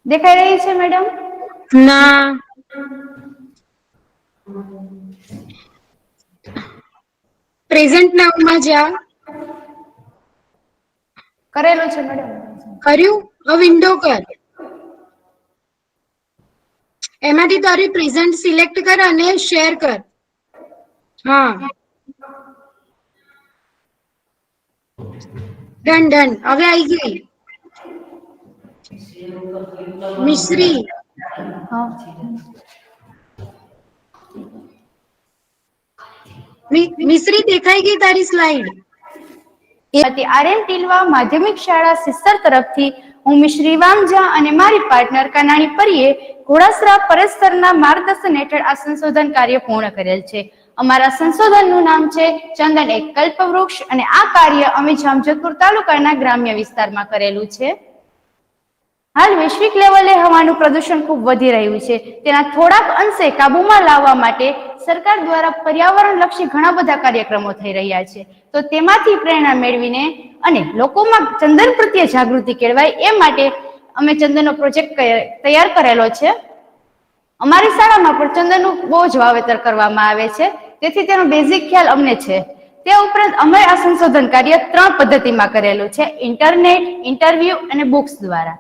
દેખાઈ રહી છે મેડમ? ના. પ્રેઝન્ટ નાઉમાં જા. કરેલું છે મેડમ. કર્યું? હવે વિન્ડો કર. એમાંથી તારી પ્રેઝન્ટ સિલેક્ટ કર અને શેર કર. હા, ડન ડન. હવે આવી ગઈ મિશ્રી. મિશ્રી દેખાઈ ગઈ તારી સ્લાઇડ? આર્યન ટીલવા માધ્યમિક શાળા સિસ્તર તરફથી હું મિશ્રી વામજા અને મારી પાર્ટનર કાનાણી પરીએ ઘોડાસરા પરેશ માર્ગદર્શન હેઠળ આ સંશોધન કાર્ય પૂર્ણ કરેલ છે. અમારા સંશોધનનું નામ છે ચંદન એક કલ્પવૃક્ષ અને આ કાર્ય અમે જામજોધપુર તાલુકાના ગ્રામ્ય વિસ્તારમાં કરેલું છે. હાલ વૈશ્વિક લેવલે હવાનું પ્રદૂષણ ખૂબ વધી રહ્યું છે. તેના થોડાક અંશે કાબુમાં લાવવા માટે સરકાર દ્વારા પર્યાવરણલક્ષી ઘણા બધા કાર્યક્રમો થઈ રહ્યા છે. તો તેમાંથી પ્રેરણા મેળવીને અને લોકોમાં ચંદન પ્રત્યે જાગૃતિ કેળવાય એ માટે અમે ચંદનનો પ્રોજેક્ટ તૈયાર કરેલો છે. અમારી શાળામાં પણ ચંદનનું બહુ જ વાવેતર કરવામાં આવે છે, તેથી તેનો બેઝિક ખ્યાલ અમને છે. તે ઉપરાંત અમે આ સંશોધન કાર્ય 3 પદ્ધતિમાં કરેલું છે: ઇન્ટરનેટ, ઇન્ટરવ્યુ અને બુક્સ દ્વારા.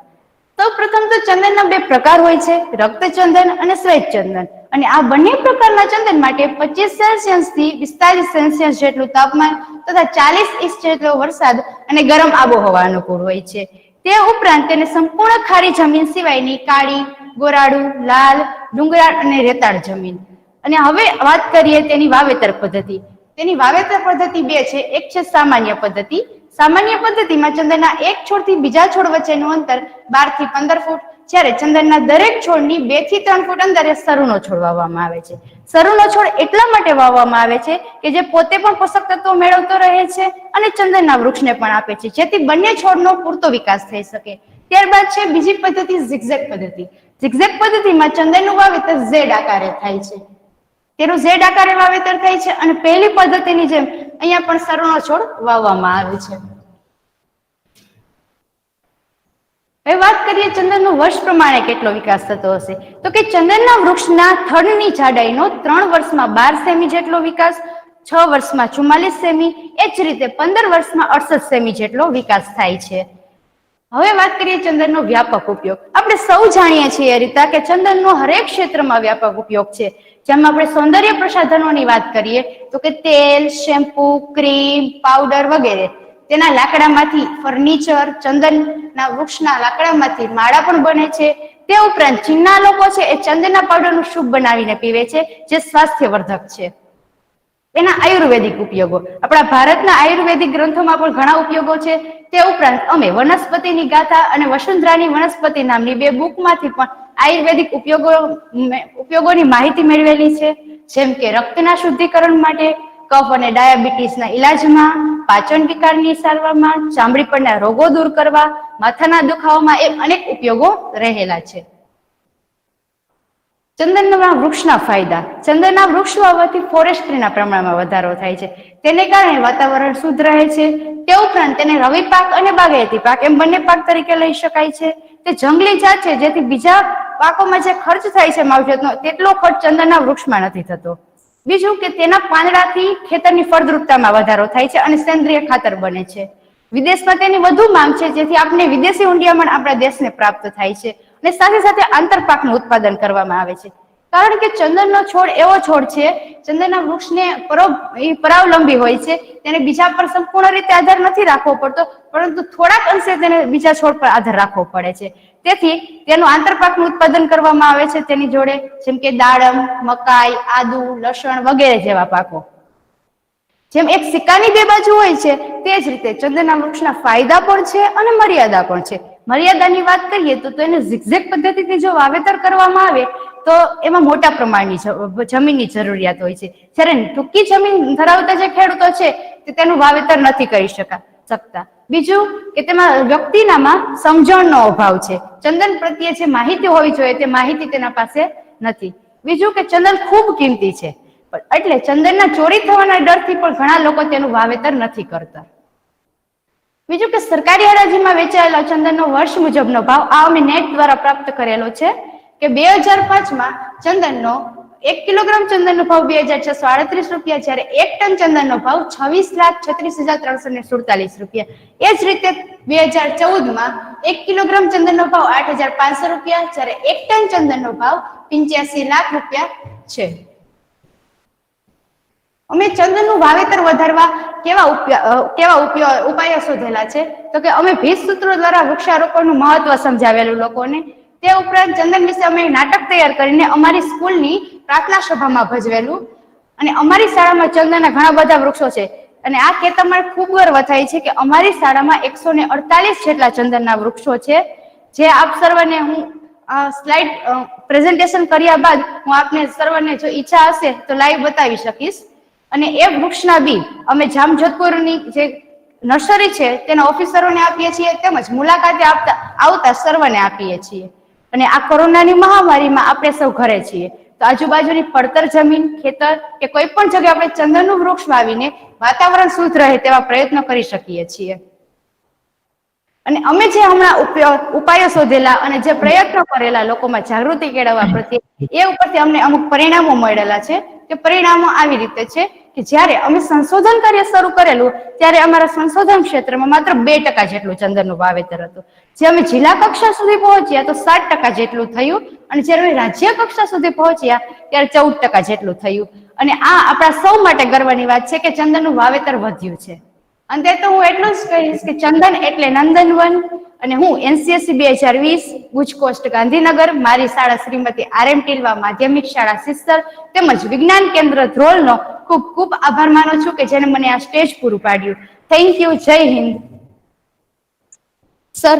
સૌ પ્રથમ તો ચંદનના 2 પ્રકાર હોય છે, રક્તચંદન અને શ્વેત ચંદન. અને આ બંને પ્રકારના ચંદન માટે 25 સેલ્સિયસ થી 45 સેલ્સિયસ જેટલું તાપમાન તથા 40 ઇંચ જેટલો વરસાદ અને ગરમ આબોહવા અનુકૂળ હોય છે. તે ઉપરાંત તેને સંપૂર્ણ ખારી જમીન સિવાયની કાળી, ગોરાડુ, લાલ, ડુંગરાળ અને રેતાળ જમીન. અને હવે વાત કરીએ તેની વાવેતર પદ્ધતિ. તેની વાવેતર પદ્ધતિ 2 છે. એક છે સામાન્ય પદ્ધતિ. સામાન્ય પદ્ધતિમાં ચંદનના એક છોડથી બીજા છોડ વચ્ચેનું અંતર 12 થી 15 ફૂટ, જ્યારે ચંદનના દરેક છોડની 2 થી 3 ફૂટ અંતરે સરુનો છોડ વાવવામાં આવે છે. સરુનો છોડ એટલા માટે વાવવામાં આવે છે કે જે પોતે પણ પોષક તત્વો મેળવતો રહે છે અને ચંદનના વૃક્ષને પણ આપે છે, જેથી બંને છોડનો પૂરતો વિકાસ થઈ શકે. ત્યારબાદ છે બીજી પદ્ધતિ, ઝિગઝેગ પદ્ધતિ. ઝિગઝેગ પદ્ધતિમાં ચંદનનું વાવેતર ઝેડ આકારે થાય છે. તેનું ઝેડ આકારે વાવેતર થાય છે અને પહેલી પદ્ધતિની જેમ અહીંયા પણ સરુનો છોડ વાવવામાં આવે છે. હવે વાત કરીએ ચંદનનો વર્ષ પ્રમાણે કેટલો વિકાસ થતો હશે, તો કે ચંદનના વૃક્ષના થડની જાડાઈનો 3 વર્ષમાં 12 સેમી જેટલો વિકાસ, 6 વર્ષમાં 44 સેમી, એ જ રીતે 15 વર્ષમાં 68 સેમી જેટલો વિકાસ થાય છે. હવે વાત કરીએ ચંદનનો વ્યાપક ઉપયોગ. આપણે સૌ જાણીએ છીએ રીતા કે ચંદનનો હરેક ક્ષેત્રમાં વ્યાપક ઉપયોગ છે. જેમ આપણે સૌંદર્ય પ્રસાધનોની વાત કરીએ તો કે તેલ, શેમ્પુ, ક્રીમ, પાવડર વગેરે. તેના લાકડામાંથી ફર્નિચર, ચંદનના વૃક્ષના લાકડામાંથી માળા પણ બને છે. તે ઉપરાંત ચીનના લોકો છે એ ચંદનના પાવડરનું સૂપ બનાવીને પીવે છે, જે સ્વાસ્થ્યવર્ધક છે. એના આયુર્વેદિક ઉપયોગો. આપણા ભારતના આયુર્વેદિક ગ્રંથોમાં પણ ઘણા ઉપયોગો છે. તે ઉપરાંત અમે વનસ્પતિની ગાથા અને વસુંધરાની વનસ્પતિ નામની 2 બુકમાંથી પણ આયુર્વેદિક ઉપયોગોની માહિતી મેળવેલી છે. જેમ કે રક્તના શુદ્ધિકરણ માટે, કફ અને ડાયાબિટીસના ઇલાજમાં, પાચન વિકારની સારવારમાં, ચામડી પરના રોગો દૂર કરવા, માથાના દુખાવામાં એ અનેક ઉપયોગો રહેલા છે. ચંદનના વૃક્ષના ફાયદા. ચંદનના વૃક્ષ વાવવાથી ફોરેસ્ટ્રીના પ્રમાણમાં વધારો થાય છે. તેને કારણે વાતાવરણ શુદ્ધ રહે છે. તે ઉપરાંત તેને રવિ પાક અને બાગાયતી પાક એમ બંને પાક તરીકે લઈ શકાય છે. તે જંગલી જાત છે, જેથી બીજા પાકોમાં જે ખર્ચ થાય છે માવજતનો, તેટલો ખર્ચ ચંદનના વૃક્ષમાં નથી થતો. બીજું કે તેના પાંદડાથી ખેતરની ફળદ્રુપતામાં વધારો થાય છે અને સેન્દ્રિય ખાતર બને છે. વિદેશમાં તેની વધુ માંગ છે, જેથી આપણે વિદેશી ઊંડિયામણ આપણા દેશને પ્રાપ્ત થાય છે અને સાથે સાથે આંતરપાકનું ઉત્પાદન કરવામાં આવે છે. કારણ કે ચંદનનો છોડ એવો છોડ છે, ચંદનના વૃક્ષને પરાવલંબી હોય છે. તેને બીજા પર સંપૂર્ણ રીતે આધાર નથી રાખવો પડતો, પરંતુ થોડાક અંશે તેને બીજા છોડ પર આધાર રાખવો પડે છે. તેથી તેનું આંતરપાકનું ઉત્પાદન કરવામાં આવે છે તેની જોડે, જેમ કે દાડમ, મકાઈ, આદુ, લસણ વગેરે જેવા પાકો. જેમ એક સિક્કાની 2 બાજુ હોય છે, તે જ રીતે ચંદનના વૃક્ષના ફાયદા પણ છે અને મર્યાદા પણ છે. મર્યાદાની વાત કરીએ તો એને ઝિગઝેગ પદ્ધતિથી જો વાવેતર કરવામાં આવે તો એમાં મોટા પ્રમાણની જમીનની જરૂરિયાત હોય છે. જ્યારે ટૂંકી જમીન ધરાવતા જે ખેડૂતો છે તે તેનું વાવેતર નથી કરી શકતા. બીજું કે તેમાં વ્યક્તિનામાં સમજણનો અભાવ છે. ચંદન પ્રત્યે જે માહિતી હોવી જોઈએ તે માહિતી તેના પાસે નથી. બીજું કે ચંદન ખૂબ કિંમતી છે, એટલે ચંદનના ચોરી થવાના ડરથી પણ ઘણા લોકો તેનું વાવેતર નથી કરતા. બીજું કે સરકારી હરાજીમાં વેચાયેલા ચંદનનો વર્ષ મુજબનો ભાવ આ અમે નેટ દ્વારા પ્રાપ્ત કરેલો છે કે 2005માં ચંદનનો 1 કિલોગ્રામ ચંદનનો ભાવ 2638 રૂપિયા, જ્યારે 1 ટન ચંદનનો ભાવ 26,36,347 રૂપિયા. એ જ રીતે 2014માં 1 કિલોગ્રામ ચંદનનો ભાવ 8,500 રૂપિયા, જ્યારે 1 ટન ચંદનનો ભાવ 85 લાખ રૂપિયા છે. અમે ચંદનનું વાવેતર વધારવા કેવા ઉપાયો શોધેલા છે તો કે અમે 20 સૂત્રો દ્વારા વૃક્ષારોપણનું મહત્વ સમજાવેલું લોકોને. તે ઉપરાંત ચંદન વિશે અમે નાટક તૈયાર કરીને અમારી સ્કૂલની પ્રાર્થના સભામાં ભજવેલું. અને અમારી શાળામાં ચંદનના ઘણા બધા વૃક્ષો છે અને આ કહેતા મને ખૂબ ગર્વ થાય છે કે અમારી શાળામાં 148 જેટલા ચંદનના વૃક્ષો છે, જે આપ સર્વને હું સ્લાઇડ પ્રેઝન્ટેશન કર્યા બાદ હું આપને સર્વને જો ઈચ્છા હશે તો લાઈવ બતાવી શકીશ. અને એ વૃક્ષના બી અમે જામજોધપુરની જે નર્સરી છે તેના ઓફિસરોને આપીએ છીએ, તેમજ મુલાકાતે આવતા સર્વને આપીએ છીએ. અને આ કોરોનાની મહામારીમાં આપણે સૌ ઘરે છીએ તો આજુબાજુની પડતર જમીન, ખેતર કે કોઈ પણ જગ્યાએ આપણે ચંદનનું વૃક્ષ વાવીને વાતાવરણ શુદ્ધ રહે તેવા પ્રયત્નો કરી શકીએ છીએ. અને અમે જે હમણાં ઉપાયો શોધેલા અને જે પ્રયત્નો કરેલા લોકોમાં જાગૃતિ કેળવવા પ્રત્યે, એ ઉપરથી અમને અમુક પરિણામો મળેલા છે. તે પરિણામો આવી રીતે છે કે જ્યારે અમે સંશોધન કાર્ય શરૂ કરેલું ત્યારે અમારા સંશોધન ક્ષેત્રમાં માત્ર 2% જેટલું ચંદનનું વાવેતર હતું. જે અમે જિલ્લા કક્ષા સુધી પહોંચ્યા તો 7% જેટલું થયું, અને જ્યારે અમે રાજ્ય કક્ષા સુધી પહોંચ્યા ત્યારે 14% જેટલું થયું. અને આ આપણા સૌ માટે ગર્વની વાત છે કે ચંદનનું વાવેતર વધ્યું છે. અંતે તો હું એટલું જ કહીશ કે ચંદન એટલે નંદનવન. અને હું NCSE 2020 ગુજકોસ્ટ ગાંધીનગર, મારી શાળા શ્રીમતી RM ટીલવા માધ્યમિક શાળા સિસ્ટર તેમજ વિજ્ઞાન કેન્દ્ર ધ્રોલનો ખૂબ ખૂબ આભાર માનું છું કે જેને મને આ સ્ટેજ પૂરું પાડ્યું. Thank you. જય હિન્દ. સર.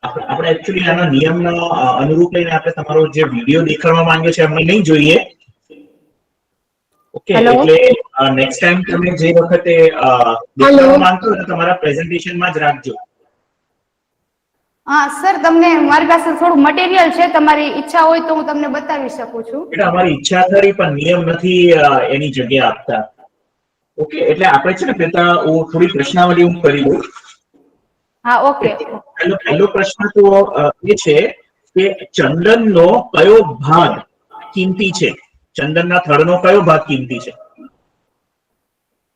આપણે એકચ્યુઅલી આના નિયમના અનુરૂપ લઈને આપણે તમારો જે વિડિયો દેખાડવા માંગ્યો છે અમને નહીં જોઈએ. ઓકે, એટલે નેક્સ્ટ ટાઈમ તમે જે વખતે દેખાડવા માંગતો હોય તો તમારા પ્રેઝન્ટેશનમાં જ રાખજો. હા સર, તમને મારી પાસે થોડું મટીરિયલ છે, તમારી ઈચ્છા હોય તો હું તમને બતાવી શકું છું. એટલે અમારી ઈચ્છા ખરી પણ નિયમ નથી એની જગ્યા આપતા. ઓકે, એટલે આપણે છે ને પેલા હું થોડી પ્રશ્નાવલી હું કરી દઉં. હા, ઓકે. પહેલો પ્રશ્ન તો એ છે કે ચંદનનો કયો ભાગ કિંમતી છે? ચંદનના થડનો કયો ભાગ કિંમતી છે?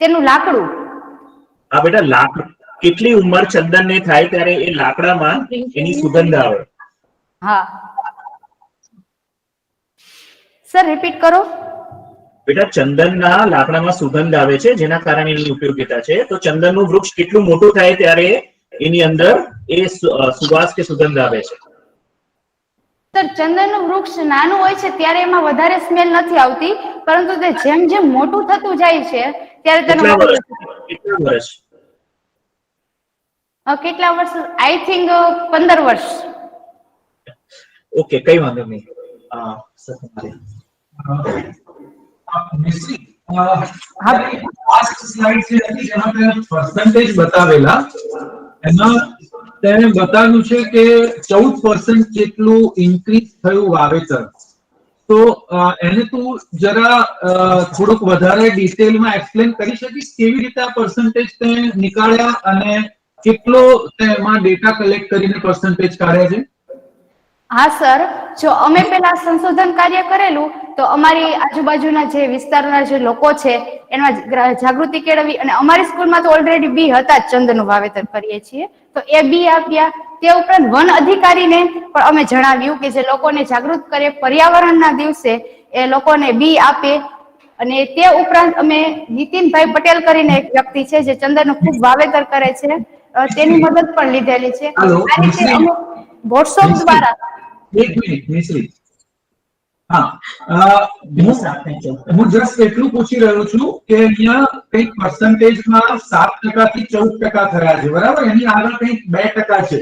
તેનું લાકડું. હા બેટા, લાકડું. કેટલી ઉંમર ચંદનને થાય ત્યારે એ લાકડામાં એની સુગંધ આવે? હા સર, રિપીટ કરો. બેટા, ચંદનના લાકડામાં સુગંધ આવે છે જેના કારણે એની ઉપયોગિતા છે. તો ચંદનનું વૃક્ષ કેટલું મોટું થાય ત્યારે એની અંદર એ સુવાસ કે સુગંધ આવે છે? સર, ચંદનનું વૃક્ષ નાનું હોય છે ત્યારે એમાં વધારે સ્મેલ નથી આવતી, પરંતુ તે જેમ જેમ મોટું થતું જાય છે ત્યારે તેનો કેટલા વર્ષ? કેટલા વર્ષ? આઈ થિંક 15 વર્ષ. ઓકે, કઈ વાંધો નહીં. લાસ્ટ સ્લાઇડ જે હતી જેમાં તે પર્સન્ટેજ બતાવેલા, એમાં તેને બતાવ્યું છે કે 14% જેટલું ઇન્ક્રીઝ થયું વાવેતર. તો એને તું જરા થોડુંક વધારે ડિટેલમાં એક્સપ્લેન કરી શકીશ કેવી રીતે આ પર્સન્ટેજ તે નીકાળ્યા અને કેટલો તેમાં ડેટા કલેક્ટ કરીને પર્સન્ટેજ કાઢ્યા છે? હા સર, જો અમે પેલા સંશોધન કાર્ય કરેલું તો અમારી આજુબાજુના જે વિસ્તારના જે લોકો છે એમાં જાગૃતિ કેળવી, અને અમારી સ્કૂલમાં તો ઓલરેડી બી હતા જ ચંદનનું વાવેતર કરીએ છીએ તો એ બી આપ્યા. તે ઉપરાંત વન અધિકારીને પણ અમે જણાવ્યું કે જે લોકોને જાગૃત કરે, પર્યાવરણના દિવસે એ લોકોને બી આપે. અને તે ઉપરાંત અમે નીતિનભાઈ પટેલ કરીને એક વ્યક્તિ છે જે ચંદનનું ખૂબ વાવેતર કરે છે, તેની મદદ પણ લીધેલી છે. આ રીતે અમે વોટ્સઅપ દ્વારા એક મિનિટ મિશ્રી, હા, હું જસ્ટ એટલું પૂછી રહ્યો છું કે અહીંયા કંઈક પર્સન્ટેજમાં 7% થી 14% થયા છે, બરાબર? એની આગળ કંઈક 2% છે.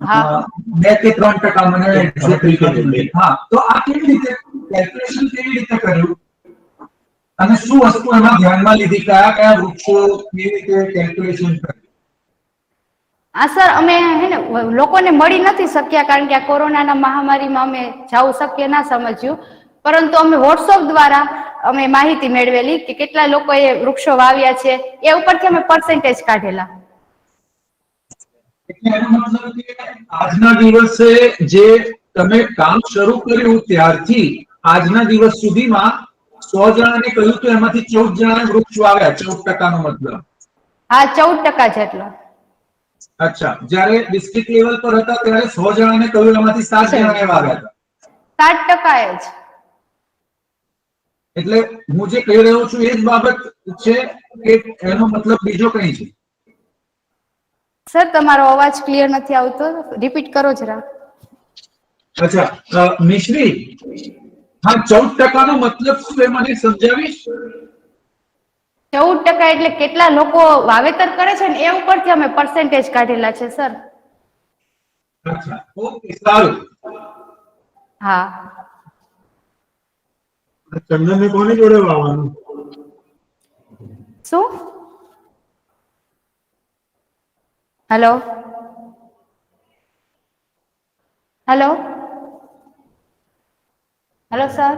2 કે 3% મને હા, તો આ કેવી રીતે કેલ્ક્યુલેશન કેવી રીતે કર્યું અને શું વસ્તુ એમાં ધ્યાનમાં લીધી, કયા કયા વૃક્ષો કેવી રીતે કેલ્ક્યુલેશન કર્યું? હા સર, અમે હે ને લોકોને મળી નથી શક્યા કારણ કે આ કોરોનાના મહામારીમાં અમે જવું શક્ય ના સમજ્યું, પરંતુ અમે વોટ્સઅપ દ્વારા અમે માહિતી મેળવેલી કે કેટલા લોકોએ વૃક્ષો વાવ્યા છે, એ ઉપરથી અમે પર્સેન્ટેજ કાઢેલા. એટલે એનો મતલબ કે આજના દિવસે જે તમે કામ શરૂ કર્યું ત્યારથી આજના દિવસ સુધીમાં 100 જણાને કહ્યું તો એમાંથી 14 જણાએ વૃક્ષ વાવ્યા. 14% નો મતલબ? હા, 14% જેટલો. અચ્છા, જ્યારે ડિસ્ટ્રિક્ટ લેવલ પર હતા ત્યારે 100 જણાને કહ્યું એમાંથી 7 જણાએ વાવ્યા હતા. 7% જ. એટલે હું જે કહી રહ્યો છું એ જ બાબત છે કે એનો મતલબ બીજો કંઈ છે? સર, તમારો અવાજ ક્લિયર નથી આવતો, રિપીટ કરો જરા. અચ્છા, મિશ્રી, હા, 14% નો મતલબ શું એ મને સમજાવીશ? 14% એટલે કેટલા લોકો વાવેતર કરે છે ને એ ઉપરથી અમે પર્સેન્ટેજ કાઢેલા છે સર. અચ્છા, ઓકે, સારું. હા. ચંદનને કોની જોડે વાવવાનું? શું? Hello hello hello sir.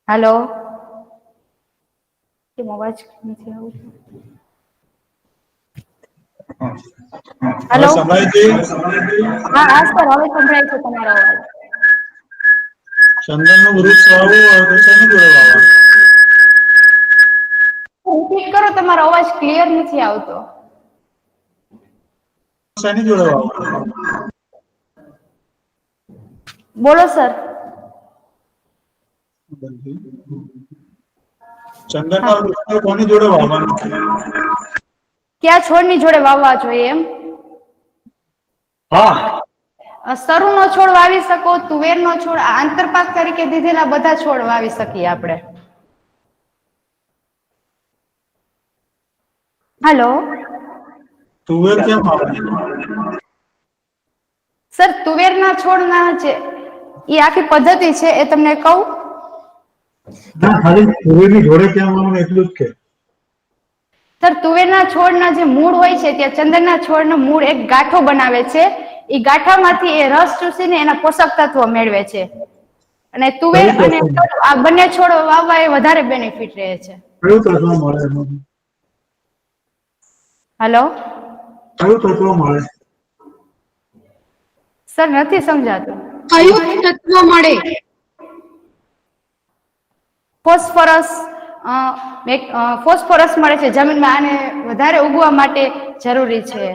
Hello, કેમ અવાજ નથી આવતો? હેલો, હા હા સર, હવે સંભળાય છે તમારો અવાજ. ચંદનનું વૃક્ષ વાવવું હોય તો શેની જોડે વાવવાનું? રિપીટ કરો, તમારો અવાજ ક્લિયર નથી આવતો. શેની જોડે વાવવાનું? બોલો સર. ચંદનના વૃક્ષને કોની જોડે વાવવાનું? કયા છોડની જોડે વાવવા જોઈએ એમ? હા. સરુનો છોડ વાવી શકો, તુવેરનો છોડ, આંતરપાક તરીકે દીધેલા બધા છોડ વાવી શકીએ આપણે. હેલો. તુવેર કેમ વાવવાની? સર, તુવેરના છોડના જે એ આખી પદ્ધતિ છે એ તમને કહું? ના, ખાલી તુવેરની જોડે કેમ વાવવાનું એટલું જ કે. સર, તુવેરના છોડના જે મૂળ હોય છે ત્યાં ચંદનના છોડનો મૂળ એક ગાંઠો બનાવે છે. એ ગાંઠામાંથી એ રસ ચૂસીને એના પોષક તત્વો મેળવે છે. અને તુવેર અને આ બંને છોડ વાવવા એ વધારે બેનિફિટ રહે છે. કયું તત્વ મળે એમાં? હેલો. કયું તત્વ મળે? સર, નથી સમજાતું. કયું તત્વ મળે? ફોસ્ફરસ. ફોસ્ફરસ મળે છે જમીનમાં, આને વધારે ઉગવા માટે જરૂરી છે.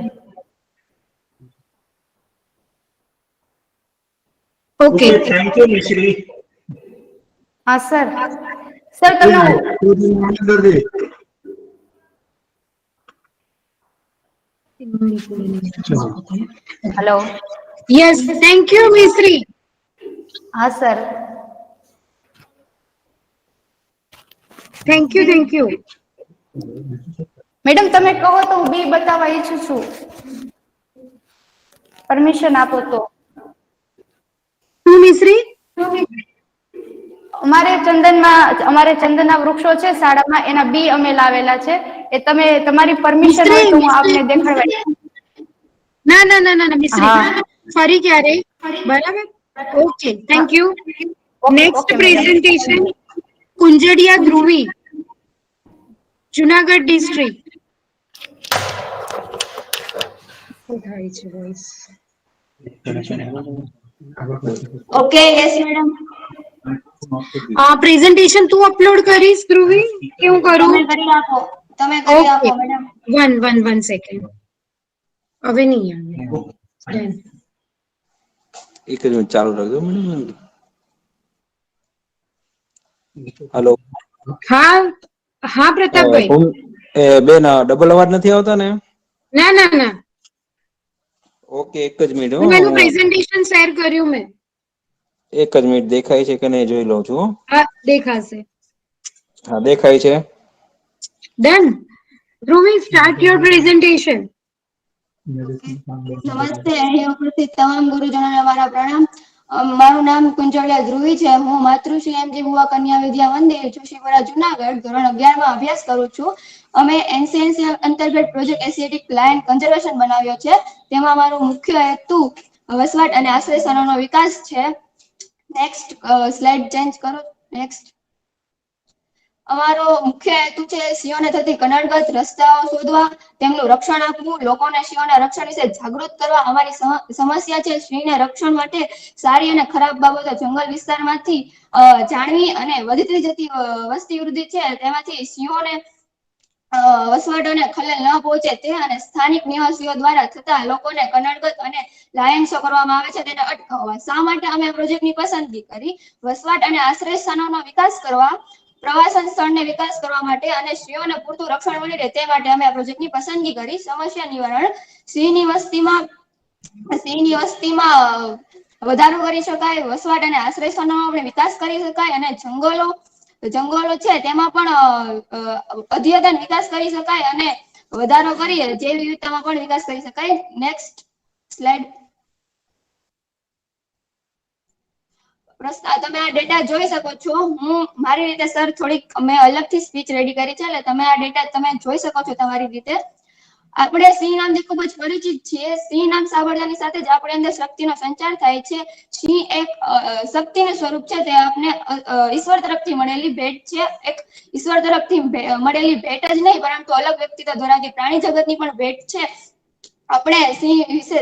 Okay, thank you Mishri. હા સર. સર, તમે hello. Yes, thank you Mishri. હા sir. Thank you, thank you. Madam, તમે કહો તો હું બી બતાવવા ઈચ્છું છું. પરમિશન આપો તો. શું મિશ્રી? અમારે ચંદનના વૃક્ષો છે શાળામાં, એના બી અમે લાવેલા છે. એ તમે તમારી પરમિશન હોય તો હું આપને દેખાડવા. ના ના ના ના મિશ્રી, ફરી ક્યારે? બરાબર, okay, thank you. Next presentation Kunjadiya Dhruvi, Junagadh district. થાય છે voice. Okay, yes madam. Presentation તું અપલોડ કરીશ ધ્રુવી કે હું કરું? તમે કરી આપો, તમે કરી આપો મેડમ. One second. હવે નહીં આવે. એક જ મિનિટ ચાલુ રાખજો મેડમ. હેલો. હા હા પ્રતાપભાઈ. એ બેન ડબલ અવાજ નથી આવતા ને? ના ના ના, ઓકે એક જ મિનિટ. હું એનું પ્રેઝન્ટેશન શેર કર્યું મેં. એક જ મિનિટ, દેખાય છે કે નહીં જોઈ લઉં છું. હા દેખાશે. હા દેખાય છે. Done. Dhruvi, start your presentation. નમસ્તે, અહીં ઉપસ્થિત તમામ ગુરુજનોને મારા પ્રણામ. મારું નામ કુંજળિયા ધ્રુવી છે. હું માતૃશ્રી એમજી બુવા કન્યા વિદ્યા મંદિર જોશીપુરા જુનાગઢ ધોરણ 11 માં અભ્યાસ કરું છું. અમે એનસીએનસી અંતર્ગત પ્રોજેક્ટ એસિડિક પ્લાન્ટ કન્ઝર્વેશન બનાવ્યો છે. તેમાં અમારો મુખ્ય હેતુ વસવાટ અને આશ્રય સ્થાનોનો વિકાસ છે. નેક્સ્ટ સ્લાઇડ ચેન્જ કરો. નેક્સ્ટ. અમારો મુખ્ય હેતુ છે સિંહોને થતી કનડગત રસ્તાઓ શોધવા, તેમનું રક્ષણ આપવું, લોકોને સિંહોના રક્ષણ વિશે જાગૃત કરવા. અમારી સમસ્યા છે સિંહને રક્ષણ માટે સારી અને ખરાબ બાબતો જંગલ વિસ્તારમાંથી જાણવી અને વધતી જતી વસ્તી વૃદ્ધિ છે તેમાંથી સિંહોને વસવાટ અને ખલેલ ન પહોંચે તે અને સ્થાનિક નિવાસીઓ દ્વારા થતા લોકોને કનડગત અને લાયન્સો કરવામાં આવે છે તેને અટકાવવા. શા માટે અમે પ્રોજેક્ટની પસંદગી કરી? વસવાટ અને આશ્રય સ્થાનોનો વિકાસ કરવા, પ્રવાસન સ્થળને વિકાસ કરવા માટે અને સિંહોને પૂરતું રક્ષણ મળી રહે તે માટે અમે આ પ્રોજેક્ટની પસંદગી કરી. સમસ્યા નિવારણ. સિંહની વસ્તીમાં વધારો કરી શકાય, વસવાટ અને આશ્રય સ્થાનોમાં આપણે વિકાસ કરી શકાય અને જંગલો છે તેમાં પણ અધ્યતન વિકાસ કરી શકાય અને વધારો કરી જૈવ વિવિધતામાં પણ વિકાસ કરી શકાય. Next slide. તમે આ ડેટા જોઈ શકો છો. હું મારી રીતે સર થોડીક મેં અલગથી સ્પીચ રેડી કરી છે એટલે તમે આ ડેટા તમે જોઈ શકો છો તમારી રીતે. આપણે સિંહ નામથી ખૂબ જ પરિચિત છીએ. સિંહ નામ સાંભળતાની સાથે જ આપણી અંદર શક્તિનો સંચાર થાય છે. સિંહ એક શક્તિનું સ્વરૂપ છે. તે આપણે ઈશ્વર તરફથી મળેલી ભેટ છે. એક ઈશ્વર તરફથી મળેલી ભેટ જ નહીં પરંતુ અલગ વ્યક્તિત્વ ધરાવતી પ્રાણી જગતની પણ ભેટ છે. આપણે સિંહ વિશે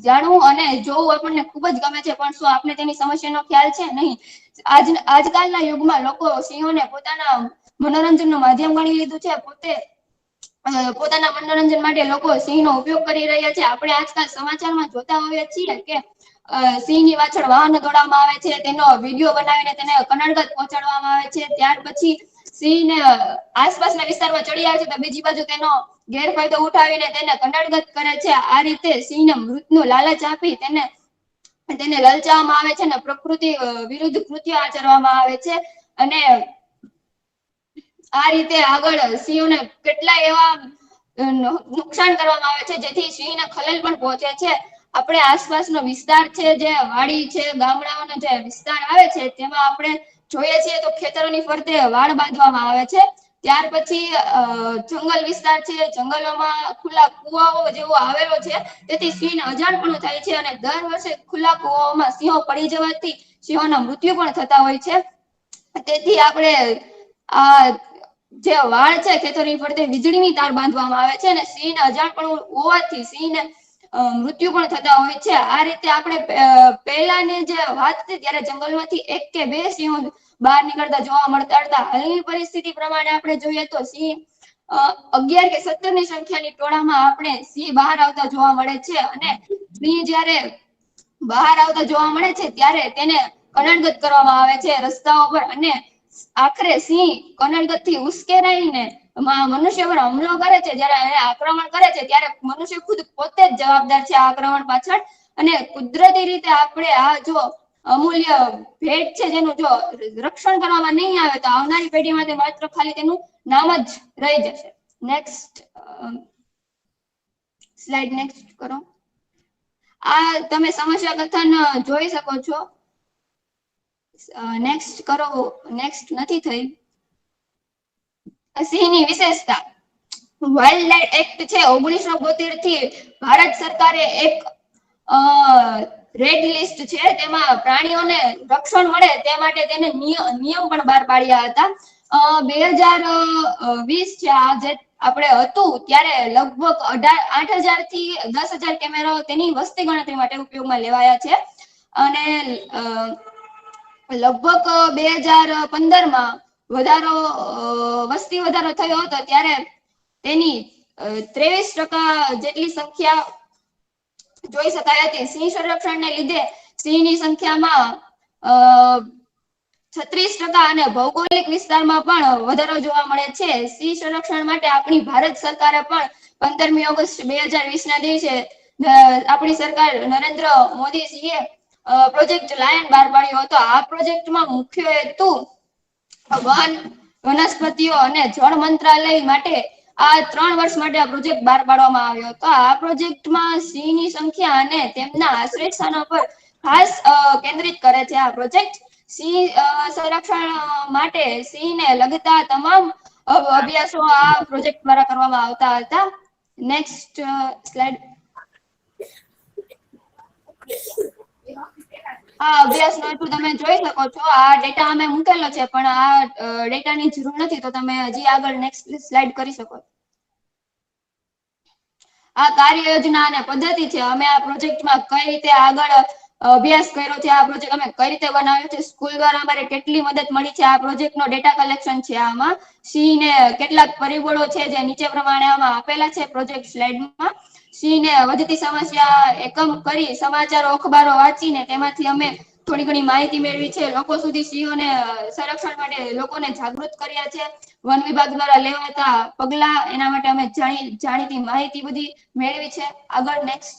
જાણવું અને જોવું આપણને ખૂબ જ ગમે છે પણ શું આપણે તેની સમસ્યાનો ખ્યાલ છે? નહીં. આજકાલના યુગમાં લોકો સિંહોને પોતાના મનોરંજનનું માધ્યમ ગણી લીધું છે. પોતાના મનોરંજન માટે લોકો સિંહનો ઉપયોગ કરી રહ્યા છે. આપણે આજકાલ સમાચારમાં જોતા હોઈએ છીએ કે સિંહની પાછળ વાહનો દોડાવવામાં આવે છે, તેનો વિડીયો બનાવીને તેને કનડગત પહોંચાડવામાં આવે છે. ત્યાર પછી સિંહને આસપાસના વિસ્તારમાં ચડી આવે છે તો બીજી બાજુ તેનો ગેરફાયદો ઉઠાવીને તેને કનડગત કરે છે. આ રીતે સિંહને મૃતનું લાલચ આપી તેને લલચાવવામાં આવે છે અને પ્રકૃતિ વિરુદ્ધ કૃત્ય આચરવામાં આવે છે અને આ રીતે આગળ સિંહોને કેટલા એવા નુકસાન કરવામાં આવે છે જેથી સિંહને ખલેલ પણ પહોંચે છે. આપણે આસપાસનો વિસ્તાર છે જે વાડી છે, ગામડાઓનો જે વિસ્તાર આવે છે તેમાં આપણે જોઈએ છીએ તો ખેતરોની ફરતે વાડ બાંધવામાં આવે છે. ત્યાર પછી જંગલ વિસ્તાર છે, જંગલોમાં ખુલ્લા કુવાઓ જેવો આવેલો છે તેથી સિંહને અજાણપણું થાય છે અને દર વર્ષે ખુલ્લા કુવાઓમાં સિંહો પડી જવાથી સિંહોના મૃત્યુ પણ થતા હોય છે. તેથી આપણે આ જે વાડ છે ખેતરની ફરતે વીજળીની તાર બાંધવામાં આવે છે અને સિંહને અજાણપણું હોવાથી સિંહને મૃત્યુ પણ થતા હોય છે. આ રીતે આપણે પહેલાની જે વાત હતી ત્યારે જંગલમાંથી 1 કે 2 સિંહો બહાર નીકળતા જોવા મળતા હતા. હાલની પરિસ્થિતિ પ્રમાણે આપણે જોઈએ તો સિંહ 11 કે 17 ની સંખ્યાની ટોળામાં આપણે સિંહ બહાર આવતા જોવા મળે છે અને સિંહ જ્યારે બહાર આવતા જોવા મળે છે ત્યારે તેને કનડગત કરવામાં આવે છે રસ્તાઓ પર અને આખરે સિંહ કનડગતથી ઉશ્કેરાઈને મનુષ્ય પર હુમલો કરે છે. જ્યારે આક્રમણ કરે છે ત્યારે મનુષ્ય ખુદ પોતે જ જવાબદાર છે આ આક્રમણ પાછળ અને કુદરતી રીતે આપણે આ જો અમૂલ્ય ભેટ છે જેનું જો રક્ષણ કરવામાં નહીં આવે તો આવનારી પેઢીમાં તે માત્ર ખાલી તેનું નામ જ રહી જશે. નેક્સ્ટ સ્લાઇડ નેક્સ્ટ કરો. આ તમે સમસ્યા કથન જોઈ શકો છો. નેક્સ્ટ કરો. નેક્સ્ટ નથી થઈ. સિંહની વિશેષતા. વાઇલ્ડ લાઇફ એક્ટ છે 1972 થી ભારત સરકારે એક રેડ લિસ્ટ છે તેમાં પ્રાણીઓને રક્ષણ મળે તે માટે તેને નિયમ પણ બહાર પાડ્યા હતા. 2020 છે આ જે આપણે હતું ત્યારે લગભગ 8,000 થી 10,000 કેમેરાઓ તેની વસ્તી ગણતરી માટે ઉપયોગમાં લેવાયા છે અને લગભગ 2015 માં વસ્તી વધારો થયો હતો ત્યારે તેની 23% જેટલી સંખ્યા જોઈ શકાય હતી. સિંહ સંરક્ષણને લીધે સિંહની સંખ્યામાં 36% અને ભૌગોલિક વિસ્તારમાં પણ વધારો જોવા મળે છે. સિંહ સંરક્ષણ માટે આપણી ભારત સરકારે પણ 15મી ઓગસ્ટ 2020 ના દિવસે આપણી સરકાર નરેન્દ્ર મોદીજીએ પ્રોજેક્ટ લાયન બહાર પાડ્યો હતો. આ પ્રોજેક્ટમાં મુખ્ય હેતુ વનસ્પતિઓ અને જળ મંત્રાલય માટે આ 3 વર્ષ માટે આ પ્રોજેક્ટ બહાર પાડવામાં આવ્યો હતો. આ પ્રોજેક્ટમાં સિંહની સંખ્યા અને તેમના આશ્રય સ્થાનો પર ખાસ કેન્દ્રિત કરે છે. આ પ્રોજેક્ટ સિંહ સંરક્ષણ માટે સિંહને લગતા તમામ અભ્યાસો આ પ્રોજેક્ટ દ્વારા કરવામાં આવતા હતા. Next slide. આ અભ્યાસનો હેતુ તમે જોઈ શકો છો. આ ડેટા અમે મૂકેલો છે, પણ આ ડેટાની જરૂર નથી, તો તમે હજી આગળ નેક્સ્ટ સ્લાઇડ કરી શકો. આ કાર્ય યોજના અને પદ્ધતિ છે. અમે આ પ્રોજેક્ટમાં કઈ રીતે આગળ અભ્યાસ કર્યો છે, આ પ્રોજેક્ટ અમે કઈ રીતે બનાવ્યો છે, સ્કૂલ દ્વારા અમારે કેટલી મદદ મળી છે, આ પ્રોજેક્ટનો ડેટા કલેક્શન છે. આમાં સિંહને કેટલાક પરિબળો છે જે નીચે પ્રમાણે આમાં આપેલા છે પ્રોજેક્ટ સ્લાઇડમાં. સિંહને વધતી સમસ્યા એકમ કરી સમાચારો અખબારો વાંચીને તેમાંથી અમે થોડી ઘણી માહિતી મેળવી છે. લોકો સુધી સિંહોને સંરક્ષણ માટે લોકોને જાગૃત કર્યા છે. વન વિભાગ દ્વારા લેવાતા પગલા એના માટે અમે જાણીતી માહિતી બધી મેળવી છે. આગળ નેક્સ્ટ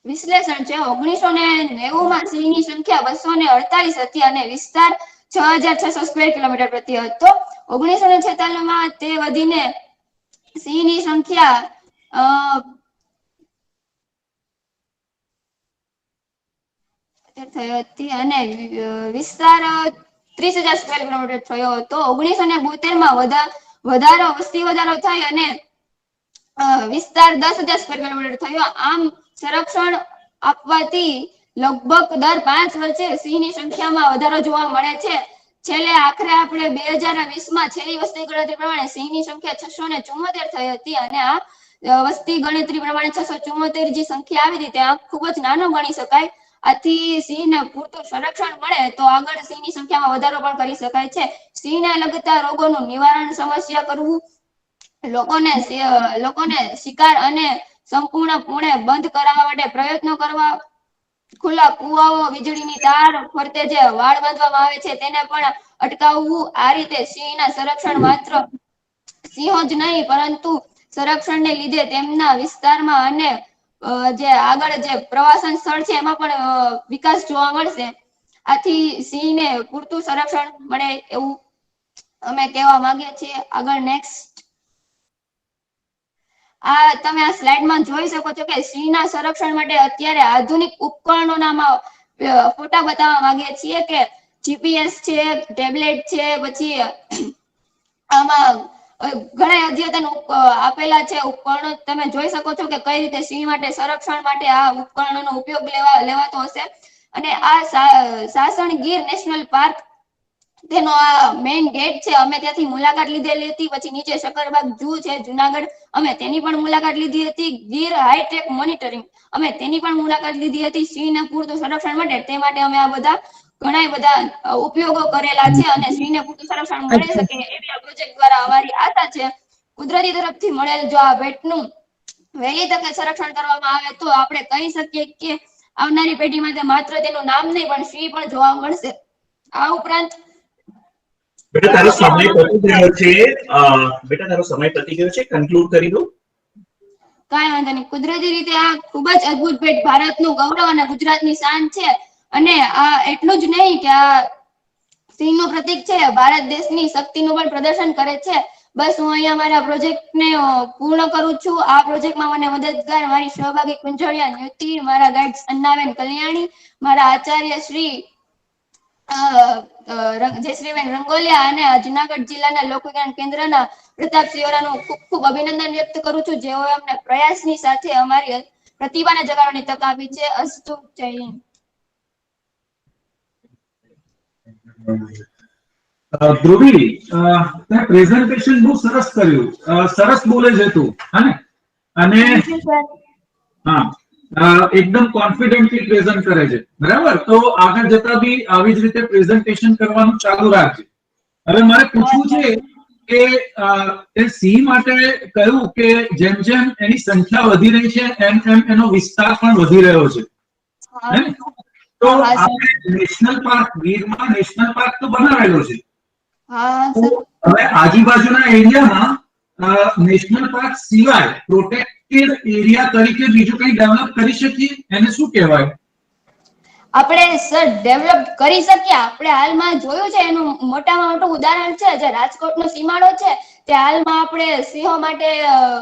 વિશ્લેષણ છે. 1990 માં સિંહની સંખ્યા 248 હતી અને વિસ્તાર 6600 સ્ક્વેર કિલોમીટર પ્રતિ હતો. 1946 માં તે વધીને સિંહની સંખ્યા થઈ હતી અને વિસ્તાર 30,000 સ્ક્વેર કિલોમીટર થયો હતો. 1972 માં વસ્તી વધારો થઈ અને વિસ્તાર 10,000 સ્ક્વેર કિલોમીટર થયો. આમ સંરક્ષણ આપવાથી લગભગ દર 5 વર્ષે સિંહની સંખ્યામાં વધારો જોવા મળે છે. છેલ્લે આખરે આપણે 2020 માં છેલ્લી વસ્તી ગણતરી પ્રમાણે સિંહની સંખ્યા 674 થઈ હતી અને આ વસ્તી ગણતરી પ્રમાણે 674 જે સંખ્યા આવી હતી તે ખૂબ જ નાનો ગણી શકાય. આથી સિંહને પૂરતું સંરક્ષણ મળે તો આગળ સિંહની સંખ્યામાં વધારો પણ કરી શકાય છે. સિંહને લગતા રોગોનું નિવારણ સમસ્યા કરવું, લોકોને શિકાર અને સંપૂર્ણપણે બંધ કરાવવા માટે પ્રયત્નો કરવા, ખુલ્લા કુવાઓ, વીજળીની તાર ફરતે જે વાડ બાંધવામાં આવે છે તેને પણ અટકાવવું. આ રીતે સિંહના સંરક્ષણ માત્ર સિંહો જ નહીં પરંતુ સંરક્ષણને લીધે તેમના વિસ્તારમાં અને જે આગળ જે પ્રવાસન સ્થળ છે એમાં પણ વિકાસ જોવા મળશે. આથી સિંહને પૂરતું સંરક્ષણ મળે એવું અમે કહેવા માંગીએ છીએ. આગળ નેક્સ્ટ. તમે આ સ્લાઇડમાં જોઈ શકો છો કે સિંહના સંરક્ષણ માટે અત્યારે આધુનિક ઉપકરણોના ફોટા બતાવવા માંગીએ છીએ કે જીપીએસ છે, ટેબ્લેટ છે, પછી આમાં ઘણા અદ્યતન આપેલા છે ઉપકરણો. તમે જોઈ શકો છો કે કઈ રીતે સિંહ માટે સંરક્ષણ માટે આ ઉપકરણોનો ઉપયોગ લેવાતો હશે. અને આ સાસણગીર નેશનલ પાર્ક તેનો આ મેઇન ગેટ છે. અમે ત્યાંથી મુલાકાત લીધેલી હતી. પછી નીચે શકરબાગ ઝૂ છે જુનાગઢ, અમે તેની પણ મુલાકાત લીધી હતી. ગીર હાઈટેક મોનિટરિંગ અમે તેની પણ મુલાકાત લીધી હતી. સિંહને પૂરતું સંરક્ષણ માટે તે માટે અમે આ ઘણા બધા ઉપયોગો કરેલા છે અને સિંહને પૂરતું સંરક્ષણ મળી શકે એવી આ પ્રોજેક્ટ દ્વારા અમારી આશા છે. કુદરતી તરફથી મળેલ જો આ ભેટનું વહેલી તકે સંરક્ષણ કરવામાં આવે તો આપણે કહી શકીએ કે આવનારી પેઢીમાં માત્ર તેનું નામ નહીં પણ સિંહ પણ જોવા મળશે. આ ઉપરાંત બેટા તારો સમય પતી ગયો છે. બેટા તારો સમય પતી ગયો છે. કન્ક્લુડ કરી દો. કાંઈ વાંધો નહીં. કુદરતી રીતે આ ખૂબ જ અદ્ભુત ભેટ ભારતનું ગૌરવ અને ગુજરાતની શાન છે. અને આ એટલું જ નહીં કે આ સિંહનું પ્રતીક છે, ભારત દેશની શક્તિનું પણ પ્રદર્શન કરે છે. બસ હું અહીંયા મારા પ્રોજેક્ટને પૂર્ણ કરું છું. આ પ્રોજેક્ટમાં મને મદદગાર મારી સહભાગી કુંજળિયા ન્યુતિ, મારા ગાઈડ્સ અન્નાબેન કલ્યાણી, મારા આચાર્ય શ્રી જયશ્રીબેન રંગોલિયા અને જુનાગઢ જિલ્લાના લોકવિજ્ઞાન કેન્દ્રના પ્રતાપ સિયોરાનું ખૂબ ખૂબ અભિનંદન વ્યક્ત કરું છું, જેઓએ અમને પ્રયાસની સાથે અમારી પ્રતિભાને જગાડવાની તક આપી છે. અસ્તુ. જય હિન્દ. ધ્રુવી, તે પ્રેઝન્ટેશન બહુ સરસ કર્યું. સરસ બોલે છે તું, હા? અને હા, એકદમ કોન્ફિડન્ટલી પ્રેઝન્ટ કરે છે, બરાબર? તો આગળ જતા બી આવી જ રીતે પ્રેઝન્ટેશન કરવાનું ચાલુ રાખજે. હવે મારે પૂછવું છે કે એ સિંહ માટે કહ્યું કે જેમ જેમ એની સંખ્યા વધી રહી છે એમ એમ એનો વિસ્તાર પણ વધી રહ્યો છે, તો આપણે નેશનલ પાર્ક ગીરમાં નેશનલ પાર્ક તો બનાવેલો છે. હવે આજુબાજુના એરિયામાં નેશનલ પાર્ક સિવાય પ્રોટેક્ટેડ એરિયા તરીકે બીજું કંઈ ડેવલપ કરી શકીએ, એને શું કહેવાય? આપણે સર ડેવલપ કરી શકીએ. આપણે હાલમાં જોયું છે એનું મોટામાં મોટું ઉદાહરણ છે જે રાજકોટનો સીમાડો છે, તે હાલમાં આપણે સિંહો માટે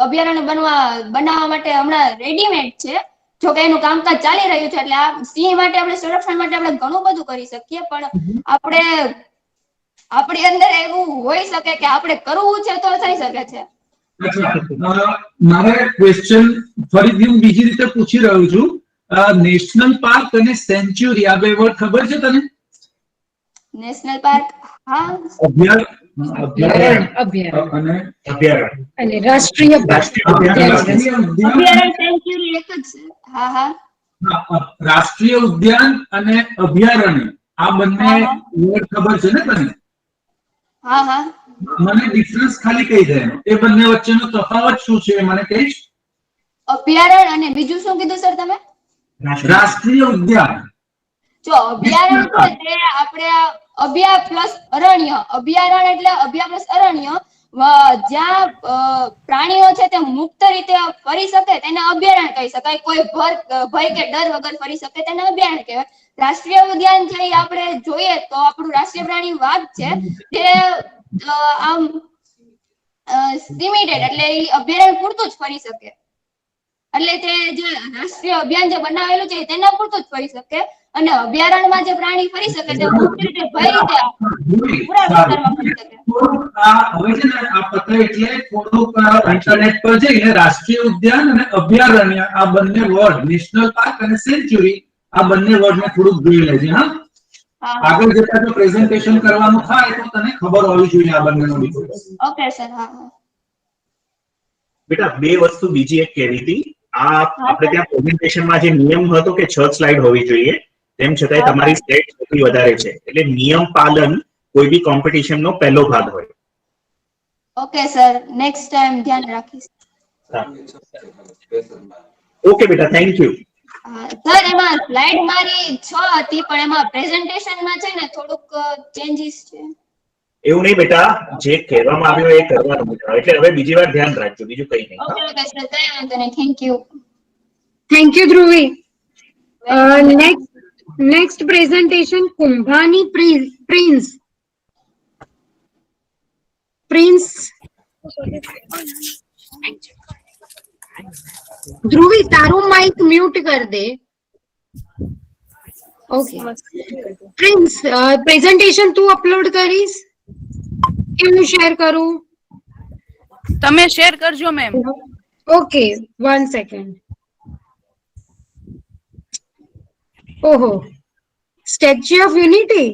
અભયારણ્ય બનાવવા માટે હમણાં રેડીમેડ છે. જો કે એનું કામકાજ ચાલી રહ્યું છે, એટલે આ સિંહ માટે આપણે સંરક્ષણ માટે આપણે ઘણું બધું કરી શકીએ, પણ આપણે આપણી અંદર એવું હોઈ શકે કે આપણે કરવું છે તો થઈ શકે છે. મારે ક્વેશ્ચન ફરીથી હું બીજી રીતે પૂછી રહ્યો છું. નેશનલ પાર્ક અને સેન્ચ્યુરી આ બે વર્ડ ખબર છે તને? નેશનલ પાર્ક અને રાષ્ટ્રીય રાષ્ટ્રીય ઉદ્યાન અને અભયારણ્ય આ બંને વર્ડ ખબર છે ને તને? મને ડિફરન્સ ખાલી કહી દે, એ બંને વચ્ચેનો તફાવત શું છે મને કહીશ? અભયારણ્ય અને બીજું શું કીધું સર તમે? રાષ્ટ્રીય ઉદ્યાન. જો અભયારણ્ય છે તે આપણે અભયા પ્લસ અરણ્ય, અભયારણ્ય એટલે અભયા પ્લસ અરણ્ય, જ્યાં પ્રાણીઓ છે તે મુક્ત રીતે ફરી શકે તેને અભયારણ્ય કહી શકાય. કોઈ ભય કે ડર વગર ફરી શકે તેને અભયારણ્ય કહેવાય. રાષ્ટ્રીય ઉદ્યાન છે આપણે જોઈએ તો આપણું રાષ્ટ્રીય પ્રાણી વાઘ છે, તે આમ લિમિટેડ એટલે એ અભયારણ્ય પૂરતું જ ફરી શકે. એટલે તે જે રાષ્ટ્રીય અભયાન જે બનાવેલું છે તેના પૂરતું જ ફરી શકે, અને અભયારણ્યમાં જે પ્રાણી ફરી શકે તે મુક્ત રીતે ભય રીતે પૂરા વિસ્તારમાં ફરી શકે. હવે છે ને આ પત્ર એટલે થોડુંક ઇન્ટરનેટ પર જઈને રાષ્ટ્રીય ઉદ્યાન અને અભયારણ્ય આ બંને વર્ડ, નેશનલ પાર્ક અને સેન્ચ્યુરી આ બંને વર્ડ ને થોડુંક જોઈ લેજે. આગળ જતા જો પ્રેઝન્ટેશન કરવાનું થાય તો તને ખબર હોવી જોઈએ આ બંનેનો ડિફરન્સ. Okay sir. બેટા બે વસ્તુ બીજી એક કહેવી હતી. આપણે ત્યાં પ્રેઝન્ટેશનમાં જે નિયમ હતો કે 6 સ્લાઇડ હોવી જોઈએ, તેમ છતાંય તમારી સ્લાઇડ સૌથી વધારે છે, એટલે નિયમ પાલન કોઈ બી કોમ્પિટિશનનો પહેલો ભાગ હોય. ઓકે સર, નેક્સ્ટ ટાઈમ ધ્યાન રાખીશ. ઓકે બેટા, થેન્ક યુ. સર એમાં સ્લાઇડ મારી 6 હતી, પણ એમાં પ્રેઝન્ટેશનમાં છે ને થોડુંક ચેન્જીસ છે. એવું નહીં બેટા, જે કહેવામાં આવ્યું એ કરવાનું, એટલે હવે બીજી વાર ધ્યાન રાખજો, બીજું કંઈ નહીં. ઓકે ઓકે સર, કઈ વાંધો નહીં. Thank you. Thank you Dhruvi. Next presentation Kumbhani Prince. Dhruvi તારું માઇક મ્યુટ કર દે. ઓકે પ્રિન્સ, પ્રેઝન્ટેશન તું અપલોડ કરીશ કે હું શેર કરું? તમે શેર કરજો મેમ. Okay 1 second. ઓહો, Statue of Unity.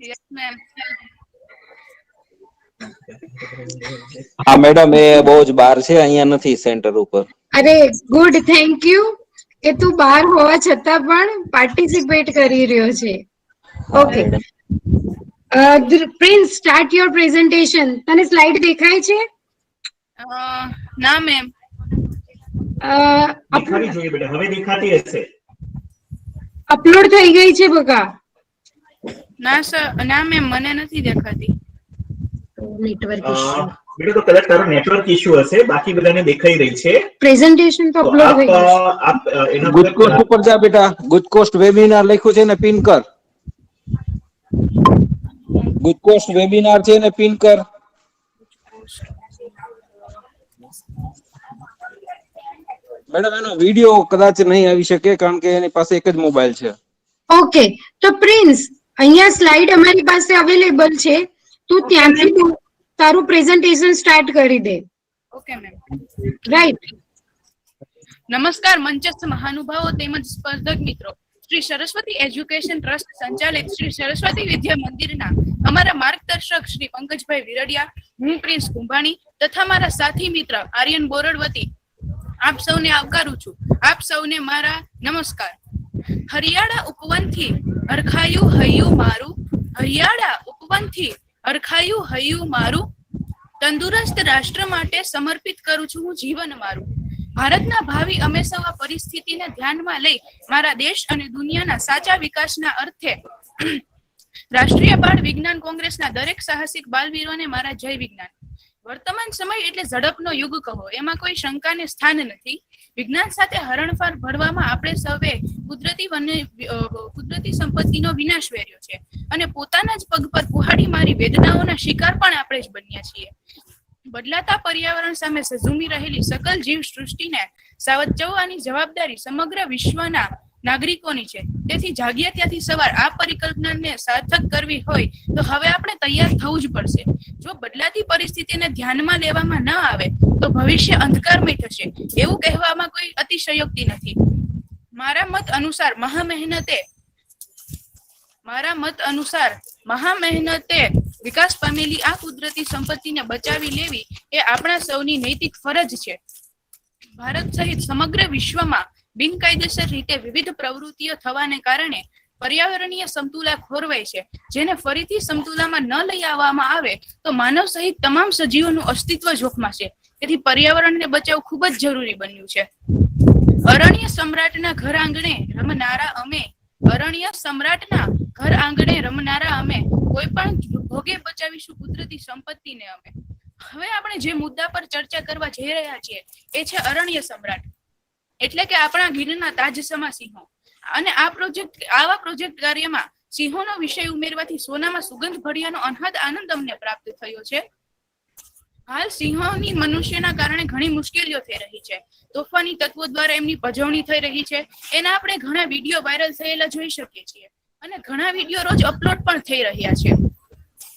Yes ma'am. હા મેડમ, એ બહુ જ બહાર છે, અહીંયા નથી સેન્ટર ઉપર. અરે ગુડ, થેન્ક યુ. એ તું બહાર હોવા છતાં પણ પાર્ટિસિપેટ કરી રહ્યો છે. Okay prince, start your presentation. તને સ્લાઇડ દેખાય છે? ના મેમ. દેખાવી જોઈએ બેટા, હવે દેખાતી હશે. અપલોડ થઈ ગઈ છે બકા? ના સર, ના મેમ, મને નથી દેખાતી. Network issue. બેટા તો કદાચ તારો નેટવર્ક ઇશ્યુ હશે, બાકી બધાને દેખાઈ રહી છે. પ્રેઝન્ટેશન તો અપલોડ થઈ ગયું. ગુજકોસ્ટ ઉપર જા બેટા, ગુજકોસ્ટ વેબિનાર લખ્યું છે ને પિન કર. ગુજકોસ્ટ વેબિનાર છે ને પિન કર. મેડમ એનો વિડિયો કદાચ નહીં આવી શકે કારણ કે એની પાસે એક જ મોબાઈલ છે. ઓકે, તો પ્રિન્સ અહીંયા સ્લાઇડ અમારી પાસે અવેલેબલ છે, તું ત્યાંથી તારું પ્રેઝન્ટેશન સ્ટાર્ટ કરી દે. Okay ma'am. રાઈટ. નમસ્કાર મંચસ્થ મહાનુભાવો તેમજ સ્પર્ધક મિત્રો. શ્રી સરસ્વતી એજ્યુકેશન ટ્રસ્ટ સંચાલિત શ્રી સરસ્વતી વિદ્યા મંદિરના અમારા માર્ગદર્શક શ્રી પંકજભાઈ વિરડિયા, હું પ્રિન્સ કુંભાણી તથા મારા સાથી મિત્ર આર્યન બોરડ વતી આપ સૌને આવકારું છું. આપ સૌને મારા નમસ્કાર. હરિયાળા ઉપવનથી હરખાયું હૈયું મારું, હરિયાળા ઉપવનથી હરખાયું હૈયું મારું, તંદુરસ્ત રાષ્ટ્ર માટે સમર્પિત કરું છું હું જીવન મારું. ભારતના ભાવિ હંમેશા આ પરિસ્થિતિને ધ્યાનમાં લઈ મારા દેશ અને દુનિયાના સાચા વિકાસના અર્થે રાષ્ટ્રીય બાળ વિજ્ઞાન કોંગ્રેસના દરેક સાહસિક બાલવીરોને મારા જય વિજ્ઞાન. વર્તમાન સમય એટલે ઝડપનો યુગ કહો, એમાં કોઈ શંકાને સ્થાન નથી. વિજ્ઞાન સાથે હરણફાળ ભળવામાં આપણે સૌએ કુદરતી સંપત્તિનો વિનાશ વેર્યો છે અને પોતાના જ પગ પર કુહાડી મારી વેદનાઓના શિકાર પણ આપણે જ બન્યા છીએ. બદલાતા પર્યાવરણ સામે ઝઝૂમી રહેલી સકલ જીવ સૃષ્ટિને સાવચવવાની જવાબદારી સમગ્ર વિશ્વના નાગરિકોની છે. તેથી જાગ્યા ત્યાંથી સવાર આ પરિકલ્પનાને સાર્થક કરવી હોય તો હવે આપણે તૈયાર થવું જ પડશે. જો બદલાતી પરિસ્થિતિને ધ્યાનમાં લેવામાં ન આવે તો ભવિષ્ય અંધકારમય થશે. એવું કહેવામાં કોઈ અતિશયોક્તિ નથી. મારા મત અનુસાર મહા મહેનતે વિકાસ પામેલી આ કુદરતી સંપત્તિને બચાવી લેવી એ આપણા સૌની નૈતિક ફરજ છે. ભારત સહિત સમગ્ર વિશ્વમાં બિનકાયદેસર રીતે વિવિધ પ્રવૃત્તિઓ થવાને કારણે પર્યાવરણીય સમતુલા ખોરવાય છે. જેને ફરીથી સમતુલામાં ન લઈ આવવામાં આવે તો માનવ સહિત તમામ સજીવોનું અસ્તિત્વ જોખમાશે. તેથી પર્યાવરણને બચાવવું ખૂબ જ જરૂરી બન્યું છે. અરણ્ય સમ્રાટના ઘર આંગણે રમનારા અમે કોઈ પણ ભોગે બચાવીશું કુદરતી સંપત્તિને અમે. હવે આપણે જે મુદ્દા પર ચર્ચા કરવા જઈ રહ્યા છીએ એ છે અરણ્ય સમ્રાટ, એટલે કે આપણા ગીરના તાજસમા સિંહો. અને આવા પ્રોજેક્ટ કાર્યમાં સિંહોનો વિષય ઉમેરવાથી સોનામાં સુગંધ ભળ્યાનો અનહદ આનંદ અમને પ્રાપ્ત થયો છે. હાલ સિંહોની મનુષ્યના કારણે ઘણી મુશ્કેલીઓ થઈ રહી છે. તોફાની તત્વો દ્વારા એમની પજવણી થઈ રહી છે. એના આપણે ઘણા વિડીયો વાયરલ થયેલા જોઈ શકીએ છીએ અને ઘણા વિડીયો રોજ અપલોડ પણ થઈ રહ્યા છે.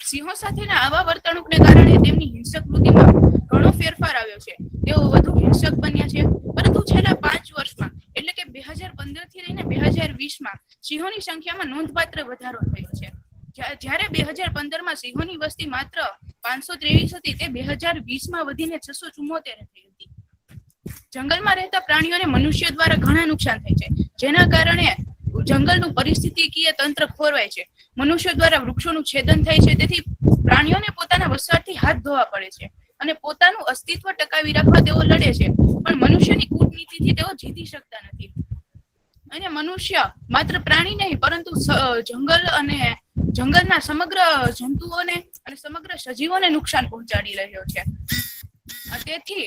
સિંહો સાથેના આવા વર્તણૂકને કારણે તેમની હિંસક વૃત્તિમાં ઘણો ફેરફાર આવ્યો છે. તેઓ વધુ હિંસક બન્યા છે. પરંતુ છેલ્લા 5 વર્ષમાં એટલે કે 2015 થી લઈને 2020માં સિંહોની સંખ્યામાં નોંધપાત્ર વધારો થયો છે. જ્યારે 2015માં સિંહોની વસ્તી માત્ર 523 હતી તે 2020માં વધીને 674 થઈ હતી. જંગલમાં રહેતા પ્રાણીઓને મનુષ્ય દ્વારા ઘણા નુકસાન થાય છે, જેના કારણે જંગલનું પરિસ્થિતિકીય તંત્ર ખોરવાય છે. મનુષ્યો દ્વારા વૃક્ષોનું છેદન થાય છે. તેથી પ્રાણીઓને પોતાના વસવાટથી હાથ ધોવા પડે છે અને પોતાનું અસ્તિત્વ ટકાવી રાખવા તેઓ લડે છે. પણ મનુષ્યની કૂટનીતિથી તેઓ જીતી શકતા નથી. અને મનુષ્ય માત્ર પ્રાણી નહીં પરંતુ જંગલના સમગ્ર જંતુઓને અને સમગ્ર સજીવોને નુકસાન પહોંચાડી રહ્યો છે. તેથી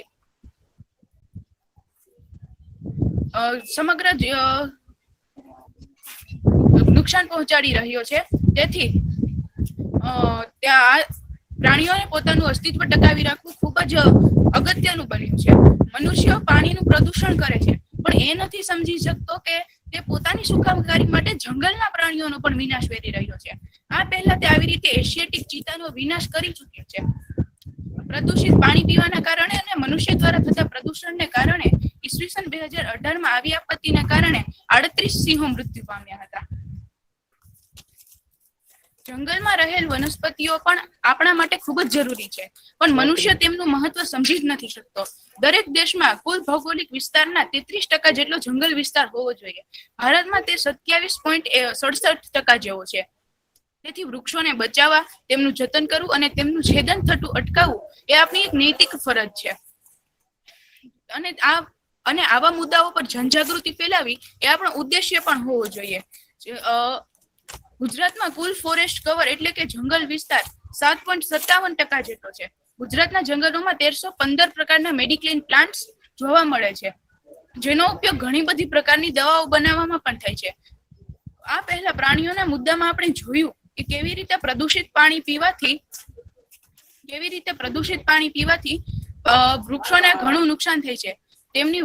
તેથી ત્યાં પ્રાણીઓને પોતાનું અસ્તિત્વ ટકાવી રાખવું ખૂબ જ અગત્યનું બન્યું છે. મનુષ્ય પાણીનું પ્રદૂષણ કરે છે પણ એ નથી સમજી શકતો કે તે પોતાની સુખાકારી માટે જંગલના પ્રાણીઓનો પણ વિનાશ વેરી રહ્યો છે. આ પહેલા તે આવી રીતે એશિયાટિક ચીતાનો વિનાશ કરી ચૂક્યો છે. પ્રદૂષિત પાણી પીવાના કારણે અને મનુષ્ય દ્વારા થતા પ્રદૂષણને કારણે ઈસવીસન 2018માં આવી આપત્તિના કારણે 38 સિંહો મૃત્યુ પામ્યા હતા. જંગલમાં રહેલ વનસ્પતિઓ પણ આપણા માટે ખૂબ જ જરૂરી છે, પણ મનુષ્ય તેમનું મહત્વ સમજી જ નથી શકતો. દરેક દેશમાં કુલ ભૌગોલિક વિસ્તારના 33% જેટલો જંગલ વિસ્તાર હોવો જોઈએ. ભારતમાં તે 27.67% જેવો છે. તેથી વૃક્ષોને બચાવવા, તેમનું જતન કરવું અને તેમનું છેદન થતું અટકાવવું એ આપણી એક નૈતિક ફરજ છે. અને આવા મુદ્દાઓ પર જનજાગૃતિ ફેલાવી એ આપણો ઉદ્દેશ્ય પણ હોવો જોઈએ. ગુજરાતમાં કુલ ફોરેસ્ટ કવર એટલે કે જંગલ વિસ્તાર 7.57% જેટલો છે. ગુજરાતના જંગલોમાં 1315 પ્રકારના મેડિક્લેમ પ્લાન્ટ્સ જોવા મળે છે, જેનો ઉપયોગ ઘણી બધી પ્રકારની દવાઓ બનાવવામાં પણ થાય છે. આ પહેલા પ્રાણીઓના મુદ્દામાં આપણે જોયું કે કેવી રીતે પ્રદૂષિત પાણી પીવાથી વૃક્ષોને ઘણું નુકસાન થાય છે. તેમની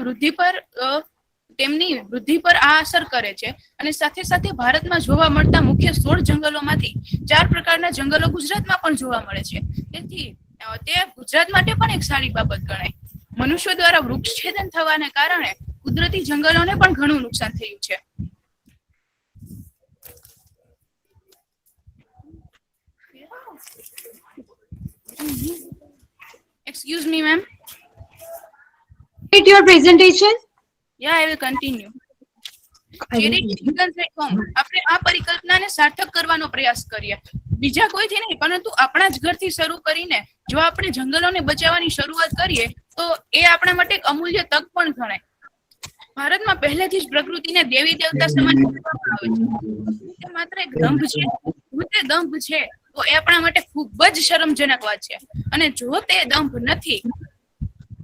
વૃદ્ધિ પર આ અસર કરે છે. અને સાથે સાથે ભારતમાં જોવા મળતા મુખ્ય 16 જંગલોમાંથી 4 પ્રકારના જંગલો ગુજરાતમાં પણ જોવા મળે છે. તેથી તે ગુજરાત માટે પણ એક સારી બાબત ગણાય. મનુષ્યો દ્વારા વૃક્ષ છેદન થવાને કારણે કુદરતી જંગલોને પણ ઘણું નુકસાન થયું છે. Excuse me, ma'am. Your presentation? Yeah, I will continue. આપણે આ પરિકલ્પનાને સાર્થક કરવાનો પ્રયાસ કરીએ. બીજા કોઈથી નહીં પરંતુ આપણા જ ઘરથી શરૂ કરીને જો આપણે જંગલોને બચાવવાની શરૂઆત કરીએ તો એ આપણા માટે એક અમૂલ્ય તક પણ ગણાય. ભારતમાં પહેલેથી જ પ્રકૃતિને દેવી દેવતા સમાન માનવામાં આવે છે. તે માત્ર એક દંભ છે. જો તે દંભ છે તો એ આપણા માટે ખૂબ જ શરમજનક વાત છે. અને જો તે દંભ નથી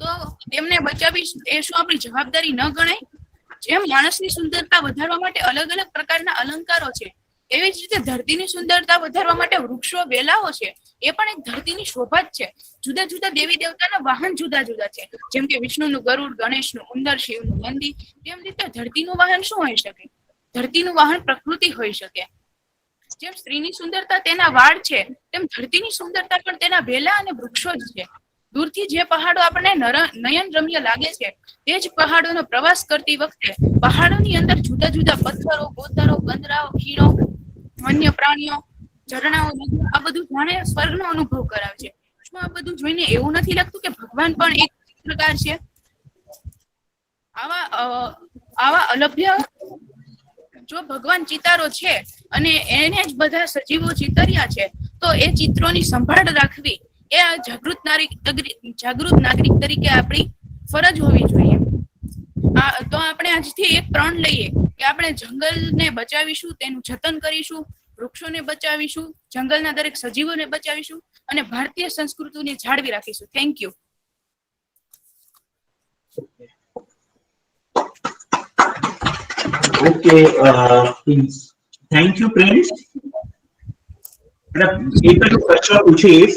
તો તેમને બચાવી એ શું આપણી જવાબદારી ન ગણાય? જેમ માણસની સુંદરતા વધારવા માટે અલગ અલગ પ્રકારના અલંકારો છે, એવી જ રીતે ધરતીની સુંદરતા વધારવા માટે વૃક્ષો વેલાઓ છે. એ પણ એક ધરતીની શોભા જ છે. જુદા જુદા દેવી દેવતાના વાહન જુદા જુદા છે. જેમ કે વિષ્ણુનું ગરુડ, ગણેશનું ઉંદર, શિવનું નંદી. તેમ રીતે ધરતીનું વાહન શું હોઈ શકે? ધરતીનું વાહન પ્રકૃતિ હોઈ શકે. જેમ સ્ત્રીની સુંદરતા તેના વાળ છે, તેમ ધરતીની સુંદરતા પણ તેના વેલા અને વૃક્ષો જ છે. દૂરથી જે પહાડો આપણને નયન રમ્ય લાગે છે, તે જ પહાડોનો પ્રવાસ કરતી વખતે પહાડોની અંદર જુદા જુદા પથ્થરો, કોતરો, ગંદરાઓ, ખીણો, વન્ય પ્રાણીઓ, ઝરણાઓ, આ બધું જાણે સ્વર્ગનો અનુભવ કરાવે છે. શું આ બધું જોઈને એવું નથી લાગતું કે ભગવાન પણ એક પ્રકાર છે? આવા અલભ્ય, જો ભગવાન ચિતારો છે અને એને જ બધા સજીવો ચિતર્યા છે, તો એ ચિત્રોની સંભાળ રાખવી એ જાગૃત નાગરિક તરીકે આપણી ફરજ હોવી જોઈએ. તો આપણે આજથી એક પ્રણ લઈએ કે આપણે જંગલને બચાવીશું, તેનું જતન કરીશું, વૃક્ષોને બચાવીશું, જંગલના દરેક સજીવોને બચાવીશું અને ભારતીય સંસ્કૃતિને જાળવી રાખીશું. Thank you. Okay, thank you, Prince. એક જ પ્રશ્ન પૂછીશ,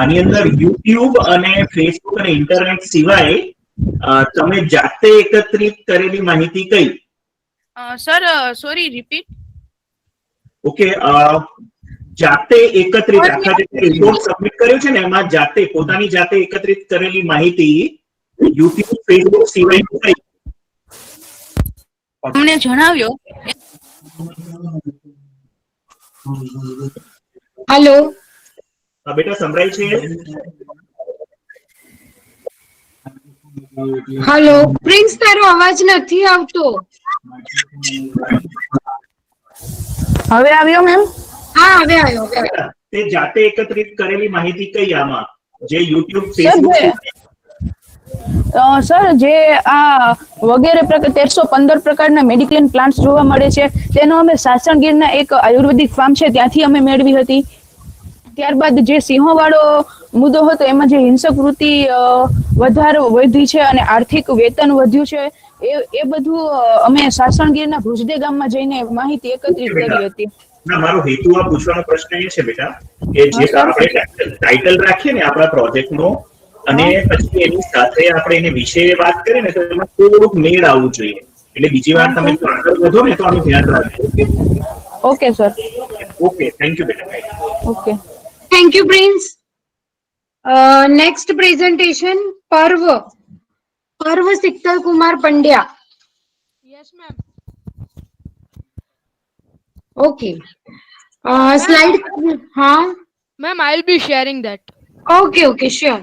આની અંદર યુટ્યુબ અને ફેસબુક અને ઇન્ટરનેટ સિવાય તમે જાતે એકત્રિત કરેલી માહિતી કઈ? Sir sorry, repeat. ઓકે, જાતે એકત્રિત આખા જે રિપોર્ટ સબમિટ કર્યો છે ને એમાં જાતે પોતાની જાતે એકત્રિત કરેલી માહિતી યુટ્યુબ ફેસબુક સિવાય કઈ? તમને જણાવ્યો. હેલો, બેટા સંભળાય છે? હેલો પ્રિન્સ, તારો અવાજ નથી આવતો. હવે આવ્યો મેમ? હા, હવે આવ્યો. તે જાતે એકત્રિત કરેલી માહિતી કઈ આમાં, જે યુટ્યુબ ફેસબુક? સર, જે આ વગેરે 1315 પ્રકારના મેડિક્લેમ પ્લાન્ટ્સ જોવા મળે છે, તેનો અમે સાસણગીરના એક આયુર્વેદિક ફાર્મ છે ત્યાંથી અમે મેળવી હતી. ત્યારબાદ જે સિંહો વાળો મુદ્દો હતો, એમાં જે હિંસક વૃત્તિ વધી છે અને આર્થિક વેતન વધ્યું છે, એ બધું અમે સાસણગીરના ભુજદે ગામમાં જઈને માહિતી એકત્રિત કરી હતી. ના, મારો હેતુ આ પૂછવાનો પ્રશ્ન એ છે બેટા કે જે આપણે ટાઇટલ રાખીએ ને આપણા પ્રોજેક્ટનો અને પછી એની સાથે આપણે એને વિશે વાત કરીએ ને તો એમાં થોડુંક મેળ આવવું જોઈએ. એટલે બીજી વાર તમે જો આગળ વધો ને તો આનું ધ્યાન રાખજો. Okay sir. Okay, thank you બેટા. Okay, thank you Prince. Next presentation Parv Siktal Kumar Pandya. Yes, ma'am. Okay. Slide. Huh? Ma'am, I'll be sharing that. Okay, sure.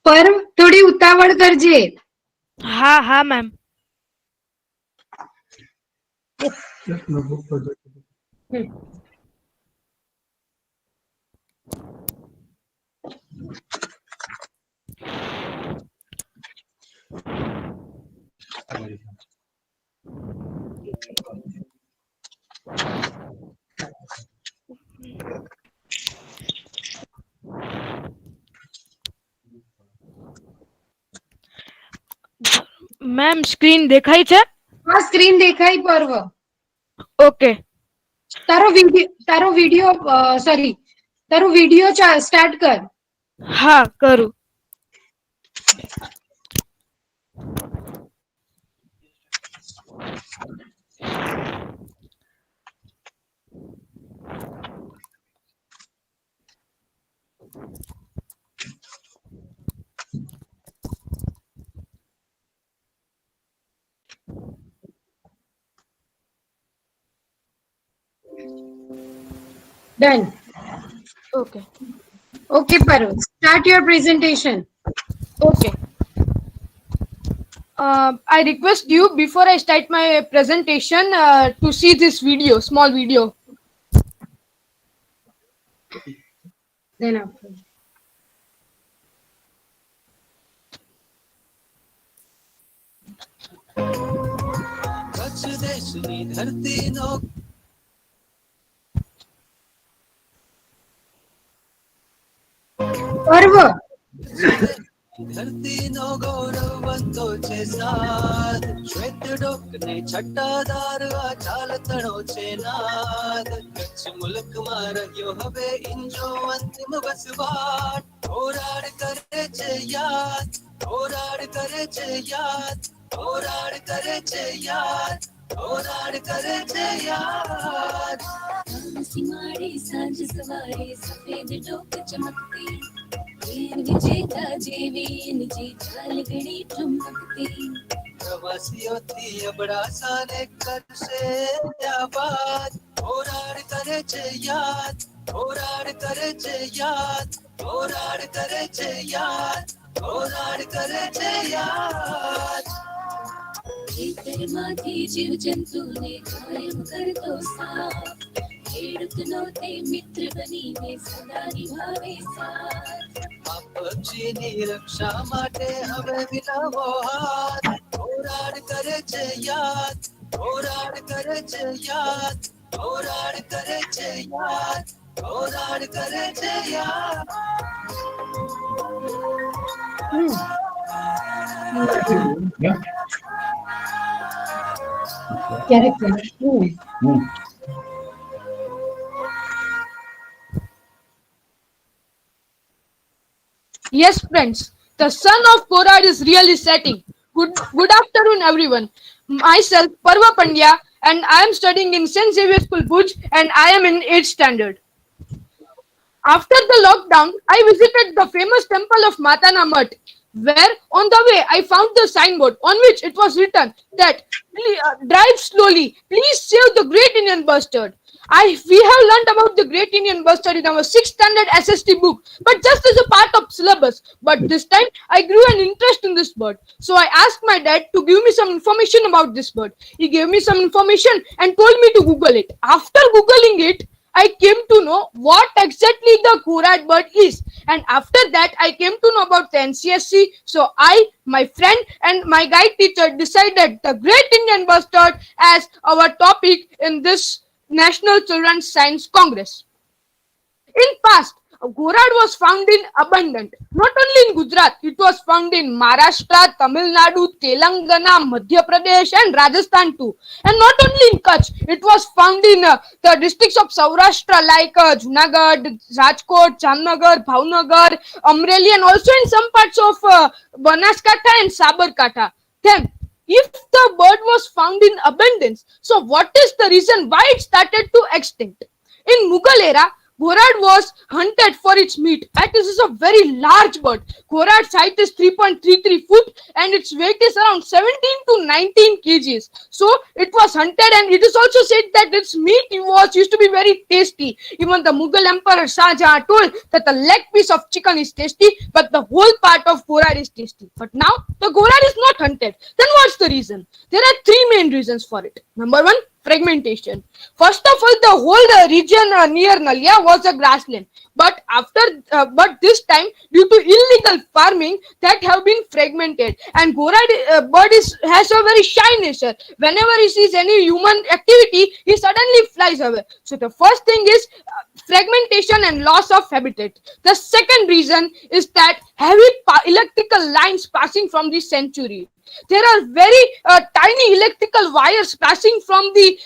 પર્વ, થોડી ઉતાવળ કરજે. હા મેમ. મેમ, સ્ક્રીન દેખાય છે? હા, સ્ક્રીન દેખાય પર્વ. ઓકે. તારો વિડિયો સ્ટાર્ટ કર. હા, કરું. Done. Okay. Okay, Parul. Start your presentation. Okay. I request you before I start my presentation to see this video, small video. Then after. पर्व ધરતીનો ગૌરવ બંતો છે સાદ શ્વેત ડોકને છટ્ટાદાર આ ચાલતણો છે નાદ કચ્છ મુલકમાં રહ્યો હવે ઇન્જો અંતિમ વસવાટ હોરાડ કરે છે યાદ હોરાડ કરે છે યાદ હોરાડ કરે છે યાદ હોરાડ કરે છે યાદ સીમાડી સાંજ સવારે સફેદ ડોક ચમકતી વિજેતા જેવી નીચે ચાલ ઘડી ઠમકતી પ્રવાસીઓથી અબડાસાને કરશે આબાદ હોરાડ કરે છે યાદ હોરાડ કરે છે યાદ હોરાડ કરે છે યાદ હોરાડ કરે છે યાદ ખેતરમાંથી જીવ જંતુને કાયમ કરતો સાથ ખેડૂતનો તે મિત્ર બનીને સદા નિભાવે સાથ આ પક્ષીની રક્ષા માટે હવે મિલાવો હાથ હોરાડ કરે છે યાદ હોરાડ કરે છે યાદ હોરાડ કરે છે યાદ હોરાડ કરે છે યાદ Yes, friends, the sun of Korad is really setting. Good afternoon, everyone. Myself, Parva Pandya, and I am studying in St. Xavier School, Bhuj, and I am in 8th standard. After the lockdown, I visited the famous temple of Matana Mutt, where on the way I found the signboard on which it was written that drive slowly, please save the Great Indian Bustard. We have learned about the Great Indian Bustard in our 6th standard SST book, but just as a part of syllabus. But this time, I grew an interest in this bird. So I asked my dad to give me some information about this bird. He gave me some information and told me to Google it. After Googling it, I came to know what exactly the Korad bird is. And after that, I came to know about the NCSC. So I, my friend and my guide teacher decided the Great Indian Bustard as our topic in this National Children's Science Congress. In past, Korad was found in abundance. Not only in Gujarat, it was found in Maharashtra, Tamil Nadu, Telangana, Madhya Pradesh and Rajasthan too. And not only in Kutch, it was found in the districts of Saurashtra like Junagadh, Rajkot, Jamnagar, Bhavnagar, Amreli and also in some parts of Banaskantha and Sabarkantha. Then, if the bird was found in abundance, so what is the reason why it started to extinct? In Mughal era, Korad was hunted for its meat. And this is a very large bird. Korad's height is 3.33 foot and its weight is around 17 to 19 kgs. So it was hunted and it is also said that its meat used to be very tasty. Even the Mughal Emperor Shah Jahan told that the leg piece of chicken is tasty, but the whole part of Korad is tasty. But now the Korad is not hunted. Then what's the reason? There are three main reasons for it. Number one, fragmentation. First of all, the whole region near Nalia was a grassland, but this time due to illegal farming that have been fragmented, and Korad bird has a very shy nature. Whenever he sees any human activity, he suddenly flies away. So the first thing is fragmentation and loss of habitat. The second reason is that heavy electrical lines passing from the sanctuary. There are very tiny electrical wires passing from the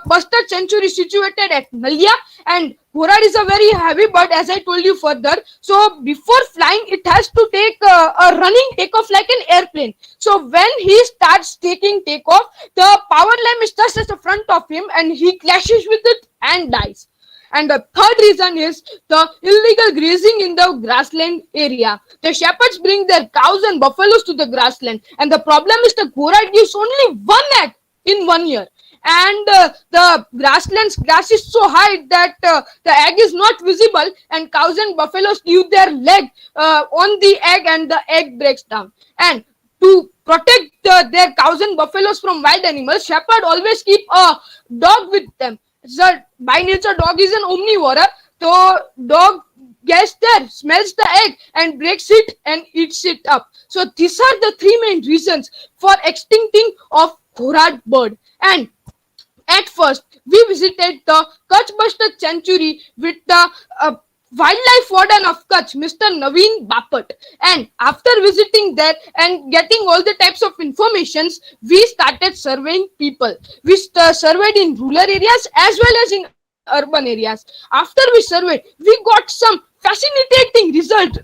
bustard sanctuary situated at Nalia, and Korad is a very heavy bird, as I told you further. So before flying, it has to take a running takeoff like an airplane. So when he starts taking takeoff, the power line is just at the front of him and he clashes with it and dies. And the third reason is the illegal grazing in the grassland area. The shepherds bring their cows and buffaloes to the grassland, and the problem is the Korad gives only one egg in 1 year. and the grass is so high that the egg is not visible, and cows and buffaloes leave their leg on the egg and the egg breaks down. And to protect their cows and buffaloes from wild animals, shepherd always keep a dog with them. So by nature dog is an omnivore, so dog gets there, smells the egg and breaks it and eats it up. So these are the three main reasons for extincting of Khorad bird. And at first we visited the Kutch Bustard Sanctuary with the wildlife warden of Kutch, Mr. Naveen Bapat. And after visiting there and getting all the types of informations, we started surveying people. We surveyed in rural areas as well as in urban areas. After we surveyed, we got some fascinating results.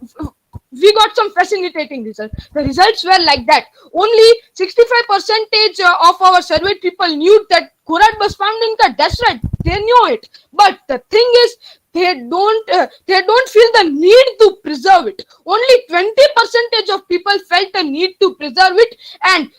The results were like that. Only 65% of our surveyed people knew that Khorad was found in Kutch. That's right, they knew it. But the thing is, they don't feel the need to preserve it. Only 20% of people felt the need to preserve it, and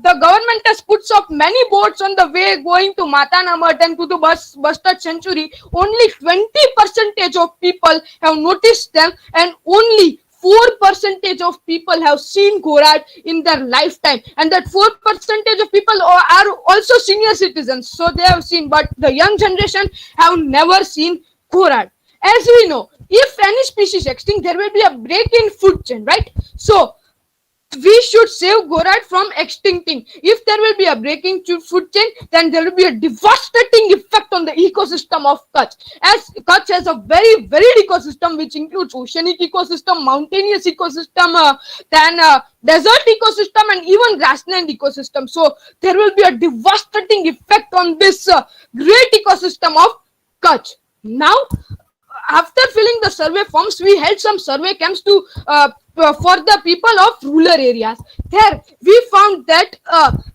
the government has put up many boards on the way going to Matanamat and to the Bustard Sanctuary. Only 20% of people have noticed them, and only 4% of people have seen Khorad in their lifetime, and that 4% of people are also senior citizens, so they have seen, but the young generation have never seen Khorad. As we know, if any species extinct, there will be a break in food chain, right? So we should save Khorad from extincting. If there will be a break in food chain, then there will be a devastating effect on the ecosystem of Kutch. As Kutch has a very varied ecosystem, which includes oceanic ecosystem, mountainous ecosystem, then desert ecosystem, and even grassland ecosystem. So there will be a devastating effect on this great ecosystem of Kutch. Now, after filling the survey forms, we held some survey camps to for the people of rural areas. There we found that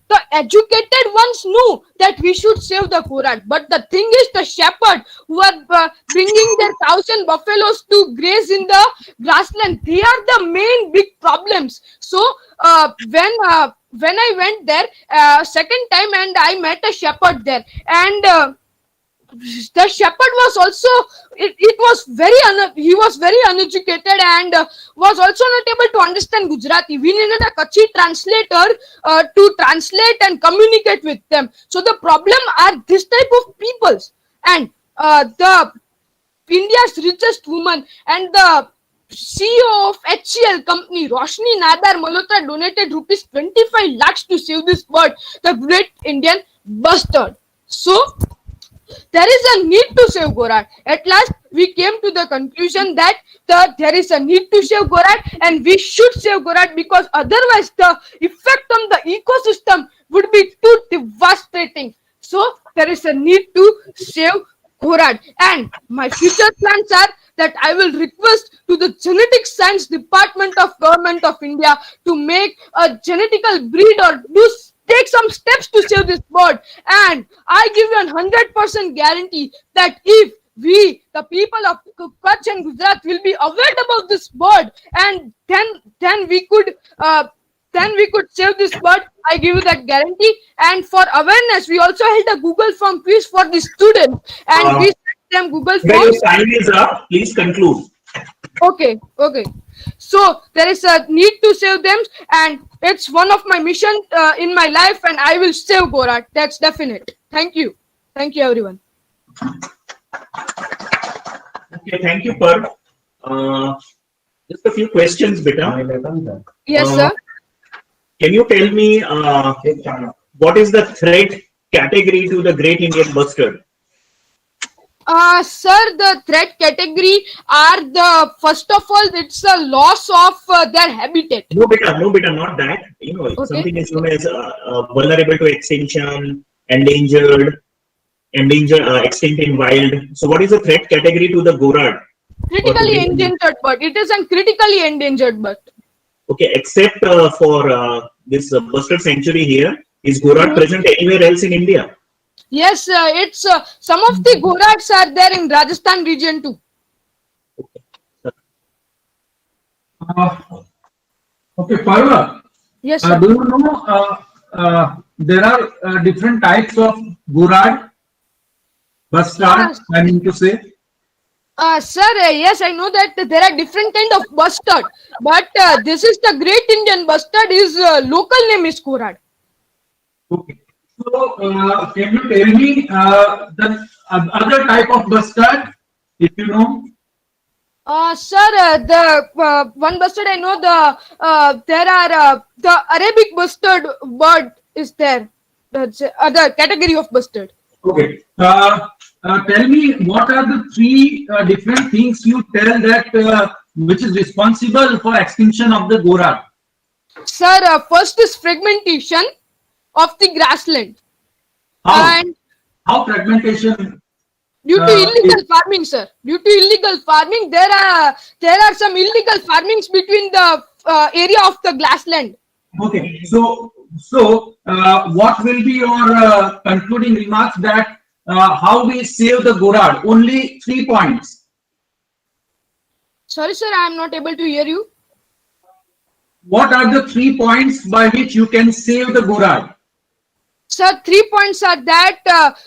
the educated ones knew that we should save the Khorad, but the thing is, the shepherd who are bringing their cows and buffaloes to graze in the grassland, they are the main big problems. So when I went there second time, and I met a shepherd there, and the shepherd was also he was very uneducated and was also not able to understand Gujarati. We needed a Kutchi translator to translate and communicate with them. So the problem are this type of peoples, and the India's richest woman and the CEO of HCL company, Roshni Nadar Malhotra, donated rupees 25 lakhs to save this bird, the great Indian bustard. So there is a need to save Khorad. At last, we came to the conclusion that there is a need to save Khorad, and we should save Khorad, because otherwise the effect on the ecosystem would be too devastating. So there is a need to save Khorad, and my future plans are that I will request to the Genetic Science Department of Government of India to make a genetical breed or take some steps to save this bird. And I give you a 100% guarantee that if we, the people of Kutch and Gujarat, will be aware about this bird, and then we could save this bird. I give you that guarantee. And for awareness, we also held a Google form quiz for the students, and we sent them Google forms. Your time is up. Please conclude. Okay. So there is a need to save them, and it's one of my mission in my life, and I will save Khorad. That's definite. Thank you everyone. Okay, thank you, Parv. Just a few questions, beta. Yes, sir. Can you tell me what is the threat category to the Great Indian Bustard? Sir, the threat category are the, first of all, it's a loss of their habitat. No, beta, not that. Something is known as vulnerable to extinction, endangered, extinct in wild. So, what is the threat category to the Khorad? Critically endangered bird. It is a critically endangered bird. Okay, except for this bustard sanctuary here, is Khorad present anywhere else in India? Yes, it's some of the Khorads are there in Rajasthan region too. Okay, Parva. Yes, sir. Do you know there are different types of gourd, bustard, I mean to say. Sir, yes, I know that there are different kind of bustard, but this is the Great Indian bustard. His local name is Kurad. Okay. So, can you tell me the other type of bustard, if you know? Sir, the one bustard I know, there are the Arabic bustard bird is there. That's other category of bustard. Okay. Tell me, what are the three different things you tell that which is responsible for extinction of the gourd? Sir, first is fragmentation of the grassland. How? And how fragmentation? Due to illegal farming, sir. Due to illegal farming, there are some illegal farmings between the area of the grassland. Okay. So what will be your concluding remarks that how we save the gourd? Only 3 points. Sorry, sir, I am not able to hear you. What are the 3 points by which you can save the gourd? Sir, 3 points are that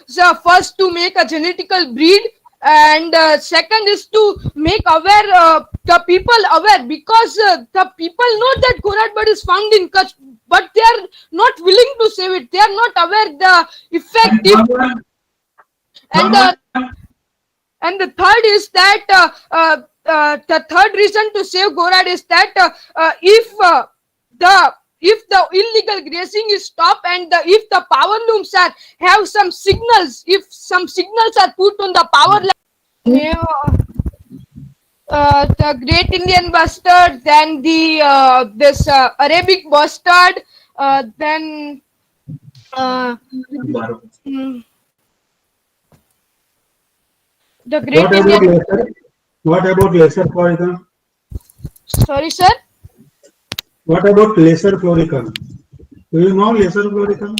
sir, first to make a genetical breed, and second is to make aware the people aware, because the people know that gourd bird is found in Kutch, but they are not willing to save it. They are not aware the effect. And the third is that the third reason to save gourd is that if the illegal grazing is stopped, and if the power looms have some signals, if some signals are put on the power line, the Great Indian bustard, then the this Arabic bustard, then the Great Indian. What about lesser floricum? Sorry, sir. What about lesser floricum? Do you know lesser floricum?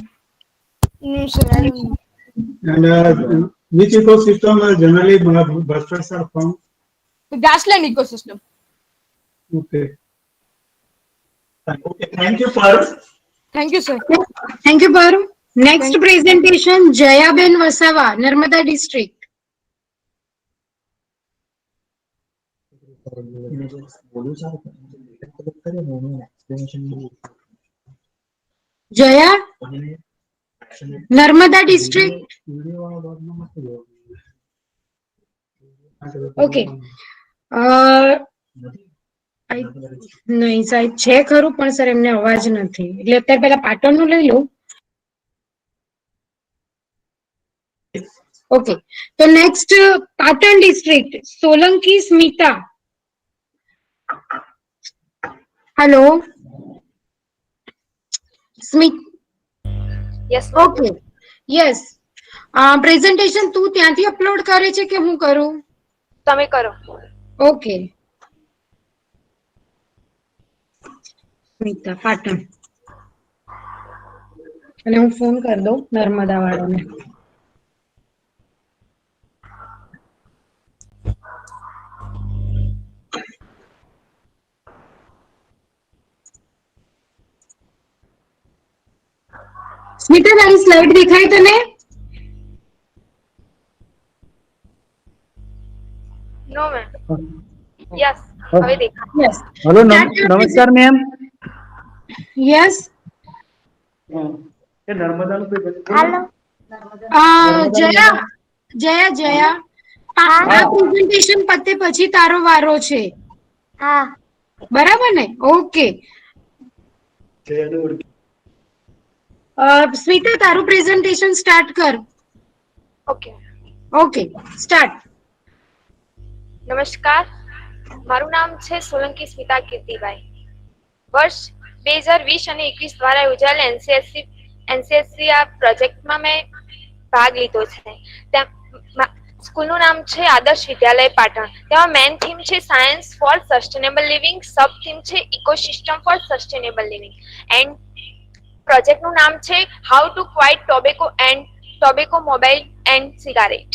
No, sir. I don't know. And which ecosystem generally bustards are found? The grassland ecosystem. Okay. Okay, thank you, Parv. Thank you, sir. Thank you, Parv. Next presentation, Jayaben Vasawa, Narmada district. Jaya, Narmada district. Okay. નહીં સાહેબ છે ખરું પણ sir એમને અવાજ નથી, એટલે અત્યારે પેલા પાટણનું લઈ લઉં. ઓકે, તો next Patan district, Solanki Smita. Hello Smit. Yes okay, yes. Presentation તું ત્યાંથી અપલોડ કરે છે કે હું કરું? તમે કરો. ઓકે, સ્મિતા પાટણ, અને હું ફોન કરી દઉં નર્મદા વાળાને. સ્મિતા, તારી સ્લાઇડ દેખાય તને? નો મેમ. યસ, હવે દેખાય. યસ. हेलो नमस्कार मैम. યસ. ये नर्मदा हेलो. જયા જયા જયા, આ પ્રેઝન્ટેશન પતે પછી તારો વારો છે. હા, બરાબર ને? ઓકે. સ્મિતા, તારું પ્રેઝન્ટેશન સ્ટાર્ટ કર. ઓકે. Okay, start. નમસ્કાર, મારું નામ છે સોલંકી સ્મિતા કીર્તિભાઈ. વર્ષ 2020 અને 21 દ્વારા યોજાયેલ એનસીએસસી આ પ્રોજેક્ટમાં મેં ભાગ લીધો છે. સ્કૂલનું નામ છે આદર્શ વિદ્યાલય પાટણ. તેમાં મેઇન થીમ છે science for sustainable living, sub theme છે ecosystem for sustainable living, and પ્રોજેક્ટનું નામ છે how to quit tobacco mobile and cigarette.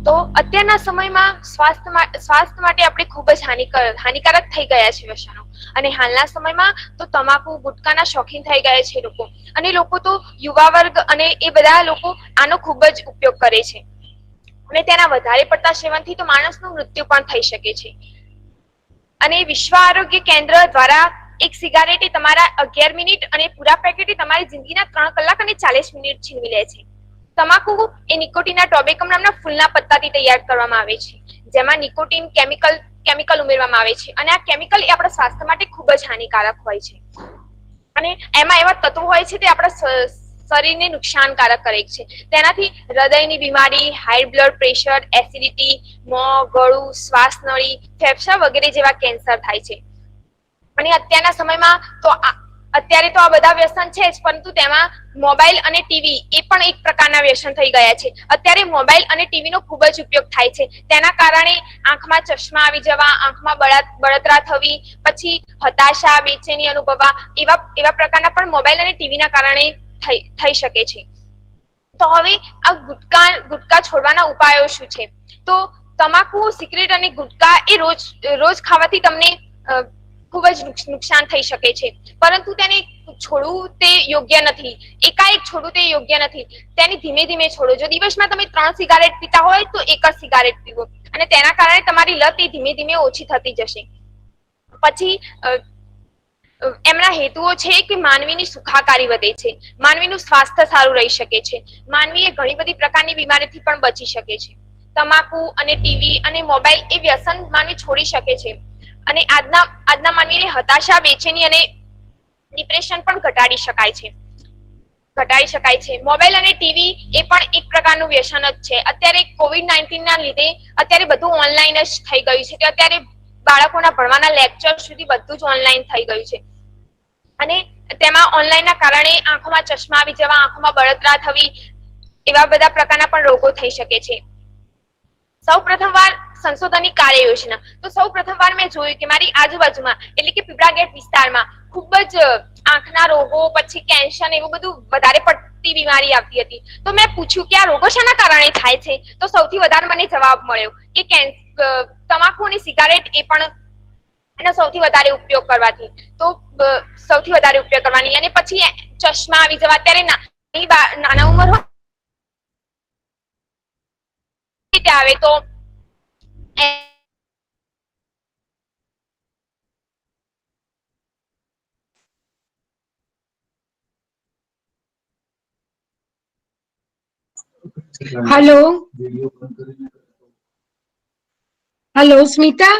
તો અત્યારના સમયમાં સ્વાસ્થ્ય માટે આપણે ખૂબ જ હાનિકારક થઈ ગયા છે વ્યસનો. અને હાલના સમયમાં તો તમાકુ ગુટકાના શોખીન થઈ ગયા છે લોકો, અને લોકો તો યુવા વર્ગ અને એ બધા લોકો આનો ખૂબ જ ઉપયોગ કરે છે, અને તેના વધારે પડતા સેવનથી તો માણસનું મૃત્યુ પણ થઈ શકે છે. અને વિશ્વ આરોગ્ય કેન્દ્ર દ્વારા એક સિગારેટ તમારા 11 મિનિટ અને પૂરા પેકેટ તમારી જિંદગીના 3 કલાક અને 40 મિનિટ છીનવી લે છે. તમાકુ એ નિકોટીના ટોબેકમ નામના ફૂલના પત્તાથી તૈયાર કરવામાં આવે છે, જેમાં નિકોટીન કેમિકલ ઉમેરવામાં આવે છે, અને આ કેમિકલ એ આપણા સ્વાસ્થ્ય માટે ખૂબ જ હાનિકારક હોય છે, અને એમાં એવા તત્વો હોય છે તે આપણા શરીરને નુકસાનકારક કરે છે. તેનાથી હૃદયની બીમારી, હાઈ બ્લડ પ્રેશર, એસિડિટી, મોં, ગળું, શ્વાસ નળી, ફેફસા વગેરે જેવા કેન્સર થાય છે. અને અત્યારના સમયમાં તો અત્યારે તો આ બધા વ્યસન છે જ, પરંતુ તેમાં મોબાઈલ અને ટીવી એ પણ એક પ્રકારના વ્યસન થઈ ગયા છે. અત્યારે મોબાઈલ અને ટીવીનો ખૂબ જ ઉપયોગ થાય છે, તેના કારણે આંખમાં ચશ્મા આવી જવા, આંખમાં બળતરા થવી, પછી હતાશા, બેચેની અનુભવવા, એવા પ્રકારના પણ મોબાઈલ અને ટીવીના કારણે થઈ શકે છે. તો હવે આ ગુટકા છોડવાના ઉપાયો શું છે? તો તમાકુ, સિગરેટ અને ગુટકા એ રોજ ખાવાથી તમને ખૂબ જ નુકસાન થઈ શકે છે, પરંતુ તેને છોડવું તે યોગ્ય નથી. એકાએક છોડવું તે યોગ્ય નથી. તેને ધીમે ધીમે છોડો. જો દિવસમાં તમે 3 સિગારેટ પીતા હોય તો 1 જ સિગારેટ પીવો, અને તેના કારણે તમારી લત એ ધીમે ધીમે ઓછી થતી જશે. પછી એમના હેતુઓ છે કે માનવીની સુખાકારી વધે છે, માનવીનું સ્વાસ્થ્ય સારું રહી શકે છે, માનવીએ ઘણી બધી પ્રકારની બીમારીથી પણ બચી શકે છે. તમાકુ અને ટીવી અને મોબાઈલ એ વ્યસન માનવી છોડી શકે છે, અને આજના માનવીને હતાશા, બેચેની અને ડિપ્રેશન પણ ઘટાડી શકાય છે. મોબાઈલ અને ટીવી એ પણ એક પ્રકારનું વ્યસન જ છે. અત્યારે COVID-19 ના લીધે અત્યારે બધું ઓનલાઈન જ થઈ ગયું છે, કે અત્યારે બાળકોના ભણવાના લેક્ચર સુધી બધું જ ઓનલાઈન થઈ ગયું છે, અને તેમાં ઓનલાઈનના કારણે આંખોમાં ચશ્મા આવી જવા, આંખોમાં બળતરા થવી, એવા બધા પ્રકારના પણ રોગો થઈ શકે છે. સૌ પ્રથમવાર સંશોધનની કાર્ય યોજના. તો સૌ પ્રથમવાર મેં જોયું કે મારી આજુબાજુમાં એટલે કે પીપળાગેટ વિસ્તારમાં ખૂબ જ આંખના રોગો, પછી કેન્સર, એવું બધું વધારે પડતી બીમારી આવતી હતી. તો મેં પૂછ્યું કે આ રોગો શાના કારણે થાય છે? તો સૌથી વધારે મને જવાબ મળ્યો કે તમાકુ અને સિગારેટ એ પણ એનો સૌથી વધારે ઉપયોગ કરવાથી, તો સૌથી વધારે ઉપયોગ કરવાની, અને પછી ચશ્મા આવી જવા. ત્યારે નાના ઉંમર હોય આવે તો હેલો સ્મિતા,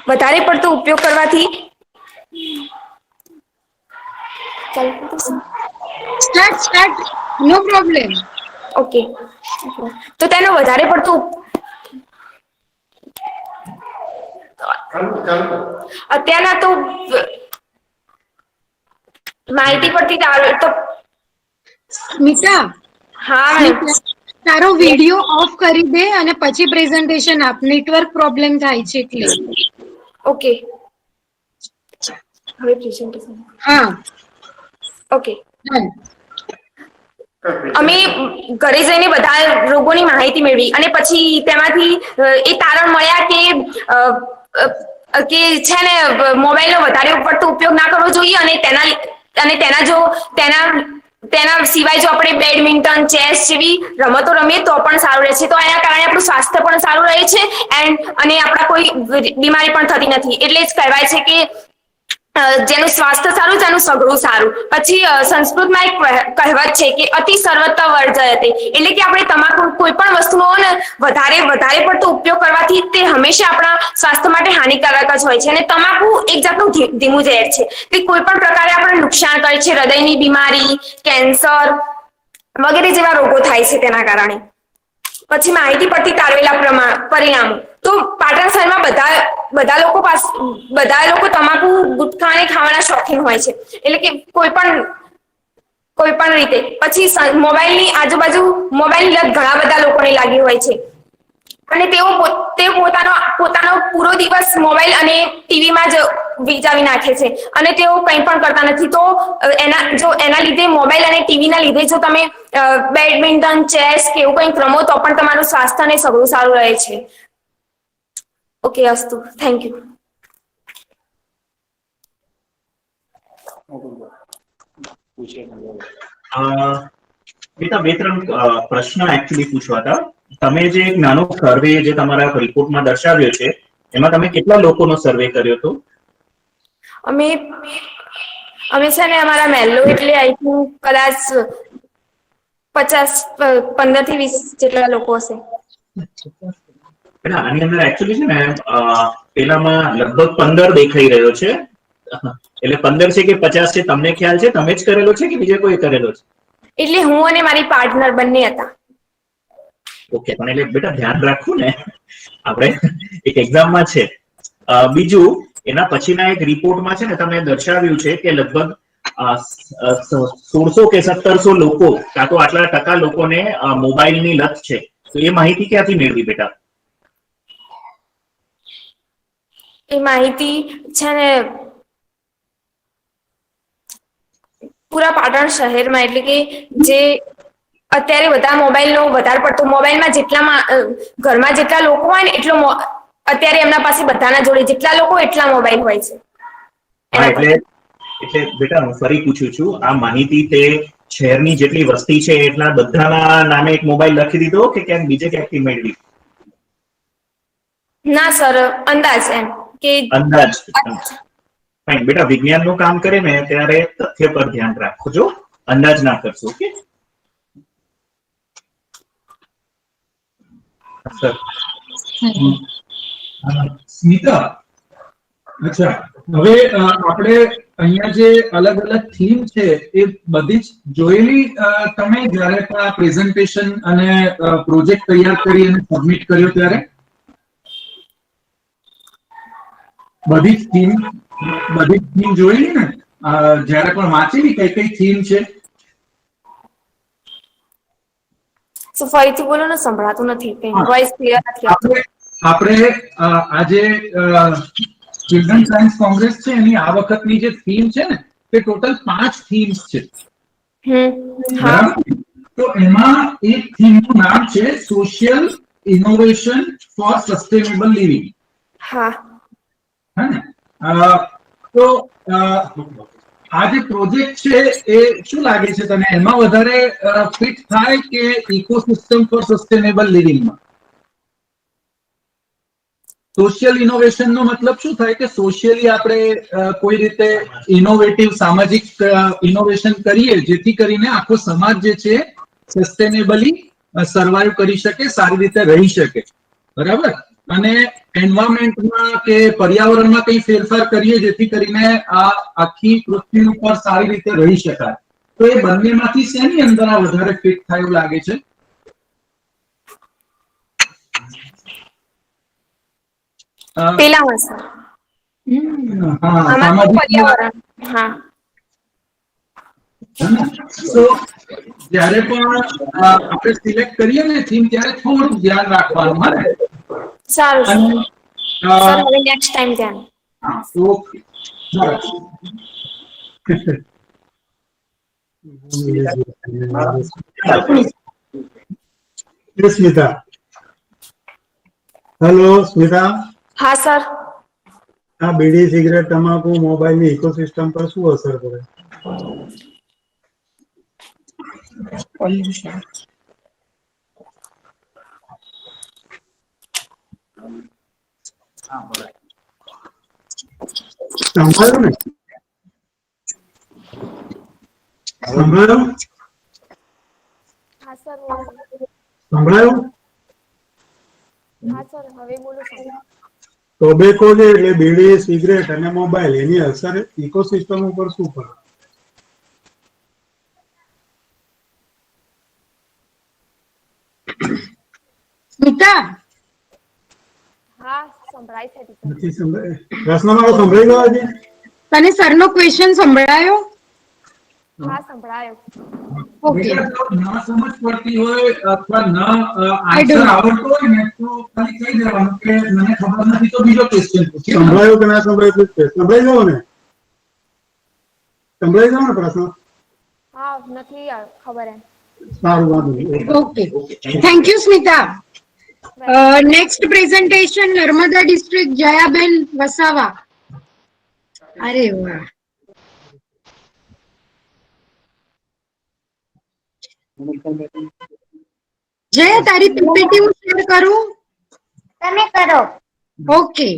વધારે પડતો ઉપયોગ કરવાથી સ્ટાર્ટ નો પ્રોબ્લેમ. ઓકે, તો તેનો વધારે પડતો અત્યારના તો માહિતી પડતી તો સ્મિતા, હા તારો વિડિયો ઓફ કરી દે અને પછી પ્રેઝન્ટેશન આપ. નેટવર્ક પ્રોબ્લેમ થાય છે એટલે. ઓકે, હવે પ્રેઝન્ટેશન. હા, ઓકે. અમે ઘરે જઈને બધા રોગોની માહિતી મેળવી, અને પછી તેમાંથી એ તારણ મળ્યા કે છે ને મોબાઈલનો વધારે પડતો ઉપયોગ ના કરવો જોઈએ, અને તેના સિવાય જો આપણે બેડમિન્ટન, ચેસ જેવી રમતો રમીએ તો પણ સારું રહે છે. તો એના કારણે આપણું સ્વાસ્થ્ય પણ સારું રહે છે, અને આપણા કોઈ બીમારી પણ થતી નથી. એટલે જ કહેવાય છે કે જેનું સ્વાસ્થ્ય સારું તેનું સઘળું સારું. પછી સંસ્કૃતમાં એક કહેવત છે કે અતિ સર્વત્ર વર્જયતે, એટલે કે આપણે તમાકુ કોઈ પણ વસ્તુનો વધારે પડતો ઉપયોગ કરવાથી તે હંમેશા આપણા સ્વાસ્થ્ય માટે હાનિકારક જ હોય છે. અને તમાકુ એક જાતનું ધીમું ઝેર છે, તે કોઈ પણ પ્રકારે આપણે નુકસાન કરે છે. હૃદયની બીમારી, કેન્સર વગેરે જેવા રોગો થાય છે તેના કારણે. પછી માહિતી પરથી તારવેલા પરિણામો. તો પાટણ શહેરમાં બધા લોકો તમાકુ, ગુટખા અને ખાવાના શોખીન હોય છે, એટલે કે કોઈ પણ રીતે. પછી મોબાઈલની આજુબાજુ મોબાઈલની લત ઘણા બધા લોકોને લાગી હોય છે, અને તે પોતાનો પૂરો દિવસ મોબાઈલ અને ટીવીમાં જ વિતાવી નાખે છે અને તેઓ કંઈ પણ કરતા નથી. તો એના લીધે મોબાઈલ અને ટીવીના લીધે જો તમે બેડમિન્ટન, ચેસ કે એવું કંઈક રમો તો પણ તમારું સ્વાસ્થ્ય અને સઘળું સારું રહે છે. ઓકે, અસ્તુ. Thank you. બેટા 2-3 પ્રશ્ન એકચ્યુઅલી પૂછવા હતા. તમે જે એક નાનો સર્વે જે તમારા રિપોર્ટમાં દર્શાવ્યો છે એમાં તમે કેટલા લોકોનો સર્વે કર્યો હતો? અમે છે ને અમારા મહેલ્લો એટલે આઈ થિંક કદાચ 15 થી 20 જેટલા લોકો હશે. આની અંદર એકચ્યુઅલી છે ને પેલામાં લગભગ 15 દેખાઈ રહ્યો છે. એટલે 15 છે કે 50 છે તમને ખ્યાલ છે? તમે જ કરેલો છે કે બીજે કોઈ કરેલો છે? એટલે હું અને મારી પાર્ટનર બંને હતા. ઓકે, પણ એટલે બેટા ધ્યાન રાખવું ને, આપણે એક એક્ઝામમાં છે. બીજું એના પછીના એક રિપોર્ટમાં છે ને તમે દર્શાવ્યું છે કે લગભગ 1600 કે 1700 લોકો કાં તો આટલા ટકા લોકોને મોબાઈલની લત છે. તો એ માહિતી ક્યાંથી મેળવી બેટા? એ માહિતી છે ને પૂરા પાટણ શહેરમાં, એટલે કે જે અત્યારે બધા મોબાઈલનો વધારે પડતો મોબાઈલમાં ઘરમાં જેટલા લોકો હોય ને એટલો અત્યારે એમના પાસે બધાના જોડે જેટલા લોકો એટલા મોબાઈલ હોય છે. એટલે બેટા હું ફરી પૂછું છું, આ માહિતી તે શહેરની જેટલી વસ્તી છે એટલા બધાના નામે એક મોબાઈલ લખી દીધો કે ક્યાંક બીજે ક્યાંકથી મેળવી? ના સર, અંદાજ એમ કે અંદાજ. ફાઇન બેટા, વિજ્ઞાનનું કામ કરે ને ત્યારે તથ્ય પર ધ્યાન રાખજો, અંદાજ ના કરશો. Okay sir. સ્મિતા, અચ્છા, હવે આપણે અહીંયા જે અલગ અલગ થીમ છે એ બધી જ જોયેલી તમે જ્યારે પણ આ પ્રેઝન્ટેશન અને પ્રોજેક્ટ તૈયાર કરી અને સબમિટ કર્યો ત્યારે? બધી જ થીમ જોયેલી ને જ્યારે પણ વાંચેલી કઈ થીમ છે? ફરીથી બોલો ને, સંભળાતું નથી, વોઇસ ક્લિયર નથી આવતું. આપણે આજે ચિલ્ડ્રન સાયન્સ કોંગ્રેસ છે એની આ વખતની જે થીમ છે ને તે ટોટલ 5 થીમ્સ છે. બરાબર? તો એમાં એક થીમનું નામ છે social innovation four sustainable living. હા. તો આ જે પ્રોજેક્ટ છે એ શું લાગે છે તને, એમાં વધારે ફિટ થાય કે ઇકોસિસ્ટમ ફોર સસ્ટેનેબલ લિવિંગમાં? સોશિયલ ઇનોવેશન નો મતલબ શું થાય કે સોશિયલી આપણે કોઈ રીતે ઇનોવેટિવ સામાજિક ઇનોવેશન કરીએ જેથી કરીને આખો સમાજ જે છે સસ્ટેનેબલી સર્વાઈવ કરી શકે, સારી રીતે રહી શકે. બરાબર? અને એન્વાયરમેન્ટમાં કે પર્યાવરણમાં કઈ ફેરફાર કરીએ જેથી કરીને આ આખી પૃથ્વી ઉપર સારી રીતે રહી શકાય. તો એ બંનેમાંથી શેની અંદર આ વધારે ફિટ થાય એવું લાગે છે? પેલામાં સર. તો જ્યારે પણ આપણે સિલેક્ટ કરીએ ને થીમ ત્યારે થોડું ધ્યાન રાખવાનું. હા, સારું સર, હવે નેક્સ્ટ ટાઈમ ધ્યાન. ઓકે, સ્મિતા. હેલો સ્મિતા. હા સર. આ બીડી, સિગરેટ, તમાકુ, મોબાઈલની ઇકોસિસ્ટમ પર શું અસર કરે? પોલ્યુશન. સંભળાયું ને? સંભળાયું? હા સર. સંભળાયું? હા સર, હવે બોલો. ટોબેકો છે એટલે બીડી, સિગરેટ અને મોબાઈલ, એની અસર ઇકોસિસ્ટમ ઉપર શું પડે? સ્મિતા. હા, સંભળાય છે. નથી સંભળાય. પ્રશ્ન મારો સંભળાઈ ગયો છે? તને સરનો ક્વેશ્ચન સંભળાયો? હા સંભળાયો. ઓકે બેટા જો ના સમજ પડતી હોય અથવા ના I આન્સર don't- આવડતો હોય ને તો ખાલી કહી દેવાનું કે મને ખબર નથી તો બીજો ક્વેશ્ચન પૂછો. સંભળાયું કે ના સંભળાયું એટલું જ છે. સંભળાઈ જાવ ને? સંભળાઈ જાવ ને પ્રશ્ન? હા નથી ખબર એમ. સારું, વાંધો નહીં. Okay. Thank you, Smita. Next presentation, Narmada District, Jayaben Wasawa. અરે વાહ. જયા તારી પીપીટી હું શેર કરું? તમે કરો. ઓકે.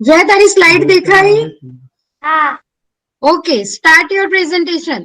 જયા તારી સ્લાઇડ દેખાઈ? હા. Okay, start your presentation.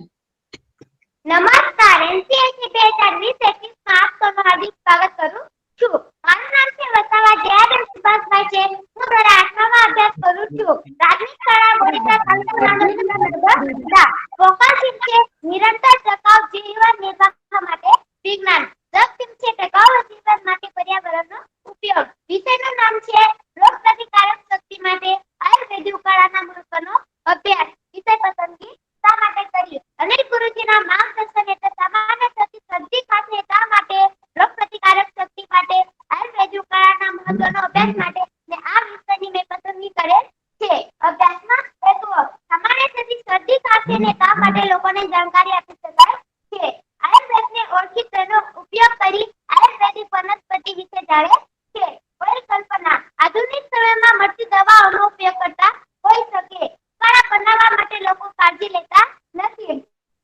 નમસ્કાર, એનસીએસી 2020-21 માં આપનું હાર્દિક સ્વાગત કરું છું. મારું નામ છે વસાવા જયાબેન સુભાષભાઈ છે. હું ધોરણ 8 માં અભ્યાસ કરું છું. પ્રાથમિક શાળા બોડીસા તાલુકાના નગર ફોકસ છે નિરંતર ટકાઉ જીવન નિર્વાહ માટે વિજ્ઞાન. લક્ષ્ય છે ટકાઉ જીવન માટે પર્યાવરણનો ઉપયોગ. વિષયનું નામ છે રોગ પ્રતિકારક શક્તિ માટે આયુર્વેદિક ઉકાળાના મહત્વનો અભ્યાસ. વિષય પસંદગી શા માટે કરી? અનિલ ગુરુજીના માર્ગદર્શન હેઠળ સામાન્ય થતી શરદી ખાંસી શા માટે રોગ પ્રતિકારક શક્તિ માટે આયુર્વેદિક ઉકાળાના મહત્વનો અભ્યાસ માટે ને આ વિષયની મેં પસંદગી કરેલ છે. અભ્યાસમાં હેતુઓ સામાન્ય થતી શરદી ખાંસી અને તાવ માટે લોકોને જાણકારી આપી શકાય છે. આયુર્વેદને ઓળખી તેનો ઉપયોગ કરી આયુર્વેદિક વનસ્પતિ વિશે જાણે છે. પરિકલ્પના આધુનિક સમયમાં મળતી દવાઓનો ઉપયોગ કરતા હોઈ શકે. ઉકાળા બનાવવા માટે લોકો કાળજી લેતા નથી.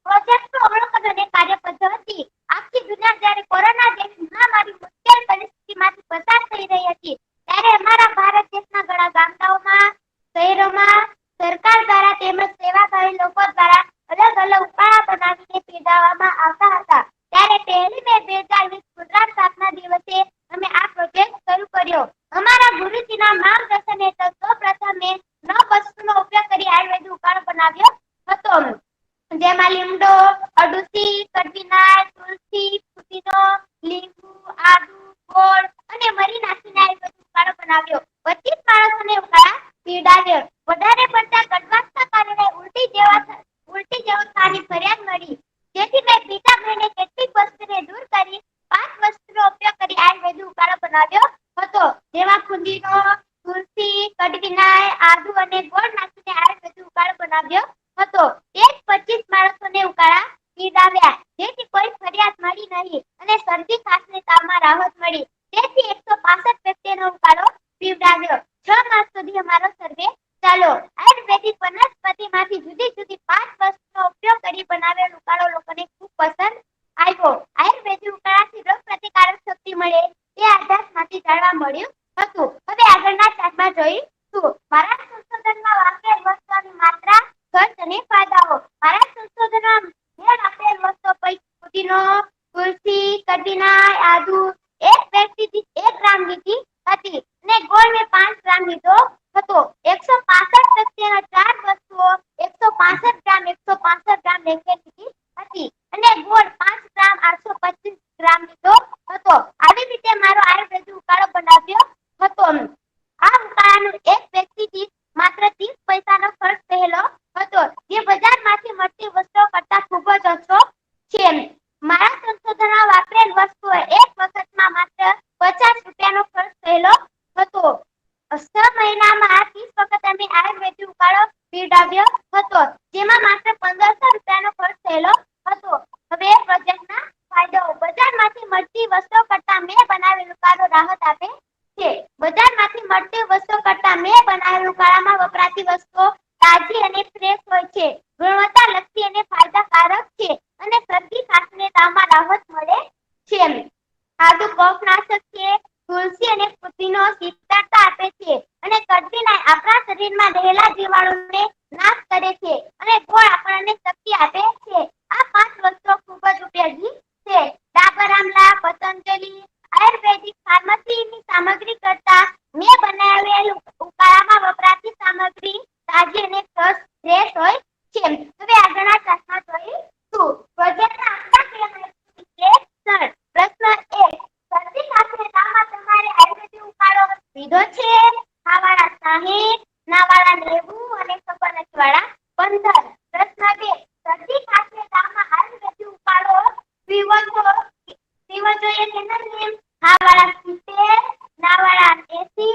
પ્રોજેક્ટનું અવલોકન અને કાર્ય પદ્ધતિ આખી દુનિયા જ્યારે કોરોના જેવી મહામારી મુશ્કેલ પરિસ્થિતિમાંથી પસાર થઈ રહી હતી ત્યારે અમારા ભારત દેશના ઘણા ગામડાઓમાં શહેરોમાં સરકાર દ્વારા તેમજ સેવાભાવી લોકો દ્વારા અલગ અલગ ઉકાળા બનાવીને પીવડાવવામાં આવતા હતા. ત્યારે 1 મે 2020 ગુજરાત સ્થાપના દિવસે અમે આ પ્રોજેક્ટ શરૂ કર્યો. અમારા ગુરુજીના માર્ગદર્શન હેઠળ સૌપ્રથમ મેં 9 વસ્તુનો ઉપયોગ કરી આયુર્વેદિક ઉકાળો બનાવ્યો હતો. જેમાં લીમડો, અડુસી, કડવીનાળ, તુલસી, પુદીનો, લીંબુ, આદુ, ગોળ અને મરી નાખીને આયુર્વેદિક ઉકાળો બનાવ્યો. 25 માણસોને ઉકાળા પીવડાવ્યો. વધારે પડતા કડવાશના કારણે ઉલટી જેવો થવાની ફરિયાદ મળી. જેથી મેં પીતા મહિને કેટલીક વસ્તુને દૂર કરી 5 વસ્તુનો ઉપયોગ કરી આયુર્વેદિક ઉકાળો બનાવ્યો હતો. જેમાં પુદીનો, તુલસી, કડવીનાળ, આદુ અને ગોળ નાખીને આયુર્વેદિક ઉકાળો બનાવ્યો હતો. 25 માણસોને ઉકાળા પીવડાવ્યા જેથી કોઈ ફરિયાદ મળી નહીં અને શરદી ખાંસી તાવમાં રાહત મળી. તેથી 165 વ્યક્તિનો ઉકાળો પીવડાવ્યો. 6 માસ સુધી અમારો સર્વે ચાલો. આયુર્વેદિક વનસ્પતિમાંથી જુદી જુદી 5 વસ્તુનો ઉપયોગ કરી બનાવેલ ઉકાળો લોકોને ખૂબ પસંદ આવ્યો. આયુર્વેદિક ઉકાળાથી રોગ પ્રતિકારક શક્તિ મળે તે આધારમાંથી જાણવા મળ્યું હતું. હવે આગળના ચાર્ટમાં જોઈશું. મારા સંશોધનમાં વાપરેલ વસ્તુઓની માત્રા, ખર્ચ અને ફાયદાઓ. મારા સંશોધનમાં મેં વાપરેલ વસ્તુઓ પૈકી પુદીનો, તુલસી, કડવીનાળ, આદુ એક વ્યક્તિ દીઠ 1 ગ્રામ લીધી હતી અને ગોળ મેં 5 ગ્રામ લીધો હતો. 165 વ્યક્તિના 4 વસ્તુઓ 165 ગ્રામ 165 ગ્રામ લેખે લીધી હતી અને ગોળ 5 ગ્રામ 825 ગ્રામ લીધો હતો. આવી રીતે મારો આયુર્વેદિક ઉકાળો બનાવ્યો હતો. આ ઉકાળાનું એક વ્યક્તિ દીઠ માત્ર 30 પૈસાનો ખર્ચ થયેલો હતો, જે બજારમાંથી મળતી વસ્તુઓ કરતા ખૂબ જ ઓછો છે. મારા સંશોધનમાં વાપરેલ વસ્તુઓ એક વખતમાં માત્ર 50 રૂપિયાનો ખર્ચ થયેલો હતો. 6 મહિનામાં 30 વખત અમે આયુર્વેદિક ઉકાળો પીવડાવ્યો હતો, જેમાં માત્ર 1500 રૂપિયાનો ખર્ચ થયેલો હતો. હવે પ્રોજેક્ટના ફાયદાઓ. બજારમાંથી મળતી વસ્તુઓ કરતા મેં બનાવેલ ઉકાળો રાહત આપે છે. બજારમાંથી મળતી વસ્તુઓ કરતા મેં બનાવેલ ઉકાળામાં વપરાતી વસ્તુઓ તાજી અને ફ્રેશ હોય છે, ગુણવત્તા લક્ષી અને ફાયદાકારક છે અને શરદી ખાંસીને તાવમાં રાહત મળે છે. આદુ કફનાશક છે. તુલસી અને પુદીનો શીતળતા આપે છે અને કડવીનાળ આપણા શરીરમાં રહેલા જીવાણુને નાશ કરે છે અને ગોળ આપણને શક્તિ આપે છે. આ 5 વસ્તુઓ ખૂબ જ ઉપયોગી છે. ડાબર આમલા, પતંજલિ આયુર્વેદિક ફાર્મસીની પીવો જોઈએ કે નહીં? હા વાળા 70, ના વાળા 80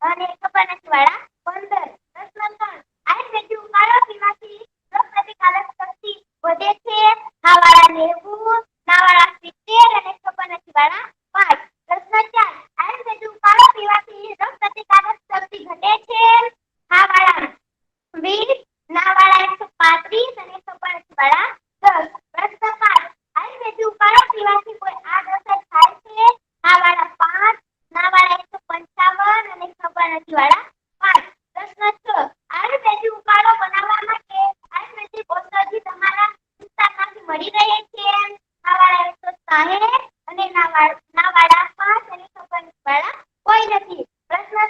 અને ખબર નથી વાળા 15. પ્રશ્ન 3. આયુર્વેદિક ઉકાળો પીવાથી રોગ પ્રતિકારક શક્તિ વધે છે. હા વાળા 90, ના વાળા 70 અને ખબર નથી વાળા 5. પ્રશ્ન 4. આયુર્વેદિક ઉકાળો પીવાથી રોગ પ્રતિકારક શક્તિ ઘટે છે. હા વાળા 20, ના વાળા 135 અને ખબર નથી વાળા 10. પ્રશ્ન 5. આયુર્વેદિક ઉકાળો પીવાથી કોઈ આડઅસર થાય છે. હા વાળા 5, ના વાળા 155 અને ખબર નથી વાળા 5. પ્રશ્ન 6. આયુર્વેદિક ઉકાળો બનાવવા માટે આયુર્વેદિક ઔષધિ તમારા વિસ્તારમાંથી મળી રહે છે. હા વાળા 160 અને ના વાળા 5 અને ખબર નથી વાળા કોઈ નથી. પ્રશ્ન 7.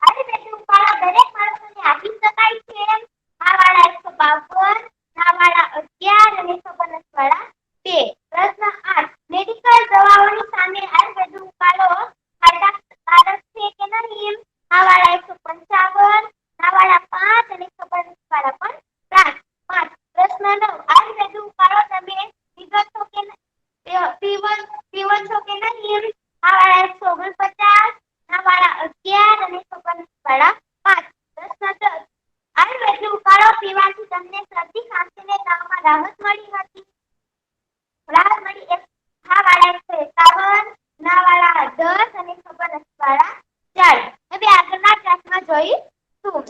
આયુર્વેદિક ઉકાળો દરેક માણસોને આપી શકાય છે. હા વાળા 152, ના વાળા 11 અને ખબર નથી વાળા 2. પ્રશ્ન 8. મેડિકલ દવાઓની સામે આયુર્વેદિક ઉકાળો ફાયદાકારક છે કે નહીં? હા વાળા 155, ના વાળા 5 અને ખબર નથી વાળા પણ 5. પ્રશ્ન 9. આયુર્વેદિક ઉકાળો તમે પીવો છો કે નહીં? હા વાળા 149, ના વાળા 11 અને ખબર નથી વાળા 5. પ્રશ્ન 10. આયુર્વેદિક ઉકાળો પીવાથી તમને શરદી ખાંસીને તાવમાં રાહત મળી હતી? રાહત મળી? હા વાળા 151, ના વાળા 10 અને ખબર નથી વાળા 4. હવે આગળના ક્લાસમાં જોઈશું.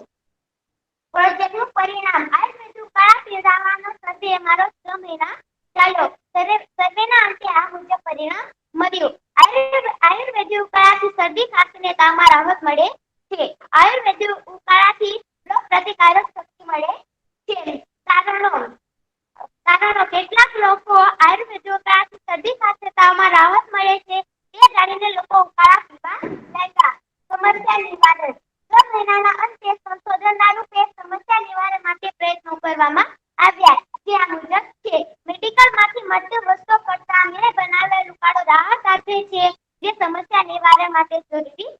પ્રોજેક્ટનું પરિણામ. આયુર્વેદિક ઉકાળા પીવડાવવાનો સર્વે અમારો 6 મહિના ચાલ્યો. સર્વેના અંતે આ મુજબ પરિણામ મળ્યું. આયુર્વેદિક ઉકાળાથી શરદી ખાંસીને તાવમાં રાહત મળે છે. આયુર્વેદિક ઉકાળાથી રોગ પ્રતિકારક શક્તિ મળે છે. કારણો. કેટલાક લોકો આયુર્વેદિક ઉકાળાથી શરદી ખાંસી તાવમાં રાહત મળે છે તે જાણીને લોકો ઉકાળા પીવા લાગ્યા. સમસ્યા નિવારણ. 6 મહિનાના અંતે સંશોધનના રૂપે સમસ્યા નિવારણ માટે પ્રયત્નો કરવામાં આવ્યા જે આ મુજબ છે. મેડિકલમાંથી મળતી વસ્તુઓ કરતાં મેં બનાવેલ ઉકાળો રાહત આપે છે જે સમસ્યા નિવારણ માટે જરૂરી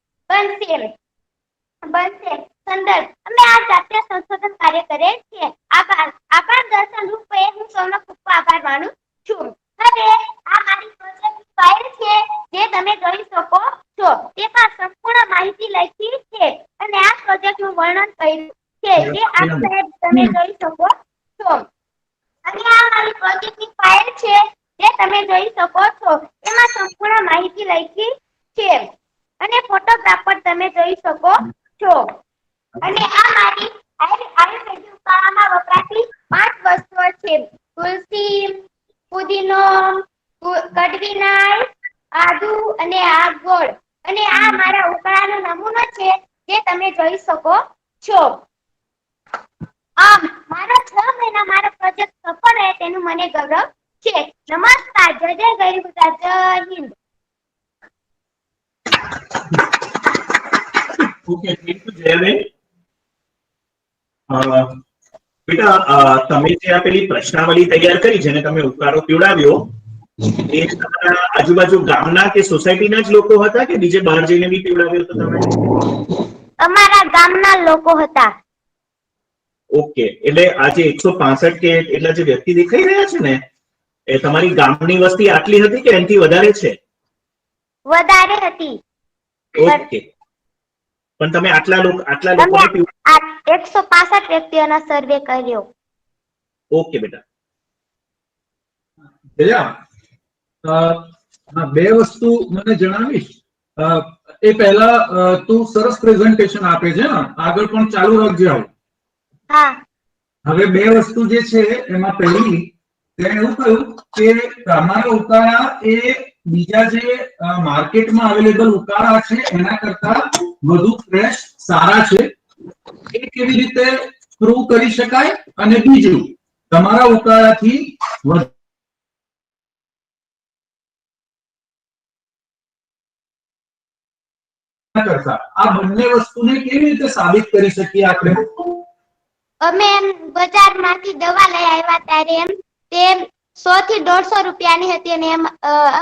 બનશે. સંદર્ભ. અમે આ જાતે સંશોધન કાર્ય કરે છે. આભાર દર્શન રૂપે હું સૌનો ખૂબ આભાર માનું છું. હવે આ મારી પ્રોજેક્ટ ફાઇલ છે જે તમે જોઈ શકો છો. તેમાં સંપૂર્ણ માહિતી લખી છે અને આ પ્રોજેક્ટનું વર્ણન કર્યું છે જે આ સ્લાઇડ તમે જોઈ શકો છો. અને આ મારી પ્રોજેક્ટની ફાઇલ છે જે તમે જોઈ શકો છો. એમાં સંપૂર્ણ માહિતી લખી છે અને ફોટોગ્રાફ પણ તમે જોઈ શકો છો. અને આ મારી આયુર્વેદિક ઉકાળામાં વપરાતી 5 વસ્તુઓ છે. તુલસી, પુદીનો, કડવીનાળ, આદુ અને આ ગોળ. અને આ મારા ઉકાળાનો નમૂનો છે જે તમે જોઈ શકો છો. મારો 6 મહિના મારો પ્રોજેક્ટ સફળ રહે તેનું મને ગૌરવ છે. નમસ્કાર. જય જય ગરી ગુજરાત. જય Hind. Okay, thank you Jayaben. બેટા તમે જે આ પેલી પ્રશ્નાવલી તૈયાર કરી જેને તમે ઉકાળો પીવડાવ્યો એ તમારા આજુબાજુ ગામના કે સોસાયટીના જ લોકો હતા કે બીજે બહાર જઈને બી પીવડાવ્યો તો તમે? અમારા ગામના લોકો હતા. ઓકે, એટલે આજે 165 કે એટલા જે વ્યક્તિ દેખાઈ રહ્યા છે ને એ તમારી ગામની વસ્તી આટલી હતી કે એનાથી વધારે છે? વધારે હતી. ઓકે, પણ તમે આટલા લોકોને 165 વ્યક્તિઓનો સર્વે કર્યો. ઓકે બેટા. બે વસ્તુ મને જણાવીશ. એ પહેલા તું સરસ પ્રેઝન્ટેશન આપે છે ને, આગળ પણ ચાલુ રાખજે આવું. હા. હવે બે વસ્તુ જે છે એમાં પહેલી તેને એવું કહ્યું કે તમારા ઉકાળા એ બીજા જે માર્કેટમાં અવેલેબલ ઉકાળા છે એના કરતા વધુ ફ્રેશ સારા છે. એ કેવી રીતે પ્રૂવ કરી શકાય? અને બીજું તમારા ઉકાળાથી આ બંને વસ્તુને કેવી રીતે સાબિત કરી શકીએ આપણે? અમે બજારમાંથી દવા લઈ આવ્યા ત્યારે તે 100 થી 150 રૂપિયાની હતી અને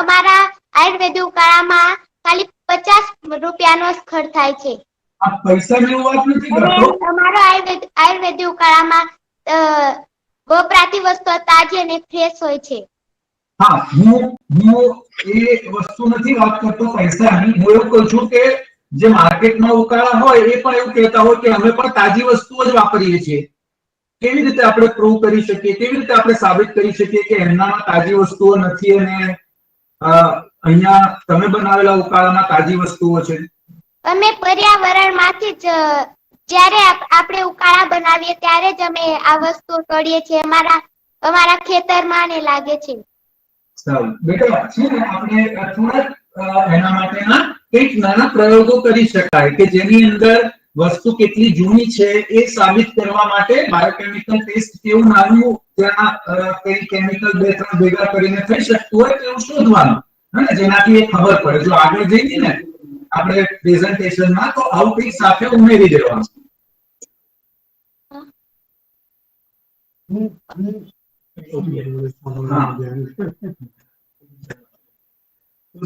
અમારા આયુર્વેદિક ઉકાળામાં ખાલી 50 રૂપિયાનો જ ખર્ચ થાય છે. આ પૈસાની વાત નથી કરતો. અમારો આયુર્વેદિક ઉકાળામાં વપરાતી વસ્તુઓ તાજી અને ફ્રેશ હોય છે. હા, હું એ વસ્તુ નથી વાત કરતો પૈસાની. હું એવું કહું છું કે જે માર્કેટમાં ઉકાળા હોય એ પણ એવું કહેતા હોય કે અમે પણ તાજી વસ્તુઓ જ વાપરીએ છીએ. કેવી રીતે આપણે પ્રૂવ કરી શકીએ, કેવી રીતે આપણે સાબિત કરી શકીએ કે એમનામાં તાજી વસ્તુઓ નથી અને અહીંયા તમે બનાવેલા ઉકાળામાં તાજી વસ્તુઓ છે? અમે પર્યાવરણમાંથી જ જ્યારે આપણે ઉકાળા બનાવીએ ત્યારે જ અમે આ વસ્તુ તળીએ છીએ. અમારા ખેતરમાં ને લાગે છે. સારું બેટા, છે ને આપણે થોડા એના માટેના કંઈક નાના પ્રયોગો કરી શકાય કે જેની અંદર વસ્તુ કેટલી જૂની છે એ સાબિત કરવા માટે બાયોકેમિકલ ટેસ્ટ કેવું નાનું ત્યાં કઈ કેમિકલ 2-3 ભેગા કરીને થઈ શકતું હોય તેવું શોધવાનું, હે, જેનાથી એ ખબર પડે. જો આગળ જઈએ ને આપણે પ્રેઝન્ટેશનમાં તો આવું કંઈક સાથે ઉમેરી દેવાનું.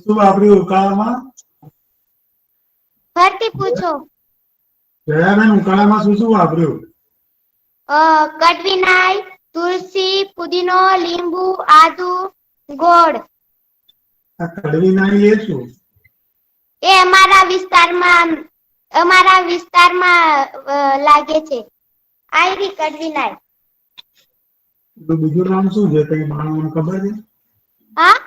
શું વાપર્યું ઉકાળામાં? ફરતી પૂછો. જયાબેન, ઉકાળામાં શું વાપર્યું? કડવીનાઈ, તુલસી, પુદીનો, લીંબુ, આદુ, ગોળ. આ કડવીનાઈ એ શું? એ અમારા વિસ્તારમાં લાગે છે. આયરી કડવીનાઈ. બીજું નામ શું છે? કઈ માણસને ખબર છે? હા,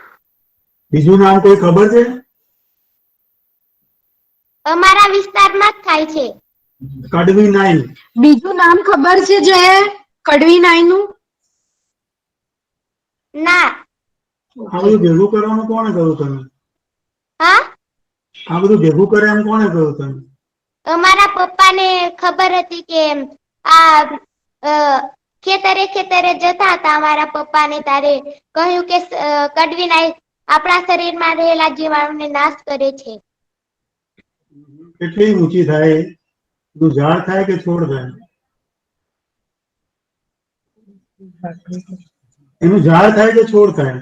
બીજું નામ કોઈ ખબર છે? અમારા વિસ્તારમાં જ થાય છે. કડવીનાઈ. બીજું નામ ખબર છે જે કડવીનાઈ નું? ના. આ બધું ભેગું કરવાનું કોણે કહ્યું તમે? હા, આ બધું ભેગું કરે એમ કોણે કહ્યું તમે? અમારા પપ્પાને ખબર હતી કે આ ખેતરે જતા હતા અમારા પપ્પાને, તારે કહ્યું કે કડવીનાઈ આપણા શરીરમાં રહેલા જીવાણુને નાશ કરે છે. કેટલી ઊંચી થાય? બધું ઝાડ થાય કે છોડ થાય? એનું ઝાડ થાય કે છોડ થાય?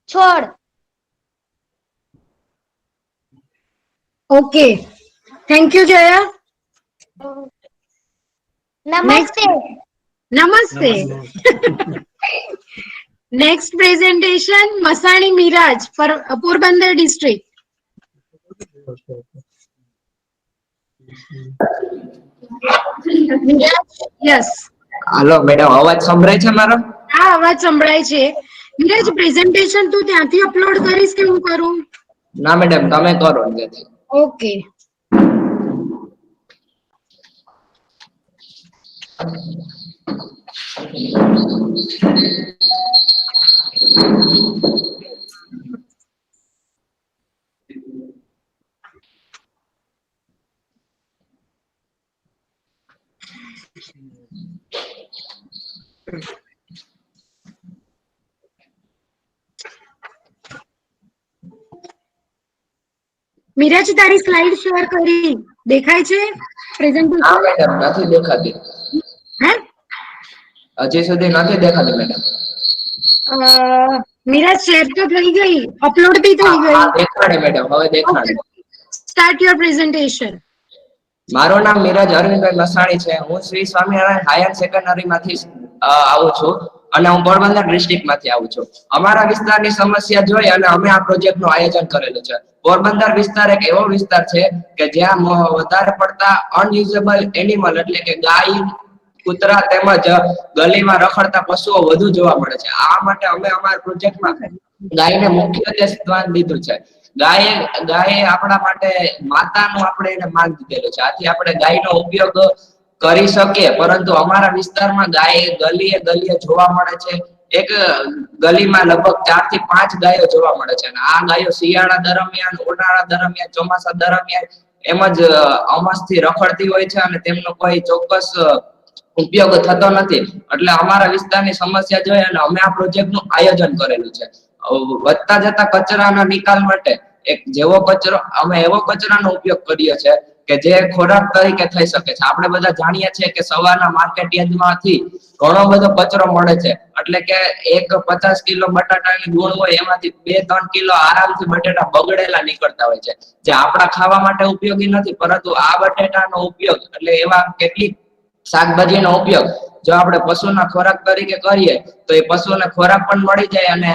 છોડ. Okay, thank you Jaya. નમસ્તે. નમસ્તે. Next presentation Masani Miraj, Porbandar district. Yes. Hello madam, અવાજ સંભળાય છે મારો? હા, અવાજ સંભળાય છે. મિરાજ, પ્રેઝન્ટેશન તું ત્યાંથી અપલોડ કરીશ કે હું કરું? ના મેડમ, તમે કરો. ઓકે. મિરાજ, તારી સ્લાઇડ શેર કરી, દેખાય છે પ્રેઝન્ટેશન? હા મેડમ, નથી દેખાતી. હે? હજી સુધી નથી દેખાતી મેડમ. મિરાજ, શેર તો થઈ ગઈ, અપલોડ બી થઈ ગઈ. હા, દેખાડે મેડમ, હવે દેખાડે. Start your presentation. મારું નામ મિરાજ અરવિંદભાઈ મસાણી છે. હું શ્રી સ્વામિનારાયણ હાયર સેકન્ડરી માંથી આવું છું અને હું પોરબંદર ડિસ્ટ્રિક્ટ માંથી આવું છું. અમારા વિસ્તારની સમસ્યા જોઈ અને અમે આ પ્રોજેક્ટ નું આયોજન કરેલું છે. પોરબંદર વિસ્તાર એક એવો વિસ્તાર છે કે જ્યાં વધારે પડતા અનયુઝેબલ એનિમલ એટલે કે ગાય, કૂતરા તેમજ ગલીમાં રખડતા પશુઓ વધુ જોવા મળે છે. આ માટે અમે અમારા પ્રોજેક્ટમાં ગાયને મુખ્ય સ્થાન દીધું છે. ગાય આપણા માટે માતાનું આપણે એને માન દીધેલું છે. આથી આપણે ગાયનો ઉપયોગ કરી શકીએ, પરંતુ અમારા વિસ્તારમાં ગાય ગલીએ જોવા મળે છે. એક ગલીમાં લગભગ 4 થી 5 ગાયો જોવા મળે છે. અને આ ગાયો શિયાળા દરમિયાન, ઉનાળા દરમિયાન, ચોમાસા દરમિયાન એમજ અમસ્થી રખડતી હોય છે અને તેમનો કોઈ ચોક્કસ ઉપયોગ થતો નથી. એટલે અમારા વિસ્તારની સમસ્યા જોઈ અને અમે આ પ્રોજેક્ટ નું આયોજન કરેલું છે. વધતા જતા કચરાના નિકાલ માટે એવો કચરાનો ઉપયોગ કર્યો છે કે જે ખોરાક તરીકે થઈ શકે છે. આપણે બધા જાણીએ છીએ કે સવારના માર્કેટ યાર્ડમાંથી ઘણો બધો કચરો મળે છે. એટલે કે એક 50 કિલો બટાટાની ગુણ હોય એમાંથી 2-3 કિલો આરામથી બટાટા બગડેલા નીકળતા હોય છે, જે આપણા ખાવા માટે ઉપયોગી નથી. પરંતુ આ બટાટાનો ઉપયોગ એટલે એવા કેટલીક શાકભાજીનો ઉપયોગ જો આપણે પશુના ખોરાક તરીકે કરીએ તો એ પશુને ખોરાક પણ મળી જાય અને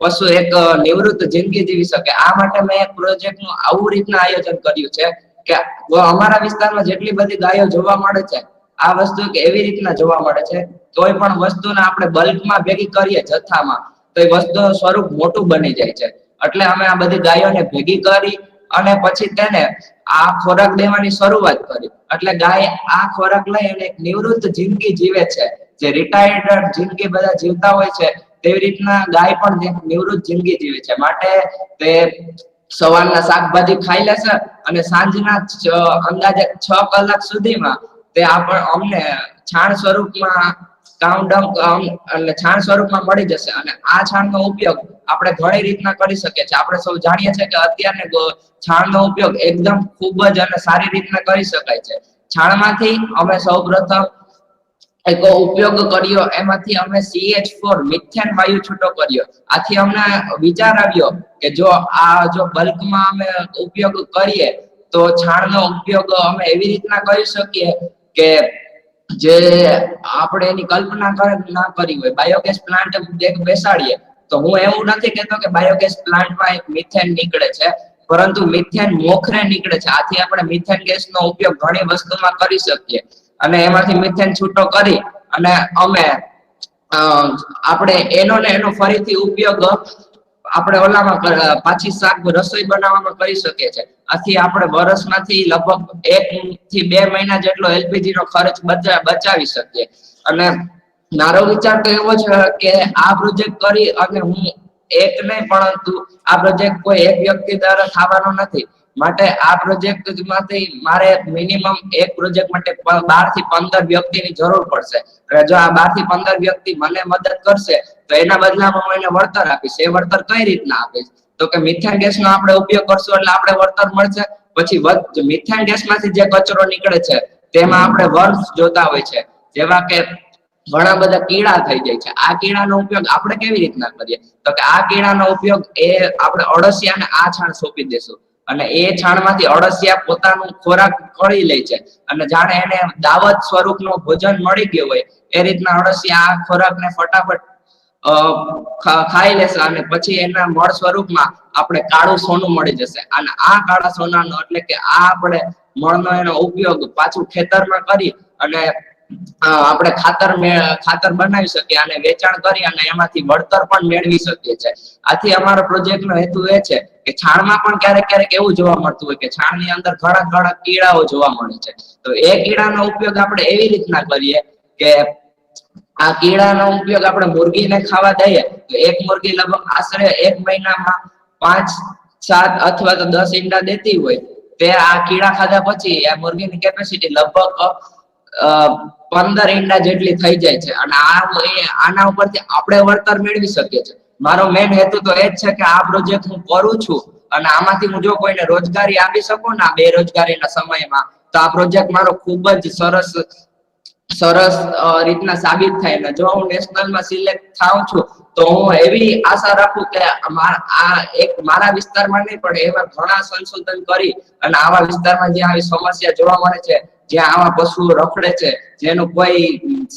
પશુ એક નિવૃત્ત જિંદગી જીવી શકે. આ માટે મેં એક પ્રોજેક્ટનું આવું રીતના આયોજન કર્યું છે કે અમારા વિસ્તારમાં જેટલી બધી ગાયો જોવા મળે છે આ વસ્તુ એવી રીતના જોવા મળે છે, કોઈ પણ વસ્તુને આપણે બલ્કમાં ભેગી કરીએ જથ્થામાં તો એ વસ્તુનું સ્વરૂપ મોટું બની જાય છે. એટલે અમે આ બધી ગાયોને ભેગી કરી અને પછી તેને આ ખોરાક દેવાની શરૂઆત કરી. એટલે ગાય આ ખોરાક લઈ અને એક નિવૃત્ત જિંદગી જીવે છે. જે રિટાયર્ડ જિંદગી બધા જીવતા હોય છે તેવી રીતના ગાય પણ નિવૃત્ત જિંદગી જીવે છે. માટે તે સવારના શાકભાજી ખાઈ લેશે અને સાંજના અંદાજે 6 કલાક સુધીમાં તે અમને છાણ સ્વરૂપમાં એટલે છાણ સ્વરૂપમાં મળી જશે. અને આ છાણનો ઉપયોગ આપણે ઘણી રીતના કરી શકીએ છીએ. આપણે સૌ જાણીએ છીએ કે અત્યારને છાણનો ઉપયોગ એકદમ ખૂબ જ અને સારી રીતના કરી શકાય છે. છાણમાંથી અમે સૌપ્રથમ એક ઉપયોગ કર્યો, એમાંથી અમે CH4 મિથેન વાયુ છૂટો કર્યો. આથી અમને વિચાર આવ્યો કે જો બલ્કમાં અમે ઉપયોગ કરીએ તો છાણનો ઉપયોગ અમે એવી રીતના કરી શકીએ કે જે આપણે એની કલ્પના ના કરી હોય. બાયોગેસ પ્લાન્ટ બેસાડીએ તો હું એવું નથી કહેતો કે બાયોગેસ પ્લાન્ટમાં એક મિથેન નીકળે છે, પરંતુ મિથેન મોખરે નીકળે છે. આથી આપણે મિથેન ગેસનો ઉપયોગ ઘણી વસ્તુમાં કરી શકીએ અને એમાંથી મિથેન છૂટો કરી અને અમે આપણે એનો ફરીથી ઉપયોગ આપણે ઓલામાં પાછી શાક રસોઈ બનાવવામાં કરી શકીએ છીએ. આથી આપણે વર્ષમાંથી લગભગ 1 થી 2 મહિના જેટલો LPG નો ખર્ચ બચાવી શકીએ. અને મારો વિચાર તો એવો છે કે આ પ્રોજેક્ટ કરી અને હું એક નહીં પરંતુ આ પ્રોજેક્ટ કોઈ એક વ્યક્તિ દ્વારા થવાનો નથી. માટે આ પ્રોજેક્ટ માંથી મારે મિનિમમ એક પ્રોજેક્ટ માટે 12 થી 15 વ્યક્તિની જરૂર પડશે. અને જો આ 12 થી 15 વ્યક્તિ મને મદદ કરશે તો એના બદલામાં હું એને વળતર આપીશ. એ વળતર કઈ રીતના આપીશ તો કે મિથેન ગેસનો આપણે ઉપયોગ કરશું એટલે આપણે વળતર મળશે. પછી મિથેન ગેસમાંથી જે કચરો નીકળે છે તેમાં આપણે વર્મ્સ જોતા હોય છે, જેવા કે ઘણા બધા કીડા થઈ જાય છે. આ કીડાનો ઉપયોગ આપણે કેવી રીતના કરીએ તો કે આ કીડાનો ઉપયોગ આપણે અળસિયાને આ છાણ સોંપી દેશું અને એ છાણમાંથી અળસિયા પોતાનું ખોરાક કરી લે છે અને જાણે એને દાવત સ્વરૂપનું ભોજન મળી ગયું હોય એ રીતના અળસિયા આ ખોરાકને ફટાફટ ખાઈ લેશે અને પછી એના મળ સ્વરૂપમાં આપણે કાળું સોનું મળી જશે. અને આ કાળા સોનાનો એટલે કે આ આપણે મળનો એનો ઉપયોગ પાછું ખેતરમાં કરી અને આપણે ખાતર બનાવી શકીએ અને વેચાણ કરી અને એમાંથી વળતર પણ મેળવી શકીએ છીએ. આથી અમારો પ્રોજેક્ટનો હેતુ એ છે કે છાણમાં પણ ક્યારેક એવું જોવા મળતું હોય કે છાણની અંદર ઘણા કીડાઓ જોવા મળે છે. તો એ કીડાનો ઉપયોગ આપણે એવી રીતના કરીએ કે આ કીડાનો ઉપયોગ આપણે મુર્ગીને ખાવા દઈએ તો એક મુર્ગી લગભગ આશરે 1 મહિનામાં 5, 7 અથવા તો 10 ઈંડા દેતી હોય. તે આ કીડા ખાધા પછી આ મુર્ગીની કેપેસિટી લગભગ 15 ઈંડા જેટલી થઈ જાય છે અને આના ઉપરથી આપણે વળતર મેળવી શકીએ છીએ. મારો મેઇન હેતુ તો એ જ છે કે આ પ્રોજેક્ટ હું કરું છું અને આમાંથી હું જો કોઈને રોજગારી આપી શકું ને બેરોજગારીના સમયમાં તો આ પ્રોજેક્ટ મારો ખૂબ જ સરસ રીતના સાબિત થાય. અને જો હું નેશનલમાં સિલેક્ટ થાઉં છું તો હું એવી આશા રાખું કે મારા વિસ્તારમાં નહીં પણ એવા ઘણા સંશોધન કરી અને આવા વિસ્તારમાં જ્યાં આવી સમસ્યા જોવા મળે છે, જ્યાં આવા પશુઓ રખડે છે, જેનું કોઈ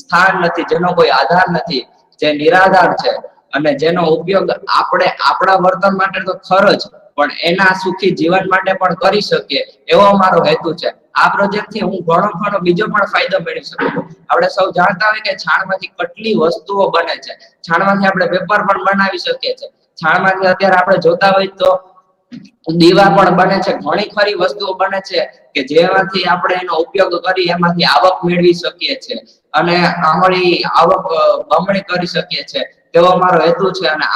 સ્થાન નથી, જેનો કોઈ આધાર નથી, જે નિરાધાર છે અને જેનો ઉપયોગ આપણે આપણા વર્તન માટે તો ખરો જ પણ એના સુખી જીવન માટે પણ કરી શકીએ એવો મારો હેતુ છે. આ પ્રોજેક્ટથી હું ઘણો બીજો પણ ફાયદો મેળવી શકું. આપણે સૌ જાણતા હોય કે છાણમાંથી કેટલી વસ્તુઓ બને છે. છાણમાંથી આપણે પેપર પણ બનાવી શકીએ છીએ. છાણમાંથી અત્યારે આપણે જોતા હોય તો દીવા પણ બને છે, ઘણી ખરી વસ્તુઓ બને છે કે જેમાંથી આપણે એનો ઉપયોગ કરી એમાંથી આવક મેળવી શકીએ છીએ અને અમારી આવક બમણી કરી શકીએ છીએ તેવો મારો હેતુ છે. અને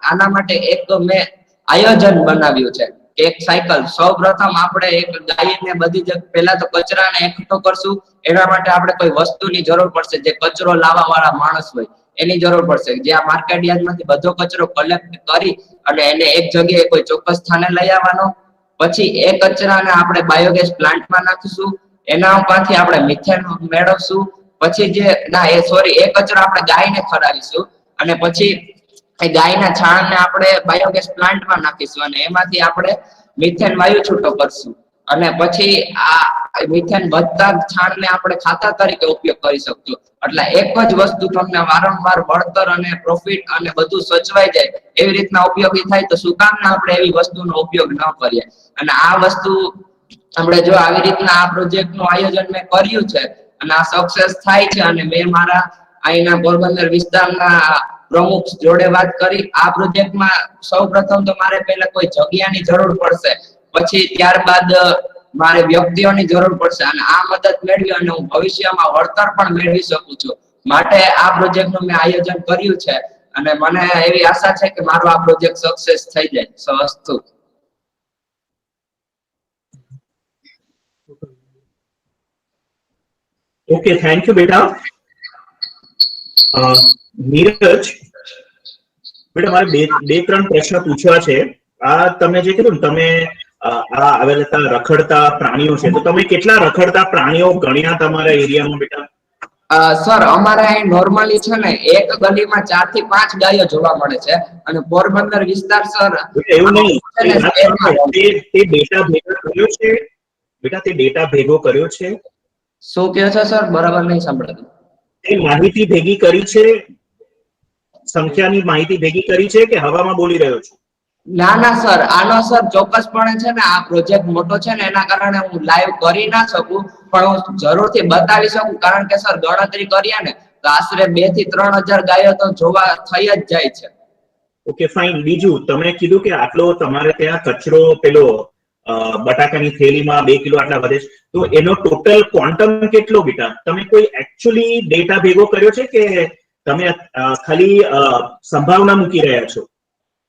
આના માટે એક મેં આયોજન બનાવ્યું છે. એક સાયકલ સૌપ્રથમ આપણે એક ગાયને બધી પહેલા તો કચરાને એકઠો કરશું. એના માટે આપણે કોઈ વસ્તુની જરૂર પડશે, જે કચરો લાવવા વાળા માણસ હોય એની જરૂર પડશે. જે આ માર્કેટ યાર્ડમાંથી બધો કચરો કલેક્ટ કરી અને એને એક જગ્યાએ કોઈ ચોક્કસ સ્થાને લઈ આવવાનો. પછી એ કચરાને આપણે બાયોગેસ પ્લાન્ટમાં નાખીશું. એના ઉપરથી આપણે મિથેન મેળવશું. પછી એ કચરો આપણે ગાયને ખવડાવીશું અને પછી એ ગાયના છાણને આપણે બાયોગેસ પ્લાન્ટમાં નાખીશું અને એમાંથી આપણે મિથેન વાયુ છૂટો કરશું અને પછી આ મિથેન વધતા છાણને આપણે ખાતર તરીકે ઉપયોગ કરી શકશું. એટલે એક જ વસ્તુ તમને વારંવાર બળતર અને પ્રોફિટ અને બધું સચવાઈ જાય એવી રીતના ઉપયોગી થાય તો શું કામ ના આપણે એવી વસ્તુનો ઉપયોગ ન કરીએ. અને આ વસ્તુ આપણે જો આવી રીતના આ પ્રોજેક્ટ નું આયોજન મેં કર્યું છે અને આ સક્સેસ થાય છે અને મેં મારા અહીંના પોરબંદર વિસ્તારના પ્રમુખ જોડે વાત કરી. આ પ્રોજેક્ટમાં સૌપ્રથમ તો મારે પહેલા કોઈ જગ્યાની જરૂર પડશે, પછી ત્યારબાદ મારે વ્યક્તિઓની જરૂર પડશે અને આ મદદ મેળવી અને હું ભવિષ્યમાં વળતર પણ મેળવી શકું છું. માટે આ પ્રોજેક્ટનું મેં આયોજન કર્યું છે અને મને એવી આશા છે કે મારો આ પ્રોજેક્ટ સક્સેસ થઈ જાય. સસ્તું. ઓકે, થેન્ક યુ બેટા. નીરજ, બેટા મારે બે ત્રણ પ્રશ્ન પૂછવા છે. આ તમે જે કીધું ને તમે આ આવેલા રખડતા પ્રાણીઓ છે, તો તમે કેટલા રખડતા પ્રાણીઓ ગણ્યા તમારા એરિયામાં બેટા? સર અમારે અહીં નોર્મલી છે ને એક ગલીમાં 4 થી 5 ગાયો જોવા મળે છે અને પોરબંદર વિસ્તાર સર એવું નહીં, તે ડેટા ભેગો કર્યો છે બેટા? તે ડેટા ભેગો કર્યો છે? શું કહો છો સર? બરાબર નહીં સાંભળ્યું. એ માહિતી ભેગી કરી છે, સંખ્યાની માહિતી ભેગી કરી છે કે હવામાં બોલી રહ્યો છું? ના ના સર, આનો સર ચોક્કસપણે છે ને આ પ્રોજેક્ટ મોટો છે ને એના કારણે હું લાઈવ કરી ના શકું, પણ હું જરૂરથી બતાવી શકું કારણ કે સર ગણતરી કરીએ ને તો આશરે 2 થી 3000 ગાયો તો જોવા થઈ જ જાય છે. Okay fine. બીજું તમે કીધું કે આટલો તમારે ત્યાં કચરો પેલો બટાકાની થેલીમાં 2 કિલો આટલા વધે છે, તો એનો ટોટલ ક્વોન્ટમ કેટલો બેટા? તમે કોઈ એકચ્યુઅલી ડેટા ભેગો કર્યો છે કે તમે ખાલી સંભાવના મૂકી રહ્યા છો?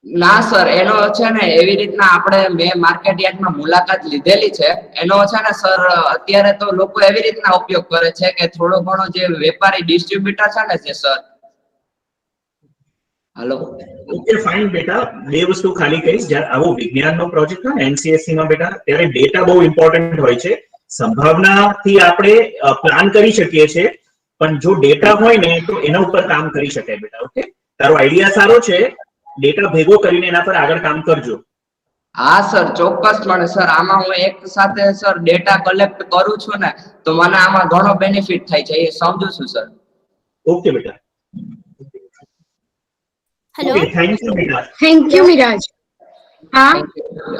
ના સર, એનો છે ને એવી રીતના આપણે મેં માર્કેટ યાર્ડમાં મુલાકાત લીધેલી છે. એનો છે ને સર અત્યારે તો લોકો એવી રીતના ઉપયોગ કરે છે કે થોડો ઘણો જે વેપારી ડિસ્ટ્રીબ્યુટર છે ને જે સર. હેલો. ઓકે ફાઇન બેટા, બે વસ્તુ ખાલી કહીશ. જ્યારે આવો વિજ્ઞાનનો પ્રોજેક્ટ હોય ને એનસીએસસી માં બેટા, ત્યારે ડેટા બહુ ઇમ્પોર્ટન્ટ હોય છે. સંભાવનાથી આપણે પ્લાન કરી શકીએ છીએ, પણ જો ડેટા હોય ને તો એના ઉપર કામ કરી શકાય બેટા. ઓકે, તારો આઈડિયા સારો છે, ડેટા ભેગો કરીને એના પર આગળ કામ કરજો. હા સર, ચોક્કસપણે સર. આમાં હું એક સાથે સર ડેટા કલેક્ટ કરું છું ને તો મને આમાં ઘણો બેનિફિટ થાય છે, એ સમજુ છું સર. ઓકે બેટા. Hello. Okay, thank you બેટા. Thank you, Miraj.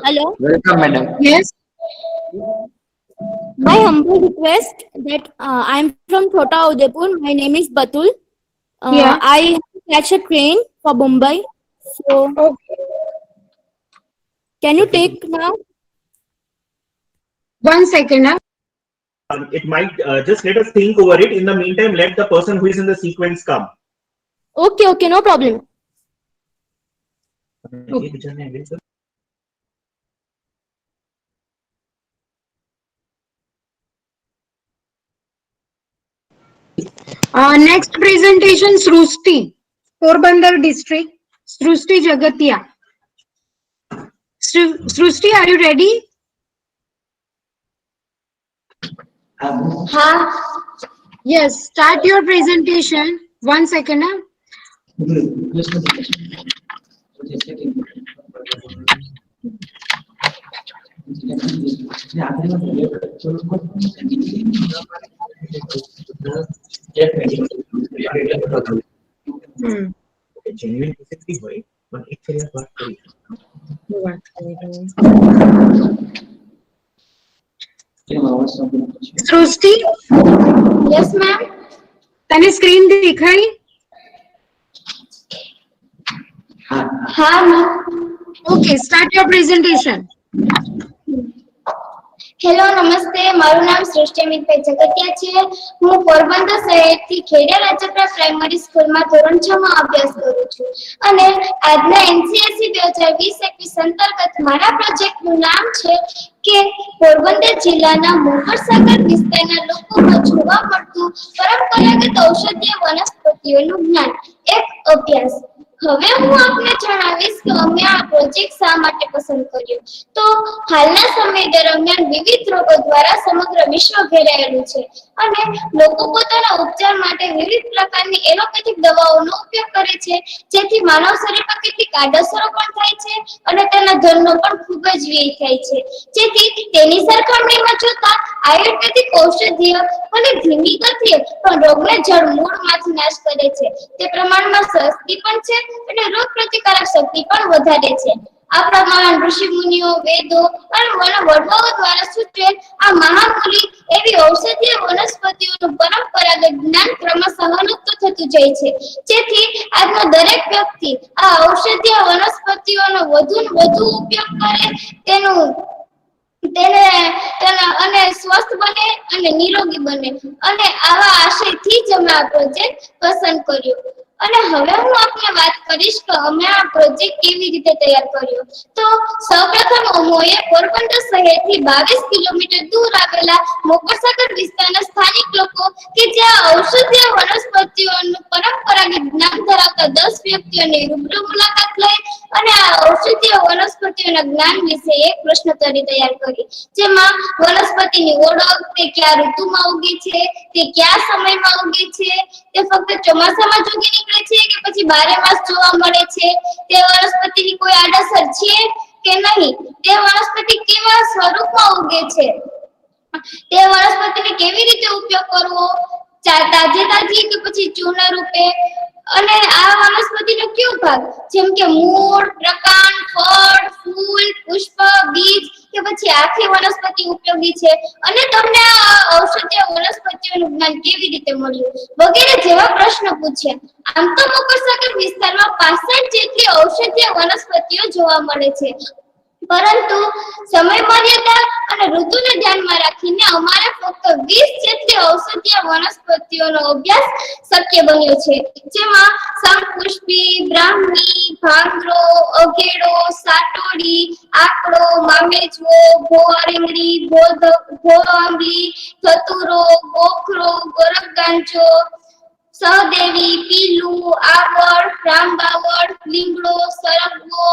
Hello. Welcome madam. Yes. My humble request that I'm from Chota Udaipur. My name is Batul. Yeah. I have to catch a train for Mumbai. So, can you take now? 1 second. It might just let us think over it. In the meantime, let the person who is in the sequence come. Okay, no problem. Next presentation, Srusti, Porbandar district, Srusti Jagatia. Srusti, are you ready? Yes, start your presentation. 1 second. Genuine necessity હોય પણ એક ફરી વાત કરી. Srusti? Yes, ma'am. તને screen દેખાય? हाँ ma'am. Okay, start your presentation. Hello નમસ્તે, મારું નામ સૃષ્ટિ અમિતભાઈ જગતિયા છે. હું પોરબંદર શહેરથી ખેડા રાજપરા પ્રાઇમરી સ્કૂલમાં ધોરણ 6 માં અભ્યાસ કરું છું અને આજના એનસીએસસી 2020-21 અંતર્ગત મારા પ્રોજેક્ટનું નામ છે કે પોરબંદર જિલ્લાના મોગરસાગર વિસ્તારના લોકોમાં જોવા મળતું પરંપરાગત ઔષધીય વનસ્પતિઓનું જ્ઞાન, એક અભ્યાસ. હવે હું આપને જણાવીશ કે અમે આ પ્રોજેક્ટ શા માટે પસંદ કર્યો. તો હાલના સમય દરમિયાન વિવિધ રોગો દ્વારા સમગ્ર વિશ્વ ઘેરાયેલું છે અને લોકો પોતાના ઉપચાર માટે વિવિધ પ્રકારની એલોપેથિક દવાઓનો ઉપયોગ કરે છે, જેથી માનવ શરીર પર કેટલીક આડઅસરો પણ થાય છે અને તેના ધનનો પણ ખૂબ જ વ્યય થાય છે. જેથી તેની સરખામણીમાં જોતા આયુર્વેદિક ઔષધિય અને ધીમી ગતિએ પણ રોગને જડ મૂળમાંથી નાશ કરે છે. તે પ્રમાણમાં સસ્તી પણ છે અને રોગ પ્રતિકારક શક્તિ પણ વધારે છે. આ પ્રમાણ ઋષિ મુનિઓ, વેદો અને વડવાઓ દ્વારા સૂચવેલ આ મહામૂલી એવી ઔષધીય વનસ્પતિઓનું પરંપરાગત જ્ઞાન ક્રમશઃ લુપ્ત થતું જાય છે, જેથી આજનો દરેક વ્યક્તિ આ ઔષધીય વનસ્પતિઓનો વધુ ને વધુ ઉપયોગ કરે અને સ્વસ્થ બને અને નિરોગી બને અને આવા આશયથી જ અમે આ પ્રોજેક્ટ પસંદ કર્યો. અને હવે હું આપને વાત કરીશ કે અમે આ પ્રોજેક્ટ કેવી રીતે તૈયાર કર્યો. તો સૌપ્રથમ અમોએ પોરબંદર શહેરથી 22 કિલોમીટર દૂર આવેલા મોકરસાગર વિસ્તારના સ્થાનિક લોકો કે જ્યાં ઔષધીય વનસ્પતિઓનું પરંપરાગત જ્ઞાન ધરાવતા 10 વ્યક્તિઓની રૂબરૂ મુલાકાત લઈ અને આ ઔષધીય વનસ્પતિઓના જ્ઞાન વિશે એક પ્રશ્નોત્તરી તૈયાર કરી, જેમાં વનસ્પતિની ઓળખ, તે કયા ઋતુમાં ઉગે છે, તે કયા સમયમાં ઉગે છે, તે ફક્ત ચોમાસામાં જ ઉગી નીકળે છે કે પછી 12 માસ જોવા મળે છે, તે વનસ્પતિની કોઈ આડઅસર છે કે નહીં, તે વનસ્પતિ કેવા સ્વરૂપમાં ઉગે છે, તે વનસ્પતિને કેવી રીતે ઉપયોગ કરવો, તાજી કે પછી ચૂર્ણ રૂપે, અને આ વનસ્પતિનો કયો ભાગ જેમ કે મૂળ, પ્રકાંડ, ફળ, ફૂલ, પુષ્પ, બીજ કે પછી આખી વનસ્પતિ ઉપયોગી છે અને તમને આ ઔષધીય વનસ્પતિઓનું જ્ઞાન કેવી રીતે મળ્યું વગેરે જેવા પ્રશ્નો પૂછ્યા. આમ તો મોકરસાગર વિસ્તારમાં 65 જેટલી ઔષધીય વનસ્પતિઓ જોવા મળે છે, પરંતુ સમય મર્યાદા અને ઋતુને ધ્યાનમાં રાખીને અમારે ફક્ત 20 જેટલી ઔષધીય વનસ્પતિઓનો અભ્યાસ શક્ય બન્યો છે, જેમાં શંખપુષ્પી, બ્રાહ્મી, ભાંગરો, અઘેડો, સાટોડી, આકડો, મામેજવો, ભોવારીંગડી, ભોઆંબલી, ધતુરો, ગોખરો, ગોરખગાંજો, સહદેવી, પીલું, આવડ, રામબાવળ, લીમડો, સરગવો,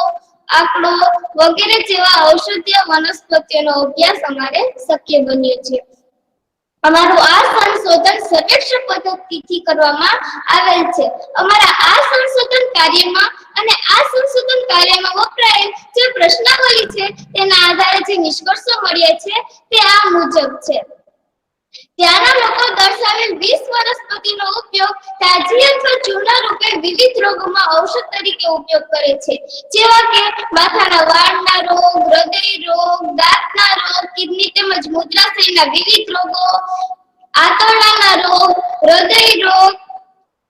આકડો વગેરે જેવા ઔષધીય વનસ્પતિઓનો અભ્યાસ અમારે શક્ય બન્યો છે. અમારું આ સંશોધન સર્વેક્ષણ પદ્ધતિથી કરવામાં આવેલ છે. અમારા આ સંશોધન કાર્યમાં વપરાયેલ જે પ્રશ્નાવલી છે તેના આધારે જે નિષ્કર્ષો મળ્યા છે તે આ મુજબ છે. ત્યાંના લોકો દર્શાવેલ 20 વનસ્પતિનો ઉપયોગ તાજી અથવા ચૂર્ણ રૂપે વિવિધ રોગોમાં ઔષધ તરીકે ઉપયોગ કરે છે, જેવા કે માથાના વાળના રોગ, હૃદય રોગ, દાંતના રોગ, કિડની તેમજ મૂત્રાશયના વિવિધ રોગો, આંતરડાના રોગ, હૃદય રોગ,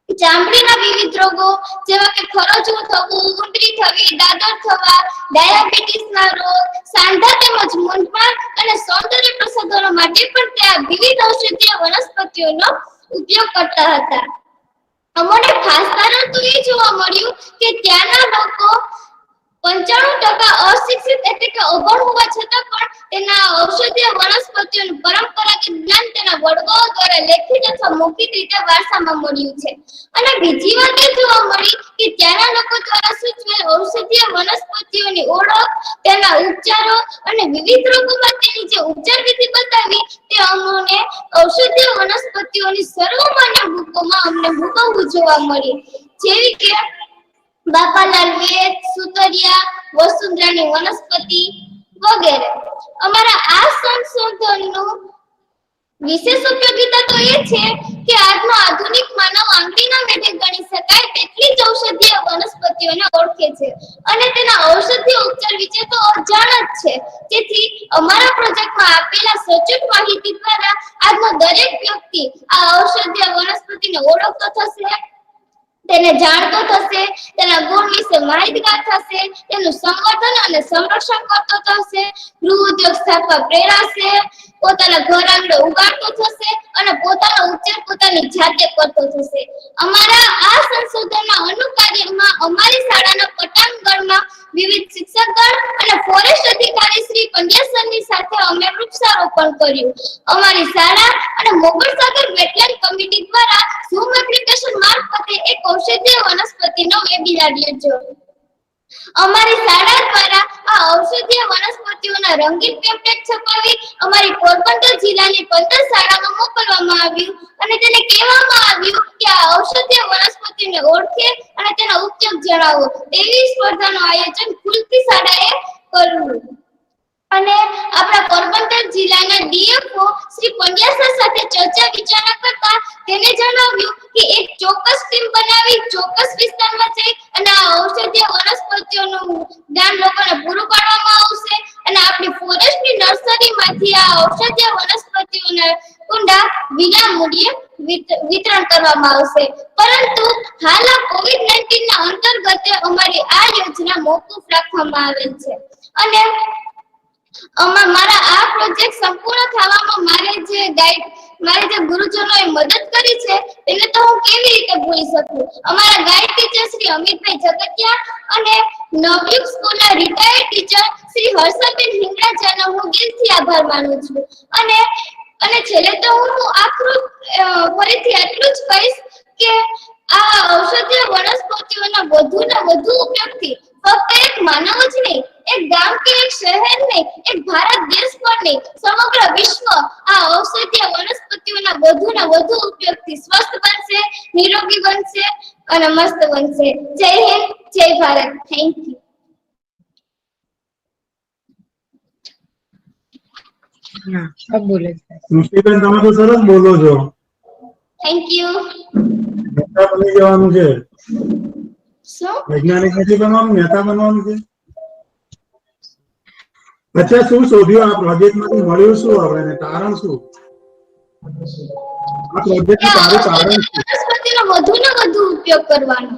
ચામડીના વિવિધ રોગો જેવા કે ખરજવું થવું, ઉંદરી થવી, દાદર થવા, ડાયાબિટીસના રોગ, સાંધા તેમજ મૂંઢમાર અને સૌંદર્ય પ્રસાધનો માટે પણ ત્યાં વિવિધ ઔષધીય વનસ્પતિઓનો ઉપયોગ કરતા હતા. અમને ખાસ કારણ તો એ જોવા મળ્યું કે ત્યાંના લોકો 95% અશિક્ષિત એટલે કે અભણ હોવા છતાં પણ તેના ઔષધીય વનસ્પતિઓનું પરંપરાગત જ્ઞાન તેના વડવાઓ દ્વારા લેખિત અથવા મૌખિક રીતે વારસામાં મળ્યું છે. અને બીજી વાત એ જોવા મળી કે ત્યાંના લોકો દ્વારા સૂચવેલ ઔષધીય વનસ્પતિઓની ઓળખ, તેના ઉપચારો અને વિવિધ રોગોમાં તેની જે ઉપચાર વિધિ બતાવી તે અમને ઔષધીય વનસ્પતિઓની સર્વમાન્ય બુકોમાં અમને હુબહુ જોવા મળી, જેવી કે બાપાલાલ વેદ, સુતરિયા, વસુંધરાની વનસ્પતિ વગેરે. અમારા આ સંશોધનનું વિશેષ ઉપયોગિતા તો એ છે કે આજનો આધુનિક માનવ આંગળીના મેઢે ગણી શકાય તેટલી જ ઔષધીય વનસ્પતિઓને ઓળખે છે અને તેના ઔષધીય ઉપચાર વિશે તો અજાણ જ છે. તેથી અમારા પ્રોજેક્ટમાં આપેલા સચોટ માહિતી દ્વારા આજનો દરેક વ્યક્તિ આ ઔષધીય વનસ્પતિને ઓળખતો થશે, તેને જાણતો થશે, તેના ગુણ વિશે માહિતગાર થશે, તેનું સંવર્ધન અને સંરક્ષણ કરતો થશે, ગૃહ ઉદ્યોગ સ્થાપવા પ્રેરાશે, પોતાના ઘર આંગણે ઉગાડતો થશે અને પોતાનો ઉપચાર પોતાની જાતે કરતો થશે. અમારા આ સંશોધનના અનુકાર્યમાં અમારી શાળાના પટાંગણમાં વિવિધ શિક્ષકગણ અને ફોરેસ્ટ અધિકારી શ્રી પંડ્યાસરની સાથે અમે વૃક્ષારોપણ કર્યું. અમારી શાળા અને મોગલ સાગર વેટલેન્ડ કમિટી દ્વારા ઝૂમ એપ્લિકેશન મારફતે એક ઔષધીય વનસ્પતિનો વેબિનાર યોજ્યો. અમારી શાળા દ્વારા આ ઔષધીય વનસ્પતિઓના રંગીન પેમ્પલેટ છપાવી અમારી પોરબંદર જિલ્લાની 15 શાળામાં મોકલવામાં આવ્યું અને તેને કહેવામાં આવ્યું કે આ ઔષધીય વનસ્પતિને ઓળખે અને તેનો ઉપયોગ જણાવો. તેવી સ્પર્ધાનું આયોજન ખુલતી શાળાએ કર્યું અને આપણા પોરબંદર જિલ્લાના ડીએફઓ શ્રી પંડ્યા સર સાથે ચર્ચા વિચારણા કરતા તેને જણાવ્યું કે એક ચોક્કસ ટીમ બનાવી ચોક્કસ વિસ્તારમાં જઈ અને આ ઔષધીય વનસ્પતિઓનું જ્ઞાન લોકોને પૂરું પાડવામાં આવશે અને આપણી ફોરેસ્ટની નર્સરીમાંથી આ ઔષધીય વનસ્પતિઓના કુંડા વિનામૂલ્યે વિતરણ કરવામાં આવશે. પરંતુ હાલ આ કોવિડ-19 ના અંતર્ગત અમારી આ યોજના મોકૂફ રાખવામાં આવેલ છે અને મારા આ પ્રોજેક્ટ સંપૂર્ણ થવામાં મારે જે ગુરુજનોએ મદદ કરી છે તેને તો હું કેવી રીતે ભૂલી શકું. અમારા ગાઈડ ટીચર શ્રી અમિતભાઈ જગતિયા અને નવયુગ સ્કૂલના રિટાયર્ડ ટીચર શ્રી હર્ષબેન હિંગરાજાનો હું દિલથી આભાર માનું છું અને છેલ્લે તો હું ફરીથી એટલું જ કહીશ કે આ ઔષધીય વનસ્પતિઓના વધુને વધુ ઉપયોગથી ફક્ત એક માનવ જ નહીં, એક ગામ કે એક શહેર નહીં, એક ભારત દેશ પણ નહીં, સમગ્ર વિશ્વ આ ઔષધીય વનસ્પતિઓના વધુને વધુ ઉપયોગથી સ્વસ્થ બનશે, નિરોગી બનશે અને મસ્ત બનશે. જય હિન્દ, જય ભારત. Thank you. સૃષ્ટિબેન, તમે તો સરસ બોલો છો. Thank you. નેતા બની જવાનું છે. શું? વૈજ્ઞાનિક નથી બનવાનું, નેતા બનવાનું છે. અચ્છા, શું શોધ્યું આ પ્રોજેક્ટમાંથી? મળ્યું શું? આપણે કારણ શું? આ પ્રોજેક્ટનું તારું કારણ શું? વનસ્પતિનો વધુને વધુ ઉપયોગ કરવાનો.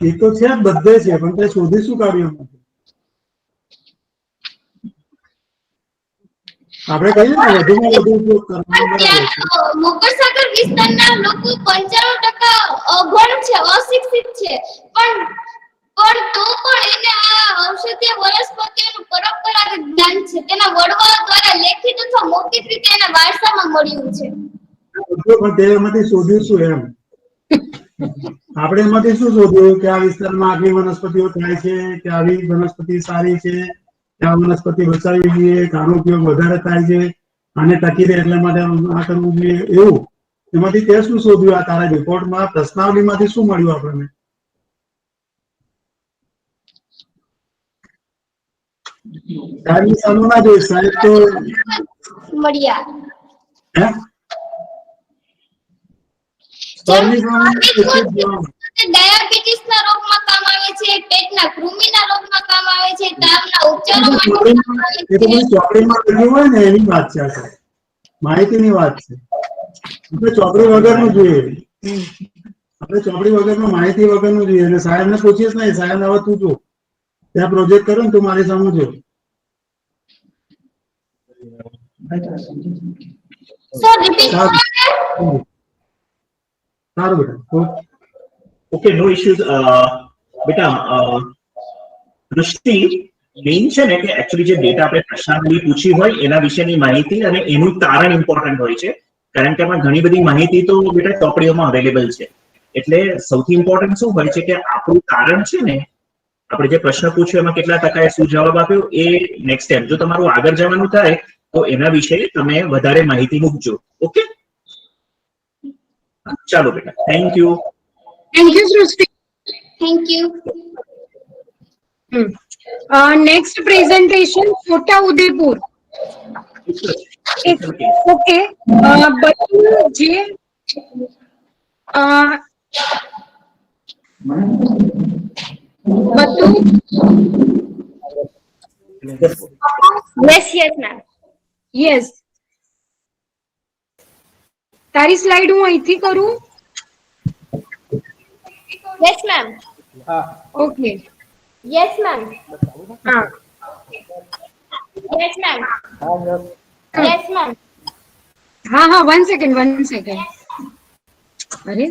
એ તો છે જ, બધે છે, પણ તે શોધી શું કાઢ્યું? આપણે કહીએ ને વધુમાં વધુ ઉપયોગ કરવાનો. મોગલ સાગર વિસ્તારના લોકો 95% અભણ છે, અશિક્ષિત છે, પણ તો પણ એને આ ઔષધીય વનસ્પતિઓનું પરંપરાગત જ્ઞાન છે. તેના વડવાઓ દ્વારા લેખિત અથવા મૌખિક રીતે એના વારસામાં મળ્યું છે. પણ તે એમાંથી શોધ્યું શું એમ? આપણે એમાંથી શું શોધ્યું કે આ વિસ્તારમાં આટલી વનસ્પતિઓ થાય છે, કે આવી વનસ્પતિ સારી છે, કે આ વનસ્પતિ બચાવવી જોઈએ, કે આનો ઉપયોગ વધારે થાય છે, આને ટકી રહે એટલા માટે આ કરવું જોઈએ, એવું એમાંથી તે શું શોધ્યું? આ તારા રિપોર્ટમાં પ્રશ્નાવલીમાંથી શું મળ્યું આપણને? સાહેબની સામે ના જોઈ, સાહેબ તો મળ્યા. હે ડાયાબિટીસના રોગમાં કામ આવે છે, પેટના કૃમિના રોગમાં કામ આવે છે, તાવના ઉપચારો માટે કામ આવે છે. એ તો મને ચોપડીમાં લખ્યું હોય ને એની વાત છે, આ માહિતીની વાત છે. આપણે ચોપડી વગરનું જોઈએ, આપણે ચોપડી વગરનું, માહિતી વગરનું જોઈએ. અને સાહેબને પૂછીશ નહીં, સાહેબ હવે તું જો ત્યાં પ્રોજેક્ટ કર્યો ને તું મારી સામે જો. સારું બેટા. ઓકે, નો ઇશ્યુઝ બેટા. દૃષ્ટિ મેઇન છે ને કે એકચ્યુઅલી જે ડેટા આપણે પ્રશ્નાવલી પૂછી હોય એના વિશેની માહિતી અને એનું તારણ ઇમ્પોર્ટન્ટ હોય છે, કારણ કે એમાં ઘણી બધી માહિતી તો બેટા ચોપડીઓમાં અવેલેબલ છે. એટલે સૌથી ઇમ્પોર્ટન્ટ શું હોય છે કે આપણું તારણ છે ને, આપણે જે પ્રશ્ન પૂછ્યો એમાં કેટલા ટકાએ શું જવાબ આપ્યો એ નેક્સ્ટ ટાઈમ જો તમારું આગળ જવાનું થાય તો એના વિશે તમે વધારે માહિતી મૂકજો. ઓકે, ચાલો બેટા. Thank you. Thank you Srushti. Thank you. Next presentation Chhota Udepur. Okay, બધું જે બધું યસ મેમ. યસ, તારી સ્લાઇડ હું અહીંથી કરું? Yes ma'am. Okay. Yes ma'am. હા. Yes ma'am. Yes ma'am. હા હા, 1 સેકન્ડ 1 સેકન્ડ. અરે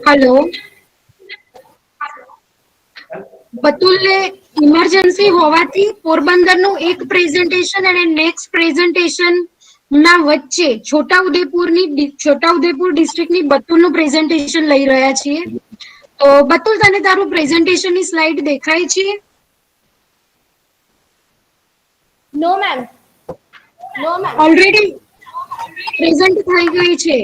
હેલો, બતુલને ઇમરજન્સી હોવાથી પોરબંદરનું એક પ્રેઝન્ટેશન અને નેક્સ્ટ પ્રેઝન્ટેશન ના વચ્ચે છોટાઉદેપુર ડિસ્ટ્રિક્ટની બતુલનું પ્રેઝન્ટેશન લઈ રહ્યા છીએ. તો બતુલ, તને તારું પ્રેઝન્ટેશનની સ્લાઇડ દેખાય છે? નો મેમ. ઓલરેડી પ્રેઝન્ટ થઈ ગઈ છે.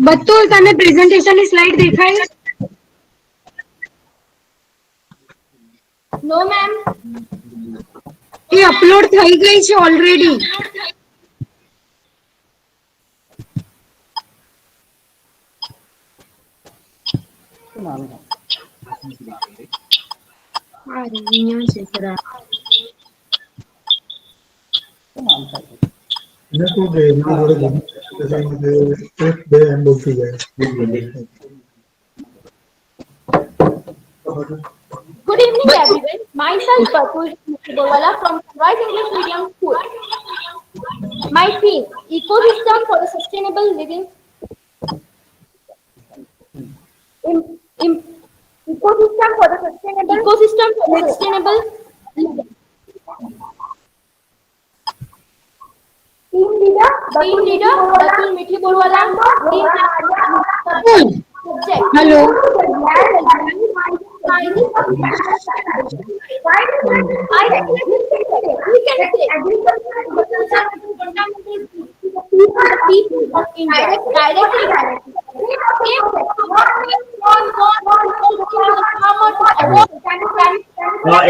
બતુલ, તને પ્રેઝન્ટેશનની સ્લાઇડ દેખાય? નો મેમ. એ અપલોડ થઈ ગઈ છે already. Good evening, everyone. Myself, Batul Bowala from Sunrise English Medium School. My theme: ecosystem for the sustainable living. Ecosystem for the sustainable living. Team leader, Batul Mithi Bolwala. Subject. Hello.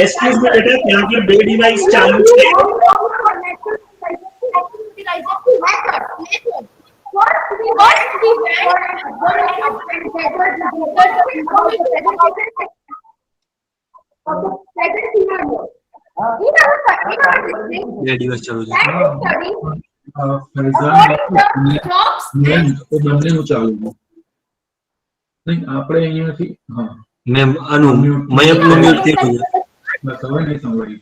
Excuse me बेटा, यहाँ पे 2 device चालू है. બે દિવસ ચાલુ છે. બંનેનું ચાલુ નહીં, આપણે અહીંયાથી મેમ આનું મયંકનું મ્યુટ થઈ ગયું. બસ હવે નહીં સંભળાય.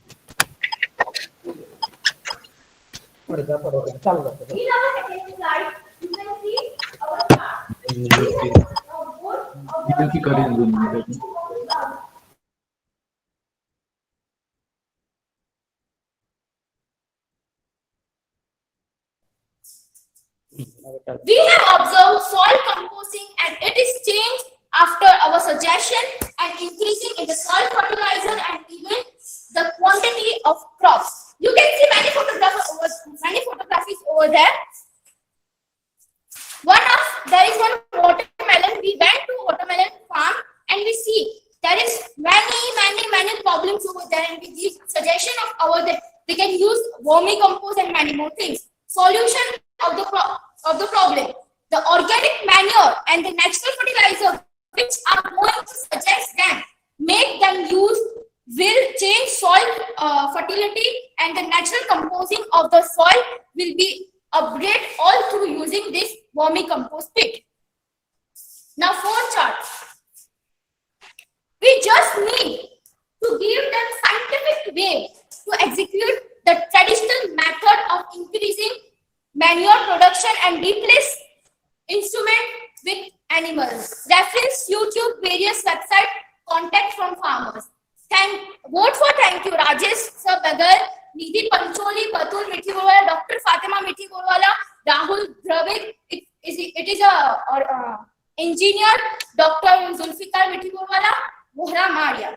અહીંયાથી કરી દીધું મને. We have observed soil composting and it is changed after our suggestion and increasing in the soil fertilizer and even the quantity of crops. You can see many photographies over there. There is one watermelon. We went to watermelon farm and we see there is many problems over there, and with this suggestion of ours that we can use vermicompost and many more things. Solution of the problem: the organic manure and the natural fertilizer, which are going to suggest them, make them use, will change soil fertility, and the natural composing of the soil will be upgrade all through using this vermicompost pit. Now, 4 charts. We just need to give them scientific way to execute the traditional method of increasing manure production and replace instrument with animals. Reference YouTube, various website, contact from farmers. Vote for thank you Rajesh Sir Bagar, Nidhi Pancholi, Batul Mithi Bolwala, Dr. Fatima Mithi Bolwala, Rahul Dravik. It is a engineer, Dr. Zulfikar Mithi Bolwala, Mohra Maria.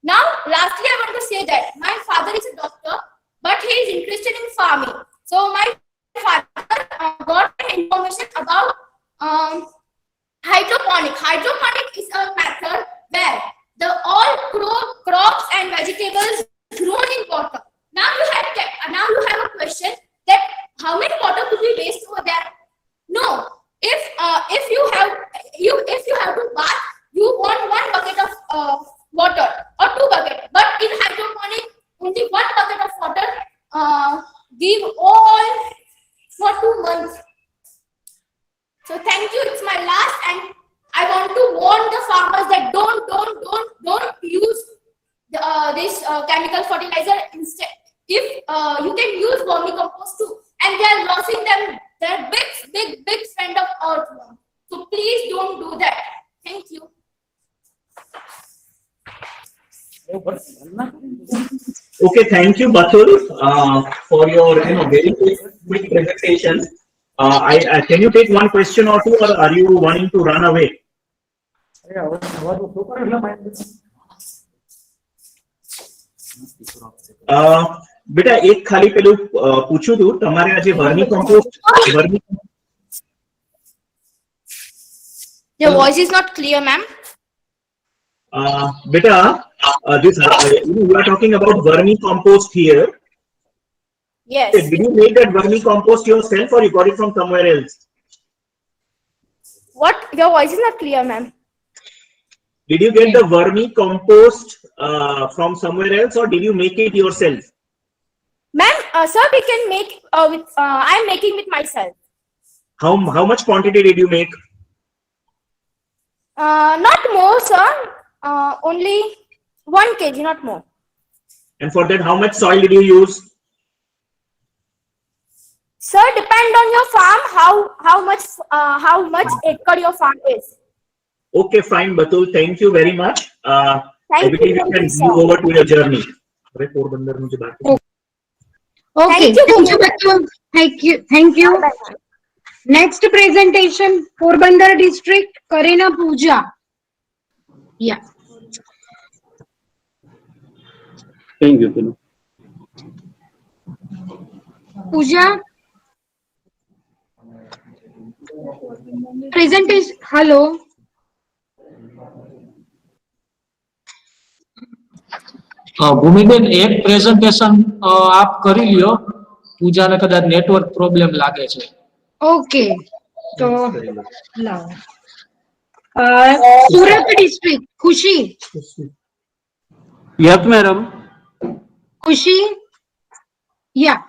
Now, lastly, I want to say that my father is a doctor, but he is interested in farming. So my father got information about hydroponic. Hydroponic is a method where all crops and vegetables grown in water. Now you have a question that how many water could we waste over there? No. If you have to bath, you want 1 bucket of water or 2 buckets. But in hydroponic, only 1 bucket of water give all for 2 months. So thank you. It's my last, and I want to warn the farmers that don't use this chemical you can use vermicompost too, and they are losing them their big friend of earthworm. So please don't do that. Thank you. Okay, thank you, Batul, for your very quick presentation. Can you take one question or two, or are you wanting to run away? બેટા એક ખાલી પેલું પૂછ્યું હતું તમારે આજે vermi compost Your voice is not clear, ma'am. Beta, this we are talking about vermi compost here. Yes. Did you make that vermi compost yourself, or you got it from somewhere else? What? Your voice is not clear, ma'am. Did you get the vermi compost from somewhere else, or did you make it yourself? Ma'am, sir, we can make I am making with myself. How much quantity did you make? Not more, sir. Only 1 kg, not more. And for that, how much soil did you use? Sir, depend on your farm how much acre your farm is. Okay, fine, Batul. Thank you very much. I believe you can sir. move over to your journey. Okay, thank you, Batul. Thank you. Next presentation, Porbandar district, Karina Pooja. Yeah. Thank you, Pino. Pooja. Presentation. Hello. ભૂમિબેન એક presentation આપ કરી લ્યો. પૂજાને કદાચ network problem લાગે છે. Okay. So, now. Surat district, Khushi. Yes, madam. Khushi. Yeah.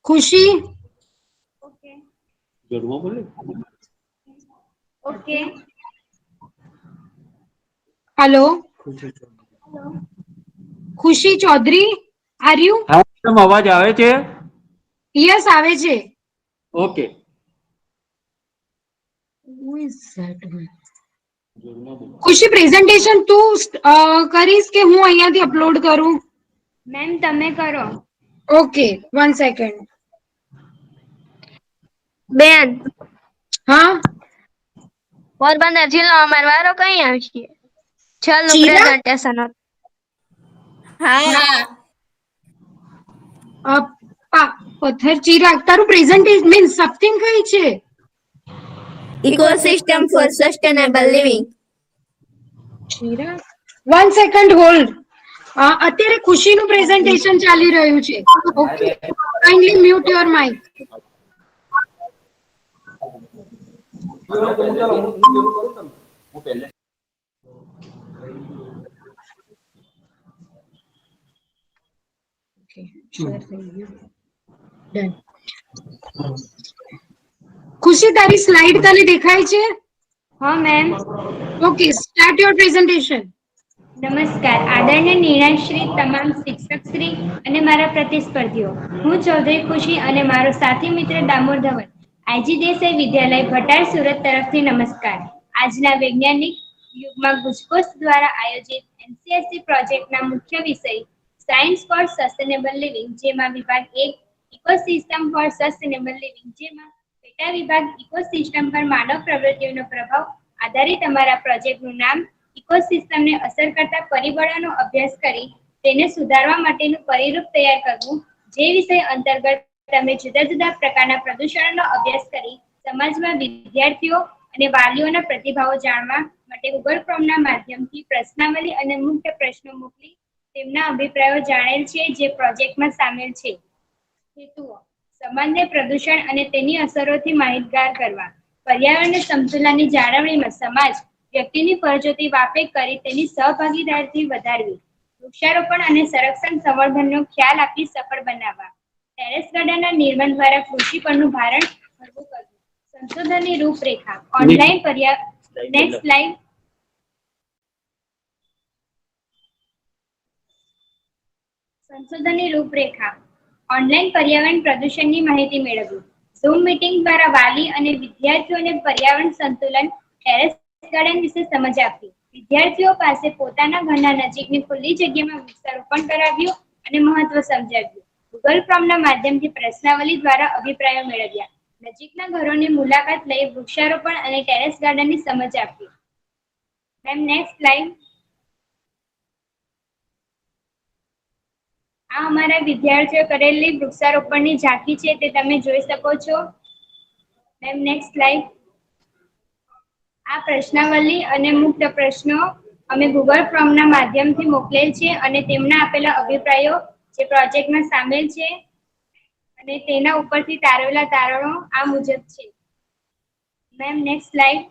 Khushi. Okay. Okay. Hello. Khushi Chaudhary, are you? હા madam અવાજ આવે છે? Yes, આવે છે. Okay. Who is that one? ખુશી પ્રેઝન્ટેશન તું કરીશ કે હું અહીંયાથી અપલોડ કરું? મેમ તમે કરો. Okay, 1 second. બેન હા પોરબંદર જિલ્લો અમારો વારો કઈ આવશે? છેલ્લું ચીરા? પ્રેઝન્ટેશન હતું. હા પથ્થર ચિરાગ તારું પ્રેઝન્ટેશન મીન્સ સમથિંગ કઈ છે? Ecosystem for sustainable living. Chirag 1 second hold. અત્યારે ખુશીનું પ્રેઝન્ટેશન ચાલી રહ્યું છે. Okay, kindly mute your mic. Khushi તારી સ્લાઇડ તને દેખાય છે? હા ma'am. Okay, start your presentation. નમસ્કાર આદરણીય નિર્ણયશ્રી તમામ શિક્ષકશ્રી અને મારા પ્રતિસ્પર્ધીઓ. હું ચૌધરી ખુશી અને મારો સાથી મિત્ર દામોર ધવન આઈજી દેસાઈ વિદ્યાલય ભટાર સુરત તરફથી નમસ્કાર. આજના વૈજ્ઞાનિક યુગમાં ગુજકોસ્ટ દ્વારા આયોજિત એનસીએસસી પ્રોજેક્ટના મુખ્ય વિષય સાયન્સ ફોર સસ્ટેનેબલ લિવિંગ, જેમાં વિભાગ 1 ઇકોસિસ્ટમ ફોર સસ્ટેનેબલ લિવિંગ, જેમાં પેટા વિભાગ ઇકોસિસ્ટમ પર માનવ પ્રવૃત્તિઓનો પ્રભાવ આધારિત અમારા પ્રોજેક્ટનું નામ ઇકોસિસ્ટમને અસર કરતા પરિબળોનો અભ્યાસ કરી તેને સુધારવા માટેનું પરિરૂપ તૈયાર કરવું, જે વિષય અંતર્ગત તમે જુદા જુદા પ્રકારના પ્રદૂષણોનો અભ્યાસ કરી સમાજમાં વિદ્યાર્થીઓ અને વાલીઓના પ્રતિભાવો જાણવા માટે ગૂગલ ફોર્મના માધ્યમથી પ્રશ્નાવલી અને મુખ્ય પ્રશ્નો મોકલી તેમના અભિપ્રાયો જાણેલ છે, જે પ્રોજેક્ટમાં સામેલ છે. હેતુઓ: સમાજને પ્રદૂષણ અને તેની અસરોથી માહિતગાર કરવા, પર્યાવરણ સમતુલાની જાળવણીમાં સમાજ વ્યક્તિની ફરજોથી વાફે કરી તેની સહભાગીદારીથી વધારવી, વૃક્ષારોપણ અને સંરક્ષણ સંવર્ધનનો ખ્યાલ આપી સફળ બનાવવા, ટેરેસ ગાર્ડનના નિર્માણ દ્વારા કૃષિ પરનું ભારણ હળવું કરવું, સંશોધનની રૂપરેખા ઓનલાઈન નેક્સ્ટ સ્લાઇડ. સંશોધનની રૂપરેખા, ઓનલાઈન પર્યાવરણ પ્રદૂષણની માહિતી મેળવવી, ઝૂમ મીટિંગ દ્વારા વાલી અને વિદ્યાર્થીઓને પર્યાવરણ સંતુલન, ટેરેસ ગાર્ડન વિશે સમજ આપવી, વિદ્યાર્થીઓ પાસે પોતાના ઘરના નજીકની ખુલ્લી જગ્યામાં વૃક્ષારોપણ કરાવ્યું અને મહત્વ સમજાવ્યું, ગૂગલ ફોર્મના માધ્યમથી પ્રશ્નાવલી દ્વારા અભિપ્રાયો મેળવ્યા, નજીકના ઘરોની મુલાકાત લઈ વૃક્ષારોપણ અને ટેરેસ ગાર્ડનની સમજ આપવી. Ma'am next slide. આ અમારા વિદ્યાર્થીઓ કરેલી વૃક્ષારોપણની ઝાંખી છે, તે તમે જોઈ શકો છો. Ma'am next slide. આ પ્રશ્નાવલી અને મુક્ત પ્રશ્નો અમે ગૂગલ ફોર્મના માધ્યમથી મોકલેલ છે અને તેમના આપેલા અભિપ્રાયો જે પ્રોજેક્ટમાં સામેલ છે અને તેના ઉપરથી તારવેલા તારણો આ મુજબ છે. Ma'am next slide.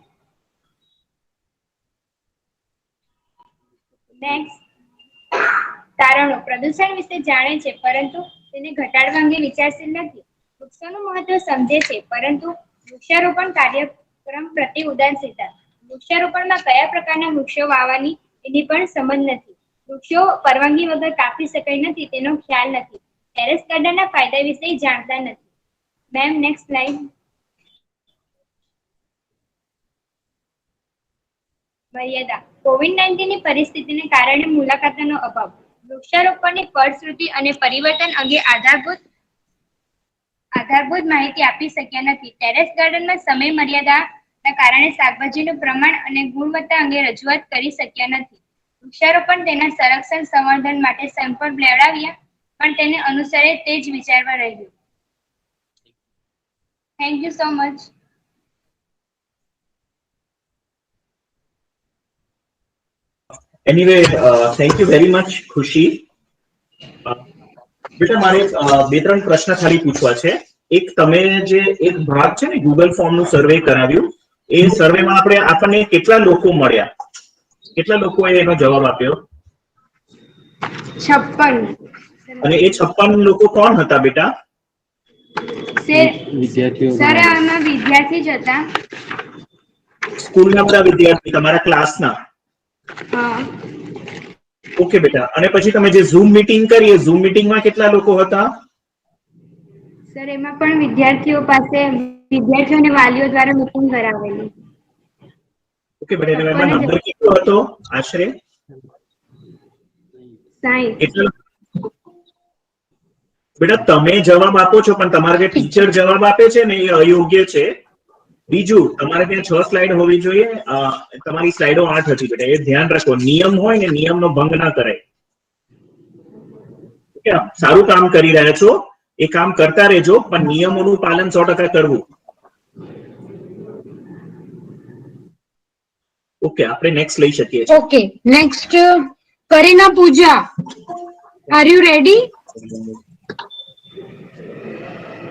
નેક્સ્ટ તારણો પ્રદૂષણ વિશે જાણે છે પરંતુ તેને ઘટાડવા અંગે વિચારશીલ નથી. વૃક્ષોનું મહત્વ સમજે છે પરંતુ વૃક્ષારોપણ કાર્યક્રમ પ્રત્યે ઉદાસીનતા. વૃક્ષારોપણમાં કયા પ્રકારના વૃક્ષો વાવવાની એની પણ સમજ નથી. વૃક્ષો પરવાનગી વગર કાપી શકાય નથી તેનો ખ્યાલ નથી. ટેરેસ ગાર્ડનના ફાયદા વિશે જાણતા નથી. Ma'am next slide. મર્યાદા. COVID-19 ની પરિસ્થિતિને કારણે મુલાકાતનો અભાવ. વૃક્ષારોપણની ફળશ્રુતિ અને પરિવર્તન અંગે આધારભૂત માહિતી આપી શક્યા નથી. ટેરેસ ગાર્ડનમાં સમય મર્યાદાના કારણે શાકભાજીનું પ્રમાણ અને ગુણવત્તા અંગે રજૂઆત કરી શક્યા નથી. વૃક્ષારોપણ તેના સંરક્ષણ સંવર્ધન માટે સંકલ્પ લેવડાવ્યા પણ તેને અનુસરે તે જ વિચારવા રહ્યું. Thank you so much. Anyway, thank you very much, ખુશી. બેટા મારે બે ત્રણ પ્રશ્ન ખાલી પૂછવા છે. એક તમે જે એક ભાગ છે ને ગૂગલ ફોર્મ નું સર્વે કરાવ્યું, એ સર્વેમાં આપણને કેટલા લોકો મળ્યા, કેટલા લોકોએ એનો જવાબ આપ્યો? 56. અને એ 56 લોકો કોણ હતા બેટા? સર આમાં વિદ્યાર્થી જ હતા. સ્કૂલના બધા વિદ્યાર્થી તમારા ક્લાસના? હા. ઓકે બેટા. અને પછી તમે જે ઝૂમ મીટિંગ કરી એ ઝૂમ મીટિંગમાં કેટલા લોકો હતા? સર એમાં પણ વિદ્યાર્થીઓ અને વાલીઓ દ્વારા મીટિંગ કરાવેલી. ઓકે બેટા. એમાં નંબર કેટલો હતો આશરે? 60. બેટા તમે જવાબ આપો છો પણ તમારા જે ટીચર જવાબ આપે છે ને એ અયોગ્ય છે. બીજું, તમારે ત્યાં 6 સ્લાઇડ હોવી જોઈએ, તમારી સ્લાઇડો 8 હતી બેટા, એ ધ્યાન રાખો. નિયમ હોય ને નિયમનો ભંગ ના કરાય. સારું કામ કરી રહ્યા છો, એ કામ કરતા રહેજો, પણ નિયમોનું પાલન 100% કરવું. ઓકે, આપણે નેક્સ્ટ લઈ શકીએ છીએ. Okay, next Kareena Pooja. Are you ready?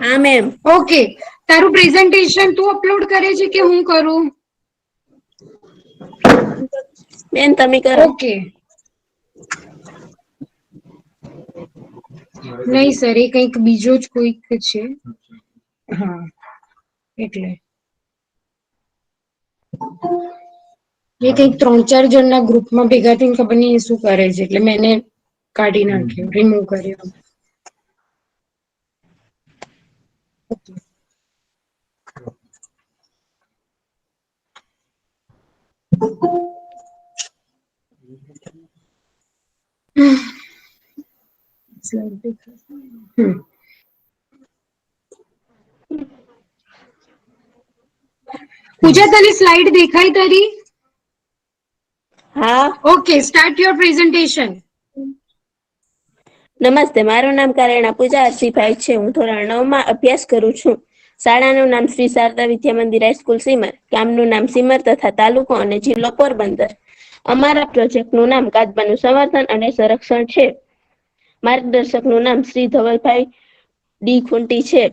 હા મેમ. ઓકે, તારું પ્રેઝન્ટેશન તું અપલોડ કરે છે કે હું કરું? બેન તમે કરો. ઓકે. નહીં સર, એ કંઈક બીજો જ કોઈક છે. હા એટલે એ કંઈક 3-4 જણના ગ્રુપમાં ભેગા થઈને ખબર નહીં એ શું કરે છે, એટલે મેં એને કાઢી નાખ્યો, રિમૂવ કર્યો. પૂજા તને સ્લાઇડ દેખાય તારી? હા. Okay, start your presentation. નમસ્તે, મારું નામ કારેણા પૂજા અરસીભાઈ છે. હું ધોરણ 9 માં અભ્યાસ કરું છું. શાળાનું નામ શ્રી શારદા વિદ્યા મંદિર હાઈસ્કૂલ સીમર, ગામનું નામ સીમર તથા તાલુકો અને જિલ્લો પોરબંદર. અમારા પ્રોજેક્ટનું નામ કાચબાનું સંવર્ધન અને સંરક્ષણ છે. માર્ગદર્શકનું નામ શ્રી ધવલભાઈ ડી ખુંટી છે.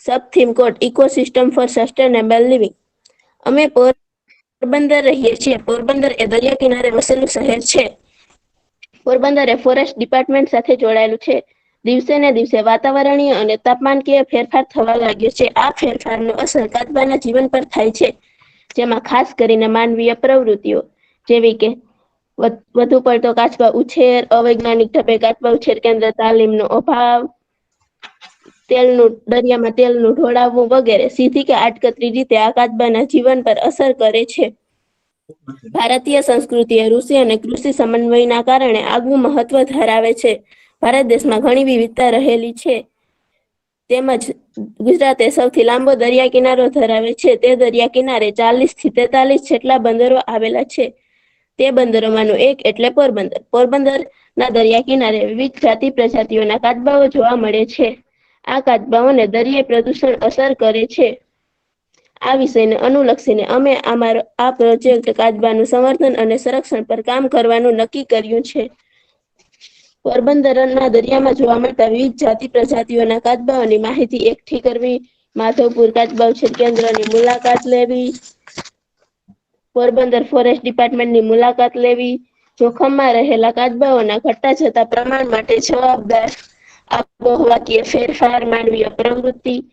Sub theme code ecosystem for sustainable living. અમે પોરબંદર રહીએ છીએ. પોરબંદર એ દરિયા કિનારે વસેલું શહેર છે. પોરબંદર એ ફોરેસ્ટ ડિપાર્ટમેન્ટ સાથે જોડાયેલું છે. દિવસે ને દિવસે વાતાવરણીય અને તાપમાનકીય ફેરફાર થવા લાગ્યો છે. આ ફેરફારનો અસર કાચબાના જીવન પર થાય છે, જેમાં ખાસ કરીને માનવીય પ્રવૃત્તિઓ જેવી કે વધુ પડતો કાચબા ઉછેર, અવૈજ્ઞાનિક ઢબે કાચબા ઉછેર કેન્દ્ર તાલીમનો અભાવ, દરિયામાં તેલનું ઢોળાવવું વગેરે સીધી કે આડકતરી રીતે આ કાચબાના જીવન પર અસર કરે છે. ભારતીય સંસ્કૃતિ એ ઋષિ અને કૃષિ સમન્વયના કારણે આગવું મહત્વ ધરાવે છે. ભારત દેશમાં ઘણી વિવિધતા રહેલી છે. તેમજ ગુજરાતે સૌથી લાંબો દરિયા કિનારો ધરાવે છે. તે દરિયા કિનારે 40 થી 43 જેટલા બંદરો આવેલા છે. તે બંદરોમાંનું એક એટલે પોરબંદર. પોરબંદરના દરિયા કિનારે વિવિધ જાતિ પ્રજાતિઓના કાચબાઓ જોવા મળે છે. આ કાચબાઓને દરિયાઈ પ્રદૂષણ અસર કરે છે. આ વિષયને અનુલક્ષીને અમે આ પ્રોજેક્ટ કાચબાનું સંવર્ધન અને સંરક્ષણ પર કામ કરવાનું નક્કી કર્યું છે. પોરબંદરના દરિયામાં જોવા મળતા વિવિધ જાતિ પ્રજાતિઓના કાચબાઓની માહિતી એકઠી કરવી, માધવપુર કાચબા ઉછેર કેન્દ્રની મુલાકાત લેવી, પોરબંદર ફોરેસ્ટ ડિપાર્ટમેન્ટની મુલાકાત લેવી, જોખમમાં રહેલા કાચબાઓના ઘટતા જતા પ્રમાણ માટે જવાબદાર આબોહવાકીય ફેરફાર, માનવીય પ્રવૃત્તિ,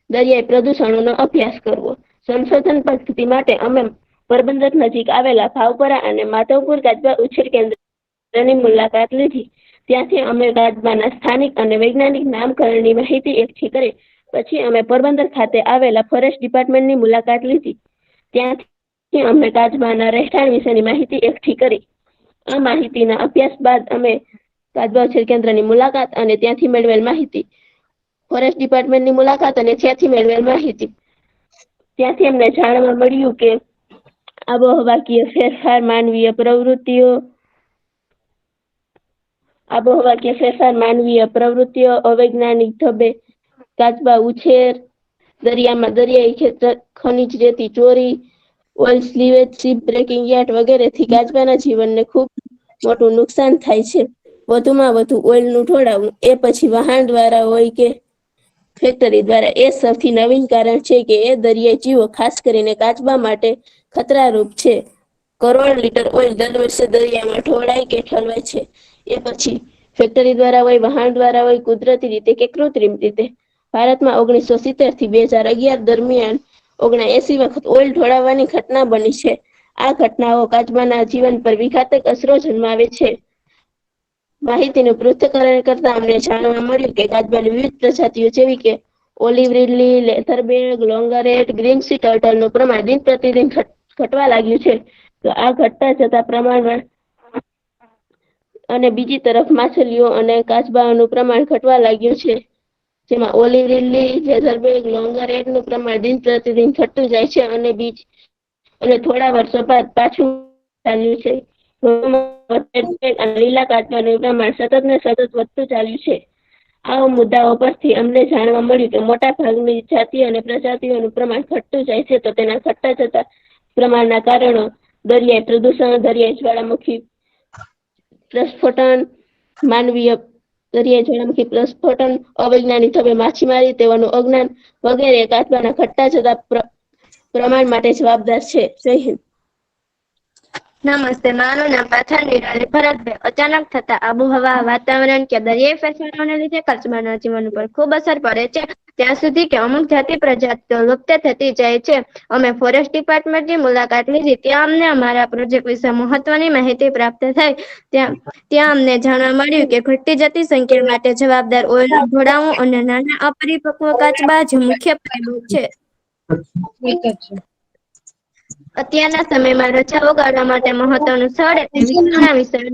દરિયાઈ પ્રદૂષણોનો અભ્યાસ કરવો. સંશોધન પદ્ધતિ માટે અમે પોરબંદર નજીક આવેલા ભાવપરા અને માધવપુર કાચબા ઉછેર કેન્દ્રની મુલાકાત લીધી. ત્યાંથી અમે કાચબાના સ્થાનિક અને વૈજ્ઞાનિક નામકરણની માહિતી એકઠી કરી. પછી અમે પોરબંદર ખાતે આવેલા ફોરેસ્ટ ડિપાર્ટમેન્ટની મુલાકાત લીધી. ત્યાંથી અમે કાચબાના રહેઠાણ વિશેની માહિતી એકઠી કરી. આ માહિતીના અભ્યાસ બાદ અમે કાચબા ઉછેર કેન્દ્રની મુલાકાત અને ત્યાંથી મેળવેલ માહિતી, ફોરેસ્ટ ડિપાર્ટમેન્ટની મુલાકાત અને ત્યાંથી મેળવેલ માહિતી, ત્યાંથી અમને જાણવા મળ્યું કે આબોહવાકીય ફેરફાર, માનવીય પ્રવૃત્તિઓ, અવૈજ્ઞાનિક ઢબે કાચબા ઉછેર, દરિયામાં દરિયાઈ ખનીજ રેતી ચોરી, ઓઇલ સ્લીવેજ, શિપ બ્રેકિંગ યાર્ડ વગેરેથી કાચબાના જીવનને ખૂબ મોટું નુકસાન થાય છે. વધુમાં વધુ ઓઇલનું ઢોળાવવું, એ પછી વહાણ દ્વારા હોય કે ફેક્ટરી દ્વારા, એ સૌથી નવીન કારણ છે કે એ દરિયાઈ જીવો ખાસ કરીને કાચબા માટે ખતરારૂપ છે. કરોડ લીટર ઓઇલ દર વર્ષે દરિયામાં ઢોળાય કે ઠલવાય છે. એ પછી ફેક્ટરી દ્વારા હોય, વહાણ દ્વારા હોય, કુદરતી રીતે કે કૃત્રિમ રીતે. ભારતમાં 1970 થી 2011 દરમિયાન 79 વખત ઓઇલ ઢોળાવવાની ઘટના બની છે. આ ઘટનાઓ કાચબાના જીવન પર વિઘાતક અસરો જન્માવે છે. માહિતીનું પૃથ્થકરણ કરતા અમને જાણવા મળ્યું કે કાચબાની વિવિધ પ્રજાતિઓ જેવી કે ઓલિવ રીડલી, લેથરબેગ, લોંગરેટ, ગ્રીન સી ટર્ટલનું પ્રમાણ દિન પ્રતિદિન ઘટવા લાગ્યું છે. તો આ ઘટતા જતા પ્રમાણમાં અને બીજી તરફ માછલીઓ અને કાચબાઓનું પ્રમાણ ઘટવા લાગ્યું છે. જેમાં ઓલિવ રીડલી, લેથરબેગ, લોંગરેટનું પ્રમાણ દિન પ્રતિદિન ઘટતું જાય છે અને થોડા વર્ષો બાદ પાછું ચાલ્યું છે. અને લીલા કાચબાનું પ્રમાણ સતત વધતું ચાલ્યું છે. આ મુદ્દાઓ પરથી અમને જાણવા મળ્યું કે મોટા ભાગની જાતિ અને પ્રજાતિઓનું પ્રમાણ ઘટતું જાય છે. તો તેના ઘટતા જતા પ્રમાણના કારણો દરિયાઈ પ્રદૂષણ, દરિયાઈ જ્વાળામુખી પ્રસ્ફોટન, અવૈજ્ઞાનિક ઢબે માછીમારી, તેઓનું અજ્ઞાન વગેરે કાચબાના ઘટતા જતા પ્રમાણ માટે જવાબદાર છે. જય હિન્દ. નમસ્તે, મારું નામ પાથાર નિરાલી ભરતભાઈ. અચાનક થતા આબોહવા, વાતાવરણ કે દરિયાઈ ફેરફારોને લીધે કાચબાના જીવન ઉપર ખૂબ અસર પડે છે. ત્યાં સુધી કે અમુક જાતિ પ્રજાતિઓ લુપ્ત થતી જાય છે. અમે ફોરેસ્ટ ડિપાર્ટમેન્ટની મુલાકાત લીધી. ત્યાં અમને અમારા પ્રોજેક્ટ વિશે મહત્વની માહિતી પ્રાપ્ત થઈ. ત્યાં અમને જાણવા મળ્યું કે ઘટતી જતી સંખ્યા માટે જવાબદાર ઓઇલનું ઢોળાવું અને નાના અપરિપક્વ કાચબા જે મુખ્ય પહેલું છે. અત્યારના સમયમાં રજાઓ ગાળવા માટે મહત્વનું સ્થળ એટલે વિસ્તારના વિસ્તાર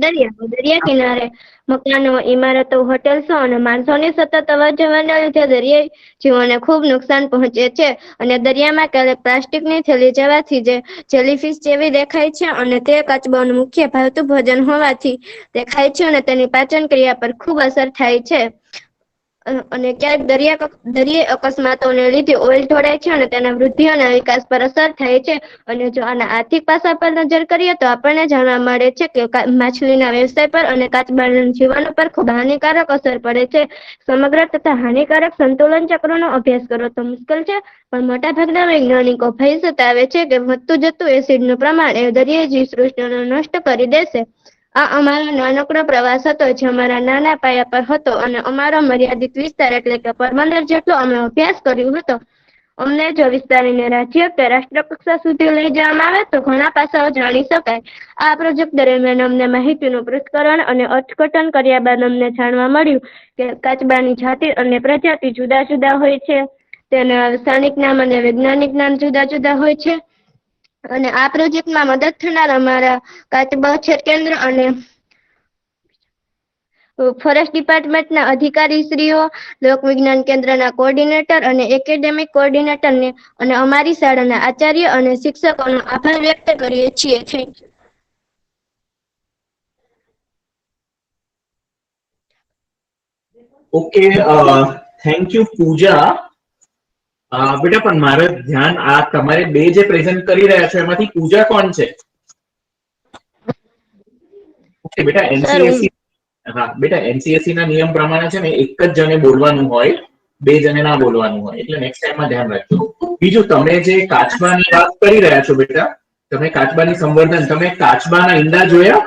દરિયા કિનારે મકાનો, ઇમારતો, હોટેલ્સો અને માણસોની સતત અવરજવરના લીધે દરિયાઈ જીવોને ખૂબ નુકસાન પહોંચે છે. અને દરિયામાં ક્યારેક પ્લાસ્ટિકની થેલી જવાથી જે જેલીફિશ જેવી દેખાય છે અને તે કાચબાનું મુખ્ય ભાવતું ભોજન હોવાથી દેખાય છે અને તેની પાચન ક્રિયા પર ખૂબ અસર થાય છે. અને ક્યારેક દરિયાઈ અકસ્માતોને લીધે ઓઇલ ઢોળાય છે અને તેના વૃદ્ધિ અને વિકાસ પર અસર થાય છે. અને જો આના આર્થિક પાસા પર નજર કરીએ તો આપણને જાણવા મળે છે કે માછલીના વ્યવસાય પર અને કાચબાના જીવન પર ખૂબ હાનિકારક અસર પડે છે. સમગ્ર તથા હાનિકારક સંતુલન ચક્રનો અભ્યાસ કરવો તો મુશ્કેલ છે, પણ મોટાભાગના વૈજ્ઞાનિકો ભય સતાવે છે કે વધતું જતું એસિડનું પ્રમાણ એ દરિયાઈ જીવસૃષ્ટિને નષ્ટ કરી દેશે. આ અમારો નાનકડો પ્રવાસ હતો જે અમારા નાના પાયા પર હતો અને અમારો મર્યાદિત વિસ્તાર એટલે કે પોરબંદર જેટલો અમે અભ્યાસ કર્યો હતો. અમને જો વિસ્તારીને રાજ્ય કે રાષ્ટ્ર કક્ષા સુધી લઈ જવામાં આવે તો ઘણા પાસાઓ જાણી શકાય. આ પ્રોજેક્ટ દરમિયાન અમને માહિતીનું પૃથ્થકરણ અને અર્થઘટન કર્યા બાદ અમને જાણવા મળ્યું કે કાચબાની જાતિ અને પ્રજાતિ જુદા જુદા હોય છે. તેના સ્થાનિક નામ અને વૈજ્ઞાનિક નામ જુદા જુદા હોય છે. અને આ પ્રોજેક્ટમાં મદદ થનાર અમારા કાચબા ઉછેર કેન્દ્ર અને ફોરેસ્ટ ડિપાર્ટમેન્ટના અધિકારીશ્રીઓ, લોકવિજ્ઞાન કેન્દ્રના કોઓર્ડિનેટર અને એકેડેમિક કોઓર્ડિનેટરને અને અમારી શાળાના આચાર્ય અને શિક્ષકોનો આભાર વ્યક્ત કરીએ છીએ. Thank you. Okay, thank you Pooja. બેટા પણ મારે ધ્યાન આ તમારે બે જે પ્રેઝન્ટ કરી રહ્યા છો એમાંથી પૂજા કોણ છે? ઓકે બેટા, એનસીએસસી હા બેટા, એનસીએસસી ના નિયમ પ્રમાણે છે ને એક જ જણે બોલવાનું હોય, બે જણે ના બોલવાનું હોય, એટલે નેક્સ્ટ ટાઈમમાં ધ્યાન રાખજો. બીજું, તમે જે કાચબાની વાત કરી રહ્યા છો બેટા, તમે કાચબાની સંવર્ધન, તમે કાચબાના ઈંડા જોયા?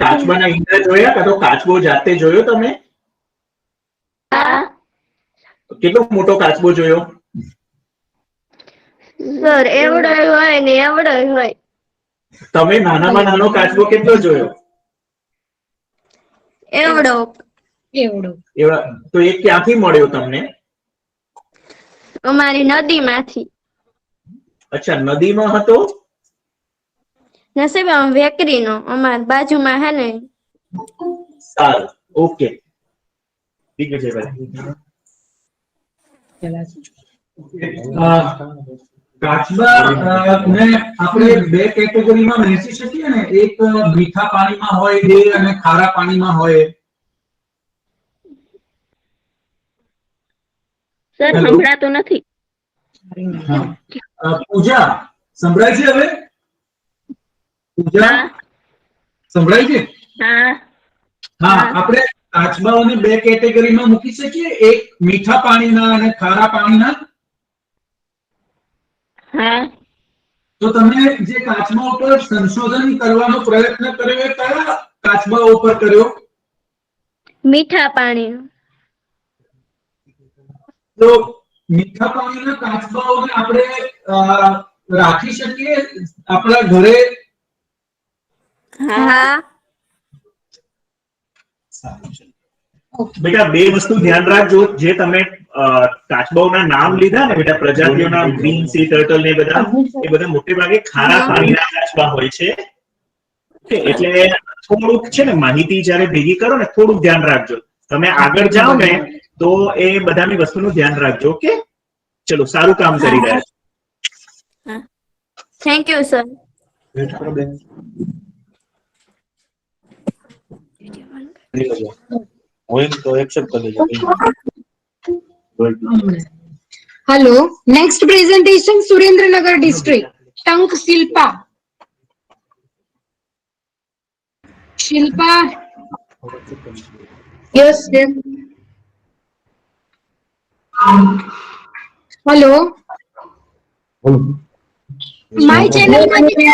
કાચબાના ઈંડા જોયા કાં તો કાચબો જાતે જોયો તમે? કેટલો મોટો કાચબો જોયો? સર એવડો હોય ને એવડો હોય. તમે નાનામાં નાનો કાચબો કેટલો જોયો? એવડો. તો એ ક્યાંથી મળ્યો તમને? અમારી નદીમાંથી. અચ્છા, નદીમાં હતો? નસીબમાં વેકરીનો, અમાર બાજુમાં હે ને. સારું, ઓકે, ઠીક છે ભાઈ. કાચબા ને આપણે બે કેટેગરીમાં વહેંચી શકીએ ને, એક મીઠા પાણીમાં હોય એ અને ખારા પાણીમાં હોય. સર સંભળાતું નથી. પૂજા સંભળાય છે હવે? પૂજા સંભળાય છે? હા હા, આપણે કાચબાઓને બે કેટેગરીમાં મૂકી શકીએ, એક મીઠા પાણીના અને ખારા પાણીના. હા. તો તમે જે કાચબા ઉપર સંશોધન કરવાનો પ્રયત્ન કર્યો એ કયા કાચબા ઉપર કર્યો? મીઠા પાણી. તો મીઠા પાણીના કાચબાઓને આપણે રાખી શકીએ આપણા ઘરે? હા. બેટા, બે વસ્તુ ધ્યાન રાખજો. જે તમે કાચબાઓના નામ લીધા ને બેટા, પ્રજાતિઓના ગ્રીન સી ટર્ટલ ને બધા, એ બધા મોટે ભાગે ખારા પાણીના કાચબા હોય છે. એટલે થોડુંક છે ને માહિતી જયારે ભેગી કરો ને, થોડુંક ધ્યાન રાખજો. તમે આગળ જાઓ ને તો એ બધાની વસ્તુનું ધ્યાન રાખજો. ઓકે, ચલો, સારું કામ કરી રહ્યા છો. Thank you sir. Hello. Next presentation, Surendranagar district. Tank Shilpa. Shilpa. Yes, sir. Hello. My channel માંથી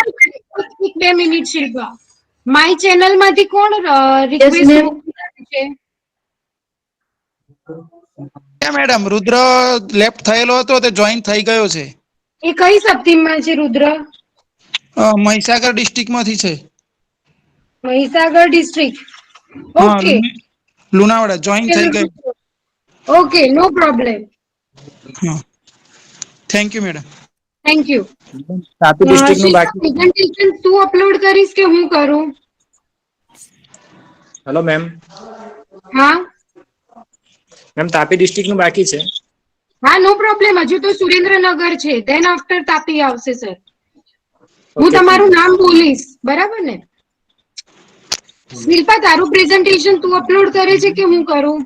2 મિનિટ શિલ્પા. My channel માંથી કોણ રિક્વેસ્ટ છે? મેડમ, રુદ્ર લેફ્ટ થયેલો હતો તે જોઈન થઈ ગયો છે. એ કઈ સબટીમમાં છે રુદ્ર? મહીસાગર ડિસ્ટ્રિક્ટ માંથી છે. Mahisagar district. Okay, Lunawada join થઈ ગયો. Okay, no problem. Thank you madam. Thank you. Tapi district નું બાકી. પ્રેઝન્ટેશન તું અપલોડ કરીશ કે હું કરું? Hello ma'am. હા મેમ, તાપી ડિસ્ટ્રિક્ટ નું બાકી છે. હા, નો પ્રોબ્લેમ. હજુ તો સુરેન્દ્રનગર છે, ધેન આફ્ટર તાપી આવશે સર. હું તમારું નામ બોલીશ, બરાબર ને? શિલ્પા, તારું પ્રેઝન્ટેશન તું અપલોડ કરે છે કે હું કરું?